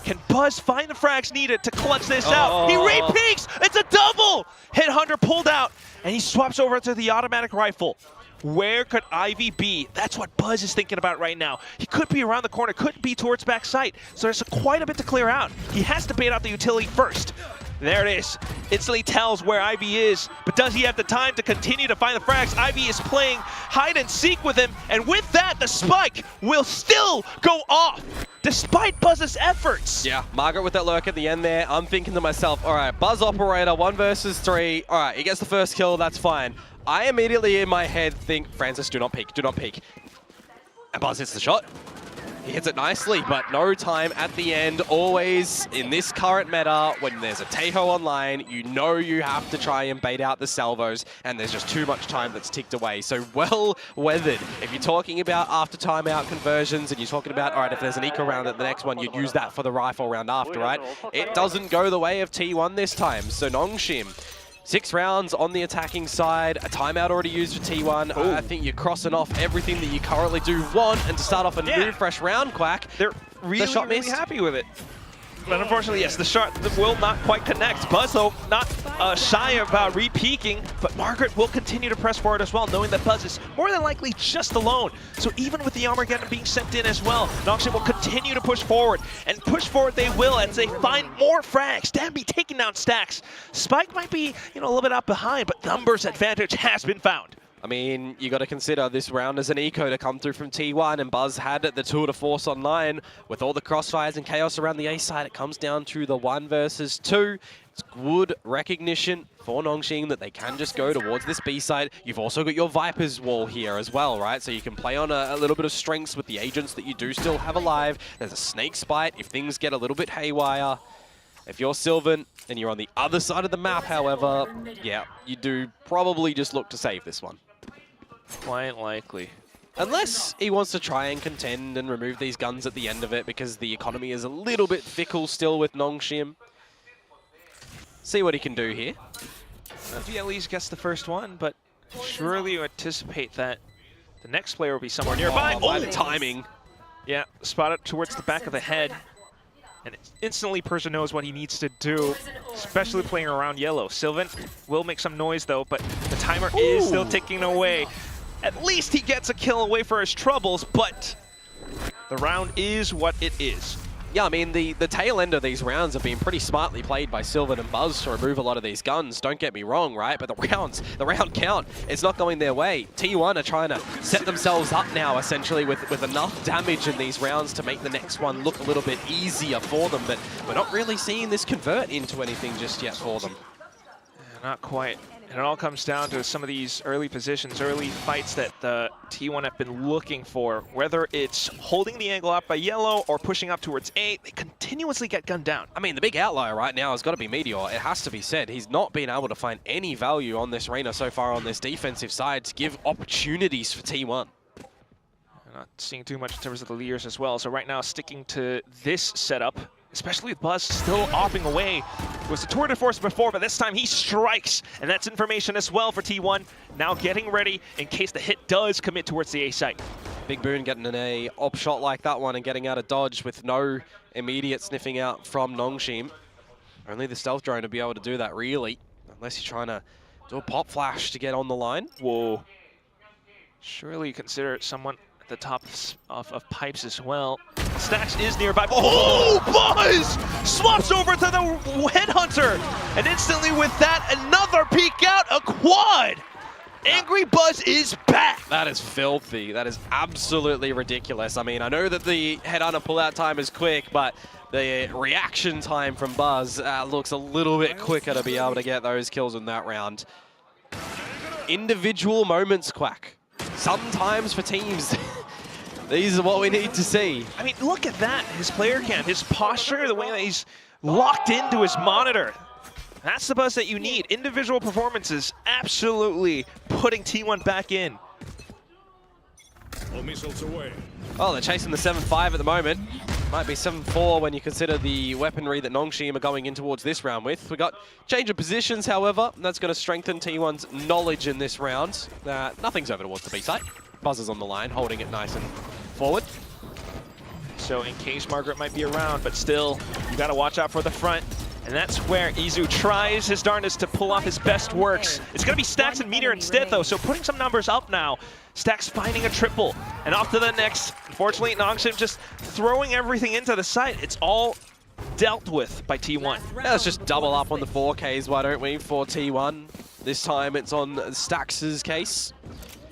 Can Buzz find the frags needed to clutch this out? He re-peeks! It's a double! Headhunter pulled out, and he swaps over to the automatic rifle. Where could Ivy be? That's what Buzz is thinking about right now. He could be around the corner, could be towards back sight. So there's quite a bit to clear out. He has to bait out the utility first. There it is. Instantly tells where Ivy is, but does he have the time to continue to find the frags? Ivy is playing hide and seek with him, and with that, the spike will still go off, despite Buzz's efforts. Yeah, Margaret with that lurk at the end there. I'm thinking to myself, all right, Buzz operator, 1 versus 3. All right, he gets the first kill, that's fine. I immediately in my head think, Francis, do not peek, do not peek. And Buzz hits the shot. He hits it nicely, but no time at the end. Always in this current meta, when there's a Taeho online, you know you have to try and bait out the salvos, and there's just too much time that's ticked away. So well weathered. If you're talking about after timeout conversions, and you're talking about, all right, if there's an eco round at the next one, you'd use that for the rifle round after, right? It doesn't go the way of T1 this time. So Nongshim, 6 rounds on the attacking side, a timeout already used for T1. I think you're crossing off everything that you currently do want, and to start off a new fresh round, Quack. They're really happy with it. But unfortunately, yes, the shot will not quite connect. Buzz, though, not shy about re-peeking, but Margaret will continue to press forward as well, knowing that Buzz is more than likely just alone. So even with the Armageddon being sent in as well, Nongshim will continue to push forward, and push forward they will as they find more frags. Danby taking down stacks. Spike might be, a little bit up behind, but numbers advantage has been found. I mean, you got to consider this round as an eco to come through from T1, and Buzz had the tour de force online. With all the crossfires and chaos around the A side, it comes down to the 1 versus 2. It's good recognition for Nongshim that they can just go towards this B side. You've also got your Viper's wall here as well, right? So you can play on a little bit of strengths with the agents that you do still have alive. There's a Snake Spite if things get a little bit haywire. If you're Sylvan and you're on the other side of the map, however, yeah, you do probably just look to save this one. Quite likely. Unless he wants to try and contend and remove these guns at the end of it, because the economy is a little bit fickle still with Nongshim. See what he can do here. If he at least gets the first one, but surely you anticipate that the next player will be somewhere nearby. By the timing. Yeah, spot it towards the back of the head. And instantly Persia knows what he needs to do, especially playing around yellow. Sylvan will make some noise though, but the timer is still ticking away. At least he gets a kill away for his troubles, but the round is what it is. Yeah, I mean, the tail end of these rounds have been pretty smartly played by Sylvan and Buzz to remove a lot of these guns. Don't get me wrong, right? But the round count, it's not going their way. T1 are trying to set themselves up now, essentially, with enough damage in these rounds to make the next one look a little bit easier for them. But we're not really seeing this convert into anything just yet for them. Yeah, not quite. And it all comes down to some of these early positions, early fights that the T1 have been looking for. Whether it's holding the angle up by yellow or pushing up towards A, they continuously get gunned down. I mean, the big outlier right now has got to be Meteor. It has to be said. He's not been able to find any value on this arena so far on this defensive side to give opportunities for T1. Not seeing too much in terms of the leaders as well. So right now, sticking to this setup, especially with Buzz still opping away. It was the tour de force before, but this time he strikes, and that's information as well for T1. Now getting ready in case the hit does commit towards the A site. Big Boon getting an A op shot like that one and getting out of dodge with no immediate sniffing out from Nongshim. Only the stealth drone to be able to do that, really, unless you're trying to do a pop flash to get on the line. Whoa. Surely you consider someone at the top of pipes as well. Stacks is nearby. Oh, Buzz swaps over to the Headhunter. And instantly with that, another peek out, a quad. Angry Buzz is back. That is filthy. That is absolutely ridiculous. I mean, I know that the Headhunter pullout time is quick, but the reaction time from Buzz looks a little bit quicker to be able to get those kills in that round. Individual moments, Quack. Sometimes for teams, these are what we need to see. I mean, look at that. His player cam, his posture, the way that he's locked into his monitor. That's the Buzz that you need. Individual performances absolutely putting T1 back in. All missiles away. Oh, they're chasing the 7-5 at the moment. Might be 7-4 when you consider the weaponry that Nongshim are going in towards this round with. We got change of positions, however, and that's going to strengthen T1's knowledge in this round. Nothing's over towards the B site. Buzz is on the line, holding it nice and forward. so in case Margaret might be around, but still, you gotta watch out for the front. And that's where Izu tries his darndest to pull off his best works. It's gonna be Stax and Meteor instead though, so putting some numbers up now. Stax finding a triple, and off to the next. Unfortunately, Nongshim just throwing everything into the site. It's all dealt with by T1. Yeah, let's just double up on the 4Ks, why don't we, for T1. This time it's on Stax's case.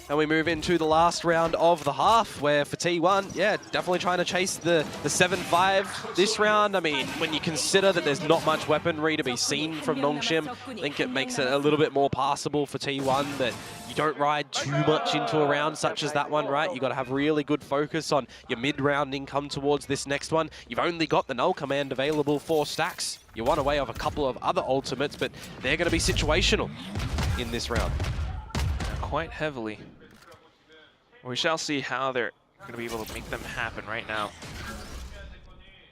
And we move into the last round of the half, where for T1, yeah, definitely trying to chase the 7-5 this round. I mean, when you consider that there's not much weaponry to be seen from Nongshim, I think it makes it a little bit more passable for T1 that you don't ride too much into a round such as that one, right? You got to have really good focus on your mid-round income towards this next one. You've only got the null command available for Stax. You're one away of a couple of other ultimates, but they're going to be situational in this round. Quite heavily. We shall see how they're going to be able to make them happen right now.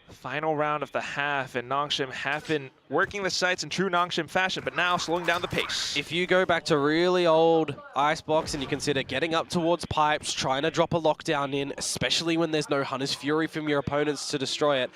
Final round of the half, and Nongshim have been working the sites in true Nongshim fashion, but now slowing down the pace. If you go back to really old Icebox and you consider getting up towards pipes, trying to drop a lockdown in, especially when there's no Hunter's Fury from your opponents to destroy it,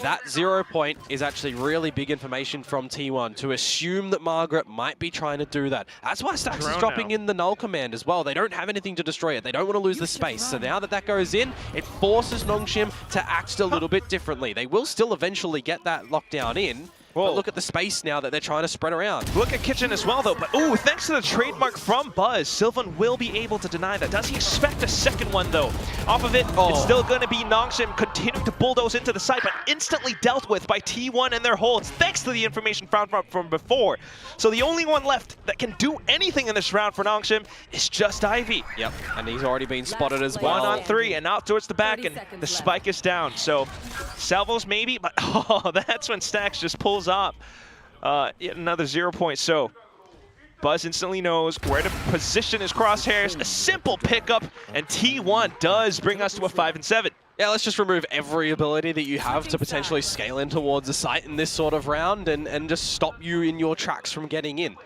that 0 point is actually really big information from T1 to assume that Margaret might be trying to do that. That's why Stax is dropping in the null command as well. They don't have anything to destroy it. They don't want to lose the space. So now that that goes in, it forces Nongshim to act a little bit differently. They will still eventually get that lockdown in. But look at the space now that they're trying to spread around. Look at Kitchen as well, though. But ooh, thanks to the trademark from Buzz, Sylvan will be able to deny that. Does he expect a second one, though? Off of it, it's still going to be Nongshim continuing to bulldoze into the site, but instantly dealt with by T1 and their holds, thanks to the information found from before. So the only one left that can do anything in this round for Nongshim is just Ivy. Yep, and he's already been spotted as well. 1 on 3, and out towards the back, and the spike is down. So salvos maybe, but that's when Stax just pulls up yet another 0 point. So Buzz instantly knows where to position his crosshairs. A simple pickup, and T1 does bring us to a 5-7. Yeah, let's just remove every ability that you have to potentially scale in towards the site in this sort of round and just stop you in your tracks from getting in.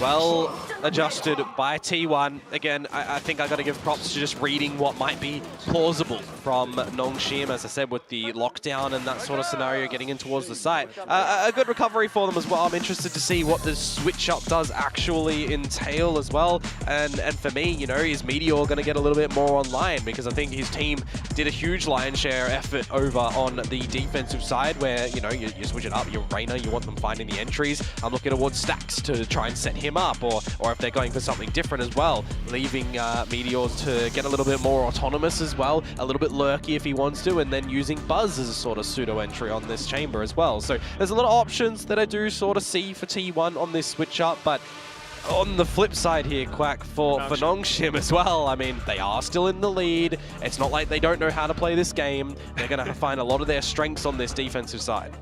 Well adjusted by T1. Again, I think I got to give props to just reading what might be plausible from Nongshim, as I said, with the lockdown and that sort of scenario getting in towards the site. A good recovery for them as well. I'm interested to see what the switch up does actually entail as well. And for me, you know, is Meteor going to get a little bit more online, because I think his team did a huge lion's share effort over on the defensive side where, you know, you switch it up, you're Reyna, you want them finding the entries. I'm looking towards Stax to try and set him up, or if they're going for something different as well, leaving Meteor to get a little bit more autonomous as well, a little bit lurky if he wants to, and then using Buzz as a sort of pseudo entry on this chamber as well. So there's a lot of options that I do sort of see for T1 on this switch up, but on the flip side here, Quack, for Nongshim as well, I mean, they are still in the lead. It's not like they don't know how to play this game. They're going to find a lot of their strengths on this defensive side.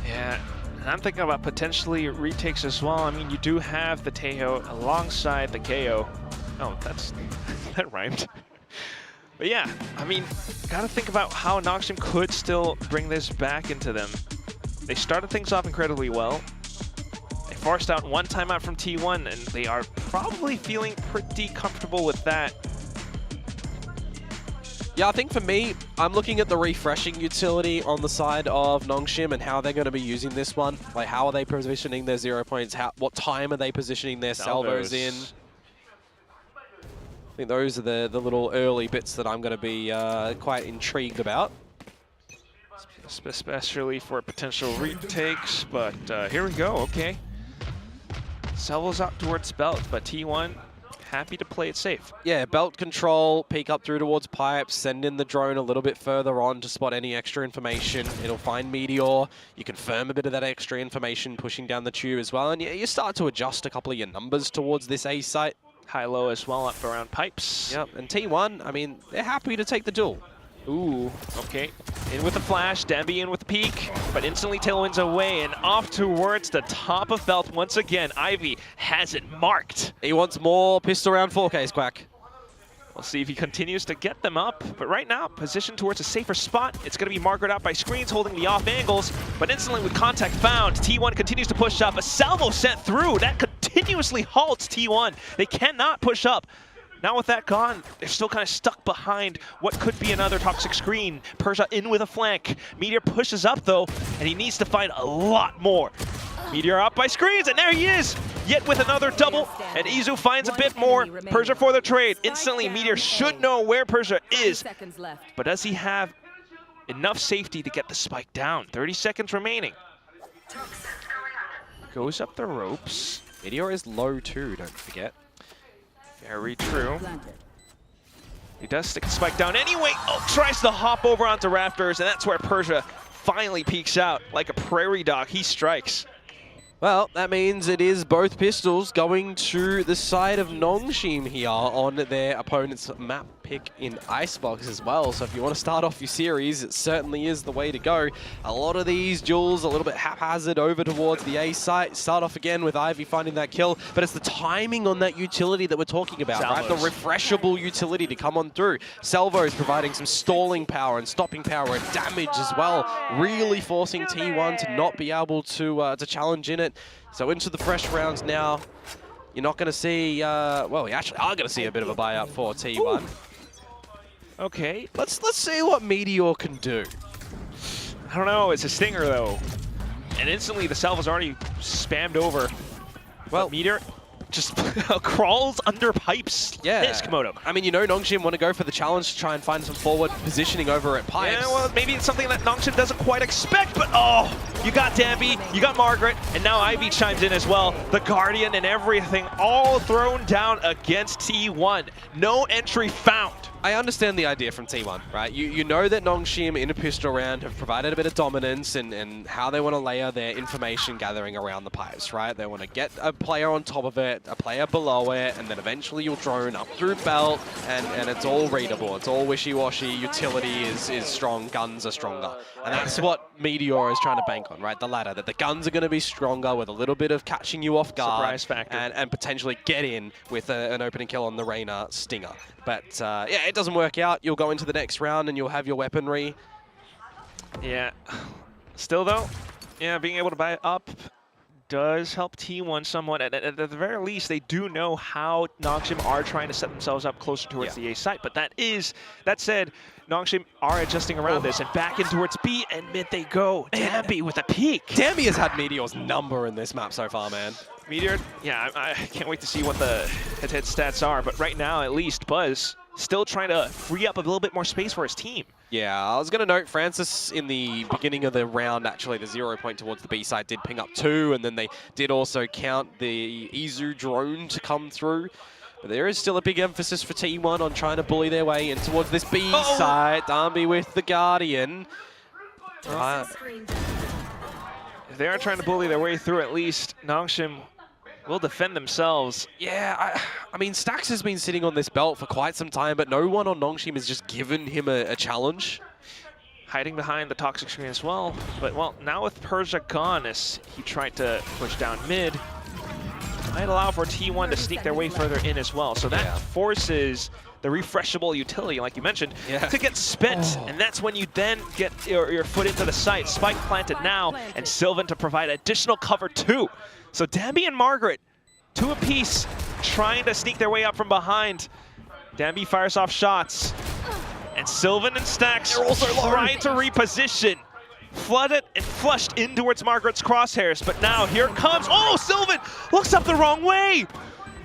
Yeah. And I'm thinking about potentially retakes as well. I mean, you do have the Tejo alongside the KO. Oh, that rhymed. But yeah, I mean, gotta think about how Nongshim could still bring this back into them. They started things off incredibly well. They forced out one timeout from T1, and they are probably feeling pretty comfortable with that. Yeah, I think for me, I'm looking at the refreshing utility on the side of Nongshim and how they're going to be using this one. Like, how are they positioning their 0 points? What time are they positioning their salvos in? I think those are the little early bits that I'm going to be quite intrigued about. Especially for potential retakes, but here we go, okay. Salvos out towards Belt, but T1 happy to play it safe. Yeah, belt control, peek up through towards pipes, send in the drone a little bit further on to spot any extra information. It'll find Meteor. You confirm a bit of that extra information pushing down the tube as well, and you start to adjust a couple of your numbers towards this A site. High-low as well up around pipes. Yep, and T1, I mean, they're happy to take the duel. Ooh, okay. In with the flash, Dambi in with the peek, but instantly tailwinds away and off towards the top of Belt once again. Ivy has it marked. He wants more pistol round 4Ks, Quack. We'll see if he continues to get them up, but right now, positioned towards a safer spot. It's going to be Margaret out by screens, holding the off angles, but instantly with contact found, T1 continues to push up. A salvo sent through, that continuously halts T1. They cannot push up. Now with that gone, they're still kind of stuck behind what could be another toxic screen. Persia in with a flank. Meteor pushes up though, and he needs to find a lot more. Meteor up by screens, and there he is! Yet with another double, and Izu finds a bit more. Persia for the trade. Instantly, Meteor should know where Persia is. But does he have enough safety to get the spike down? 30 seconds remaining. Goes up the ropes. Meteor is low too, don't forget. Very true. He does stick the spike down anyway. Oh, tries to hop over onto Rafters, and that's where Persia finally peeks out. Like a prairie dog, he strikes. Well, that means it is both pistols going to the side of Nongshim here on their opponent's map pick in Icebox as well. So if you want to start off your series, it certainly is the way to go. A lot of these duels a little bit haphazard over towards the A site. Start off again with Ivy finding that kill, but it's the timing on that utility that we're talking about, right? The refreshable utility to come on through. Salvo is providing some stalling power and stopping power and damage as well, really forcing T1 to not be able to challenge in it. So into the fresh rounds now. You're not going to see, well, we actually are going to see a bit of a buyout for T1. Ooh. Okay. Let's see what Meteor can do. I don't know, it's a stinger though. And instantly the salvo's already spammed over. Well, Meteor just crawls under pipes. Yeah. Komodo. I mean, you know Nongshim want to go for the challenge to try and find some forward positioning over at pipes. Yeah, well, maybe it's something that Nongshim doesn't quite expect, but oh, you got Danby, you got Margaret, and now Ivy chimes in as well. The Guardian and everything all thrown down against T1. No entry found. I understand the idea from T1, right? You know that Nongshim in a pistol round have provided a bit of dominance and how they want to layer their information gathering around the pipes, right? They want to get a player on top of it, a player below it, and then eventually you'll drone up through belt, and it's all readable. It's all wishy-washy. Utility is strong, guns are stronger. And that's what Meteor is trying to bank on, right? The latter, that the guns are going to be stronger with a little bit of catching you off guard. Surprise factor. And potentially get in with an opening kill on the Reyna Stinger. But yeah, it doesn't work out. You'll go into the next round and you'll have your weaponry. Yeah. Still though, yeah, being able to buy up does help T1 somewhat. At the very least, they do know how Nongshim are trying to set themselves up closer towards the A site. But that said, Nongshim are adjusting around this and back in towards B, and mid they go. Danby with a peek. Danby has had Meteor's number in this map so far, man. Meteor, yeah, I can't wait to see what the head-to-head stats are. But right now, at least, Buzz still trying to free up a little bit more space for his team. Yeah, I was going to note Francis in the beginning of the round, actually, the 0 point towards the B side did ping up 2, and then they did also count the Izu drone to come through. But there is still a big emphasis for T1 on trying to bully their way in towards this B side. Danby with the Guardian. If they are trying to bully their way through, at least Nongshim will defend themselves. Yeah, I mean, Stax has been sitting on this belt for quite some time, but no one on Nongshim has just given him a challenge. Hiding behind the toxic screen as well. But, well, now with Persia gone, as he tried to push down mid, might allow for T1 to sneak their way further in as well. So that forces the refreshable utility, like you mentioned, to get spent. And that's when you then get your foot into the site. Spike planted now, and Sylvan to provide additional cover too. So Danby and Margaret, 2 apiece, trying to sneak their way up from behind. Danby fires off shots. And Sylvan and Stax trying to reposition. Flooded and flushed in towards Margaret's crosshairs, but now here comes, oh, Sylvan looks up the wrong way.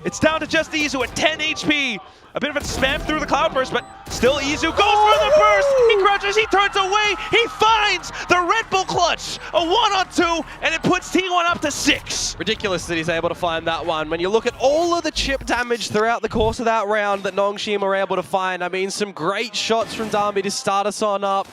It's down to just Izu at 10 HP. A bit of a spam through the Cloudburst, but still Izu goes for the burst. He crouches, he turns away, he finds the Red Bull clutch. A 1-on-2, and it puts T1 up to 6. Ridiculous that he's able to find that one. When you look at all of the chip damage throughout the course of that round that Nongshim are able to find, I mean, some great shots from Danby to start us on up.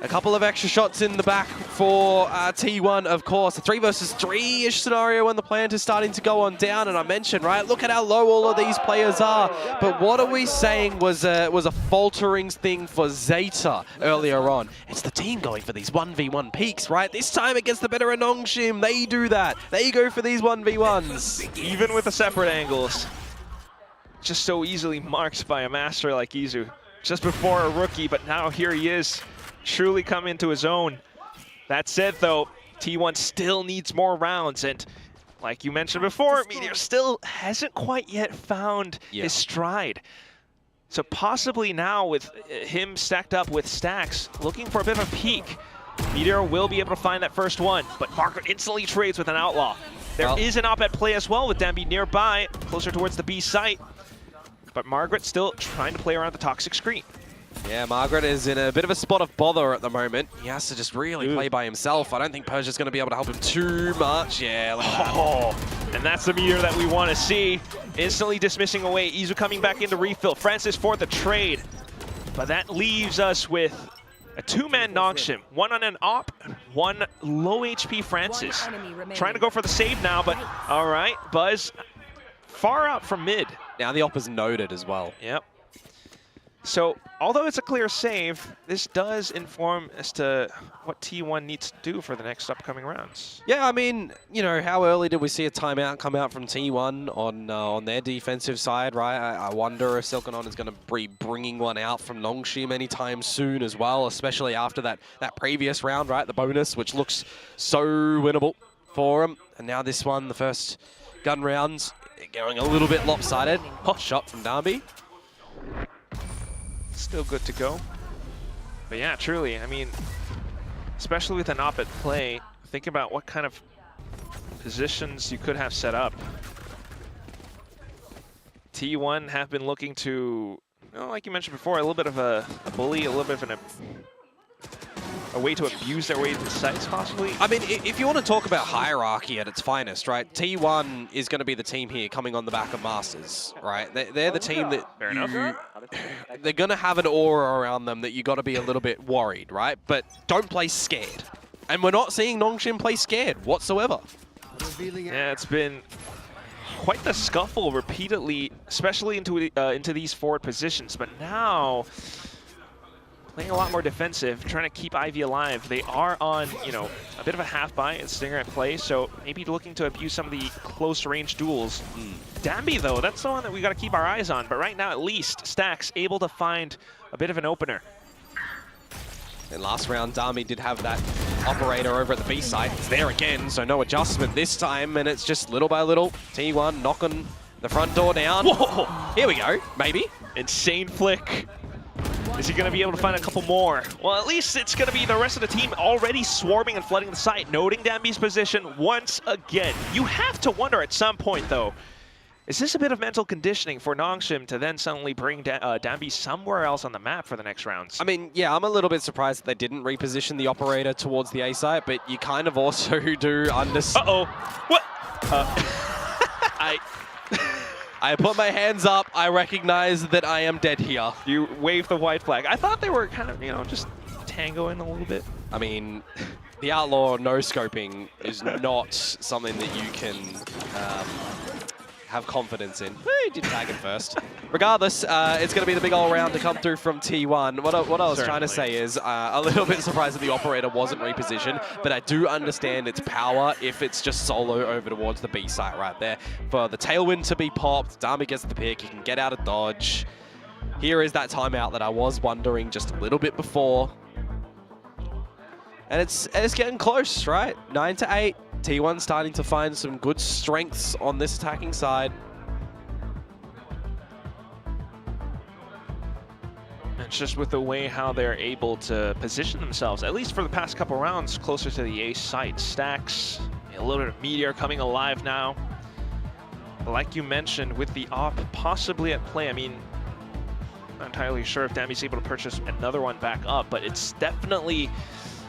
A couple of extra shots in the back for T1, of course. A 3 versus 3-ish scenario when the plant is starting to go on down. And I mentioned, right, look at how low all of these players are. But what are we saying was a faltering thing for ZETA earlier on? It's the team going for these 1v1 peaks, right? This time against the better Nongshim, they do that. They go for these 1v1s. Even with the separate angles. Just so easily marked by a master like Izu. Just before a rookie, but now here he is. Truly come into his own. That said, though, T1 still needs more rounds, and like you mentioned before, Meteor still hasn't quite yet found his stride. So possibly now with him stacked up with stacks, looking for a bit of a peak, Meteor will be able to find that first one, but Margaret instantly trades with an Outlaw. There is an op at play as well with Danby nearby, closer towards the B site. But Margaret still trying to play around the toxic screen. Yeah, Margaret is in a bit of a spot of bother at the moment. He has to just really play by himself. I don't think Persia's going to be able to help him too much. Yeah, look at that. And that's the Meteor that we want to see. Instantly dismissing away. Izu coming back into refill. Francis for the trade. But that leaves us with a two-man Nongshim. One on an op, one low HP Francis. Trying to go for the save now, but all right. Buzz far out from mid. Now the op is noted as well. Yep. So, although it's a clear save, this does inform as to what T1 needs to do for the next upcoming rounds. Yeah, I mean, you know, how early did we see a timeout come out from T1 on their defensive side, right? I wonder if Silkanon is going to be bringing one out from Nongshim anytime soon as well, especially after that previous round, right? The bonus, which looks so winnable for him. And now this one, the first gun rounds, going a little bit lopsided. Hot shot from Darby. Still good to go. But yeah, truly, I mean, especially with an op at play, think about what kind of positions you could have set up. T1 have been looking to, you know, like you mentioned before, a little bit of a bully, a little bit of a way to abuse their way to the sites, possibly. I mean, if you want to talk about hierarchy at its finest, right? T1 is going to be the team here coming on the back of Masters, right? They're the team that they're going to have an aura around them that you got to be a little bit worried, right? But don't play scared. And we're not seeing Nongshim play scared whatsoever. Yeah, it's been quite the scuffle repeatedly, especially into these forward positions. But now, playing a lot more defensive, trying to keep Ivy alive. They are on, you know, a bit of a half buy and Stinger at play, so maybe looking to abuse some of the close range duels. Danby, though, that's the one that we got to keep our eyes on. But right now, at least, Stacks able to find a bit of an opener. And last round, Dami did have that operator over at the B side. It's there again, so no adjustment this time, and it's just little by little. T1 knocking the front door down. Whoa! Here we go, maybe. Insane flick. Is he going to be able to find a couple more? Well, at least it's going to be the rest of the team already swarming and flooding the site, noting Danby's position once again. You have to wonder at some point, though, is this a bit of mental conditioning for Nongshim to then suddenly bring Danby somewhere else on the map for the next rounds? I mean, yeah, I'm a little bit surprised that they didn't reposition the operator towards the A site, but you kind of also do understand. Uh-oh. What? I put my hands up. I recognize that I am dead here. You wave the white flag. I thought they were kind of, you know, just tangoing a little bit. I mean, the outlaw no-scoping is not something that you can have confidence in. He did tag him first. Regardless, it's going to be the big all-round to come through from T1. What I was trying to say is a little bit surprised that the operator wasn't repositioned, but I do understand its power if it's just solo over towards the B site right there. For the tailwind to be popped, Dami gets the pick, he can get out of dodge. Here is that timeout that I was wondering just a little bit before. And it's getting close, right? 9 to 8. T1 starting to find some good strengths on this attacking side. It's just with the way how they're able to position themselves, at least for the past couple rounds, closer to the A site. Stacks, a little bit of Meteor coming alive now. Like you mentioned, with the op possibly at play, I mean, not entirely sure if Danby's able to purchase another one back up, but it's definitely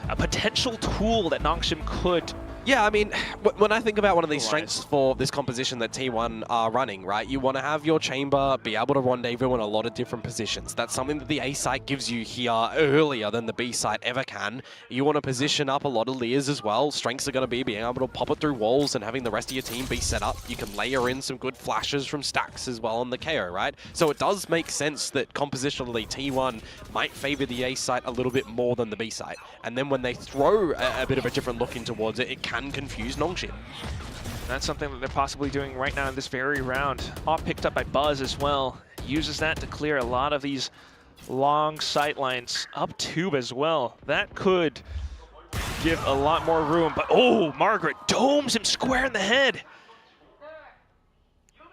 a potential tool that Nongshim could. Yeah, I mean, when I think about one of these strengths for this composition that T1 are running, right, you want to have your chamber be able to rendezvous in a lot of different positions. That's something that the A site gives you here earlier than the B site ever can. You want to position up a lot of layers as well. Strengths are going to be being able to pop it through walls and having the rest of your team be set up. You can layer in some good flashes from Stacks as well on the KO, right? So it does make sense that compositionally T1 might favor the A site a little bit more than the B site. And then when they throw a bit of a different look in towards it, it can confuse Nongshim. That's something that they're possibly doing right now in this very round. Off picked up by Buzz as well. Uses that to clear a lot of these long sight lines. Up tube as well. That could give a lot more room. But oh, Margaret domes him square in the head.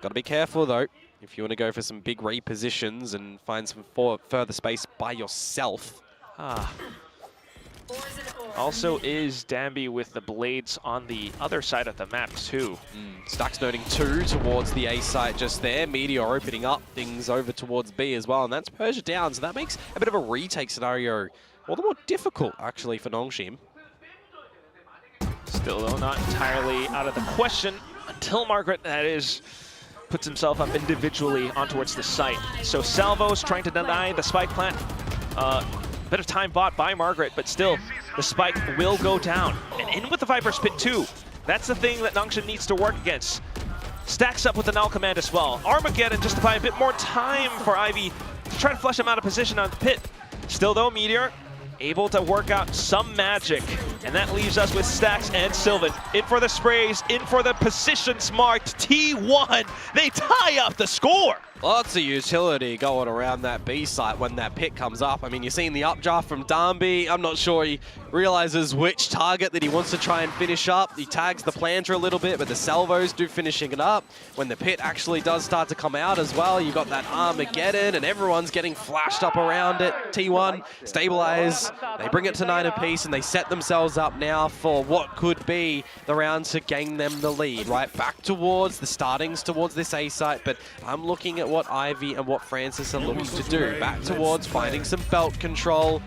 Got to be careful, though, if you want to go for some big repositions and find some further space by yourself. Also is Danby with the blades on the other side of the map too. Stax noting 2 towards the A site just there. Meteor opening up things over towards B as well, and that's Persia down. So that makes a bit of a retake scenario all the more difficult, actually, for Nongshim. Still, though, not entirely out of the question until Margaret, that is, puts himself up individually on towards the site. So Salvo's trying to deny the spike plant. Bit of time bought by Margaret, but still, the spike will go down. And in with the Viper Spit too. That's the thing that Nongshim needs to work against. Stacks up with the null command as well. Armageddon just to buy a bit more time for Ivy to try to flush him out of position on the pit. Still though, Meteor able to work out some magic. And that leaves us with Stax and Sylvan. In for the sprays, in for the positions marked. T1, they tie up the score. Lots of utility going around that B site when that pit comes up. I mean, you're seeing the updraft from Danby. I'm not sure he realizes which target that he wants to try and finish up. He tags the planter a little bit, but the salvos do finishing it up. When the pit actually does start to come out as well, you got that Armageddon, and everyone's getting flashed up around it. T1 stabilize. They bring it to 9 apiece, and they set themselves up now for what could be the round to gain them the lead, right? Back towards the startings towards this A site, but I'm looking at what Ivy and what Francis are looking to do. Back towards finding some belt control.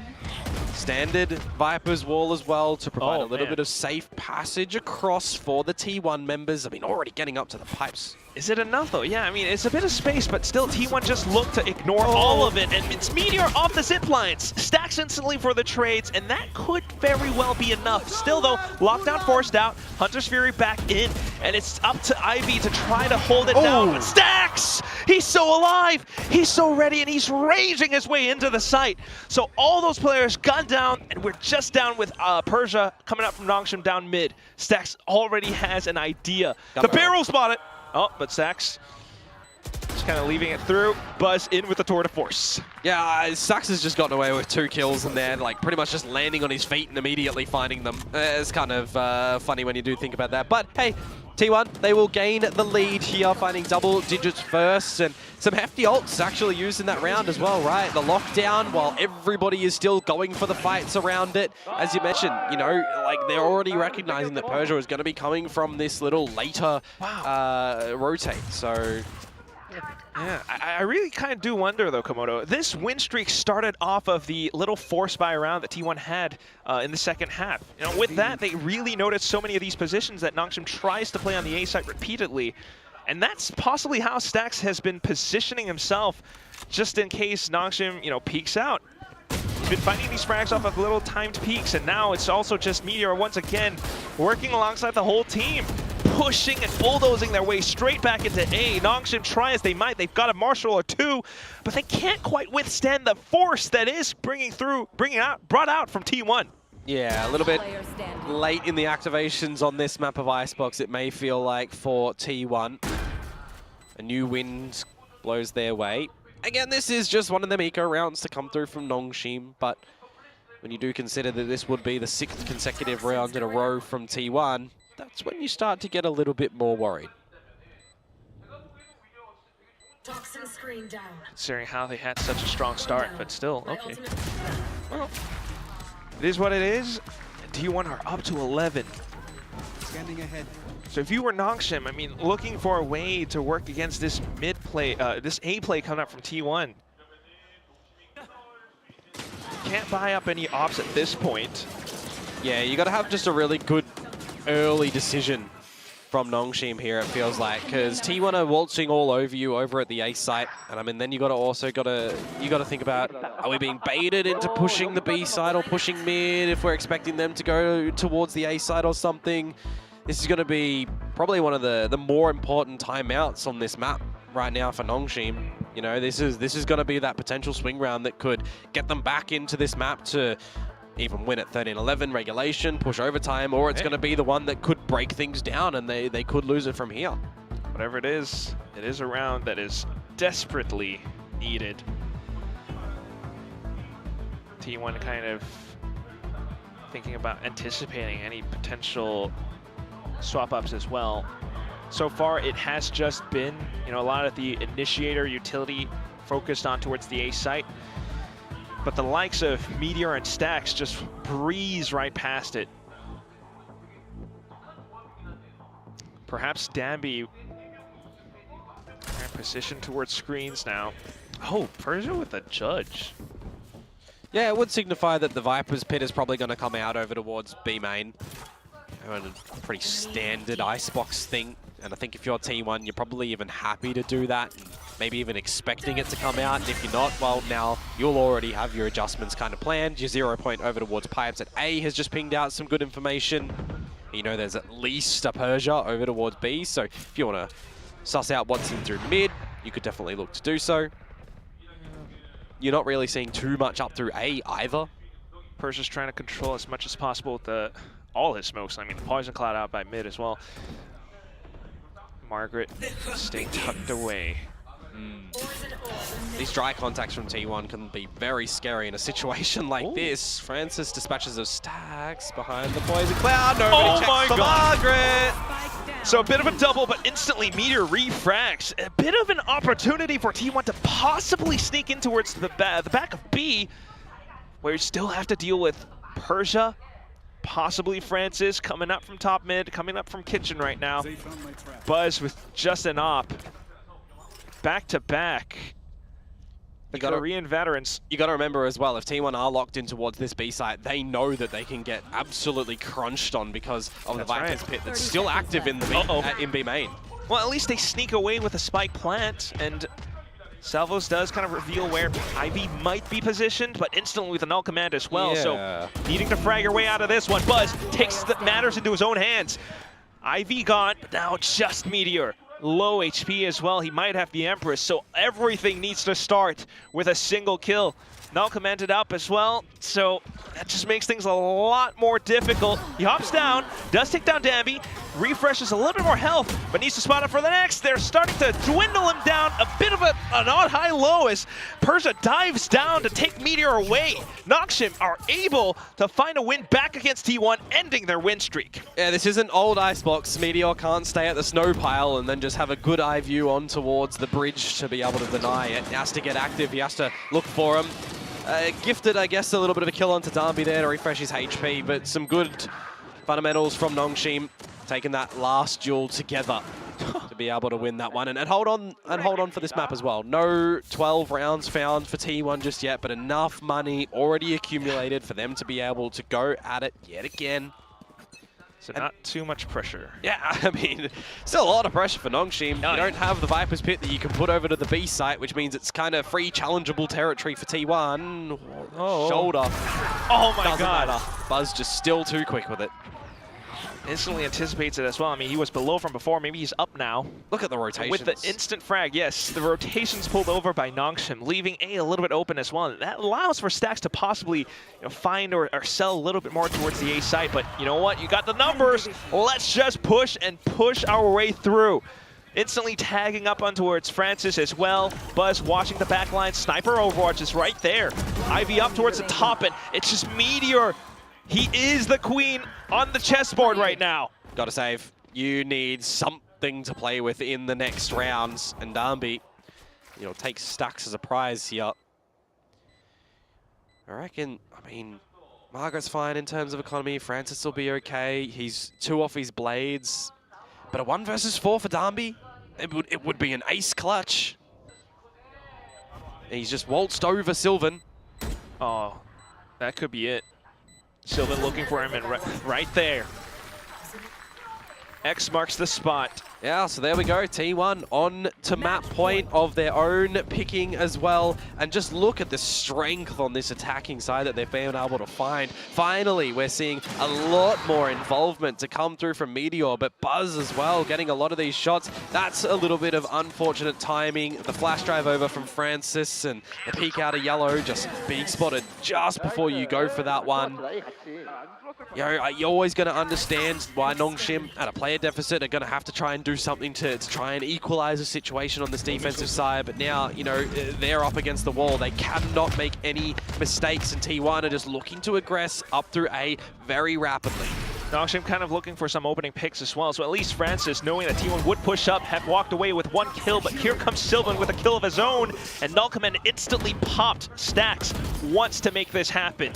Standard Viper's wall as well to provide a little bit of safe passage across for the T1 members. I mean, already getting up to the pipes. Is it enough though? Yeah, I mean, it's a bit of space, but still T1 just looked to ignore all of it. And it's Meteor off the zip lines. Stacks instantly for the trades, and that could very well be enough. Still though, lockdown forced out, Hunter's Fury back in, and it's up to Ivy to try to hold it down. But Stacks, he's so alive, he's so ready, and he's raging his way into the site. So all those players gunned down, and we're just down with Persia coming up from Nongshim down mid. Stacks already has an idea. The barrel spotted. Oh, but Stax just kind of leaving it through. Buzz in with the tour de force. Yeah, Stax has just gotten away with 2 kills and then like pretty much just landing on his feet and immediately finding them. It's kind of funny when you do think about that. But hey, T1, they will gain the lead here, finding double digits first, and some hefty ults actually used in that round as well, right? The lockdown, while everybody is still going for the fights around it. As you mentioned, you know, like they're already recognizing that Persia is going to be coming from this little later rotate, so... Yeah, I really kind of do wonder though, Komodo. This win streak started off of the little force buy round that T1 had in the second half. You know, with that, they really noticed so many of these positions that Nongshim tries to play on the A site repeatedly. And that's possibly how Stax has been positioning himself just in case Nongshim, you know, peeks out. He's been finding these frags off of little timed peaks, and now it's also just Meteor once again working alongside the whole team, pushing and bulldozing their way straight back into A. Nongshim try as they might, they've got a Marshal or 2, but they can't quite withstand the force that is brought out from T1. Yeah, a little bit late in the activations on this map of Icebox, it may feel like, for T1. A new wind blows their way. Again, this is just one of them eco rounds to come through from Nongshim, but when you do consider that this would be the 6th consecutive round in a row from T1, that's when you start to get a little bit more worried. Considering how they had such a strong start, but still, okay. Well, it is what it is. T1 are up to 11. Scanning ahead. So if you were Nongshim, I mean, looking for a way to work against this mid play, this A play coming up from T1. Can't buy up any ops at this point. Yeah, you got to have just a really good early decision from Nongshim here, it feels like, because T1 are waltzing all over you over at the A site, and I mean, then you got to think about, are we being baited into pushing the B side or pushing mid if we're expecting them to go towards the A side or something? This is going to be probably one of the more important timeouts on this map right now for Nongshim. You know, this is going to be that potential swing round that could get them back into this map to even win at 13-11 regulation, push overtime, or it's going to be the one that could break things down and they could lose it from here. Whatever it is a round that is desperately needed. T1 kind of thinking about anticipating any potential swap-ups as well. So far, it has just been, you know, a lot of the initiator utility focused on towards the A site. But the likes of Meteor and Stax just breeze right past it. Perhaps Danby positioned towards screens now. Oh, Persia with a judge. Yeah, it would signify that the Viper's pit is probably going to come out over towards B main. A pretty standard Icebox thing. And I think if you're T1, you're probably even happy to do that. And maybe even expecting it to come out. And if you're not, well, now you'll already have your adjustments kind of planned. Your 0 point over towards Pipes at A has just pinged out some good information. You know there's at least a Persia over towards B. So if you want to suss out what's in through mid, you could definitely look to do so. You're not really seeing too much up through A either. Persia's trying to control as much as possible with all his smokes. I mean, the Poison Cloud out by mid as well. Margaret staying tucked away. These dry contacts from T1 can be very scary in a situation like this. Francis dispatches those stacks behind the Poison Cloud. Nobody checks for Margaret. So a bit of a double, but instantly Meteor refrags. A bit of an opportunity for T1 to possibly sneak in towards the back of B, where you still have to deal with Persia, possibly Francis coming up from top mid, coming up from kitchen right now. Buzz with just an op. Back to back. The Korean veterans. You got to remember as well, if T1 are locked in towards this B site, they know that they can get absolutely crunched on because of the Viper's pit that's still active in the in B main. Well, at least they sneak away with a spike plant, and Salvos does kind of reveal where Ivy might be positioned, but instantly with a null command as well. Yeah. So needing to frag your way out of this one. Buzz takes the matters into his own hands. Ivy gone, but now just Meteor. Low HP as well. He might have the Empress, so everything needs to start with a single kill. Null commanded up as well, so that just makes things a lot more difficult. He hops down, does take down Danby, refreshes a little bit more health, but needs to spot up for the next. They're starting to dwindle him down, a bit of an odd high-low as Persia dives down to take Meteor away. Noxim are able to find a win back against T1, ending their win streak. Yeah, this isn't old Icebox. Meteor can't stay at the snow pile and then just have a good eye view on towards the bridge to be able to deny it. He has to get active, he has to look for him. Gifted, I guess, a little bit of a kill onto Danby there to refresh his HP, but some good fundamentals from Nongshim, taking that last duel together to be able to win that one. And hold on for this map as well. No 12 rounds found for T1 just yet, but enough money already accumulated for them to be able to go at it yet again. So not too much pressure. Yeah, I mean, still a lot of pressure for Nongshim. You don't have the Viper's Pit that you can put over to the B site, which means it's kind of free challengeable territory for T1. Shoulder. Oh my God. Matter. Buzz just still too quick with it. Instantly anticipates it as well. I mean, he was below from before. Maybe he's up now. Look at the rotations. With the instant frag, yes. The rotations pulled over by Nongshim, leaving A a little bit open as well. That allows for Stax to possibly find or sell a little bit more towards the A site. But you know what? You got the numbers. Let's just push and push our way through. Instantly tagging up on towards Francis as well. Buzz watching the backline. Sniper Overwatch is right there. Ivy up towards the top, and it's just Meteor. He is the queen on the chessboard right now. Gotta save. You need something to play with in the next rounds. And Danby, takes Stax as a prize here. I reckon, Margaret's fine in terms of economy. Francis will be okay. He's 2 off his blades. But a 1 versus 4 for Danby, it would be an ace clutch. And he's just waltzed over Sylvan. Oh, that could be it. Sylvan looking for him, and right there. X marks the spot. Yeah, so there we go. T1 on to map point of their own picking as well. And just look at the strength on this attacking side that they've been able to find. Finally, we're seeing a lot more involvement to come through from Meteor, but Buzz as well, getting a lot of these shots. That's a little bit of unfortunate timing. The flash drive over from Francis and the peek out of yellow just being spotted just before you go for that one. You're always going to understand why Nongshim at a player deficit are going to have to try and do something to try and equalize the situation on this defensive side. But now, they're up against the wall. They cannot make any mistakes, and T1 are just looking to aggress up through A very rapidly. Nongshim kind of looking for some opening picks as well, so at least Francis, knowing that T1 would push up, have walked away with 1 kill, but here comes Sylvan with a kill of his own, and Nalkaman instantly popped Stacks, wants to make this happen.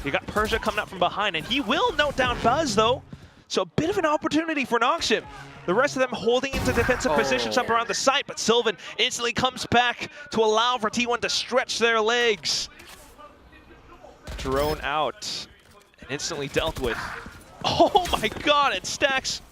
You got Persia coming up from behind, and he will note down Buzz though, so a bit of an opportunity for Nongshim. The rest of them holding into defensive positions up around the site, but Sylvan instantly comes back to allow for T1 to stretch their legs. Drone out and instantly dealt with. Oh my god, and Stacks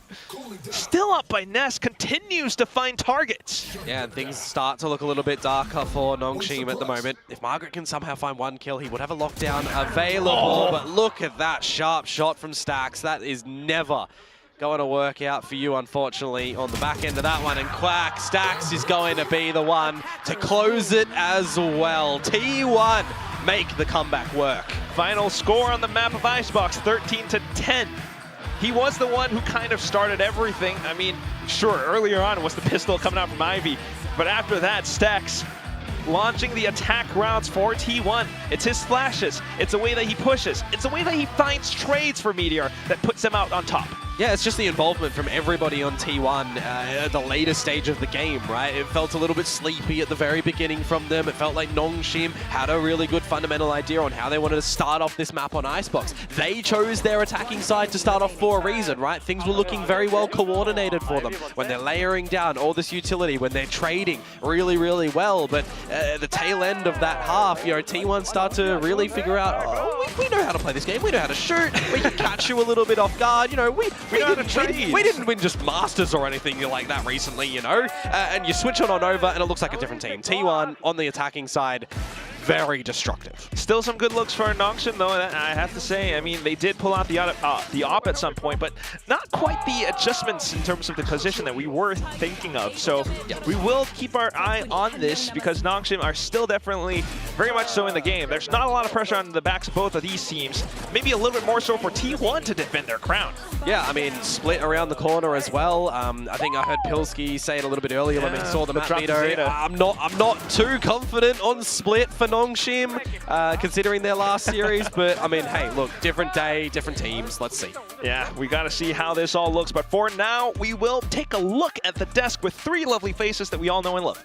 still up by Ness, continues to find targets. Yeah, and things start to look a little bit darker for Nongshim at the moment. If Margaret can somehow find 1 kill, he would have a lockdown available, but look at that sharp shot from Stacks. That is never going to work out for you, unfortunately, on the back end of that one. And Quack, Stacks is going to be the one to close it as well. T1 make the comeback work. Final score on the map of Icebox, 13-10. He was the one who kind of started everything. I mean, sure, earlier on was the pistol coming out from Ivy, but after that, Stacks launching the attack rounds for T1. It's his flashes, it's the way that he pushes, it's the way that he finds trades for Meteor that puts him out on top. Yeah, it's just the involvement from everybody on T1 at the later stage of the game, right? It felt a little bit sleepy at the very beginning from them. It felt like Nongshim had a really good fundamental idea on how they wanted to start off this map on Icebox. They chose their attacking side to start off for a reason, right? Things were looking very well coordinated for them when they're layering down all this utility, when they're trading really, really well. But at the tail end of that half, you know, T1 start to really figure out, oh, we know how to play this game. We know how to shoot. We can catch you a little bit off guard. You know, we didn't win just Masters or anything like that recently, you know? And you switch on over and it looks like a different team. T1 on the attacking side, very destructive. Still some good looks for Nongshim though, I have to say. I mean, they did pull out the op at some point, but not quite the adjustments in terms of the position that we were thinking of. So we will keep our eye on this because Nongshim are still definitely very much so in the game. There's not a lot of pressure on the backs of both of these teams. Maybe a little bit more so for T1 to defend their crown. Yeah, I mean, split around the corner as well. I think I heard Pilsky say it a little bit earlier when we saw the map video. I'm not too confident on split for Nongshim, considering their last series. But, I mean, hey, look, different day, different teams. Let's see. Yeah, we got to see how this all looks. But for now, we will take a look at the desk with 3 lovely faces that we all know and love.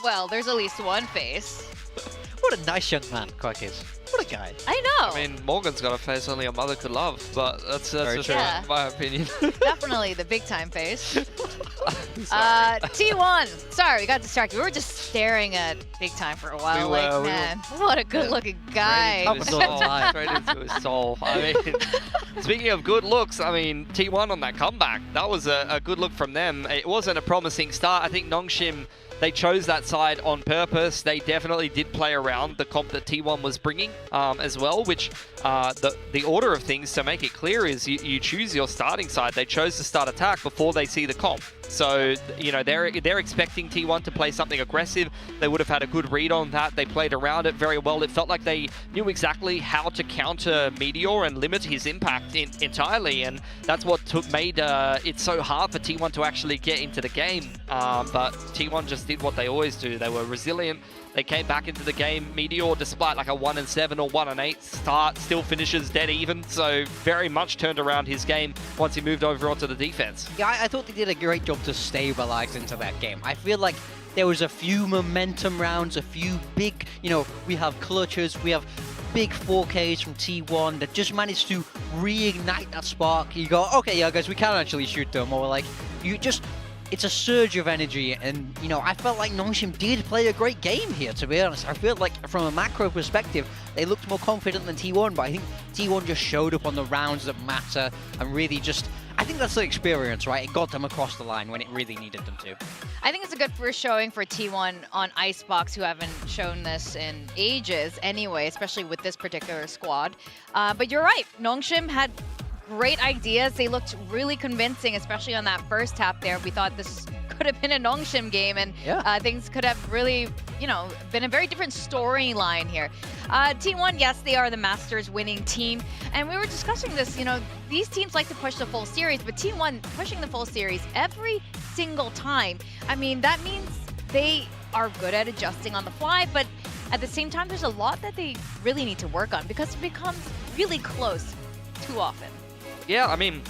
Well, there's at least one face. What a nice young man Quack is. What a guy. I know. I mean, Morgan's got a face only a mother could love, but that's just my opinion. Definitely the big time face. T1. Sorry, we got distracted. We were just staring at big time for a while. Man, what a good looking guy. Straight into his soul. I mean, speaking of good looks, I mean, T1 on that comeback, that was a good look from them. It wasn't a promising start. I think Nongshim, they chose that side on purpose. They definitely did play around the comp that T1 was bringing as well, which the order of things, to make it clear, is you choose your starting side. They chose to start attack before they see the comp. So, you know, they're expecting T1 to play something aggressive. They would have had a good read on that. They played around it very well. It felt like they knew exactly how to counter Meteor and limit his impact entirely, and that's what made it so hard for T1 to actually get into the game. But T1 just did what they always do. They were resilient. They came back into the game. Meteor, despite like a 1-7 or 1-8 start, still finishes dead even. So very much turned around his game once he moved over onto the defense. Yeah, I thought they did a great job to stabilize into that game. I feel like there was a few momentum rounds, a few big, you know, we have clutches, we have big 4Ks from T1 that just managed to reignite that spark. You go, okay, yeah, guys, we can actually shoot them. Or like, you just... It's a surge of energy, and, you know, I felt like Nongshim did play a great game here, to be honest. I feel like, from a macro perspective, they looked more confident than T1, but I think T1 just showed up on the rounds that matter, and really just... I think that's the experience, right? It got them across the line when it really needed them to. I think it's a good first showing for T1 on Icebox, who haven't shown this in ages anyway, especially with this particular squad. But you're right, Nongshim had great ideas. They looked really convincing, especially on that first tap there. We thought this could have been a Nongshim game, and things could have really, you know, been a very different storyline here. T1, yes, they are the Masters winning team, and we were discussing this, you know, these teams like to push the full series, but T1 pushing the full series every single time. I mean, that means they are good at adjusting on the fly, but at the same time, there's a lot that they really need to work on because it becomes really close too often. Yeah, I mean,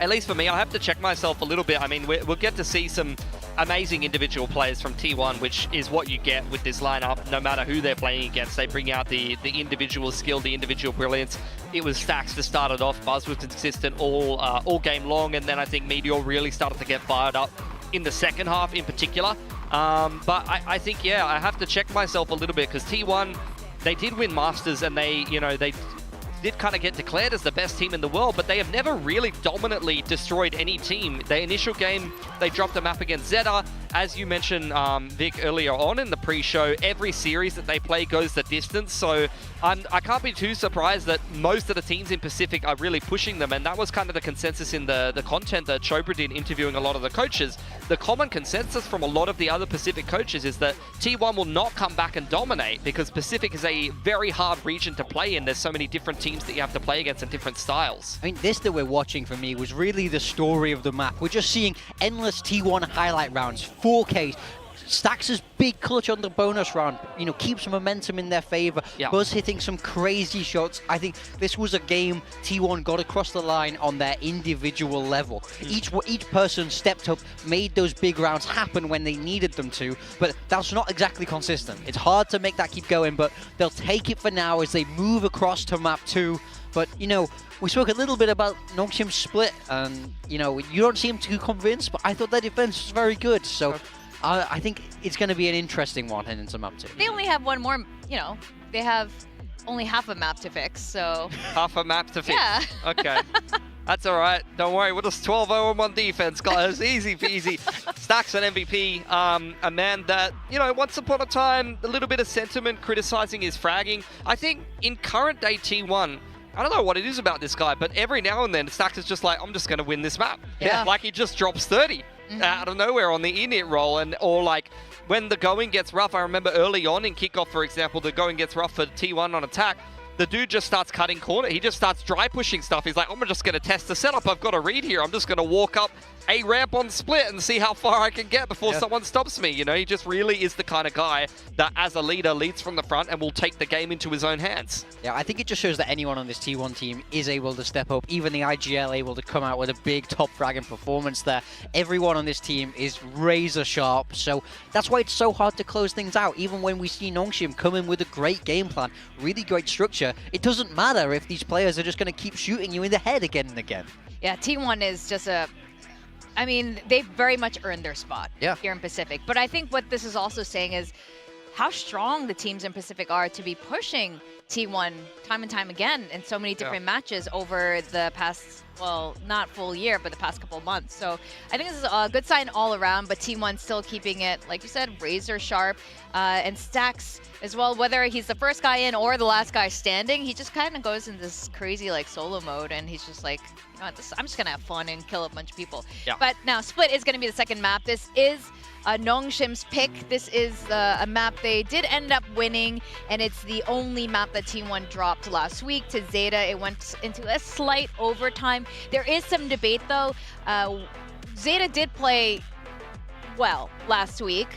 at least for me, I have to check myself a little bit. I mean, we'll get to see some amazing individual players from T1, which is what you get with this lineup. No matter who they're playing against, they bring out the individual skill, the individual brilliance. It was Stax that started off. Buzz was consistent all game long, and then I think Meteor really started to get fired up in the second half in particular. But I think, yeah, I have to check myself a little bit because T1, they did win Masters, and they did kind of get declared as the best team in the world, but they have never really dominantly destroyed any team. Their initial game, they dropped a map against ZETA. As you mentioned, Vic, earlier on in the pre-show, every series that they play goes the distance, so I can't be too surprised that most of the teams in Pacific are really pushing them, and that was kind of the consensus in the content that Chopra did interviewing a lot of the coaches. The common consensus from a lot of the other Pacific coaches is that T1 will not come back and dominate because Pacific is a very hard region to play in. There's so many different teams that you have to play against in different styles. I mean, this that we're watching for me was really the story of the map. We're just seeing endless T1 highlight rounds, 4Ks. Stax' big clutch on the bonus round, you know, keeps momentum in their favor. Yeah. Buzz hitting some crazy shots. I think this was a game T1 got across the line on their individual level. Each person stepped up, made those big rounds happen when they needed them to, but that's not exactly consistent. It's hard to make that keep going, but they'll take it for now as they move across to map 2. But, you know, we spoke a little bit about Nongshim's split, and, you know, you don't seem too convinced, but I thought their defense was very good, so I think it's going to be an interesting one heading into map 2. They only have one more, you know, they have only half a map to fix, so... Half a map to fix? Yeah. Okay. That's all right. Don't worry. We're just 12-0-1 defense, guys. Easy peasy. Stax an MVP. A man that, you know, once upon a time, a little bit of sentiment criticizing his fragging. I think in current day T1, I don't know what it is about this guy, but every now and then, Stax is just like, I'm just going to win this map. Yeah. Like he just drops 30 out of nowhere on the init roll, or like when the going gets rough. I remember early on in kickoff, for example, the going gets rough for T1 on attack. The dude just starts cutting corner. He just starts dry pushing stuff. He's like, I'm just going to test the setup. I've got a read here. I'm just going to walk up a ramp on split and see how far I can get before someone stops me. You know, he just really is the kind of guy that as a leader leads from the front and will take the game into his own hands. Yeah, I think it just shows that anyone on this T1 team is able to step up. Even the IGL able to come out with a big top fragging performance there. Everyone on this team is razor sharp, so that's why it's so hard to close things out. Even when we see Nongshim come in with a great game plan, really great structure, it doesn't matter if these players are just going to keep shooting you in the head again and again. Yeah, T1 is just I mean, they've very much earned their spot here in Pacific. But I think what this is also saying is how strong the teams in Pacific are to be pushing T1 time and time again in so many different matches over the past, well, not full year, but the past couple of months. So I think this is a good sign all around, but T1 still keeping it, like you said, razor sharp. And Stax as well, whether he's the first guy in or the last guy standing, he just kind of goes in this crazy like solo mode, and he's just like, you know what, I'm just going to have fun and kill a bunch of people. Yeah. But now Split is going to be the second map. This is Nongshim's pick. This is a map they did end up winning, and it's the only map that T1 dropped last week to ZETA. It went into a slight overtime. There is some debate though. ZETA did play well last week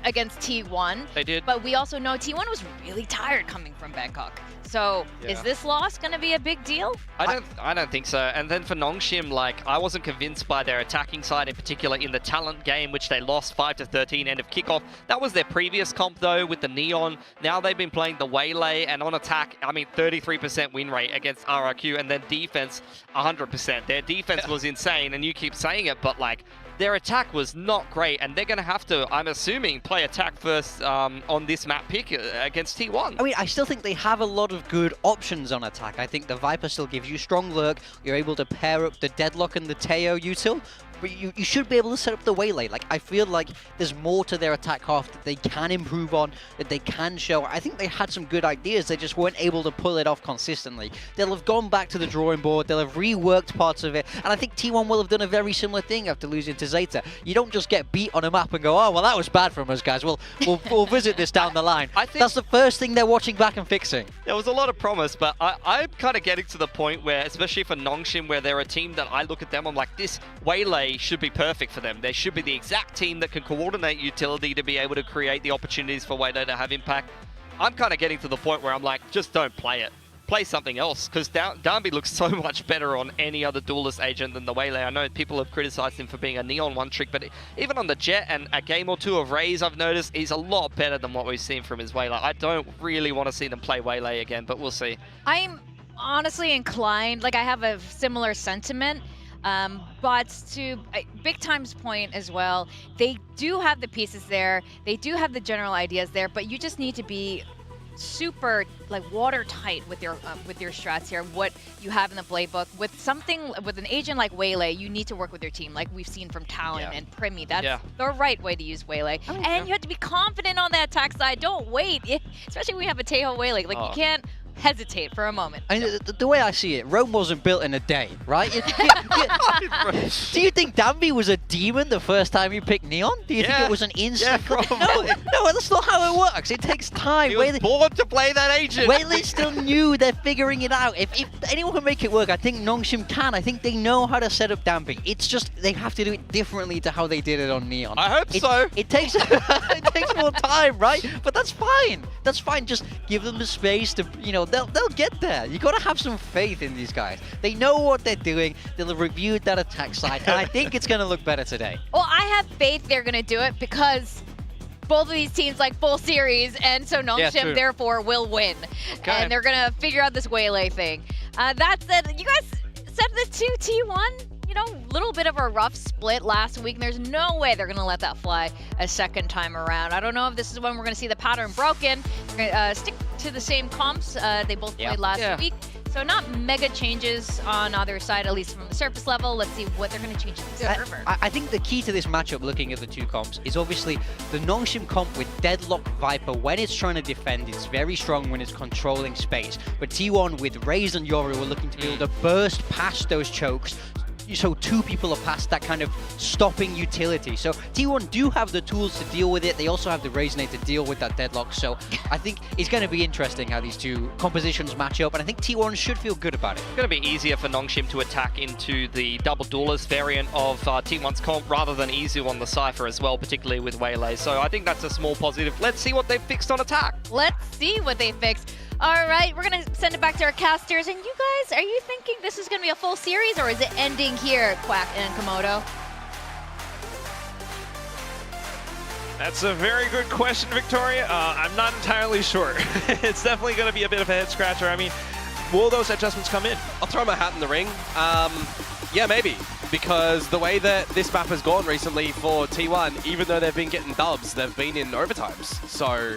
against T1. They did. But we also know T1 was really tired coming from Bangkok. So is this loss going to be a big deal? I don't think so. And then for Nongshim, like, I wasn't convinced by their attacking side in particular in the talent game, which they lost 5-13 end of kickoff. That was their previous comp though with the Neon. Now they've been playing the Waylay, and on attack, I mean 33% win rate against RRQ, and then defense 100%. Their defense was insane, and you keep saying it, but like, their attack was not great, and they're going to have to, I'm assuming, play attack first on this map pick against T1. I mean, I still think they have a lot of good options on attack. I think the Viper still gives you strong lurk. You're able to pair up the Deadlock and the Teo util. But you should be able to set up the Waylay. Like, I feel like there's more to their attack half that they can improve on, that they can show. I think they had some good ideas, they just weren't able to pull it off consistently. They'll have gone back to the drawing board, they'll have reworked parts of it, and I think T1 will have done a very similar thing after losing to ZETA. You don't just get beat on a map and go, oh, well, that was bad from us, guys. We'll visit this down the line. That's the first thing they're watching back and fixing. There was a lot of promise, but I'm kind of getting to the point where, especially for Nongshim, where they're a team that I look at them, I'm like, this Waylay should be perfect for them. They should be the exact team that can coordinate utility to be able to create the opportunities for Waylay to have impact. I'm kind of getting to the point where I'm like, just don't play it. Play something else, because Darby looks so much better on any other duelist agent than the Waylay. I know people have criticized him for being a Neon one-trick, but even on the Jet and a game or two of Raze, I've noticed he's a lot better than what we've seen from his Waylay. I don't really want to see them play Waylay again, but we'll see. I'm honestly inclined, like I have a similar sentiment, but to Big Time's point as well, they do have the pieces there, they do have the general ideas there, but you just need to be super like watertight with your strats here, what you have in the playbook. With an agent like Waylay, you need to work with your team, like we've seen from Talon and Primi. That's the right way to use Waylay. And you have to be confident on that attack side. Don't wait, especially when you have a Teho Waylay. Like you can't hesitate for a moment. I mean, the way I see it, Rome wasn't built in a day, right? Do you think Danby was a demon the first time you picked Neon? Do you think it was an instant? No, that's not how it works. It takes time. He was born to play that agent. Waylay still new. They're figuring it out. If anyone can make it work, I think Nongshim can. I think they know how to set up Danby. It's just they have to do it differently to how they did it on Neon. I hope so. It takes it takes more time, right? But that's fine. That's fine. Just give them the space to, they'll get there. You got to have some faith in these guys. They know what they're doing. They'll have reviewed that attack side, and I think it's going to look better today. Well, I have faith they're going to do it because both of these teams like full series, and so Nongshim therefore will win. Okay. And they're going to figure out this Waylay thing. That said, you guys said this too, T1. Little bit of a rough split last week, and there's no way they're going to let that fly a second time around. I don't know if this is when we're going to see the pattern broken. We're going to stick to the same comps they both played last week. So not mega changes on either side, at least from the surface level. Let's see what they're going to change in the server. I think the key to this matchup, looking at the two comps, is obviously the Nongshim comp with Deadlock Viper. When it's trying to defend, it's very strong when it's controlling space. But T1 with Raze and Yoru are looking to be able to burst past those chokes, so two people are past that kind of stopping utility. So T1 do have the tools to deal with it. They also have the Raze nade to deal with that deadlock. So I think it's going to be interesting how these two compositions match up, and I think T1 should feel good about it. It's going to be easier for Nongshim to attack into the double duelist variant of T1's comp rather than Izu on the Cypher as well, particularly with Waylay. So I think that's a small positive. Let's see what they've fixed on attack. Let's see what they fixed. All right, we're going to send it back to our casters. And you guys, are you thinking this is going to be a full series, or is it ending here, Quack and Komodo? That's a very good question, Victoria. I'm not entirely sure. It's definitely going to be a bit of a head scratcher. I mean, will those adjustments come in? I'll throw my hat in the ring. Yeah, maybe. Because the way that this map has gone recently for T1, even though they've been getting dubs, they've been in overtimes. So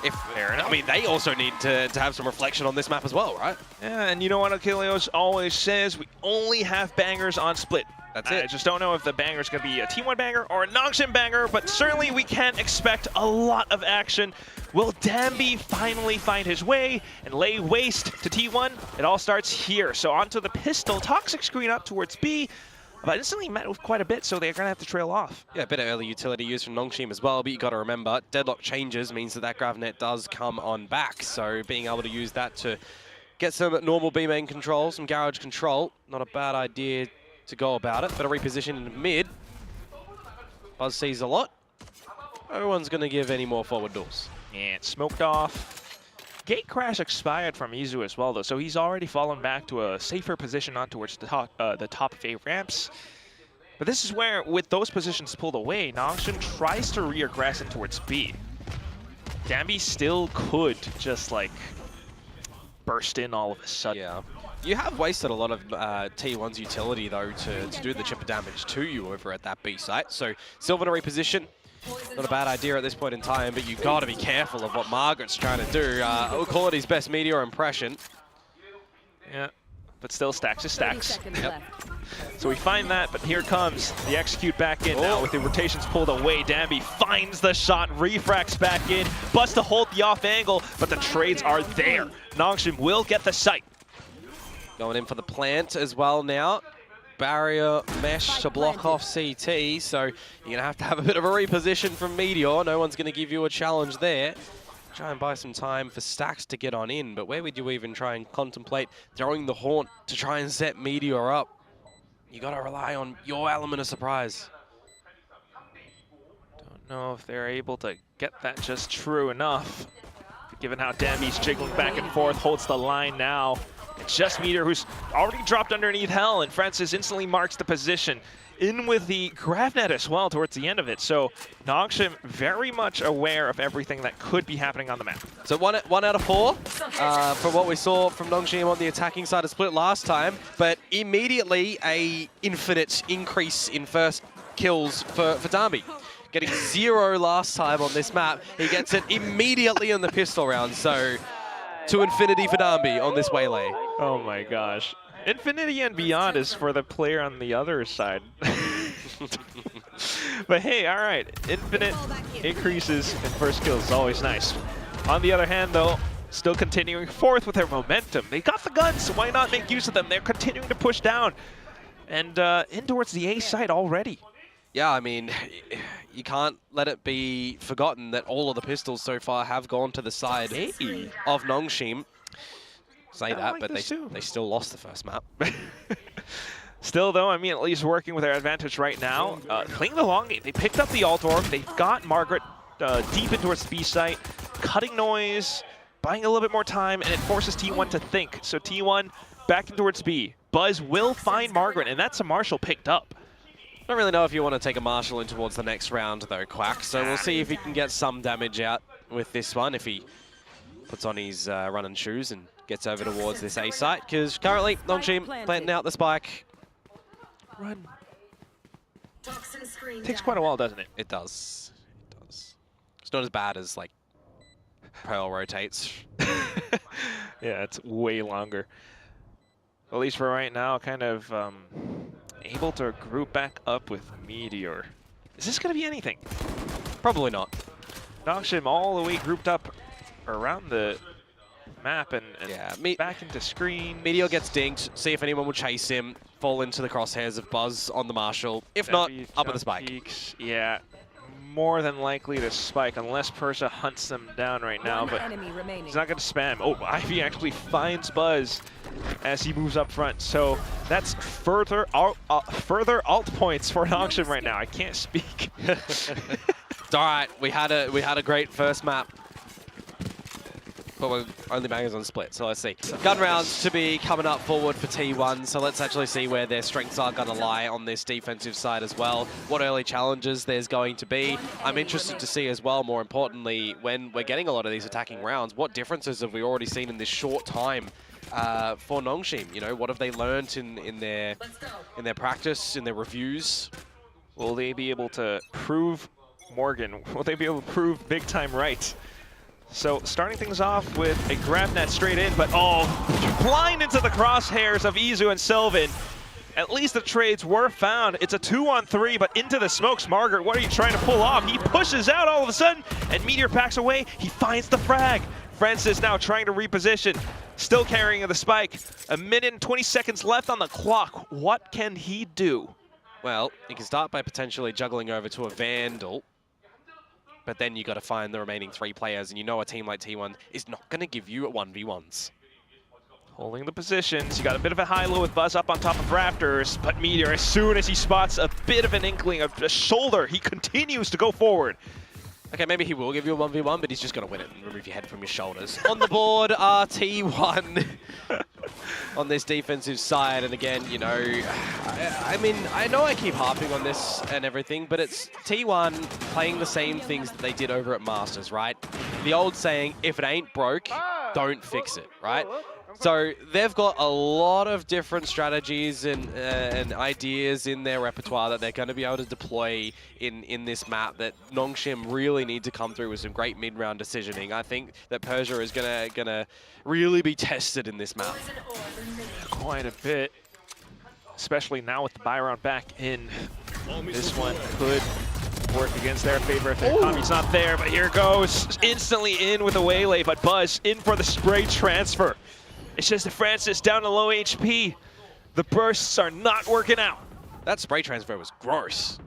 I mean, they also need to have some reflection on this map as well, right? Yeah, and you know what Achilleos always says? We only have bangers on Split. That's it. I just don't know if the banger is going to be a T1 banger or a Nongshim banger, but certainly we can expect a lot of action. Will Danby finally find his way and lay waste to T1? It all starts here. So onto the pistol. Toxic screen up towards B. But instantly met with quite a bit, so they're going to have to trail off. Yeah, a bit of early utility use from Nongshim as well, but you got to remember, deadlock changes means that Gravnet does come on back, so being able to use that to get some normal B main control, some garage control, not a bad idea to go about it. Better reposition in the mid. Buzz sees a lot. No one's going to give any more forward duels. Yeah, it's smoked off. Gate crash expired from Izu as well, though, so he's already fallen back to a safer position on towards the top of A ramps. But this is where, with those positions pulled away, Nongshim tries to reaggress in towards B. Danby still could just, like, burst in all of a sudden. Yeah. You have wasted a lot of T1's utility, though, to do the chipper damage to you over at that B site. So, Sylvan to reposition. Not a bad idea at this point in time, but you got to be careful of what Margaret's trying to do. We'll call it his best Meteor impression. Yeah, but still stacks is stacks. Yep. So we find that, but here comes the execute back in now with the rotations pulled away. Danby finds the shot, refracts back in, busts to hold the off angle, but the trades are there. Nongshim will get the site. Going in for the plant as well now. Barrier mesh to block off CT, so you're going to have a bit of a reposition from Meteor. No one's going to give you a challenge there. try and buy some time for Stacks to get on in, but where would you even try and contemplate throwing the Haunt to try and set Meteor up? You got to rely on your element of surprise. Don't know if they're able to get that just true enough. Given how Demi's jiggling back and forth, holds the line now. It's just Meteor who's already dropped underneath Hell, and Francis instantly marks the position. In with the GravNet as well towards the end of it. So Nongshim very much aware of everything that could be happening on the map. So one out of 4 from what we saw from Nongshim on the attacking side of split last time, but immediately a infinite increase in first kills for Darby. Getting 0 last time on this map. He gets it immediately in the pistol round. So to infinity for Darby on this Waylay. Oh my gosh. Infinity and beyond is for the player on the other side. But hey, all right. Infinite increases in first kills is always nice. On the other hand, though, still continuing forth with their momentum. They got the guns, so why not make use of them? They're continuing to push down and in towards the A side already. Yeah, I mean, you can't let it be forgotten that all of the pistols so far have gone to the side of Nongshim. Say that, like, but they still lost the first map. Still, though, I mean, at least working with their advantage right now. Playing the long game. They picked up the Alt Orb. They've got Margaret deep in towards the B site, cutting noise, buying a little bit more time, and it forces T1 to think. So T1 back in towards B. Buzz will find Margaret, and that's a Marshall picked up. I don't really know if you want to take a Marshall in towards the next round, though, Quack. So we'll see if he can get some damage out with this one, if he puts on his running shoes and gets over towards this A site, because currently Nongshim planting out the spike. Run. Takes quite a while, doesn't it? It does. It does. It's not as bad as, like, Pearl rotates. Yeah, it's way longer. At least for right now, kind of able to group back up with Meteor. Is this going to be anything? Probably not. Nongshim all the way grouped up around the map and yeah, back into screen. Meteor gets dinked, see if anyone will chase him, fall into the crosshairs of Buzz on the Marshall. If not, up at the spike. Peaks. Yeah, more than likely to spike unless Persia hunts them down right now, but he's not going to spam. Oh, Ivy actually finds Buzz as he moves up front, so that's further alt points for Nongshim right now. I can't speak. It's all right, we had a great first map. But we're only bangers on split, so let's see. Gun rounds to be coming up forward for T1, so let's actually see where their strengths are going to lie on this defensive side as well. What early challenges there's going to be. I'm interested to see as well, more importantly, when we're getting a lot of these attacking rounds, what differences have we already seen in this short time for Nongshim? You know, what have they learned in their practice, in their reviews? Will they be able to prove Morgan? Will they be able to prove big time right? So starting things off with a GravNet straight in, but blind into the crosshairs of Izu and Sylvan. At least the trades were found. It's a 2-on-3, but into the smokes. Margaret, what are you trying to pull off? He pushes out all of a sudden, and Meteor backs away. He finds the frag. Francis now trying to reposition, still carrying the spike. 1 minute and 20 seconds left on the clock. What can he do? Well, he can start by potentially juggling over to a Vandal. But then you got to find the remaining 3 players, and you know a team like T1 is not going to give you 1v1s. Holding the positions. You got a bit of a high-low with Buzz up on top of Raptors, but Meteor, as soon as he spots a bit of an inkling of a shoulder, he continues to go forward. Okay, maybe he will give you a 1v1, but he's just going to win it and remove your head from your shoulders. On the board are T1 on this defensive side. And again, you know, I mean, I know I keep harping on this and everything, but it's T1 playing the same things that they did over at Masters, right? The old saying, if it ain't broke, don't fix it, right? So they've got a lot of different strategies and ideas in their repertoire that they're going to be able to deploy in this map that Nongshim really need to come through with some great mid-round decisioning. I think that Persia is gonna really be tested in this map. Quite a bit, especially now with the buy round back in. This one could work against their favor if their Kami's not there, but here goes. Instantly in with a Waylay, but Buzz in for the spray transfer. It's just that Francis down to low HP. The bursts are not working out. That spray transfer was gross.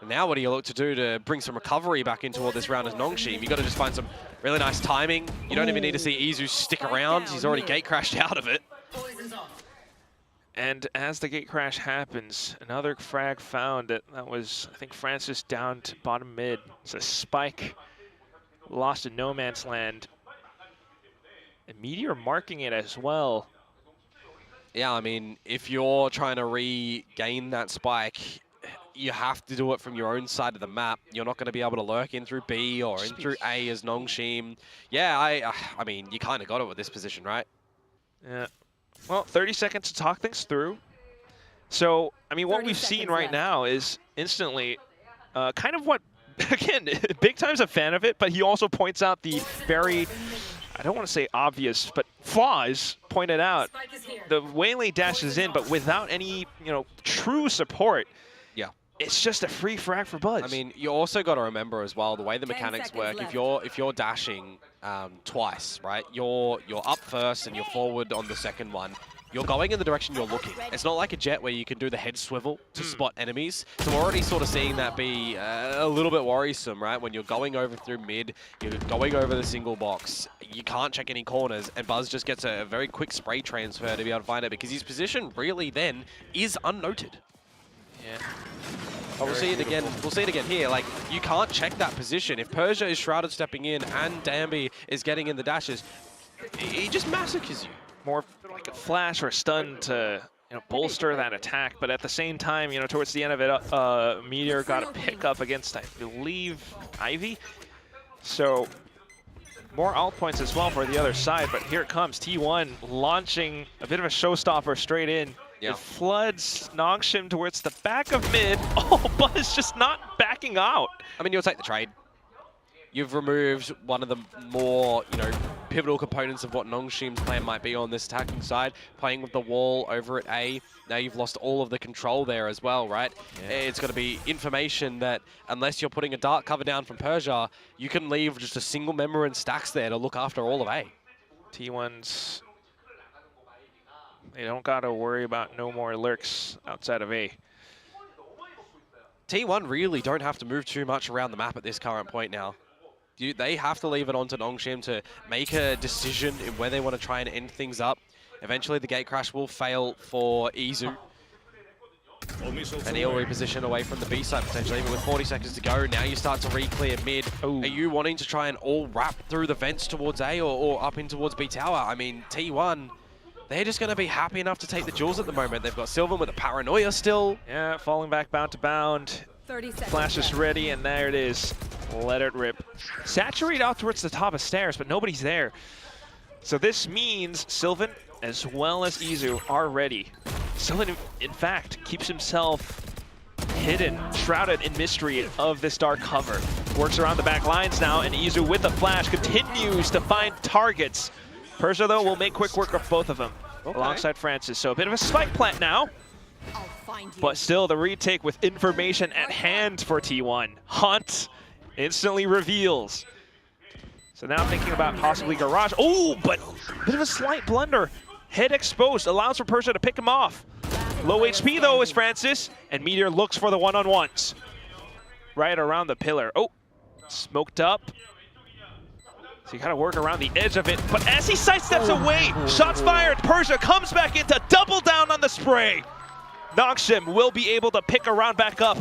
Now what do you look to do to bring some recovery back into all this round as Nongshim? You got to just find some really nice timing. You don't even need to see Izu stick around. He's already gate crashed out of it. And as the gate crash happens, another frag found. That was, I think, Francis down to bottom mid. It's a spike lost in no man's land. And Meteor marking it as well. Yeah, I mean, if you're trying to regain that spike, you have to do it from your own side of the map. You're not going to be able to lurk in through B or in through A as Nongshim. Yeah, I mean, you kind of got it with this position, right? Yeah. Well, 30 seconds to talk things through. So, I mean, what we've seen right now is instantly kind of what, again, Big Time's a fan of it, but he also points out the very, I don't want to say obvious, but flaws pointed out. The Waylay dashes in, but without any, true support. Yeah. It's just a free frag for Buzz. I mean, you also got to remember as well the way the mechanics work. If you're dashing twice, right? You're up first and you're forward on the second one. You're going in the direction you're looking. It's not like a jet where you can do the head swivel to spot enemies. So we're already sort of seeing that be a little bit worrisome, right? When you're going over through mid, you're going over the single box. You can't check any corners, and Buzz just gets a very quick spray transfer to be able to find it because his position really then is unnoted. Yeah. But we'll see it again. We'll see it again here. Like, you can't check that position. If Persia is shrouded stepping in and Danby is getting in the dashes, he just massacres you. More like a flash or a stun to bolster that attack, but at the same time, towards the end of it, Meteor got a pick up against, I believe, Ivy. So more alt points as well for the other side, but here it comes. T1 launching a bit of a showstopper straight in. Yeah. It floods Nongshim towards the back of mid. Oh, Buzz just not backing out. I mean, you'll take the trade. You've removed one of the more, pivotal components of what Nongshim's plan might be on this attacking side, playing with the wall over at A. Now you've lost all of the control there as well, right? Yeah. It's going to be information that, unless you're putting a dark cover down from Persia, you can leave just a single member in stacks there to look after all of A. T1's, they don't got to worry about no more lurks outside of A. T1 really don't have to move too much around the map at this current point now. They have to leave it on to Nongshim to make a decision in where they want to try and end things up. Eventually, the gate crash will fail for Izu. And he'll reposition away from the B side potentially, even with 40 seconds to go. Now you start to re-clear mid. Ooh. Are you wanting to try and all wrap through the vents towards A or up in towards B tower? I mean, T1, they're just going to be happy enough to take the jewels at the moment. They've got Sylvan with a paranoia still. Yeah, falling back bound to bound. Flash is ready, and there it is. Let it rip. Saturate out towards the top of stairs, but nobody's there. So this means Sylvan, as well as Izu, are ready. Sylvan, in fact, keeps himself hidden, shrouded in mystery of this dark cover. Works around the back lines now, and Izu with the flash continues to find targets. Persia, though, will make quick work of both of them, alongside Francis. So a bit of a spike plant now. But still, the retake with information at hand for T1. Hunt instantly reveals. So now thinking about possibly Garage. Oh, but a bit of a slight blunder. Head exposed, allows for Persia to pick him off. Low HP though is Francis, and Meteor looks for the one-on-ones. Right around the pillar. Oh, smoked up. So you gotta work around the edge of it, but as he sidesteps away, shots fired, Persia comes back in to double down on the spray. Nongshim will be able to pick a round back up.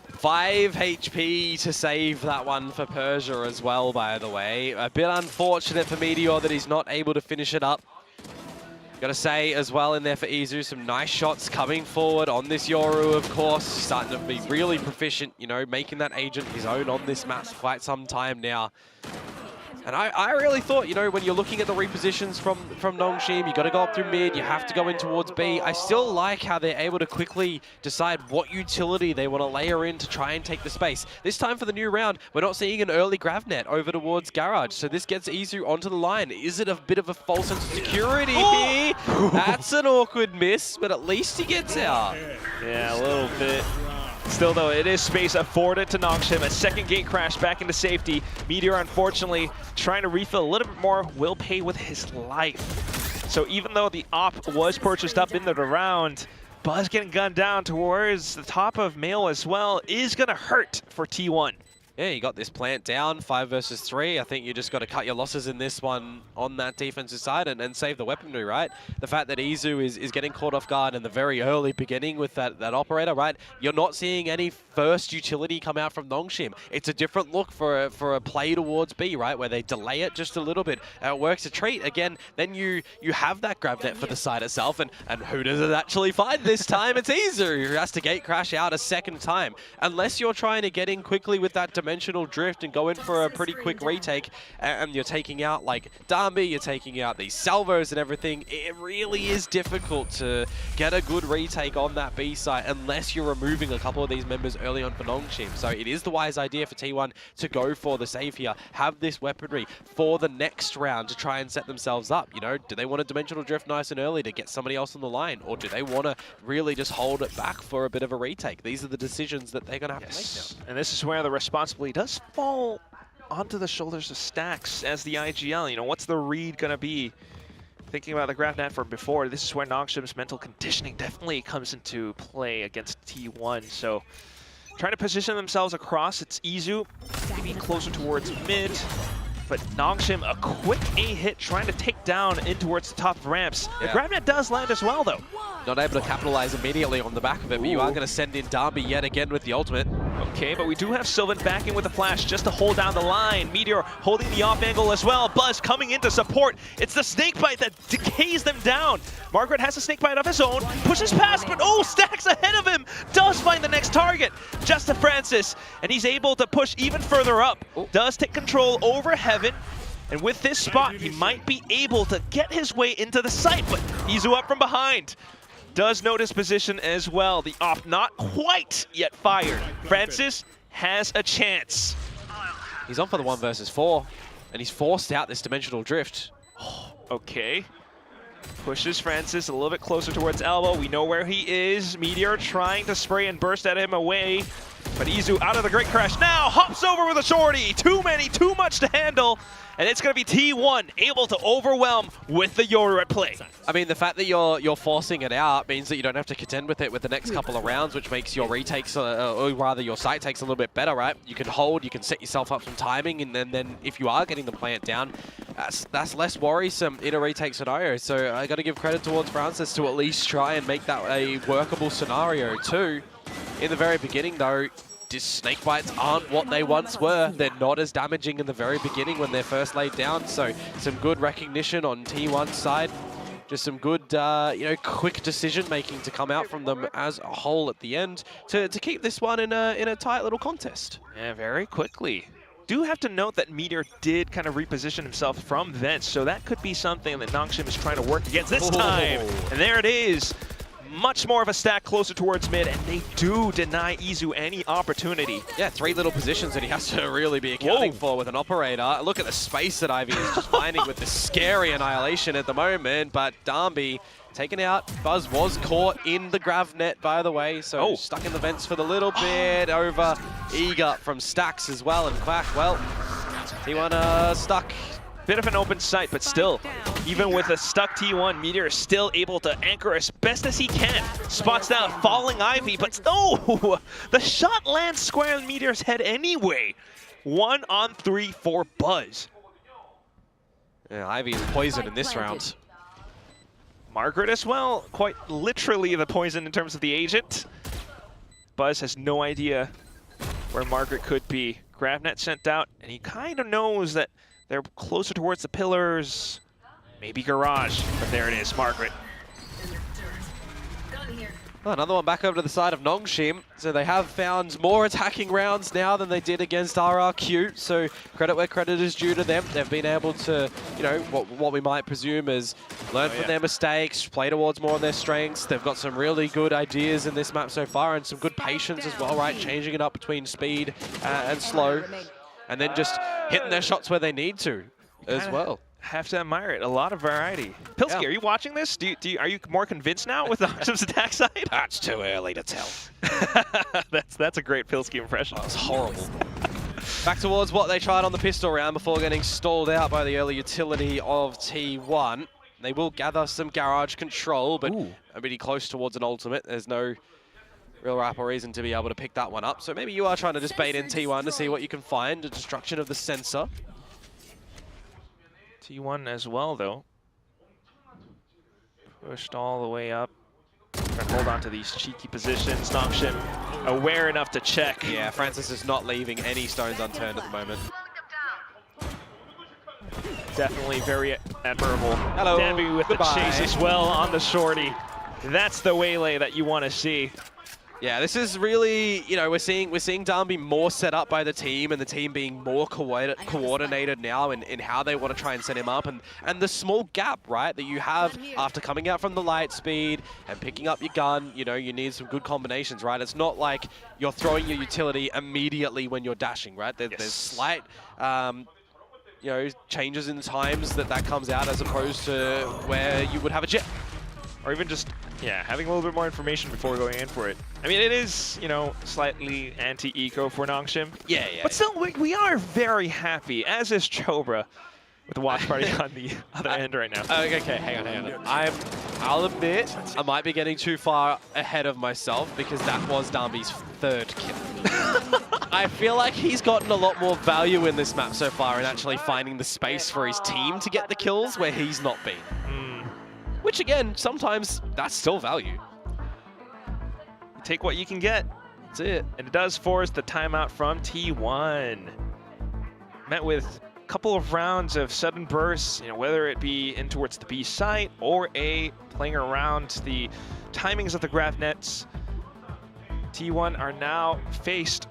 5 HP to save that one for Persia as well, by the way. A bit unfortunate for Meteor that he's not able to finish it up. Gotta say as well in there for Izu, some nice shots coming forward on this Yoru, of course. Starting to be really proficient, making that agent his own on this map for quite some time now. And I really thought, when you're looking at the repositions from Nongshim, you got to go up through mid, you have to go in towards B. I still like how they're able to quickly decide what utility they want to layer in to try and take the space. This time for the new round, we're not seeing an early grav net over towards Garage, so this gets Izu onto the line. Is it a bit of a false sense of security here? That's an awkward miss, but at least he gets out. Yeah, a little bit. Still, though, it is space afforded to Nongshim. A second gate crash back into safety. Meteor, unfortunately, trying to refill a little bit more, will pay with his life. So even though the op was purchased up into the round, Buzz getting gunned down towards the top of Mail as well is going to hurt for T1. Yeah, you got this plant down, 5 versus 3. I think you just got to cut your losses in this one on that defensive side and save the weaponry, right? The fact that Izu is getting caught off guard in the very early beginning with that operator, right? You're not seeing any first utility come out from Nongshim. It's a different look for a play towards B, right? Where they delay it just a little bit. It works a treat. Again, then you have that grab net for the side itself, and who does it actually find this time? It's Izu, who has to gate crash out a second time. Unless you're trying to get in quickly with that dimensional drift and go in for a pretty quick retake, and you're taking out like Darby, you're taking out these salvos and everything, it really is difficult to get a good retake on that B site unless you're removing a couple of these members early on for Nongshim. So it is the wise idea for T1 to go for the save here, have this weaponry for the next round to try and set themselves up. You know, do they want to dimensional drift nice and early to get somebody else on the line, or do they want to really just hold it back for a bit of a retake? These are the decisions that they're going to have to make now. And this is where the responsibility does fall onto the shoulders of Stacks as the IGL. You know, what's the read going to be? Thinking about the GravNet from before, this is where Nongshim's mental conditioning definitely comes into play against T1. So trying to position themselves across, it's Izu, maybe closer towards mid. But Nongshim, a quick A hit trying to take down in towards the top of ramps. The GravNet does land as well, though. Not able to capitalize immediately on the back of it, but you are going to send in Darby yet again with the ultimate. Okay, but we do have Sylvan backing with the flash just to hold down the line. Meteor holding the off angle as well. Buzz coming in to support. It's the snake bite that decays them down. Margaret has a snake bite of his own, pushes past, but oh, Stacks ahead of him. Does find the next target. Just to Francis, and he's able to push even further up. Does take control over Heaven. And with this spot, he might be able to get his way into the site, but Izu up from behind. Does notice position as well. The op not quite yet fired. Francis has a chance. He's on for the 1 versus 4, and he's forced out this dimensional drift. Okay. Pushes Francis a little bit closer towards elbow. We know where he is. Meteor trying to spray and burst at him away. But Izu out of the Great Crash now, hops over with a shorty. Too many, too much to handle. And it's going to be T1 able to overwhelm with the Yoru at play. I mean, the fact that you're forcing it out means that you don't have to contend with it with the next couple of rounds, which makes your retakes, or rather your site takes a little bit better, right? You can hold, you can set yourself up some timing, and then if you are getting the plant down, that's less worrisome in a retake scenario. So I got to give credit towards Francis to at least try and make that a workable scenario too. In the very beginning, though, snake bites aren't what they once were. They're not as damaging in the very beginning when they're first laid down. So some good recognition on T1's side. Just some good, you know, quick decision making to come out from them as a whole at the end to keep this one in a tight little contest. Yeah, very quickly. Do have to note that Meteor did kind of reposition himself from vents, so that could be something that Nongshim is trying to work against this time. And there it is. Much more of a stack closer towards mid, and they do deny Izu any opportunity. Yeah, 3 little positions that he has to really be accounting for with an operator. Look at the space that Ivy is just finding with this scary annihilation at the moment, but Darby taken out. Buzz was caught in the grav net, by the way, so stuck in the vents for the little bit. Over eager from Stacks as well. In fact, well, T1 stuck. Bit of an open sight, but still, even with a stuck T1, Meteor is still able to anchor as best as he can. Spots down falling Ivy, but no! The shot lands square on Meteor's head anyway. 1 on 3 for Buzz. Yeah, Ivy is poisoned in this round. Margaret as well, quite literally the poison in terms of the agent. Buzz has no idea where Margaret could be. GravNet sent out, and he kind of knows that they're closer towards the pillars, maybe garage, but there it is, Margaret. Well, another one back over to the side of Nongshim. So they have found more attacking rounds now than they did against RRQ. So credit where credit is due to them. They've been able to, you know, what we might presume is learn from their mistakes, play towards more of their strengths. They've got some really good ideas in this map so far and some good patience as well, right? Changing it up between speed and slow. And then just hitting their shots where they need to as well. Have to admire it. A lot of variety. Pilsky, are you watching this? Are you more convinced now with the Nongshim's attack side? That's too early to tell. that's a great Pilsky impression. That was horrible. Back towards what they tried on the pistol round before getting stalled out by the early utility of T1. They will gather some garage control, but are really close towards an ultimate. There's no real rap or reason to be able to pick that one up. So maybe you are trying to just bait in T1 to see what you can find. A destruction of the sensor. T1 as well, though. Pushed all the way up. Trying to hold on to these cheeky positions. Nongshim aware enough to check. Yeah, Francis is not leaving any stones unturned at the moment. Definitely very admirable. Hello. Dambi with Goodbye. the chase as well on the shorty. That's the waylay that you want to see. Yeah, this is really, you know, we're seeing Dambi more set up by the team, and the team being more coordinated now in how they want to try and set him up, and the small gap, right, that you have after coming out from the light speed and picking up your gun. You know, you need some good combinations, right? It's not like you're throwing your utility immediately when you're dashing, right? There's slight, you know, changes in times that comes out as opposed to where you would have a jet. Or even just, yeah, having a little bit more information before going in for it. I mean, it is, you know, slightly anti-eco for Nongshim. Yeah. But still, we are very happy, as is Chobra, with the watch party on the other end right now. Okay, hang on. I'll admit, I might be getting too far ahead of myself because that was Dambi's 3rd kill. I feel like he's gotten a lot more value in this map so far in actually finding the space for his team to get the kills where he's not been. Which again, sometimes that's still value. You take what you can get. That's it. And it does force the timeout from T1. Met with a couple of rounds of sudden bursts, you know, whether it be in towards the B site or A, playing around the timings of the grav nets. T1 are now faced.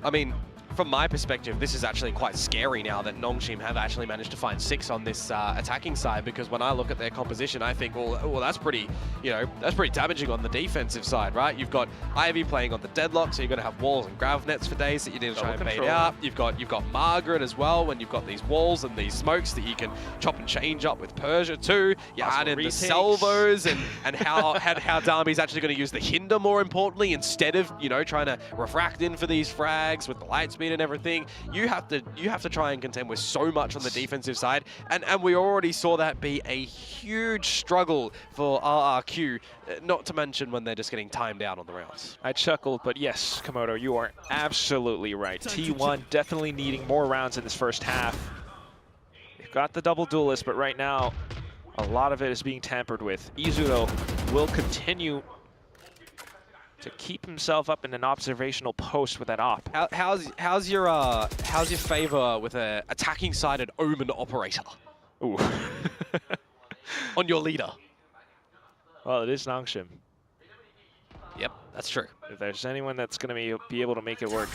I mean, from my perspective, this is actually quite scary now that Nongshim have actually managed to find 6 on this attacking side, because when I look at their composition, I think, well, that's pretty, you know, that's pretty damaging on the defensive side, right? You've got Ivy playing on the deadlock, so you're going to have walls and grav nets for days that you need to try and bait out. You've got Margaret as well, when you've got these walls and these smokes that you can chop and change up with Persia too. You add in the salvos and how Darby's actually going to use the hinder more importantly, instead of, you know, trying to refract in for these frags with the light speed and everything. You have to try and contend with so much on the defensive side, and we already saw that be a huge struggle for RRQ, not to mention when they're just getting timed out on the rounds. I chuckled, but yes, Komodo, you are absolutely right. T1 definitely needing more rounds in this first half. They've got the double duelist, but right now a lot of it is being tampered with. Izu, though, will continue to keep himself up in an observational post with that op. How's your favor with a attacking sided Omen operator? Ooh. On your leader. Well, it is Nongshim. Yep, that's true. If there's anyone that's going to be able to make it work,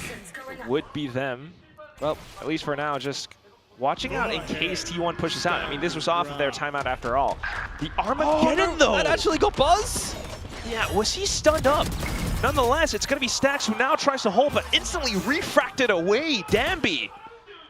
it would be them. Well, at least for now, just watching out in case T1 pushes out. I mean, this was off of their timeout after all. The Armageddon, though! That actually got Buzz? Yeah, was he stunned up? Nonetheless, it's going to be Stax who now tries to hold, but instantly refracted away. Dambi.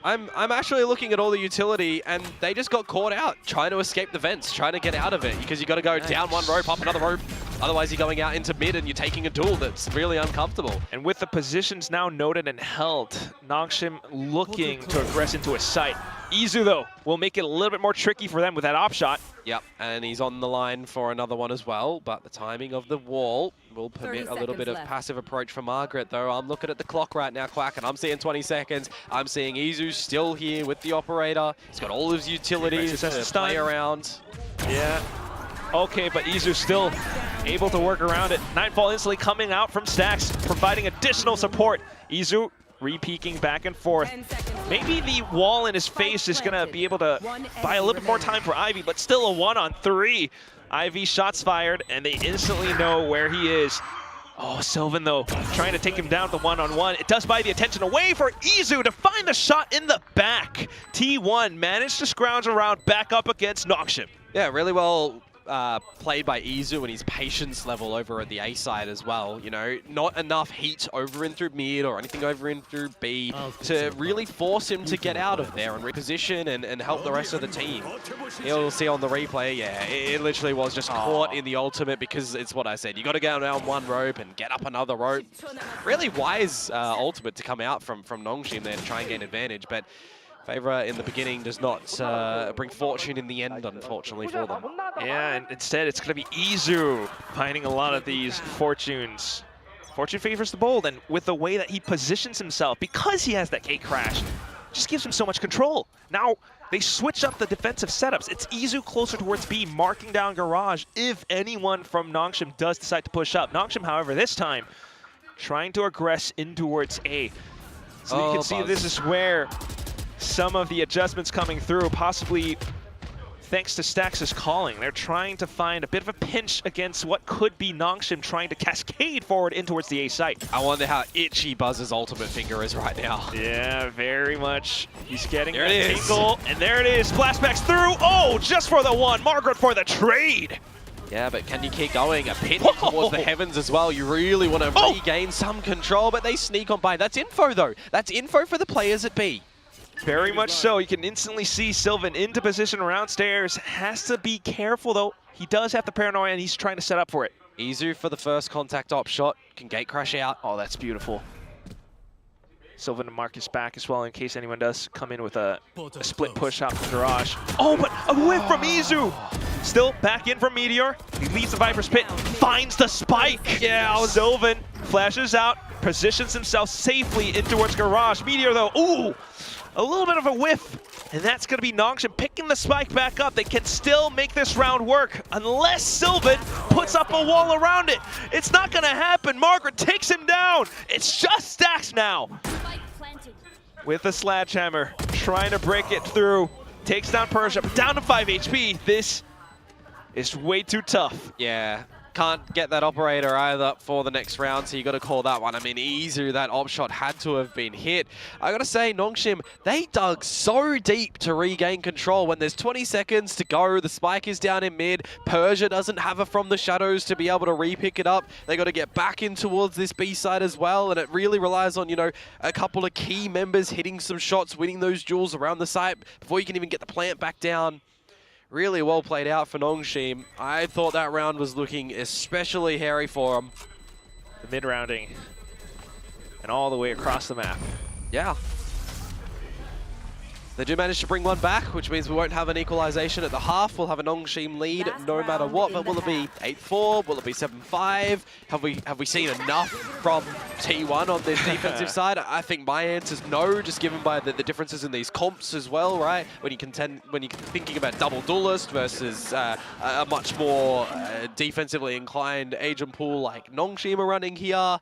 I'm actually looking at all the utility, and they just got caught out trying to escape the vents, trying to get out of it, because you got to go down one rope, up another rope. Otherwise, you're going out into mid and you're taking a duel that's really uncomfortable. And with the positions now noted and held, Nongshim looking to aggress into a site. Izu, though, will make it a little bit more tricky for them with that op shot. Yep, and he's on the line for another one as well, but the timing of the wall will permit a little bit of passive approach for Margaret, though. I'm looking at the clock right now, Quack, and I'm seeing 20 seconds. I'm seeing Izu still here with the operator. He's got all his utilities to play around. Yeah. Okay, but Izu still able to work around it. Nightfall instantly coming out from Stax, providing additional support. Izu re-peeking back and forth. Maybe the wall in his face is going to be able to buy a little bit more time for Ivy, but still a 1-on-3. Ivy shots fired, and they instantly know where he is. Oh, Sylvan, though, trying to take him down to 1-on-1. It does buy the attention away for Izu to find the shot in the back. T1 managed to scrounge around back up against Nongshim. Yeah, really well played by Izu and his patience level over at the A side as well. You know, not enough heat over in through mid or anything over in through B to really force him to get out of there and reposition and help the rest of the team. You'll see on the replay, yeah, it literally was just caught in the ultimate, because it's what I said. You got to go down one rope and get up another rope. Really wise ultimate to come out from Nongshim there to try and gain advantage, but Favor in the beginning does not bring fortune in the end, unfortunately, for them. Yeah, and instead it's going to be Izu finding a lot of these fortunes. Fortune favors the bold, and with the way that he positions himself, because he has that gate crash, just gives him so much control. Now, they switch up the defensive setups. It's Izu closer towards B, marking down Garage if anyone from Nongshim does decide to push up. Nongshim, however, this time, trying to aggress in towards A. So you can see this is where some of the adjustments coming through, possibly thanks to Stax's calling. They're trying to find a bit of a pinch against what could be Nongshim trying to cascade forward in towards the A site. I wonder how itchy Buzz's ultimate finger is right now. Yeah, very much. He's getting that tingle, and there it is. Flashbacks through. Oh, just for the one. Margaret for the trade. Yeah, but can you keep going? A pit towards the heavens as well. You really want to regain some control, but they sneak on by. That's info, though. That's info for the players at B. Very much so. You can instantly see Sylvan into position around stairs. Has to be careful, though. He does have the paranoia, and he's trying to set up for it. Izu for the first contact op shot. Can gate crash out. Oh, that's beautiful. Sylvan and Marcus back as well in case anyone does come in with a split push out from Garage. Oh, but a whiff from Izu! Still back in from Meteor. He leaves the Viper's Pit, finds the spike! Yeah, Sylvan flashes out, positions himself safely in towards Garage. Meteor, though, ooh! A little bit of a whiff, and that's going to be Nongshim picking the spike back up. They can still make this round work unless Sylvan puts up a wall around it. It's not going to happen. Margaret takes him down. It's just Stax now. With the sledgehammer, trying to break it through. Takes down Persia, but down to 5 HP. This is way too tough. Yeah. Can't get that operator either for the next round, so you got to call that one. I mean, Izu, that op shot had to have been hit. I got to say, Nongshim, they dug so deep to regain control. When there's 20 seconds to go, the spike is down in mid. Persia doesn't have it from the shadows to be able to re-pick it up. They got to get back in towards this B side as well, and it really relies on, you know, a couple of key members hitting some shots, winning those duels around the site before you can even get the plant back down. Really well played out for Nongshim. I thought that round was looking especially hairy for them. The mid-rounding and all the way across the map. Yeah. They do manage to bring one back, which means we won't have an equalization at the half. We'll have a Nongshim lead no matter what, but will it be 8-4? Will it be 7-5? Have we seen enough from T1 on this defensive side? I think my answer is no, just given by the differences in these comps as well, right? When you're thinking about double duelist versus a much more defensively inclined agent pool like Nongshim are running here.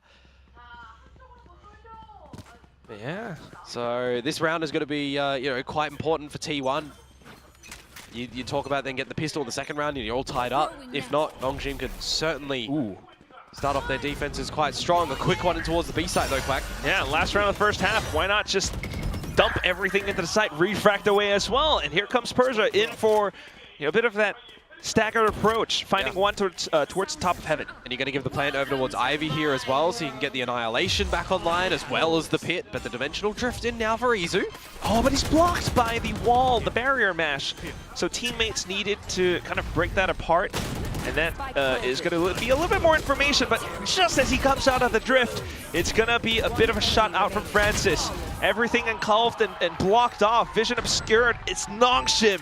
Yeah, so this round is going to be, you know, quite important for T1. You talk about then get the pistol in the second round and you're all tied up. If not, Nongshim could certainly start off their defenses quite strong. A quick one in towards the B site though, Quack. Yeah, last round of the first half. Why not just dump everything into the site, refract away as well? And here comes Persia in for, you know, a bit of that staggered approach, finding one towards the top of heaven. And you're going to give the plant over towards Ivy here as well, so you can get the Annihilation back online as well as the pit, but the Dimensional Drift in now for Izu. Oh, but he's blocked by the wall, the barrier mesh. So teammates needed to kind of break that apart, and that is going to be a little bit more information, but just as he comes out of the drift, it's going to be a bit of a shot out from Francis. Everything engulfed and blocked off, vision obscured. It's Nongshim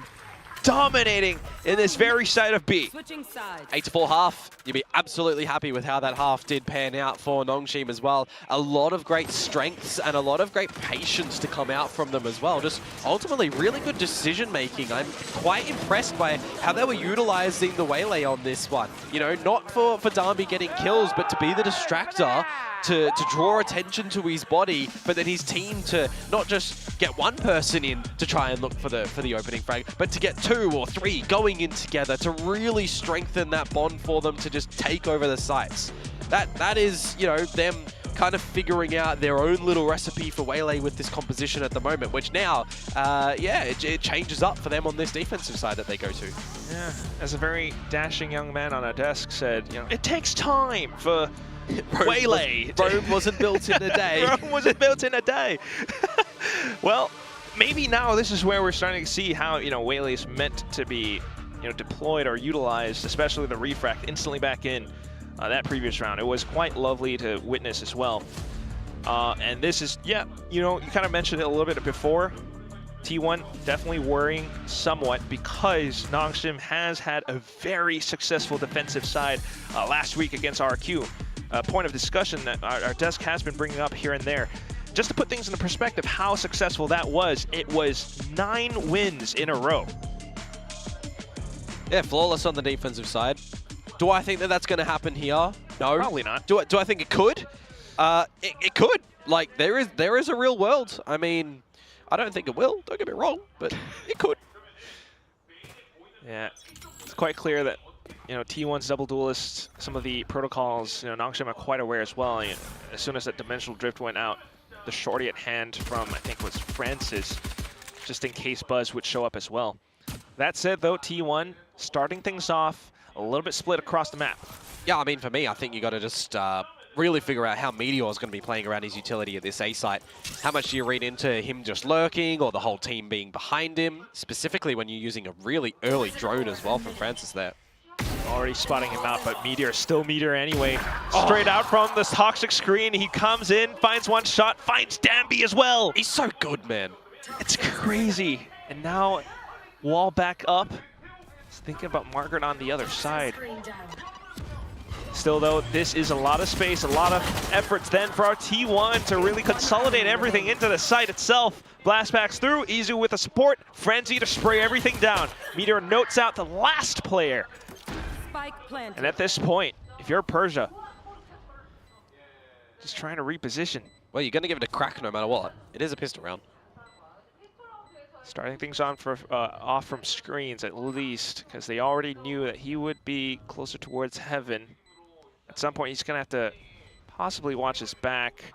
dominating in this very side of B. 8-4 half. You'll be absolutely happy with how that half did pan out for Nongshim as well. A lot of great strengths and a lot of great patience to come out from them as well. Just ultimately really good decision making. I'm quite impressed by how they were utilizing the Waylay on this one. You know, not for Darby getting kills, but to be the distractor, to draw attention to his body, but then his team to not just get one person in to try and look for the opening frag, but to get 2 or 3 going in together to really strengthen that bond for them to just take over the sites. That is, you know, them kind of figuring out their own little recipe for Waylay with this composition at the moment, which now, yeah, it changes up for them on this defensive side that they go to. Yeah, as a very dashing young man on a desk said, you know, it takes time for Waylay. Rome wasn't built in a day. Rome wasn't built in a day. Well, maybe now this is where we're starting to see how, you know, Waylay is meant to be, you know, deployed or utilized, especially the refract instantly back in that previous round. It was quite lovely to witness as well. And this is, yeah, you know, you kind of mentioned it a little bit before. T1 definitely worrying somewhat because Nongshim has had a very successful defensive side last week against RQ. A point of discussion that our desk has been bringing up here and there. Just to put things into perspective, how successful that was, it was 9 wins in a row. Yeah, flawless on the defensive side. Do I think that that's going to happen here? No. Probably not. Do I think it could? It could. Like, there is a real world. I mean, I don't think it will, don't get me wrong, but it could. Yeah, it's quite clear that, you know, T1's double duelists, some of the protocols, you know, Nongshim are quite aware as well. You know, as soon as that dimensional drift went out, the shorty at hand from, I think it was Francis, just in case Buzz would show up as well. That said, though, T1 starting things off a little bit split across the map. Yeah, I mean, for me, I think you got to just really figure out how Meteor is going to be playing around his utility at this A site. How much do you read into him just lurking or the whole team being behind him, specifically when you're using a really early drone as well from Francis there. Already spotting him out, but Meteor still Meteor anyway. Straight out from the toxic screen, he comes in, finds one shot, finds Danby as well. He's so good, man. It's crazy. And now, wall back up. Just thinking about Margaret on the other side. Still though, this is a lot of space, a lot of efforts then for our T1 to really consolidate everything into the site itself. Blast backs through, Izu with the support, Frenzy to spray everything down. Meteor notes out the last player. And at this point, if you're Persia, just trying to reposition. Well, you're going to give it a crack no matter what. It is a pistol round. Starting things on for off from screens at least, because they already knew that he would be closer towards heaven. At some point, he's going to have to possibly watch his back.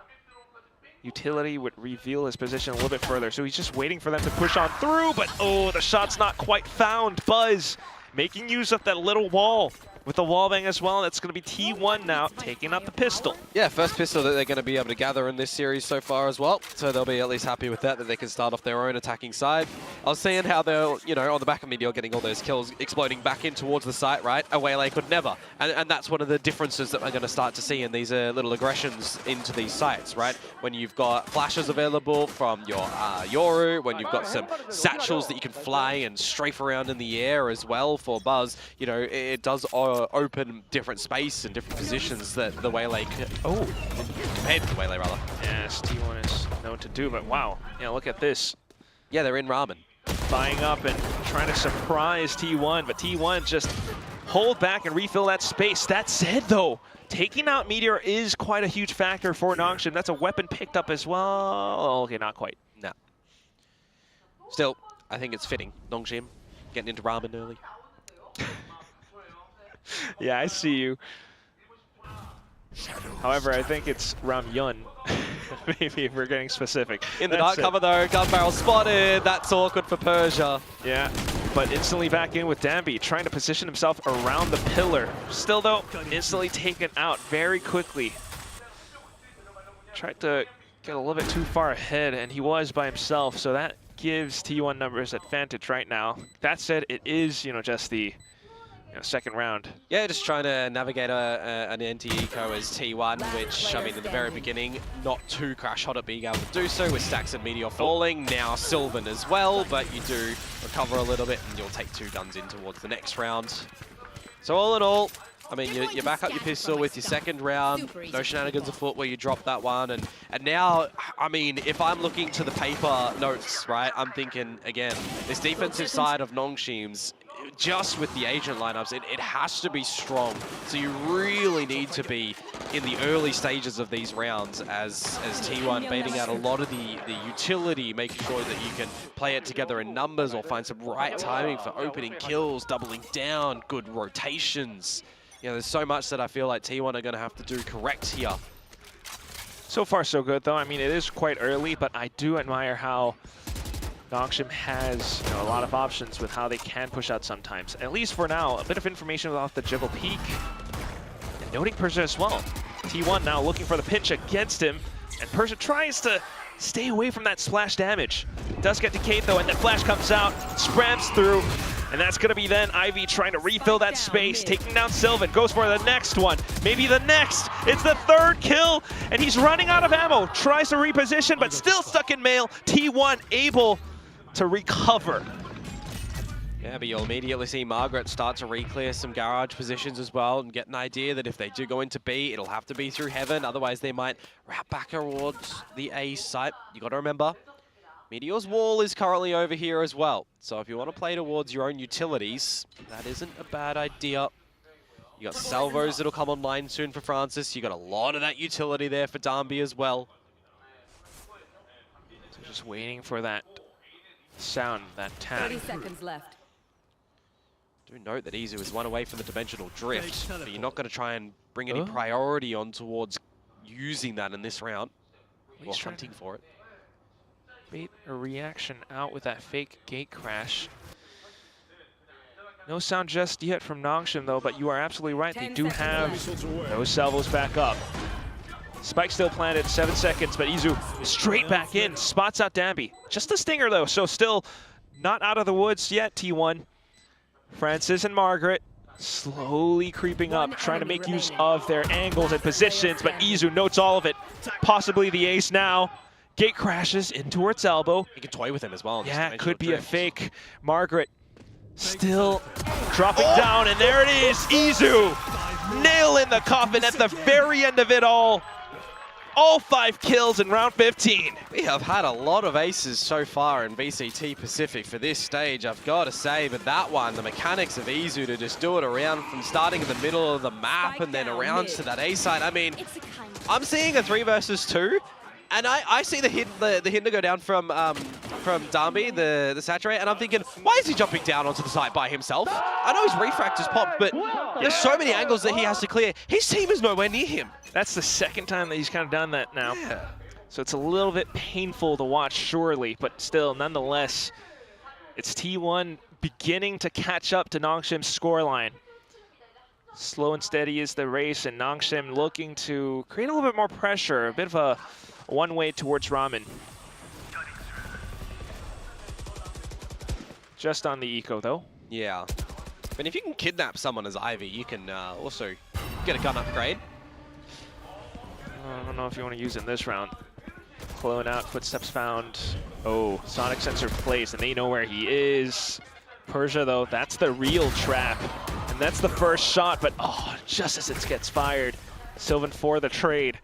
Utility would reveal his position a little bit further, so he's just waiting for them to push on through, but oh, the shot's not quite found. Buzz making use of that little wall with the wallbang as well. That's going to be T1 now taking up the pistol. Yeah, first pistol that they're going to be able to gather in this series so far as well. So they'll be at least happy with that they can start off their own attacking side. I was seeing how they're, you know, on the back of Meteor getting all those kills, exploding back in towards the site, right? Away could never. And that's one of the differences that we're going to start to see in these little aggressions into these sites, right? When you've got flashes available from your Yoru, when you've got some satchels that you can fly and strafe around in the air as well for Buzz, you know, it does open different space and different positions that the Waylay compared to the Waylay rather. Yes, T1 is known to do, but wow, yeah, look at this. Yeah, they're in ramen. Buying up and trying to surprise T1, but T1 just hold back and refill that space. That said though, taking out Meteor is quite a huge factor for Nongshim. That's a weapon picked up as well. Okay, not quite. No. Still, I think it's fitting. Nongshim getting into ramen early. Yeah, I see you. However, I think it's Ramyun. Maybe if we're getting specific. In the dark cover though, gun barrel spotted. That's awkward for Persia. Yeah, but instantly back in with Danby, trying to position himself around the pillar. Still though, instantly taken out very quickly. Tried to get a little bit too far ahead, and he was by himself, so that gives T1 numbers advantage right now. That said, it is, you know, just the second round. Yeah, just trying to navigate an anti-eco as T1, which, I mean, in the very beginning, not too crash hot at being able to do so, with Stacks and Meteor falling. Now Sylvan as well, but you do recover a little bit, and you'll take 2 guns in towards the next round. So all in all, I mean, you back up your pistol with your second round, no shenanigans afoot where you drop that one, and now, I mean, if I'm looking to the paper notes, right, I'm thinking, again, this defensive side of Nongshim's, just with the agent lineups, it has to be strong. So you really need to be in the early stages of these rounds as T1 baiting out a lot of the utility, making sure that you can play it together in numbers or find some right timing for opening kills, doubling down, good rotations. You know, there's so much that I feel like T1 are going to have to do correct here. So far, so good, though. I mean, it is quite early, but I do admire how Nongshim has, you know, a lot of options with how they can push out sometimes. At least for now, a bit of information off the Jibble Peak. And noting Persia as well. T1 now looking for the pinch against him, and Persia tries to stay away from that splash damage. Does get decayed though, and that flash comes out, sprams through, and that's gonna be then Ivy trying to refill that space, taking down Sylvan, goes for the next one, maybe the next, it's the 3rd kill, and he's running out of ammo, tries to reposition, but still stuck in mail. T1 able to recover. Yeah, but you'll immediately see Margaret start to re-clear some garage positions as well and get an idea that if they do go into B, it'll have to be through Heaven. Otherwise, they might wrap back towards the A site. You got to remember, Meteor's wall is currently over here as well. So if you want to play towards your own utilities, that isn't a bad idea. You got salvos that'll come online soon for Francis. You got a lot of that utility there for Darby as well. So just waiting for that sound, that tap. 30 seconds left. Do note that Izu is one away from the dimensional drift, but you're not going to try and bring any priority on towards using that in this round. Or hunting for it. Bait a reaction out with that fake gate crash. No sound just yet from Nongshim though, but you are absolutely right. They do have those salvos back up. Spike still planted, 7 seconds, but Izu straight back in, spots out Dambi. Just a stinger though, so still not out of the woods yet, T1. Francis and Margaret slowly creeping up, trying to make use of their angles and positions, but Izu notes all of it. Possibly the ace now. Gate crashes in towards elbow. You can toy with him as well. Yeah, it could be a fake. Margaret still dropping down, and there it is. Izu nail in the coffin at the very end of it all. All 5 kills in round 15. We have had a lot of aces so far in VCT Pacific for this stage, I've got to say, but that one, the mechanics of Izu to just do it around from starting in the middle of the map and then around to that A side. I mean, I'm seeing a 3 versus 2, and I see the hit to go down from Darby, the saturate, and I'm thinking, why is he jumping down onto the site by himself? I know his refract is popped, but there's so many angles that he has to clear. His team is nowhere near him. That's the second time that he's kind of done that now. Yeah. So it's a little bit painful to watch, surely, but still, nonetheless, it's T1 beginning to catch up to Nongshim's scoreline. Slow and steady is the race, and Nongshim looking to create a little bit more pressure, a bit of a one-way towards Ramen. Just on the eco, though. Yeah. But if you can kidnap someone as Ivy, you can also get a gun upgrade. I don't know if you want to use it in this round. Clone out, footsteps found. Oh, sonic sensor placed, and they know where he is. Persia, though, that's the real trap. And that's the first shot, but oh, just as it gets fired. Sylvan for the trade.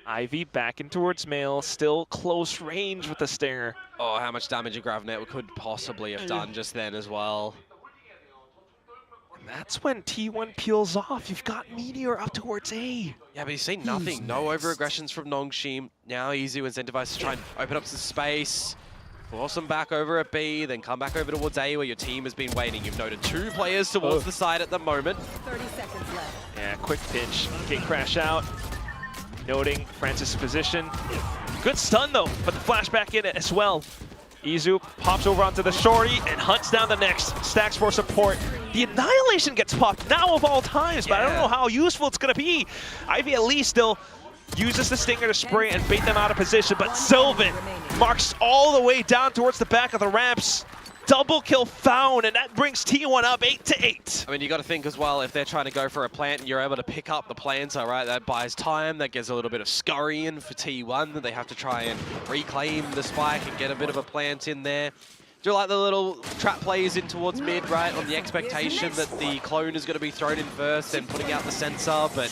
Ivy back in towards Mail, still close range with the stinger. Oh, how much damage a Gravnet could possibly have done just then as well. And that's when T1 peels off. You've got Meteor up towards A. Yeah, but he's seen nothing. No over-aggressions from Nongshim. Now Izu incentivized to try and open up some space. Force them back over at B, then come back over towards A where your team has been waiting. You've noted 2 players towards the side at the moment. 30 seconds left. Yeah, quick pinch. Gate crash out. Noting Francis' position. Good stun though, but the flashback in it as well. Izu pops over onto the shorty and hunts down the next. Stacks for support. The Annihilation gets popped now of all times, but I don't know how useful it's going to be. Ivy at least still uses the stinger to spray and bait them out of position, but Sylvan marks all the way down towards the back of the ramps. Double kill found, and that brings T1 up 8-8. I mean, you got to think as well, if they're trying to go for a plant and you're able to pick up the plants, all right, that buys time, that gives a little bit of scurrying for T1, that they have to try and reclaim the spike and get a bit of a plant in there. Do like the little trap plays in towards mid, right, on the expectation that the clone is going to be thrown in first, then putting out the sensor, but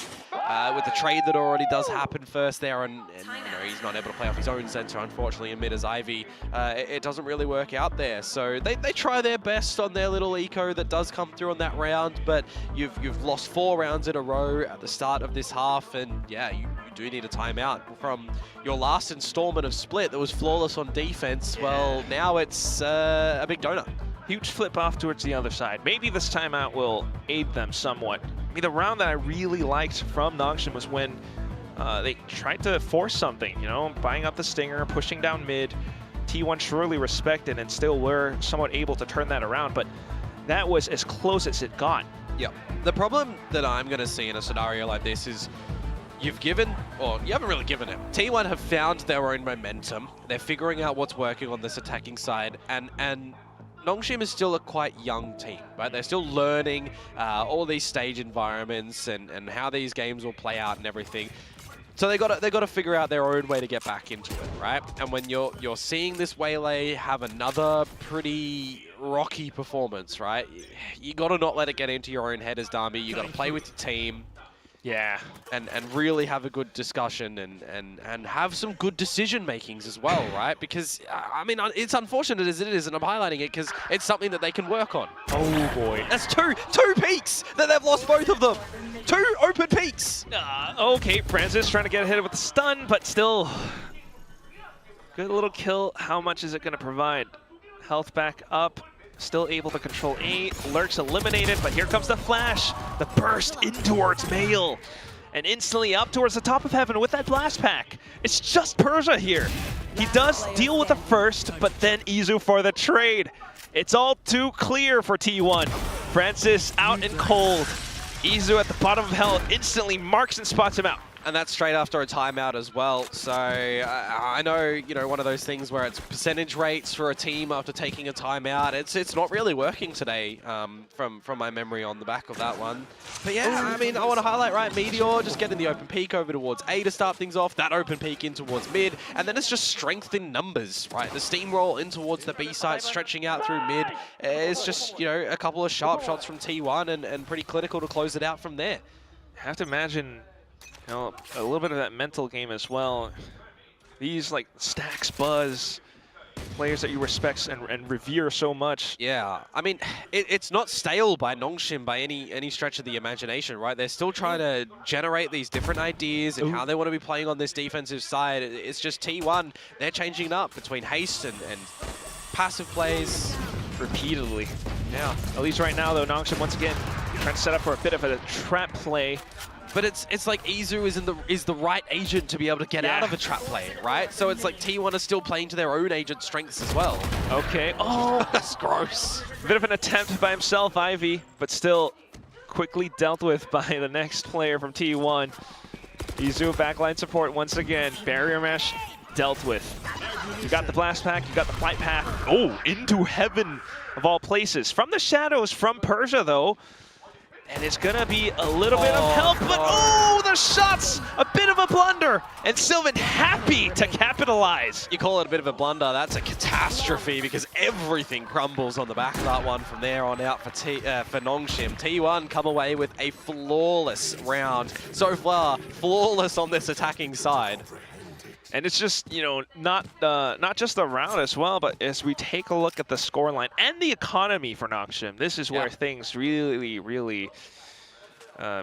with the trade that already does happen first there, and you know, he's not able to play off his own sensor, unfortunately, in mid as Ivy, it doesn't really work out there. So they try their best on their little eco that does come through on that round, but you've lost 4 rounds in a row at the start of this half, and yeah, you do need a timeout from your last installment of Split that was flawless on defense. Well, now it's a big donut. Huge flip off towards the other side. Maybe this timeout will aid them somewhat. I mean, the round that I really liked from Nongshim was when they tried to force something, you know, buying up the stinger, pushing down mid. T1 surely respected and still were somewhat able to turn that around, but that was as close as it got. Yeah. The problem that I'm going to see in a scenario like this is you've given, or you haven't really given it. T1 have found their own momentum. They're figuring out what's working on this attacking side, and Nongshim is still a quite young team, right? They're still learning all these stage environments and how these games will play out and everything. So they got to figure out their own way to get back into it, right? And when you're seeing this Waylay have another pretty rocky performance, right? You got to not let it get into your own head as Dami. You got to play with your team. Yeah. And really have a good discussion and have some good decision makings as well, right? Because, I mean, it's unfortunate as it is, and I'm highlighting it because it's something that they can work on. Oh, boy. That's two peaks that they've lost both of them. 2 open peaks. Okay, Francis trying to get ahead with the stun, but still. Good little kill. How much is it going to provide? Health back up. Still able to control A. Lurk's eliminated, but here comes the flash. The burst in towards Mail. And instantly up towards the top of heaven with that blast pack. It's just Persia here. He does deal with the first, but then Izu for the trade. It's all too clear for T1. Francis out and cold. Izu at the bottom of hell instantly marks and spots him out. And that's straight after a timeout as well. So I know, you know, one of those things where it's percentage rates for a team after taking a timeout. It's not really working today from my memory on the back of that one. But yeah, I mean, I want to highlight, right, Meteor just getting the open peak over towards A to start things off, that open peak in towards mid, and then it's just strength in numbers, right? The steamroll in towards the B side, stretching out through mid. It's just, you know, a couple of sharp shots from T1 and pretty clinical to close it out from there. I have to imagine, you know, a little bit of that mental game as well. These like Stacks, Buzz, players that you respect and revere so much. Yeah, I mean, it's not stale by Nongshim by any stretch of the imagination, right? They're still trying to generate these different ideas and how they want to be playing on this defensive side. It's just T1, they're changing it up between haste and passive plays. Repeatedly. Yeah. At least right now though, Nongshim once again trying to set up for a bit of a trap play. But it's like Izu is the right agent to be able to get out of a trap play, right? So it's like T1 is still playing to their own agent strengths as well. Okay. Oh, that's gross. Bit of an attempt by himself, Ivy, but still quickly dealt with by the next player from T1. Izu backline support once again. Barrier mesh dealt with. You got the blast pack, you got the flight path. Oh, into heaven of all places. From the shadows from Persia though. And it's gonna be a little bit of help, but oh, the shots! A bit of a blunder, and Sylvan happy to capitalize. You call it a bit of a blunder, that's a catastrophe because everything crumbles on the back of that one from there on out for Nongshim. T1 come away with a flawless round. So far, flawless on this attacking side. And it's just, you know, not just the round as well, but as we take a look at the scoreline and the economy for Nongshim, this is where things really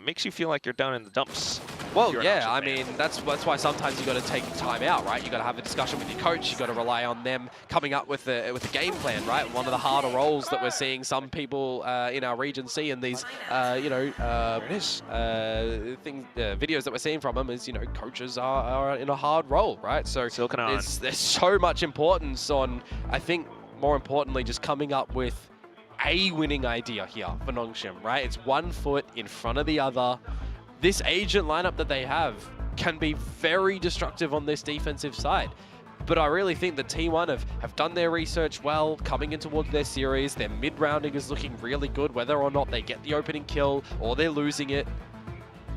makes you feel like you're down in the dumps. Well, yeah, I mean, that's why sometimes you got to take time out, right? You got to have a discussion with your coach. You got to rely on them coming up with a game plan, right? One of the harder roles that we're seeing some people in our region see in these, you know, videos that we're seeing from them is, you know, coaches are in a hard role, right? So there's so much importance on, I think, more importantly, just coming up with a winning idea here for Nongshim, right? It's one foot in front of the other. This agent lineup that they have can be very destructive on this defensive side. But I really think that T1 have done their research well, coming in towards their series. Their mid-rounding is looking really good, whether or not they get the opening kill or they're losing it.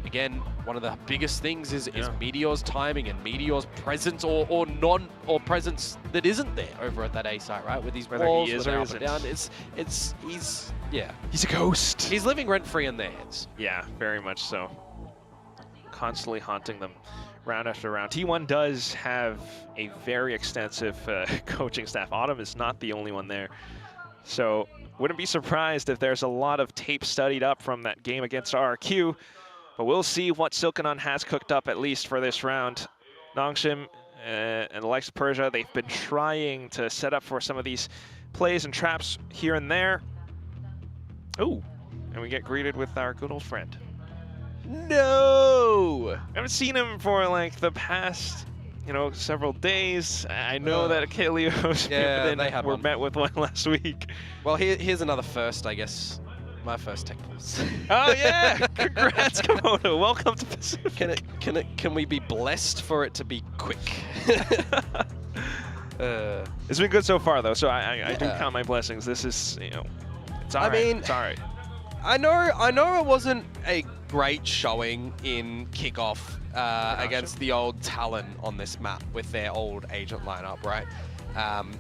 Again, one of the biggest things is Meteor's timing and Meteor's presence or presence that isn't there over at that A site, right? With these walls, with up and down. He's a ghost. He's living rent-free in their heads. Yeah, very much so. Constantly haunting them round after round. T1 does have a very extensive coaching staff. Autumn is not the only one there. So wouldn't be surprised if there's a lot of tape studied up from that game against RRQ. But we'll see what Silkenon has cooked up, at least for this round. Nongshim and the likes of Persia, they've been trying to set up for some of these plays and traps here and there. Oh, and we get greeted with our good old friend. No! I haven't seen him for like the past, you know, several days. I know that Kalios were met with one last week. Well, here's another first, I guess. My first tech pulse. Oh yeah! Congrats, Komodo. Welcome to Pacific. Can we be blessed for it to be quick? It's been good so far, though. So I do count my blessings. This is, you know, it's all right. I mean, it's all right. I know it wasn't a great showing in kickoff against the old Talon on this map with their old agent lineup, right?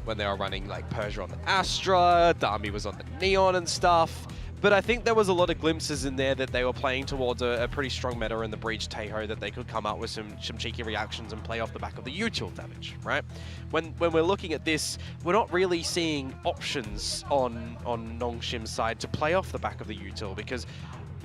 When they were running like Persia on the Astra, Dami was on the Neon and stuff. But I think there was a lot of glimpses in there that they were playing towards a pretty strong meta in the Breach Taeho, that they could come up with some cheeky reactions and play off the back of the util damage, right? When we're looking at this, we're not really seeing options on Nongshim's side to play off the back of the util, because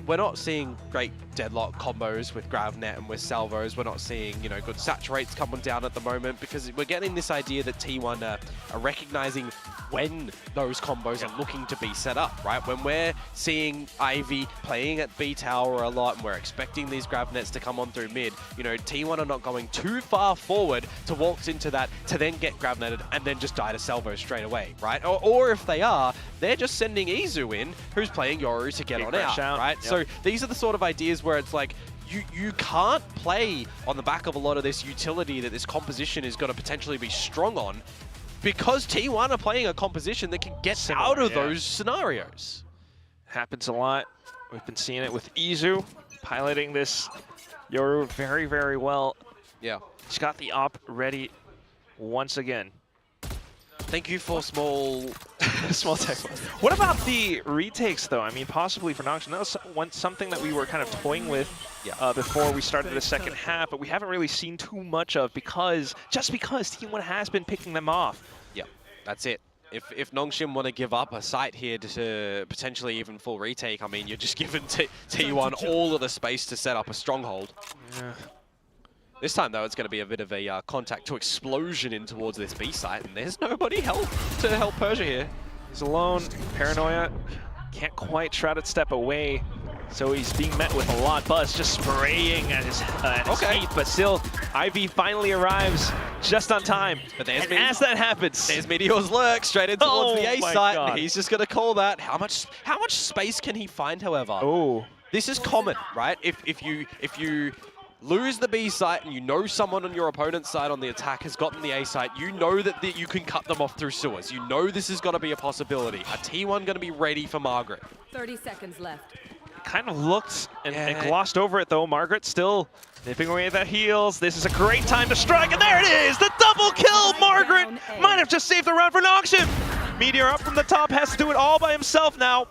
we're not seeing great deadlock combos with Gravnet and with salvos. We're not seeing, you know, good saturates coming down at the moment, because we're getting this idea that T1 are recognizing when those combos are looking to be set up, right? When we're seeing Ivy playing at B Tower a lot and we're expecting these Gravnets to come on through mid, you know, T1 are not going too far forward to waltz into that to then get Gravneted and then just die to salvos straight away, right? Or if they are, they're just sending Izu in, who's playing Yoru to get on out, right? Yep. So these are the sort of ideas where it's like, you can't play on the back of a lot of this utility that this composition is going to potentially be strong on, because T1 are playing a composition that can get out of those scenarios. Happens a lot. We've been seeing it with Izu piloting this Yoru very, very well. Yeah. He's got the op ready once again. Thank you for small tech. What about the retakes, though? I mean, possibly for Nongshim. That was something that we were kind of toying with before we started the second half, but we haven't really seen too much of just because T1 has been picking them off. Yeah, that's it. If Nongshim want to give up a site here to potentially even full retake, I mean, you're just giving T1 all of the space to set up a stronghold. Yeah. This time, though, it's going to be a bit of a contact to explosion in towards this B site, and there's nobody to help Persia here. He's alone. Paranoia can't quite Shrouded Step away, so he's being met with a lot. Buzz just spraying at his feet, but still, Ivy finally arrives just on time. But there's as that happens, there's Meteor's lurk straight in towards the A site, God. and he's just going to call that. How much space can he find, however? Oh, this is common, right? If you lose the B site and you know someone on your opponent's side on the attack has gotten the A site, you know that you can cut them off through sewers. You know this is going to be a possibility. A T1 going to be ready for Margaret. 30 seconds left. Kind of looked and glossed over it, though. Margaret still nipping away at that heals. This is a great time to strike, and there it is! The double kill! Margaret might have just saved the round for Nongshim. Meteor up from the top, has to do it all by himself now.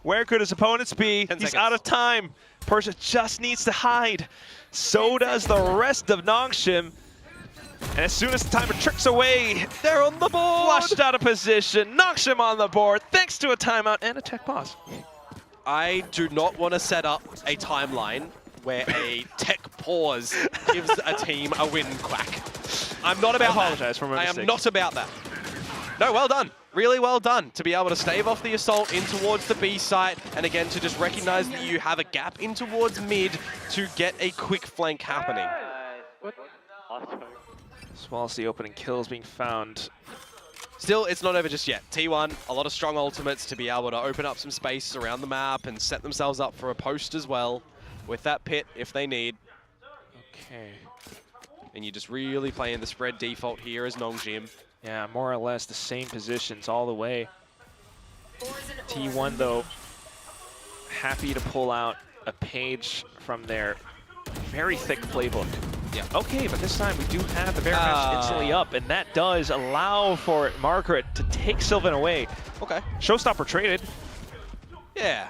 Where could his opponents be? He's out of time. Persia just needs to hide. So does the rest of Nongshim. And as soon as the timer tricks away, they're on the board! Flushed out of position. Nongshim on the board, thanks to a timeout and a tech pause. I do not want to set up a timeline where a tech pause gives a team a win quack. I'm not about that. I am not about that. No, well done. Really well done to be able to stave off the assault in towards the B site, and again to just recognize that you have a gap in towards mid to get a quick flank happening. As well as the opening kills being found. Still, it's not over just yet. T1, a lot of strong ultimates to be able to open up some space around the map and set themselves up for a post as well with that pit if they need. Okay. And you're just really playing the spread default here as Nongshim. Yeah, more or less the same positions all the way. T1, though, happy to pull out a page from their very thick playbook. Yeah. Okay, but this time we do have the Bear Mash instantly up, and that does allow for Margaret to take Sylvan away. Okay. Showstopper traded. Yeah.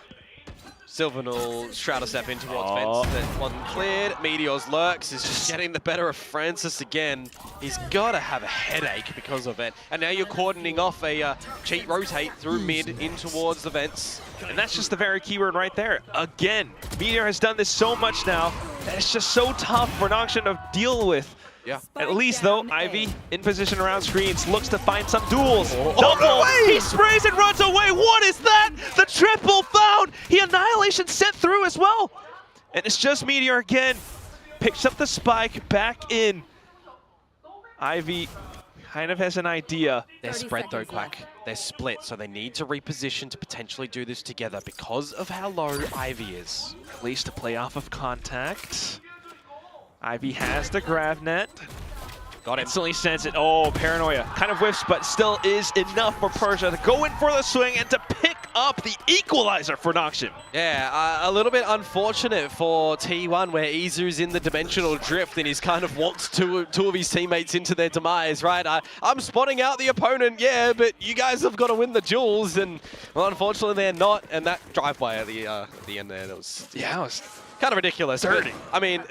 Sylvan will Shroud a step in towards Vents. That one cleared. Meteor's lurks is just getting the better of Francis again. He's got to have a headache because of it. And now you're cordoning off a cheat rotate through mid in towards the Vents. And that's just the very keyword right there. Again, Meteor has done this so much now that it's just so tough for Nongshim to deal with. Yeah. At least, though, Ivy in position around screens looks to find some duels. Double! He sprays and runs away. What is that? The triple found. He Annihilation sent through as well. And it's just Meteor again. Picks up the spike back in. Ivy kind of has an idea. They're spread though, Quack. They're split, so they need to reposition to potentially do this together because of how low Ivy is. At least to play off of contact. Ivy has the Gravnet. Got him. Instantly sends it. Oh, Paranoia. Kind of whiffs, but still is enough for Persia to go in for the swing and to pick up the equalizer for Nongshim. Yeah, a little bit unfortunate for T1 where Izu's in the dimensional drift and he's kind of walked two of his teammates into their demise, right? I'm spotting out the opponent, yeah, but you guys have got to win the duels, and well, unfortunately they're not. And that drive-by at the end there, that was, yeah, it was kind of ridiculous. Dirty. I mean,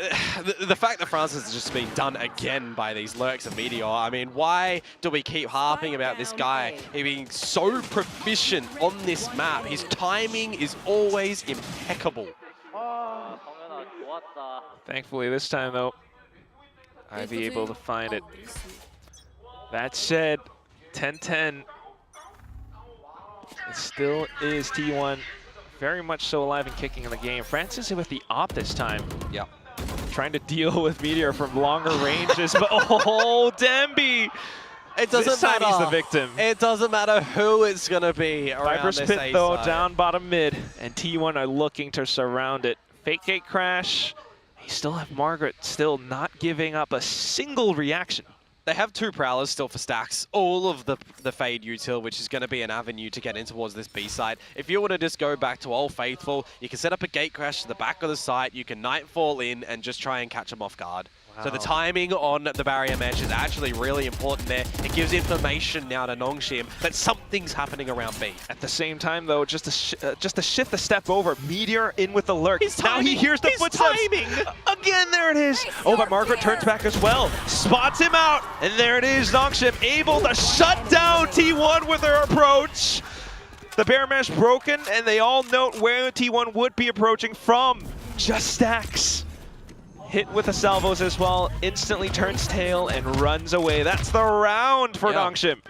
the fact that Francis has just been done again by these lurks of Meteor, I mean, why do we keep harping about this guy being so proficient on this map? His timing is always impeccable. Thankfully this time though, I'd be able to find it. That said, 10-10. It still is T1 very much so alive and kicking in the game. Francis with the op this time. Yeah. Trying to deal with Meteor from longer ranges, but oh, Demby! It doesn't this time matter. He's the victim. It doesn't matter who it's going to be around Viper's this Pit A though, side. down bottom mid, and T1 are looking to surround it. Fake gate crash. They still have Margaret still not giving up a single reaction. They have 2 Prowlers still for stacks, all of the Fade util, which is going to be an avenue to get in towards this B side. If you were to just go back to Old Faithful, you can set up a gate crash to the back of the site, you can Nightfall in and just try and catch them off guard. Wow. So the timing on the barrier mesh is actually really important there. It gives information now to Nongshim that something's happening around B. At the same time though, just to shift the step over, Meteor in with the lurk. Now he hears the footsteps. Again, there it is. Oh, but Margaret turns back as well. Spots him out. And there it is, Nongshim able to shut down T1 with their approach. The bear mesh broken, and they all note where T1 would be approaching from. Just stacks. Hit with the salvos as well, instantly turns tail and runs away. That's the round for Nongshim.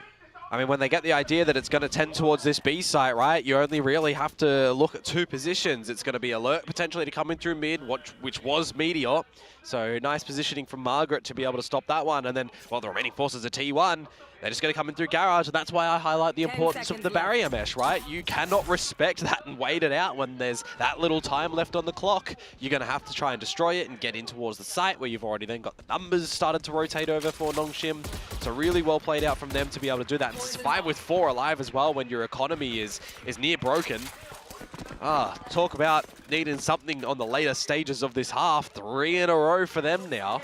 I mean, when they get the idea that it's going to tend towards this B site, right, you only really have to look at 2 positions. It's going to be Alert potentially to come in through mid, which was Meteor. So nice positioning from Margaret to be able to stop that one. And then, well, the remaining forces are T1. They're just going to come in through Garage, and that's why I highlight the importance of the barrier mesh, right? You cannot respect that and wait it out when there's that little time left on the clock. You're going to have to try and destroy it and get in towards the site where you've already then got the numbers started to rotate over for Nongshim. So really well played out from them to be able to do that and survive with 4 alive as well when your economy is near broken. Talk about needing something on the later stages of this half. 3 in a row for them now.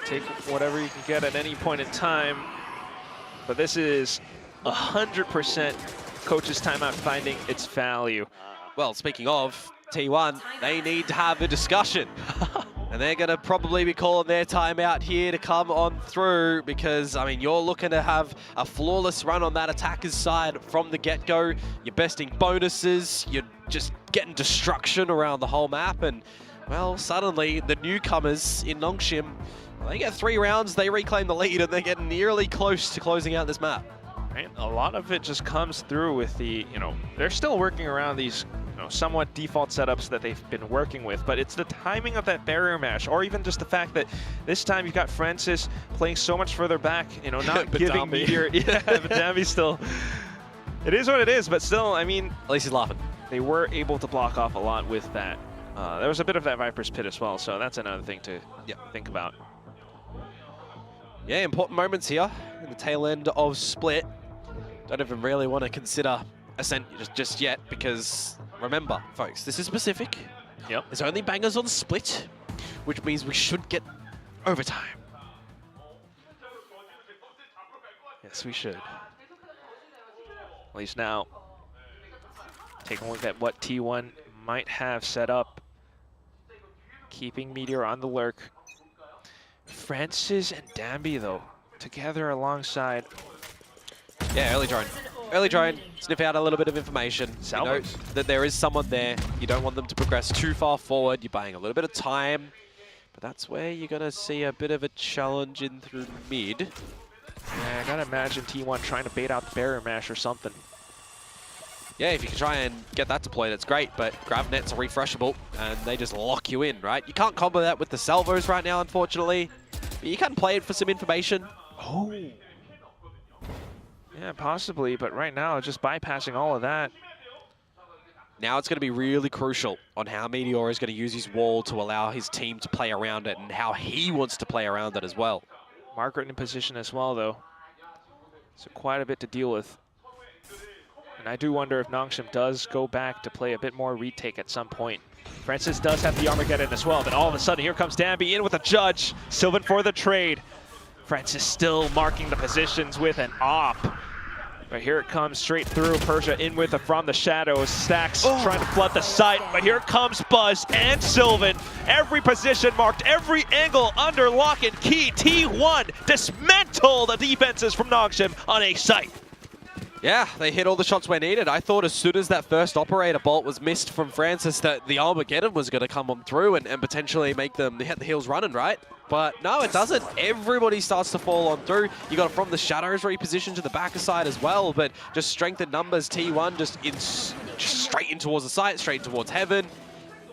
Take whatever you can get at any point in time. But this is 100% coach's timeout finding its value. Well, speaking of T1, they need to have a discussion. And they're going to probably be calling their timeout here to come on through because, I mean, you're looking to have a flawless run on that attacker's side from the get-go. You're besting bonuses. You're just getting destruction around the whole map. And, well, suddenly the newcomers in Nongshim, they get 3 rounds, they reclaim the lead, and they're getting nearly close to closing out this map. Right? A lot of it just comes through with the, they're still working around these somewhat default setups that they've been working with, but it's the timing of that barrier mash, or even just the fact that this time you've got Francis playing so much further back, not giving Meteor. Yeah, but Dambi still. It is what it is, but still, I mean. At least he's laughing. They were able to block off a lot with that. There was a bit of that Viper's Pit as well, so that's another thing to think about. Yeah, important moments here in the tail end of Split. Don't even really want to consider Ascent just yet because, remember, folks, this is Pacific. Yep. There's only bangers on Split, which means we should get overtime. Yes, we should. At least now, take a look at what T1 might have set up. Keeping Meteor on the lurk. Francis and Dambi, though, together alongside. Yeah, early drone. Early drone, sniff out a little bit of information. You know that there is someone there. You don't want them to progress too far forward. You're buying a little bit of time. But that's where you're going to see a bit of a challenge in through mid. Yeah, I got to imagine T1 trying to bait out the barrier mash or something. Yeah, if you can try and get that deployed, it's great, but grav nets are refreshable, and they just lock you in, right? You can't combo that with the salvos right now, unfortunately, but you can play it for some information. Oh. Yeah, possibly, but right now, just bypassing all of that. Now it's going to be really crucial on how Meteor is going to use his wall to allow his team to play around it and how he wants to play around it as well. Margaret in position as well, though. So quite a bit to deal with. And I do wonder if Nongshim does go back to play a bit more retake at some point. Francis does have the Armageddon as well, but all of a sudden here comes Danby in with a judge. Sylvan for the trade. Francis still marking the positions with an op. But here it comes straight through. Persia in with it from the shadows. Stacks trying to flood the site, but here comes Buzz and Sylvan. Every position marked, every angle under lock and key. T1 dismantle the defenses from Nongshim on A site. Yeah, they hit all the shots where needed. I thought as soon as that first operator bolt was missed from Francis that the Armageddon was going to come on through and potentially make them hit the heels running, right? But no, it doesn't. Everybody starts to fall on through. You got it from the shadows repositioned to the back side as well, but just strength in numbers. T1 just straight in towards the site, straight towards heaven.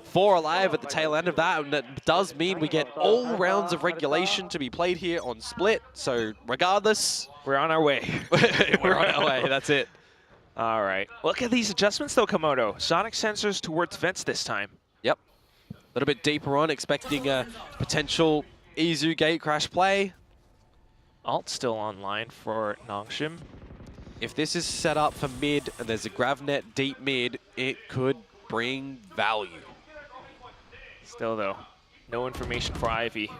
4 alive at the tail end of that, and that does mean we get all rounds of regulation to be played here on Split. So regardless, we're on our way. We're on our way, that's it. All right. Look at these adjustments though, Komodo. Sonic sensors towards vents this time. Yep. A little bit deeper on, expecting a potential Izu gate crash play. Alt still online for Nongshim. If this is set up for mid and there's a Gravnet deep mid, it could bring value. Still though, no information for Ivy.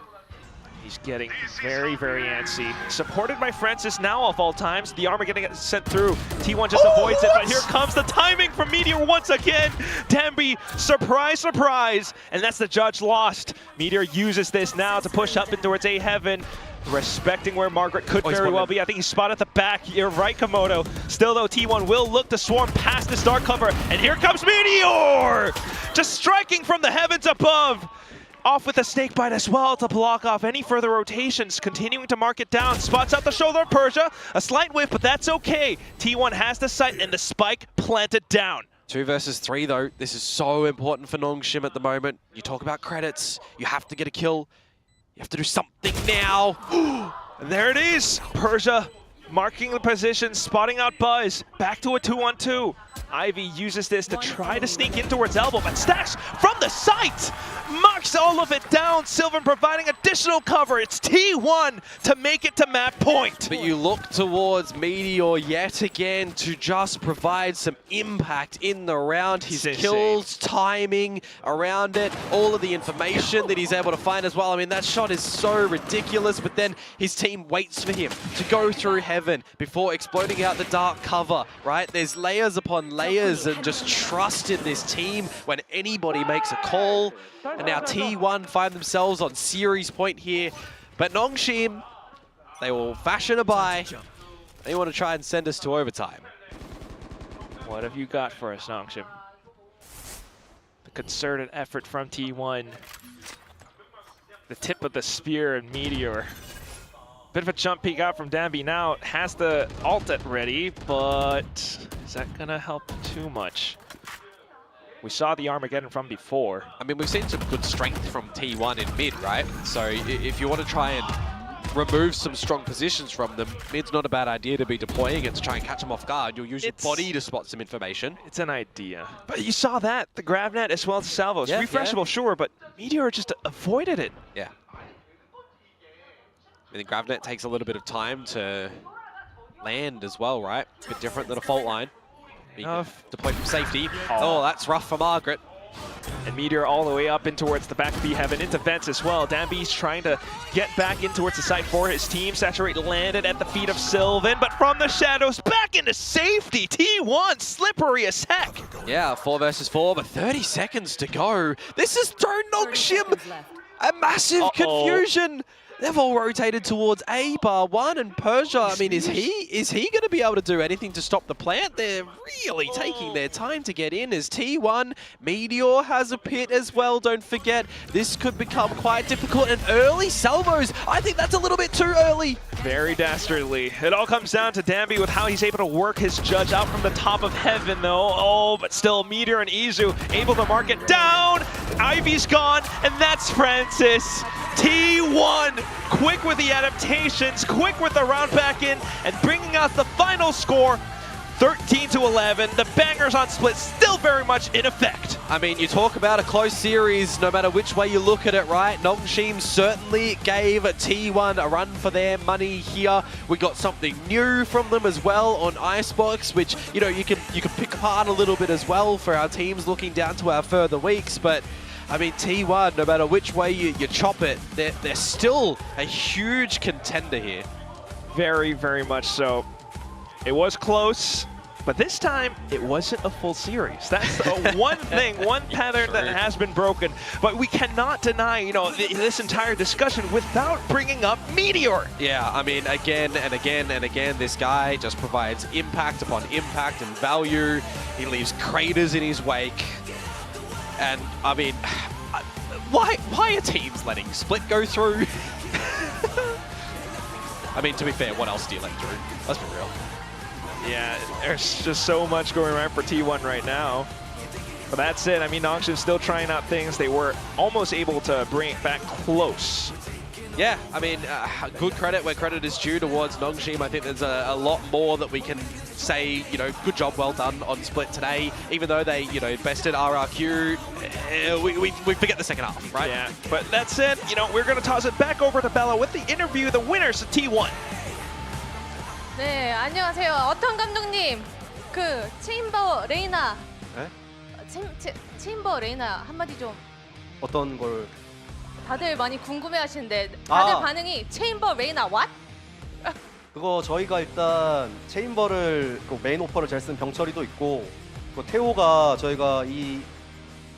He's getting very, very antsy. Supported by Francis now of all times. The Armageddon gets sent through. T1 just avoids it, but here comes the timing from Meteor once again. Danby, surprise, surprise. And that's the judge lost. Meteor uses this now to push up in towards A heaven. Respecting where Margaret could very well be. I think he's spotted at the back. You're right, Komodo. Still though, T1 will look to swarm past this dark cover. And here comes Meteor! Just striking from the heavens above. Off with a snake bite as well to block off any further rotations. Continuing to mark it down. Spots out the shoulder of Persia. A slight whiff, but that's okay. T1 has the sight and the spike planted down. 2 versus 3 though. This is so important for Nongshim at the moment. You talk about credits. You have to get a kill. You have to do something now. And there it is. Persia marking the position, spotting out Buzz. Back to a 2-on-2. Ivy uses this to try to sneak in towards Elbow, but Stacks from the site marks all of it down. Sylvan providing additional cover. It's T1 to make it to map point. But you look towards Meteor yet again to just provide some impact in the round. His kills, timing around it, all of the information that he's able to find as well. I mean, that shot is so ridiculous, but then his team waits for him to go through heaven before exploding out the dark cover, right? There's layers upon layers and just trust in this team when anybody makes a call. And now T1 find themselves on series point here. But Nongshim, they will fashion a buy. They want to try and send us to overtime. What have you got for us, Nongshim? The concerted effort from T1. The tip of the spear and Meteor. Bit of a jump peek out from Danby now. Has the ult at ready, but is that going to help too much? We saw the Armageddon from before. I mean, we've seen some good strength from T1 in mid, right? So if you want to try and remove some strong positions from them, mid's not a bad idea to be deploying it to try and catch them off guard. You'll use your body to spot some information. It's an idea. But you saw that, the Gravnet as well as the salvos. Yeah, refreshable, sure, but Meteor just avoided it. Yeah. I mean, the Gravnet takes a little bit of time to land as well, right? A bit different than a fault line. Deploy from safety. Oh, that's rough for Margaret. And Meteor all the way up in towards the back of B heaven, into vents as well. Danby's trying to get back in towards the site for his team. Saturate landed at the feet of Sylvan, but from the shadows, back into safety. T1, slippery as heck. Yeah, 4 versus 4, but 30 seconds to go. This is thrown Nongshim a massive confusion. They've all rotated towards A bar 1, and Persia, I mean, is he going to be able to do anything to stop the plant? They're really taking their time to get in as T1. Meteor has a pit as well, don't forget. This could become quite difficult, and early salvos, I think that's a little bit too early. Very dastardly. It all comes down to Danby with how he's able to work his judge out from the top of heaven, though. Oh, but still, Meteor and Izu able to mark it down. Ivy's gone, and that's Francis. T1, quick with the adaptations, quick with the round back in, and bringing out the final score. 13-11. The bangers on Split still very much in effect. I mean, you talk about a close series, no matter which way you look at it, right? Nongshim certainly gave T1 a run for their money here. We got something new from them as well on Icebox, which, you know, you can pick apart a little bit as well for our teams looking down to our further weeks. But I mean, T1, no matter which way you chop it, they're still a huge contender here. Very, very much so. It was close, but this time it wasn't a full series. That's one thing, one pattern that has been broken. But we cannot deny, you know, this entire discussion without bringing up Meteor. Yeah, I mean, again and again and again, this guy just provides impact upon impact and value. He leaves craters in his wake. And, I mean, why are teams letting Split go through? I mean, to be fair, what else do you let through? Let's be real. Yeah, there's just so much going right for T1 right now. But that's it. I mean, Nongshim's still trying out things. They were almost able to bring it back close. Yeah, I mean, good credit where credit is due towards Nongshim. I think there's a lot more that we can say, you know, good job, well done on Split today. Even though they, you know, bested RRQ, we forget the second half, right? Yeah, but that said, you know, we're going to toss it back over to Bella with the interview, the winners of T1. 네, 안녕하세요. 어떤 감독님, 그 체인버 레이나, 네? 체인버 레이나 한마디 좀. 어떤 걸? 다들 많이 궁금해하시는데 다들 반응이 체인버 레이나 what? 그거 저희가 일단 체인버를 그 메인 오퍼를 잘 쓴 병철이도 있고, 그 태호가 저희가 이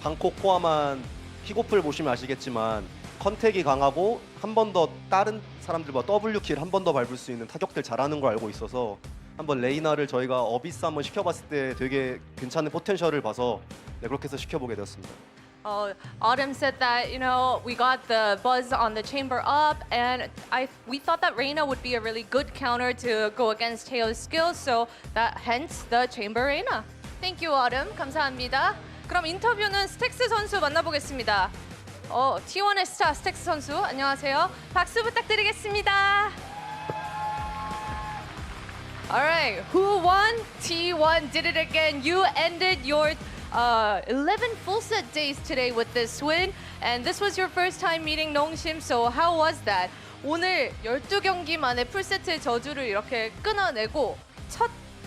방콕 포함한 픽오프를 보시면 아시겠지만 컨택이 강하고 한 번 더 다른 사람들보다 W킬 한 번 더 밟을 수 있는 타격들 잘하는 걸 알고 있어서 한번 레이나를 저희가 어비스 한번 시켜봤을 때 되게 괜찮은 포텐셜을 봐서 네, 그렇게 해서 시켜보게 되었습니다. Autumn said that, you know, we got the buzz on the chamber up, and we thought that Reina would be a really good counter to go against Teo's skills, so that hence the chamber Reina. Thank you, Autumn. 감사합니다. 그럼 인터뷰는 스택스 선수 만나보겠습니다. T1의 스타 스택스 선수, 안녕하세요. 박수 부탁드리겠습니다. Alright, who won? T1 did it again. You ended your 11 full set days today with this win, and this was your first time meeting Nongshim, so how was that? 오늘 12경기 만에 풀세트의 저주를 이렇게 끊어내고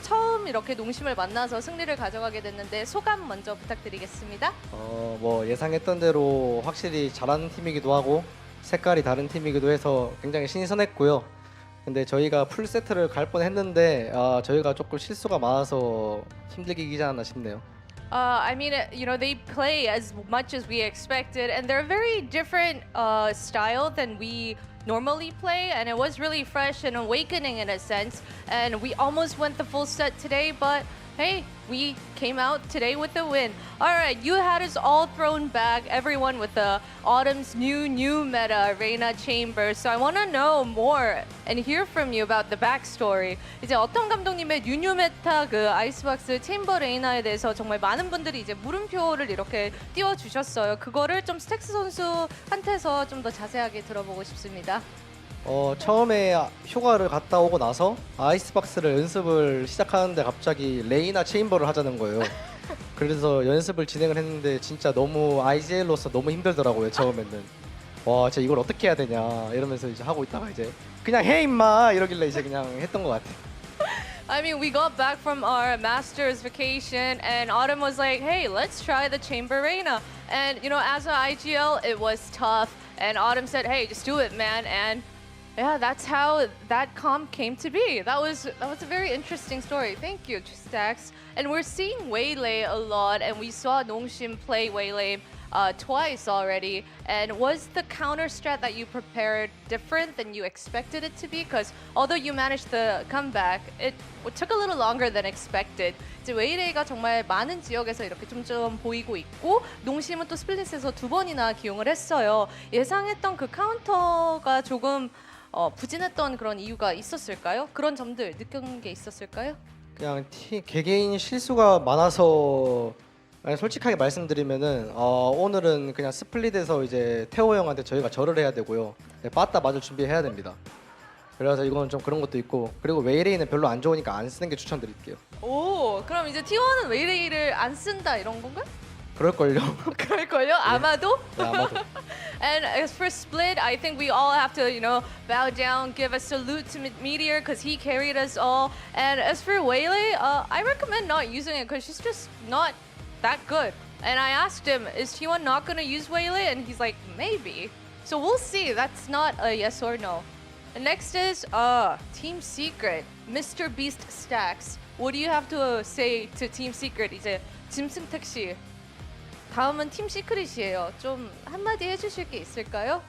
처음 이렇게 농심을 만나서 승리를 가져가게 됐는데 소감 먼저 부탁드리겠습니다. 뭐 예상했던 대로 확실히 잘하는 팀이기도 하고 색깔이 다른 팀이기도 해서 굉장히 신선했고요. 근데 저희가 풀 세트를 갈 뻔했는데 저희가 조금 실수가 많아서 힘들게 이기지 않았나 싶네요. I mean, you know, they play as much as we expected, and they're a very different style than we normally play, and it was really fresh and awakening in a sense. And we almost went the full set today, but hey, we came out today with a win. All right, you had us all thrown back, everyone with the Autumn's new meta, Reina Chamber. So I want to know more and hear from you about the backstory. 이제 어떤 감독님의 뉴 메타 그 아이스박스 체인버 레이나에 대해서 정말 많은 분들이 이제 물음표를 이렇게 띄워주셨어요. 그거를 좀 스택스 선수한테서 좀 더 자세하게 들어보고 싶습니다. 처음에 휴가를 갔다 오고 나서 아이스박스를 연습을 시작하는데 갑자기 레이나 체인버를 하자는 거예요. 그래서 연습을 진행을 했는데 진짜 너무 IGL로서 너무 힘들더라고요. 처음에는 와 진짜 이걸 어떻게 해야 되냐 이러면서 이제 하고 있다가 이제 그냥 해 임마 이러길래 이제 그냥 했던 것 같아요. I mean, we got back from our master's vacation, and Autumn was like, hey, let's try the Chamber Reina. And, you know, as an IGL, it was tough. And Autumn said, hey, just do it, man. And yeah, that's how that comp came to be. That was a very interesting story. Thank you, Stax. And we're seeing Waylay a lot, and we saw Nongshim play Waylay twice already. And was the counter strat that you prepared different than you expected it to be? Because although you managed the comeback, it took a little longer than expected. 이제 웨이레이가 정말 많은 지역에서 이렇게 좀 보이고 있고 농심은 또 스플릿에서 2번이나 기용을 했어요. 예상했던 그 카운터가 조금 부진했던 그런 이유가 있었을까요? 그런 점들 느낀 게 있었을까요? 그냥 개개인 실수가 많아서 솔직하게 말씀드리면은 오늘은 그냥 스플릿에서 이제 태호 형한테 저희가 절을 해야 되고요. 네, 빠따 맞을 준비해야 됩니다. 그래서 이건 좀 그런 것도 있고 그리고 웨이레이는 별로 안 좋으니까 안 쓰는 게 추천드릴게요. 오, 그럼 이제 T1은 웨이레이를 안 쓴다 이런 건가요? 그럴걸요? 그럴걸요? 아마도? 네, 아마도. And as for Split, I think we all have to, bow down, give a salute to Meteor because he carried us all. And as for Waylay, I recommend not using it because she's just not that good. And I asked him, is T1 not going to use Waylay? And he's like, maybe. So we'll see. That's not a yes or no. And next is Team Secret, Mr. Beast Stacks. What do you have to say to Team Secret? 이제 짐승택 씨. 다음은 팀 시크릿이에요. 좀 한마디 해주실 게 있을까요?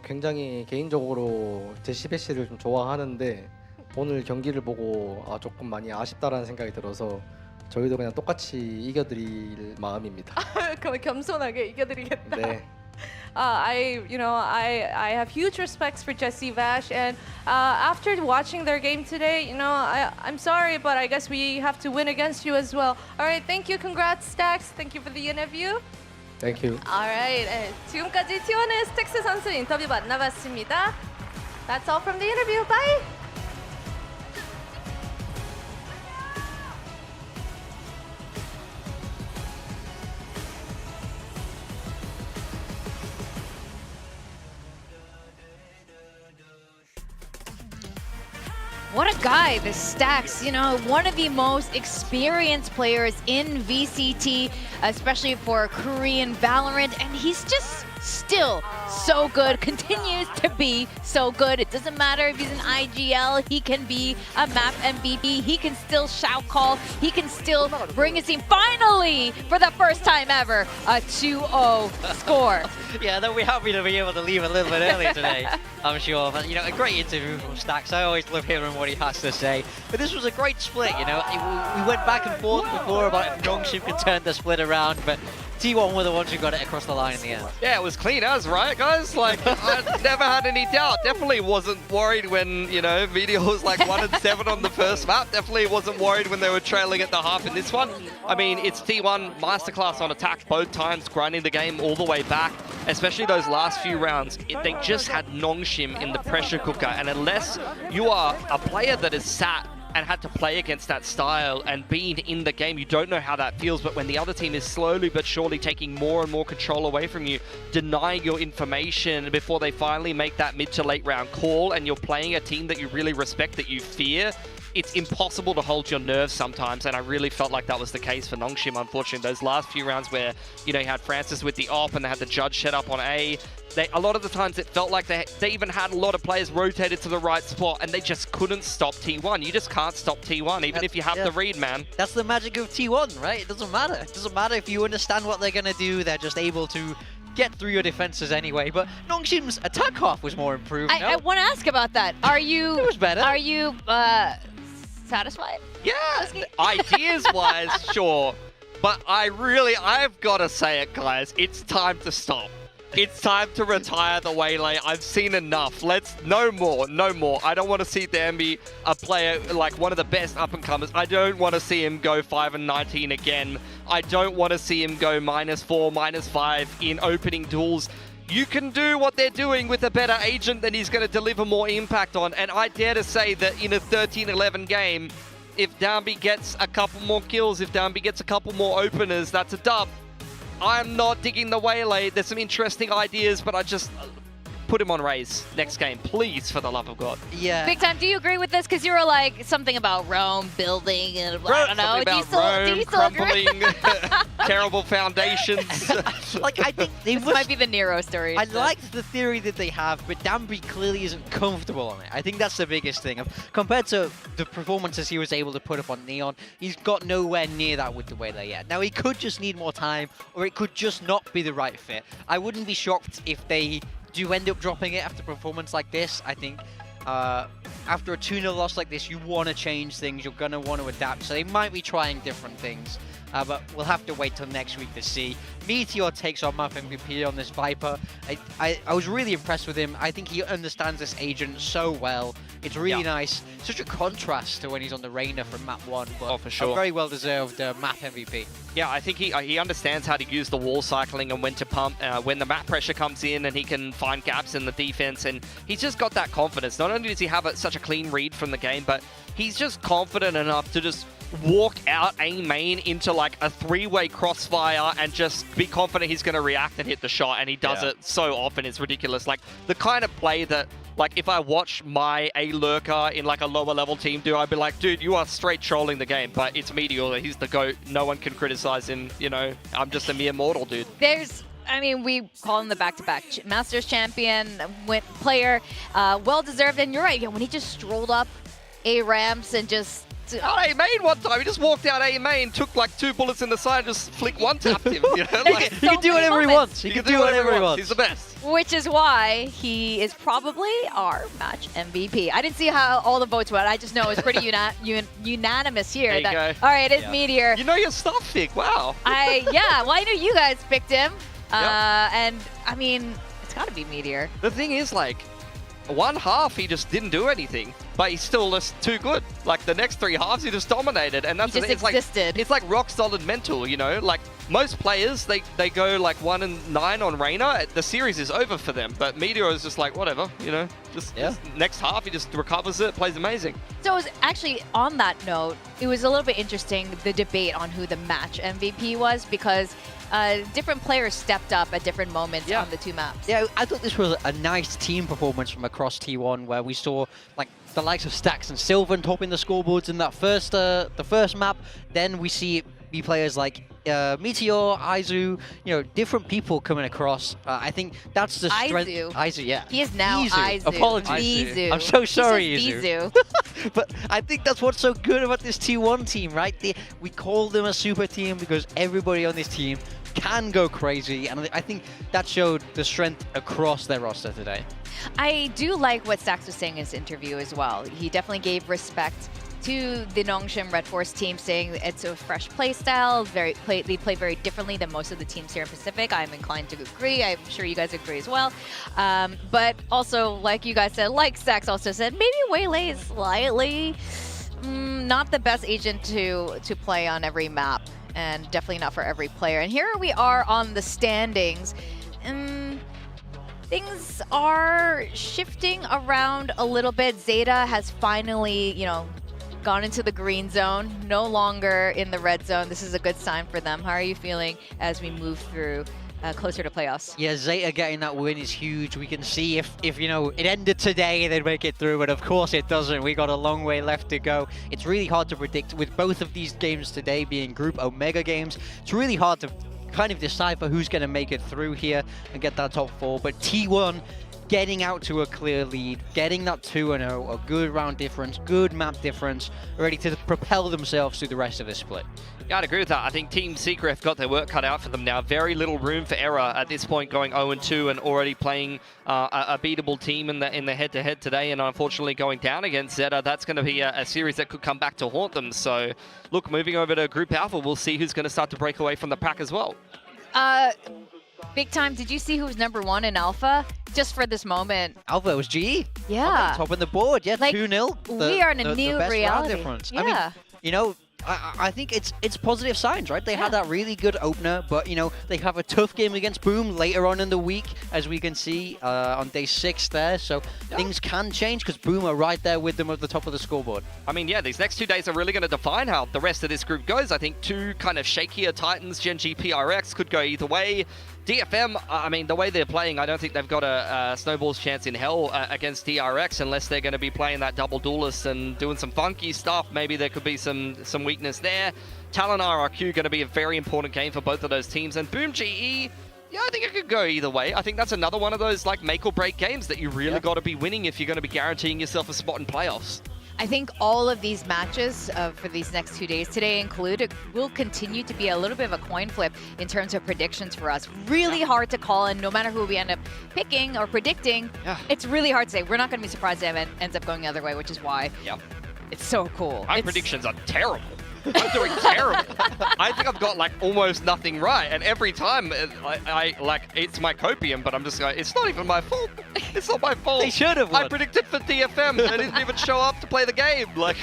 굉장히 개인적으로 제시베시를 좀 좋아하는데 오늘 경기를 보고 조금 많이 아쉽다라는 생각이 들어서 저희도 그냥 똑같이 이겨드릴 마음입니다. 그럼 겸손하게 이겨드리겠다. 네. I have huge respects for Jessie Vash, and after watching their game today, I'm sorry, but I guess we have to win against you as well. All right, thank you, congrats, Stacks. Thank you for the interview. Thank you. All right, 지금까지 T1의 스택스 선수 인터뷰 만나봤습니다. That's all from the interview. Bye. What a guy, this Stacks. One of the most experienced players in VCT, especially for Korean Valorant, and he's just still so good, continues to be so good. It doesn't matter if he's an IGL, he can be a map MVP, he can still shout call, he can still bring his team, finally, for the first time ever, a 2-0 score. Yeah, they'll be happy to be able to leave a little bit early today, I'm sure. But, a great interview from Stacks. I always love hearing what he has to say. But this was a great split, We went back and forth before about if Nongshim can turn the split around, but T1 were the ones who got it across the line in the end. Yeah, it was clean as, right, guys? Like, I never had any doubt. Definitely wasn't worried when, Meteor was like 1-7 on the first map. Definitely wasn't worried when they were trailing at the half in this one. I mean, it's T1 masterclass on attack both times, grinding the game all the way back. Especially those last few rounds, they just had Nongshim in the pressure cooker. And unless you are a player that is sat and had to play against that style and being in the game, you don't know how that feels. But when the other team is slowly but surely taking more and more control away from you, denying your information before they finally make that mid to late round call, and you're playing a team that you really respect, that you fear, it's impossible to hold your nerves sometimes, and I really felt like that was the case for Nongshim, unfortunately. Those last few rounds where, you had Francis with the op and they had the judge set up on A, a lot of the times it felt like they even had a lot of players rotated to the right spot and they just couldn't stop T1. You just can't stop T1, even if you have the read, man. That's the magic of T1, right? It doesn't matter. It doesn't matter if you understand what they're going to do. They're just able to get through your defenses anyway. But Nongshim's attack half was more improved. I want to ask about that. Are you... It was better. Are you satisfied? Yeah, ideas-wise, sure. But I've got to say it, guys. It's time to stop. It's time to retire the Waylay. I've seen enough. No more. I don't want to see them be a player like one of the best up-and-comers. I don't want to see him go 5-19 again. I don't want to see him go -4, -5 in opening duels. You can do what they're doing with a better agent that he's going to deliver more impact on. And I dare to say that in a 13-11 game, if Downby gets a couple more kills, if Downby gets a couple more openers, that's a dub. I'm not digging the Waylay. There's some interesting ideas, but I just put him on Raze next game, please, for the love of God. Yeah. Big Time, do you agree with this? Because you were like something about Rome building and I don't know. Do you still crumbling, terrible foundations. I think this might be the Nero story. I liked the theory that they have, but Danby clearly isn't comfortable on it. I think that's the biggest thing. Compared to the performances he was able to put up on Neon, he's got nowhere near that with the Waylay yet. Now, he could just need more time, or it could just not be the right fit. I wouldn't be shocked if they do end up dropping it after a performance like this. I think after a 2-0 loss like this, you want to change things. You're going to want to adapt. So they might be trying different things. but we'll have to wait till next week to see. Meteor takes on map MVP on this Viper. I was really impressed with him. I think he understands this agent so well. It's really nice. Such a contrast to when he's on the Reyna from map 1, but for sure. a very well-deserved map MVP. Yeah, I think he understands how to use the wall cycling and when to pump, when the map pressure comes in, and he can find gaps in the defense, and he's just got that confidence. Not only does he have such a clean read from the game, but he's just confident enough to just walk out A main into like a 3-way crossfire and just be confident he's going to react and hit the shot, and he does it so often. It's ridiculous. Like the kind of play that, like, if I watch my A lurker in like a lower level team do, I'd be like, dude, you are straight trolling the game, but it's Meteor. He's the GOAT. No one can criticize him. You know, I'm just a mere mortal, dude. I mean, we call him the back-to-back Masters champion, player, well-deserved. And you're right, when he just strolled up A ramps and just... A main one time, he just walked out A main, took like 2 bullets in the side, just flick one-tapped him. You know? Like, he can do whatever he wants. He can do whatever he wants. He's the best. Which is why he is probably our match MVP. I didn't see how all the votes went. I just know it's pretty unanimous here. There you go. All right, it is Meteor. You know your stuff, Fig. Wow. Well, I know you guys picked him. And, I mean, it's got to be Meteor. The thing is, like, one half he just didn't do anything, but he's still just too good. Like the next 3 halves he just dominated, and that's he just existed. It's like rock solid mental, you know. Like most players, they go like 1-9 on Reyna, the series is over for them. But Meteor is just like whatever, you know. Just next half he just recovers it, plays amazing. So it was actually on that note, it was a little bit interesting the debate on who the match MVP was, because different players stepped up at different moments on the 2 maps. Yeah, I thought this was a nice team performance from across T1, where we saw like the likes of Stax and Sylvan topping the scoreboards in that first map. Then we see be players like Meteor, Aizu, you know, different people coming across. I think that's the strength. Aizu, yeah. He is now Aizu. Apologies. Aizu. I'm so sorry, Aizu. But I think that's what's so good about this T1 team, right? We call them a super team because everybody on this team can go crazy, and I think that showed the strength across their roster today. I do like what Stax was saying in his interview as well. He definitely gave respect to the Nongshim Red Force team, saying it's a fresh play style. They play very differently than most of the teams here in Pacific. I'm inclined to agree. I'm sure you guys agree as well. But also, like you guys said, like Stax also said, maybe Waylay is slightly not the best agent to play on every map, and definitely not for every player. And here we are on the standings. Things are shifting around a little bit. ZETA has finally, you know, gone into the green zone, no longer in the red zone. This is a good sign for them. How are you feeling as we move through closer to playoffs? Yeah, ZETA getting that win is huge. We can see if you know, it ended today, they'd make it through, but of course it doesn't. We got a long way left to go. It's really hard to predict. With both of these games today being Group Omega games, it's really hard to kind of decipher who's going to make it through here and get that top 4. But T1 getting out to a clear lead, getting that 2-0, a good round difference, good map difference, ready to propel themselves through the rest of this split. Yeah, I'd agree with that. I think Team Secret have got their work cut out for them now. Very little room for error at this point, going 0-2 and already playing a beatable team in the head-to-head today, and unfortunately going down against ZETA. That's going to be a series that could come back to haunt them. So, look, moving over to Group Alpha, we'll see who's going to start to break away from the pack as well. Big time, did you see who was #1 in Alpha? Just for this moment. Alpha was GE. Yeah. Top on the board, yeah, like, 2-0. We are in a new reality. Difference. Yeah. I mean, you know, I think it's positive signs, right? They had that really good opener, but, you know, they have a tough game against Boom later on in the week, as we can see on day 6 there. So things can change because Boom are right there with them at the top of the scoreboard. I mean, yeah, these next 2 days are really going to define how the rest of this group goes. I think 2 kind of shakier Titans, Gen G, PRX, could go either way. DFM, I mean, the way they're playing, I don't think they've got a snowball's chance in hell against DRX unless they're going to be playing that double duelist and doing some funky stuff. Maybe there could be some weakness there. Talon RRQ going to be a very important game for both of those teams. And Boom GE, yeah, I think it could go either way. I think that's another one of those like make or break games that you really got to be winning if you're going to be guaranteeing yourself a spot in playoffs. I think all of these matches for these next 2 days today included will continue to be a little bit of a coin flip in terms of predictions for us. Really hard to call, and no matter who we end up picking or predicting, it's really hard to say. We're not going to be surprised if it ends up going the other way, which is why it's so cool. My predictions are terrible. I'm doing terrible. I think I've got like almost nothing right, and every time I like it's my copium, but I'm just like, it's not even my fault. It's not my fault. They should have won. I predicted for DFM. They didn't even show up to play the game. Like,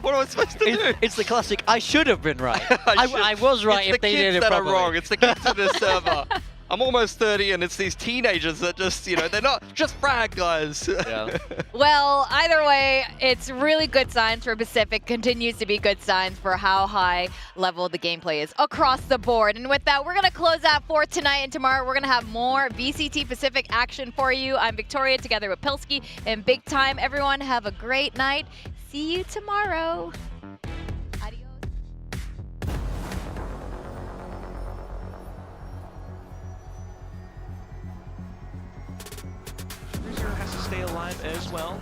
what am I supposed to do? It's the classic. I should have been right. I was right it's if they did the it kids that properly. are wrong. It's the kids in the server. I'm almost 30, and it's these teenagers that just, you know, they're not just frag guys. Yeah. Well, either way, it's really good signs for Pacific. Continues to be good signs for how high level the gameplay is across the board. And with that, we're going to close out for tonight, and tomorrow we're going to have more VCT Pacific action for you. I'm Victoria together with Pilsky and Big Time. Everyone have a great night. See you tomorrow. Has to stay alive as well.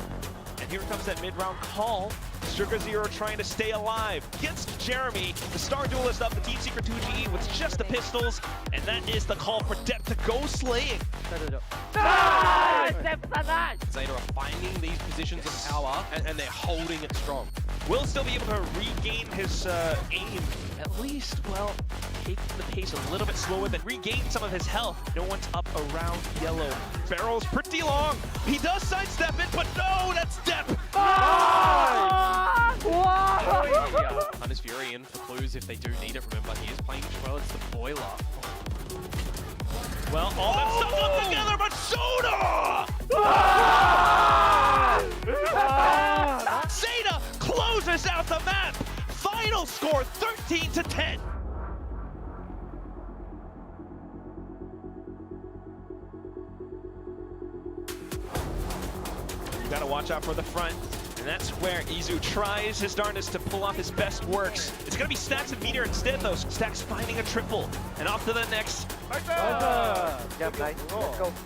And here comes that mid-round call. Sugar Zero trying to stay alive against Jeremy, the star duelist of the Team Secret 2GE with just the pistols, and that is the call for Depp to go slaying. Zeta are finding these positions of power, and they're holding it strong. Will still be able to regain his aim, at least, well, taking the pace a little bit slower, then regain some of his health. No one's up around yellow. Barrel's pretty long. He does sidestep it, but no, that's Depp. Hunter's Fury in for clues if they do need it. Remember, he is playing well. It's the boiler. Well, all that stuff up together, but Soda! Zeta closes out the map. Final score 13-10. You gotta watch out for the front. And that's where Izu tries his darndest to pull off his best works. It's gonna be Stacks and Meteor instead though. Stacks finding a triple. And off to the next.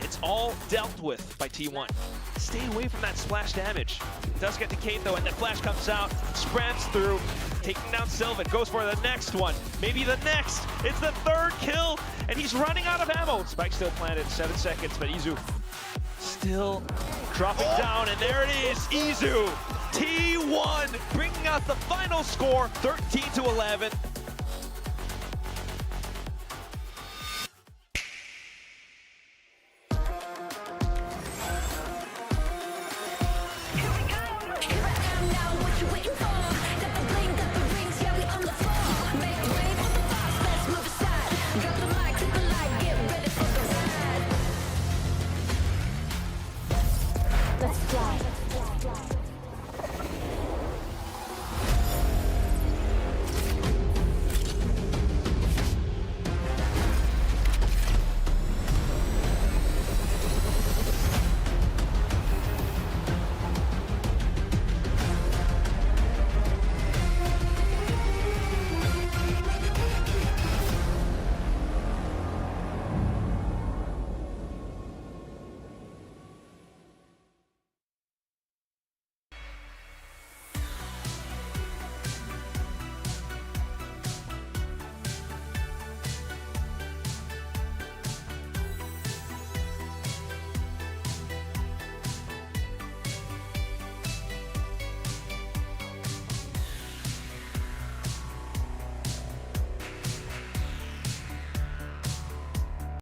It's all dealt with by T1. Stay away from that splash damage. It does get decayed though, and that flash comes out, sprams through, taking down Sylvan, goes for the next one. Maybe the next. It's the third kill, and he's running out of ammo. Spike still planted, 7 seconds, but Izu still dropping down, and there it is, Izu. T1 bringing out the final score, 13-11. Let's fly.